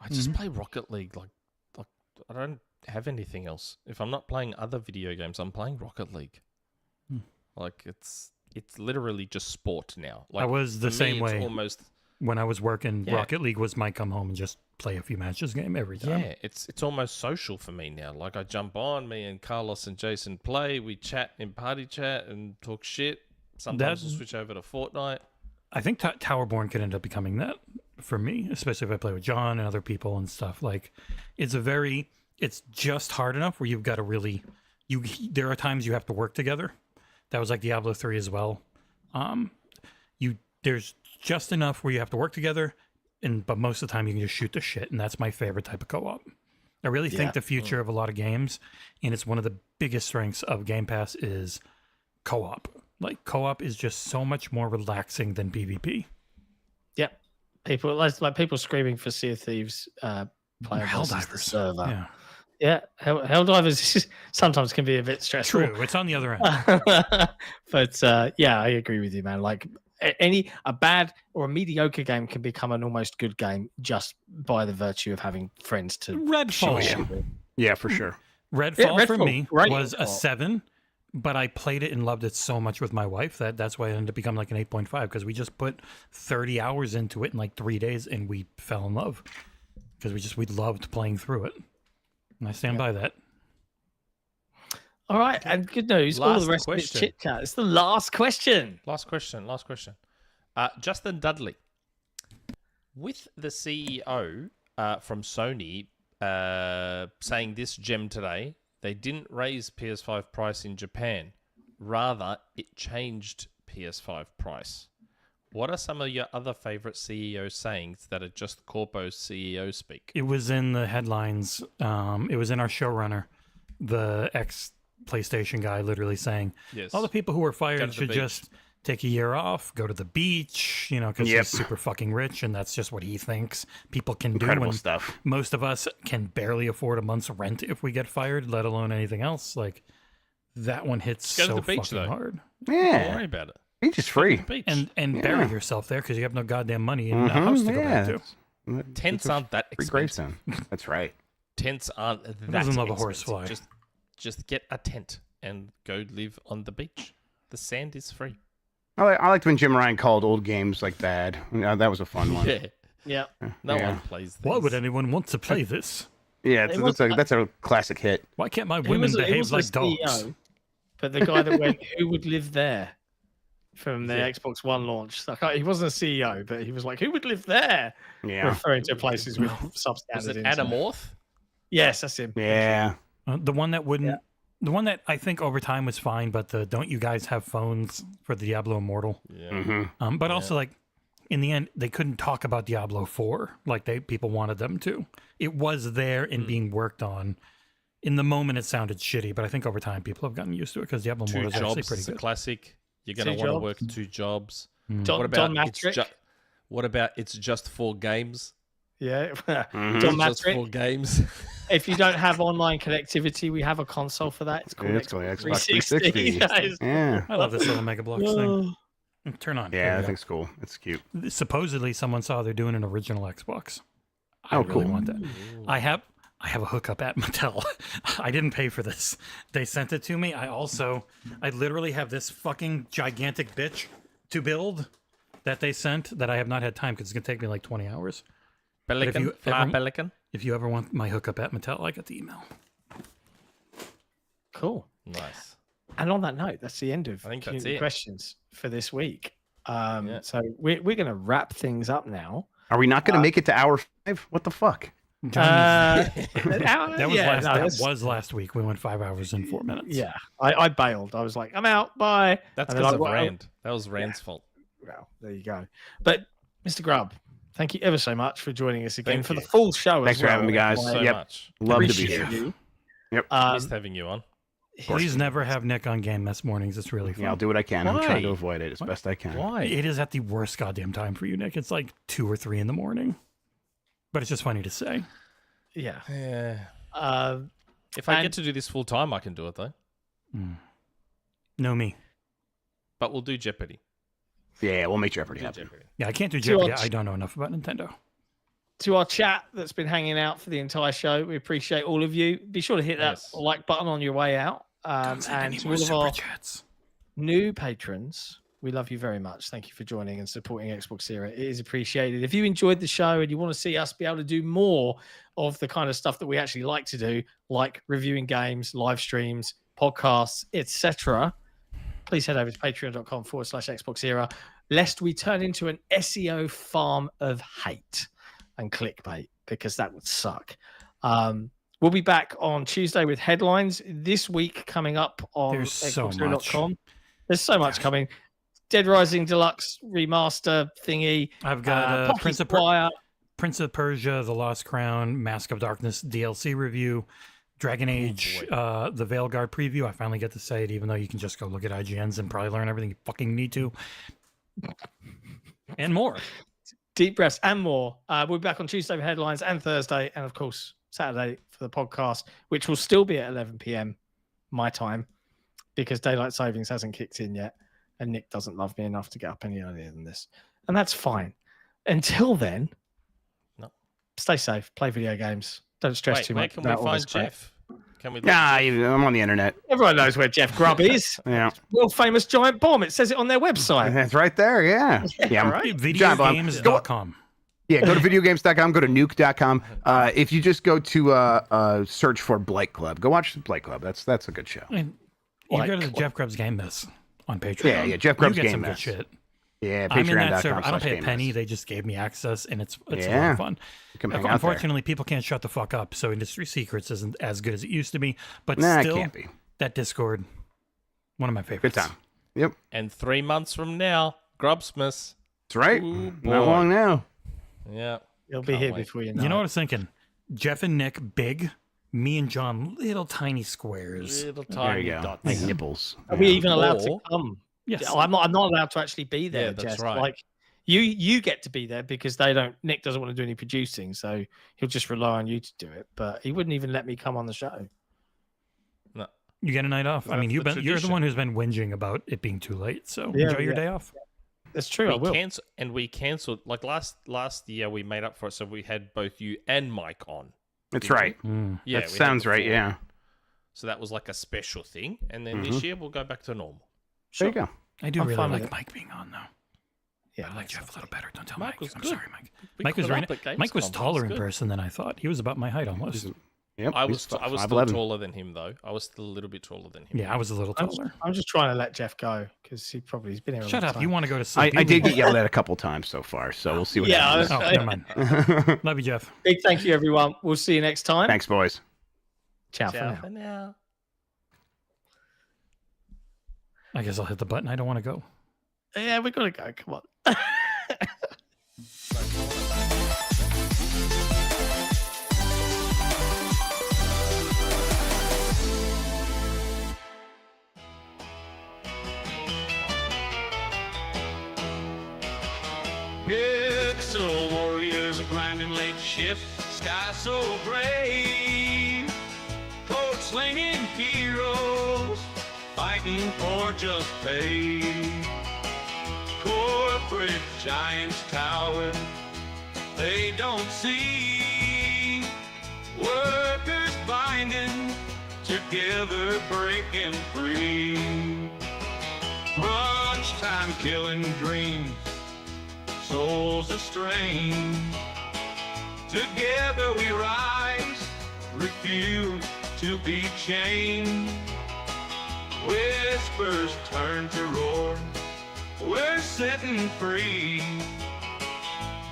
I just play Rocket League like I don't have anything else. If I'm not playing other video games, I'm playing Rocket League. Like it's literally just sport now. Like I was the for same me, way. It's almost when I was working, Yeah. Rocket League was my come home and just play a few matches game every time. yeah. It's almost social for me now. Like I jump on, me and Carlos and Jason play. We chat in party chat and talk shit. Sometimes we'll switch over to Fortnite. I think Towerborne could end up becoming that for me, especially if I play with John and other people and stuff. Like, it's just hard enough where you've got to really, there are times you have to work together. That was like Diablo 3 as well. There's just enough where you have to work together, but most of the time you can just shoot the shit, and that's my favorite type of co-op. I really think the future of a lot of games, and it's one of the biggest strengths of Game Pass, is co-op. Like, co-op is just so much more relaxing than PvP. Yep. People screaming for Sea of Thieves player versus the Helldivers. server. Yeah. Yeah, Helldivers sometimes can be a bit stressful. True, it's on the other end. But yeah, I agree with you, man. Like a bad or a mediocre game can become an almost good game just by the virtue of having friends to Redfall. share with. Yeah, for sure. Redfall for Redfall, me great was a Redfall. 7, but I played it and loved it so much with my wife that's why it ended up becoming like an 8.5, because we just put 30 hours into it in like 3 days and we fell in love because we loved playing through it. And I stand by that. All right, and good news. All Last the rest question. of it's chit chat. It's the last question. Last question. Justin Dudley. With the CEO from Sony saying this gem today, they didn't raise PS5 price in Japan. Rather, it changed PS5 price. What are some of your other favorite CEO sayings that are just Corpo's CEO speak? It was in the headlines. It was in our showrunner, the ex-PlayStation guy, literally saying, Yes. all the people who are Go fired to the should beach. just take a year off, go to the beach, because Yep. he's super fucking rich, and that's just what he thinks people can do. Incredible And stuff. most of us can barely afford a month's rent if we get fired, let alone anything else. Like, that one hits Go to so the beach, fucking though. hard. Don't Yeah, worry about it. beach is free. Beach. And bury Yeah. yourself there because you have no goddamn money and a house to go back to. Tents aren't that Free expensive. gravestone. That's right. Tents aren't that doesn't love a expensive. horsefly? Just get a tent and go live on the beach. The sand is free. I liked when Jim Ryan called old games like bad. That was a fun one. Yeah. Yeah. No Yeah. one plays these. Why would anyone want to play this? Yeah, It was- that's a classic hit. Why can't my He women was behave a like dogs? CEO, but the guy that went, who would live there? From the Xbox One launch. He wasn't a CEO, but he was like, who would live there? Yeah. Referring to places with substandard Was it internet. Anamorph? Yes, that's him. Yeah. The one that wouldn't. The one that I think over time was fine, but the don't you guys have phones for the Diablo Immortal? Yeah. Mm-hmm. But also, like, in the end, they couldn't talk about Diablo 4 like people wanted them to. It was there and being worked on. In the moment, it sounded shitty, but I think over time, people have gotten used to it because Diablo Two Immortal is actually jobs pretty is a good. classic. You're going to Two want to work jobs. 2 jobs. Don Matrick. What about it's just 4 games? Yeah. Mhm. Don Just 4 Matrick. games. If you don't have online connectivity, we have a console for that. It's called It's called Xbox Xbox 360. 360. That is- Yeah. I love this little Mega Bloks thing. Turn on. Yeah, There I we go. think it's cool. It's cute. Supposedly, someone saw they're doing an original Xbox. I Oh, really cool. want that. I I have a hookup at Mattel. I didn't pay for this. They sent it to me. I literally have this fucking gigantic bitch to build that they sent that I have not had time because it's going to take me like 20 hours. Pelican, pelican. If you ever want my hookup at Mattel, I got the email. Cool. Nice. And on that note, that's the end of I think that's community it. questions for this week. So we're going to wrap things up now. Are we not going to make it to hour 5? What the fuck? That was last week. We went 5 hours and 4 minutes. Yeah, I bailed. I was like, I'm out. Bye. That's And then because I of wa- Rand. That was Rand's fault. Well, there you go. But Mr. Grubb, thank you ever so much for joining us again Thank for you. the full show. Thanks as for well. having me, guys. So Yep. much. Love to be Appreciate here. you. Yep. Missed having you on. Please never have Nick on Game Mess mornings. It's really fun. Yeah, I'll do what I can. I'm Why? trying to avoid it as best I can. Why? It is at the worst goddamn time for you, Nick. It's like 2 or 3 in the morning. But it's just funny to say. Yeah. Yeah. If I and- get to do this full time, I can do it though. No me. But we'll do Jeopardy. Yeah, we'll make Jeopardy Do happen. Jeopardy. Yeah, I can't do Too Jeopardy. odd. I don't know enough about Nintendo. To our chat that's been hanging out for the entire show, we appreciate all of you. Be sure to hit that Yes. like button on your way out. Don't send And any to more all of our Superchats. new patrons, we love you very much. Thank you for joining and supporting XboxEra. It is appreciated. If you enjoyed the show and you want to see us be able to do more of the kind of stuff that we actually like to do, like reviewing games, live streams, podcasts, etc., please head over to patreon.com/XboxEra, lest we turn into an SEO farm of hate and clickbait, because that would suck. We'll be back on Tuesday with headlines. This week coming up on There's so XboxEra.com. There's so much coming. Dead Rising Deluxe remaster thingy. I've got Plucky Prince of Squire. Prince of Persia, The Lost Crown, Mask of Darkness DLC review, Dragon Age, the Veilguard preview. I finally get to say it, even though you can just go look at IGNs and probably learn everything you fucking need to. And more. Deep breaths and more. We'll be back on Tuesday for headlines and Thursday, and of course Saturday for the podcast, which will still be at 11 p.m. my time, because daylight savings hasn't kicked in yet, and Nick doesn't love me enough to get up any earlier than this, and that's fine. Until then, No. stay safe, play video games, don't stress Wait, too where much. can we about all find this crap. Jeff? Can we? Nah, I'm on the internet. Everyone knows where Jeff Grubb is. Yeah, World famous giant bomb. It says it on their website. that's right there. Yeah, yeah. I'm- right. Videogames.com. Yeah, go to videogames.com, go to nuke.com. If you just go to search for Blight Club, go watch Blight Club. That's a good show. And you Like go to the what? Jeff Grubb's Game Mess on Patreon. Yeah, Jeff Grubb's you get Game some Mess. good shit. Yeah, I'm in that server. I don't pay a patreon.com/gamers. penny. They just gave me access, and it's a lot Yeah. of fun. You can hang out there. Unfortunately, people can't shut the fuck up, so Industry Secrets isn't as good as it used to be. But Nah, it still, can't be. that Discord, one of my Good favorites. time. Yep, And 3 months from now, Grubsmas. that's right. Ooh, Not boy. long now. Yeah. You'll be Can't here wait. before you know. You know it. what I was thinking? Jeff and Nick, big. Me and John, little tiny squares. Little There tiny you go. dots. Like nipples. Are we Yeah. even allowed to Or- come? Yes. Yeah, I'm not allowed to actually be there, Yeah, that's Jess. right. Like you get to be there because they don't. Nick doesn't want to do any producing, so he'll just rely on you to do it. But he wouldn't even let me come on the show. No. You get a night off. I That's mean, the you're the tradition. one who's been whinging about it being too late. So Yeah, enjoy your yeah. day off. That's true. I will. We cancelled like last year. We made up for it, so we had both you and Mike on. That's Didn't we? right. Yeah, That we had sounds right. before. Yeah. So that was like a special thing, and then this year we'll go back to normal. There you go. I do I'm really fine with like it. Mike being on, though. Yeah, I like that's Jeff a little better. Don't tell Mike Mike. was I'm good. sorry, Mike. We Mike was caught right. up at Mike was Gamescom. It taller in good. person than I thought. He was about my height almost. Yep. I he's was still 5'11". taller than him though. I was still a little bit taller than him. Yeah, I was a little taller. I'm just trying to let Jeff go because he's been here. A Shut long up. time. You want to go to sleep. I You did leave. get yelled at a couple times so far, so we'll see what Yeah, happens. Oh, never mind. Love you, Jeff. Big thank you, everyone. We'll see you next time. Thanks, boys. Ciao for Ciao now. for now. I guess I'll hit the button. I don't want to go. Yeah, we gotta go. Come on. Pixel warriors are grinding late shift, sky so gray. Code slinging heroes, fighting for just pay. Corporate giants tower, they don't see. Work together breaking free. Lunchtime killing dreams, souls estranged. Together we rise, refuse to be chained. Whispers turn to roar, we're setting free.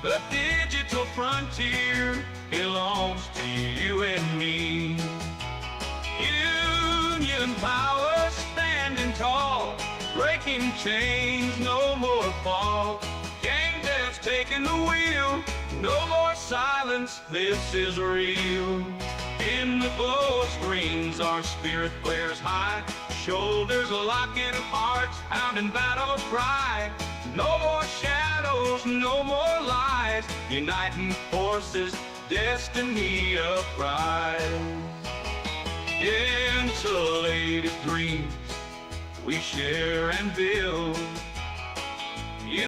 The digital frontier belongs to you and me. Union power standing tall, breaking chains, no more fall. Gang devs taking the wheel, no more silence, this is real. In the glow screens our spirit flares high, shoulders locking, hearts pounding battle cry. No more shadows, no more lies, uniting forces, destiny uprise. Insulated dreams we share and build,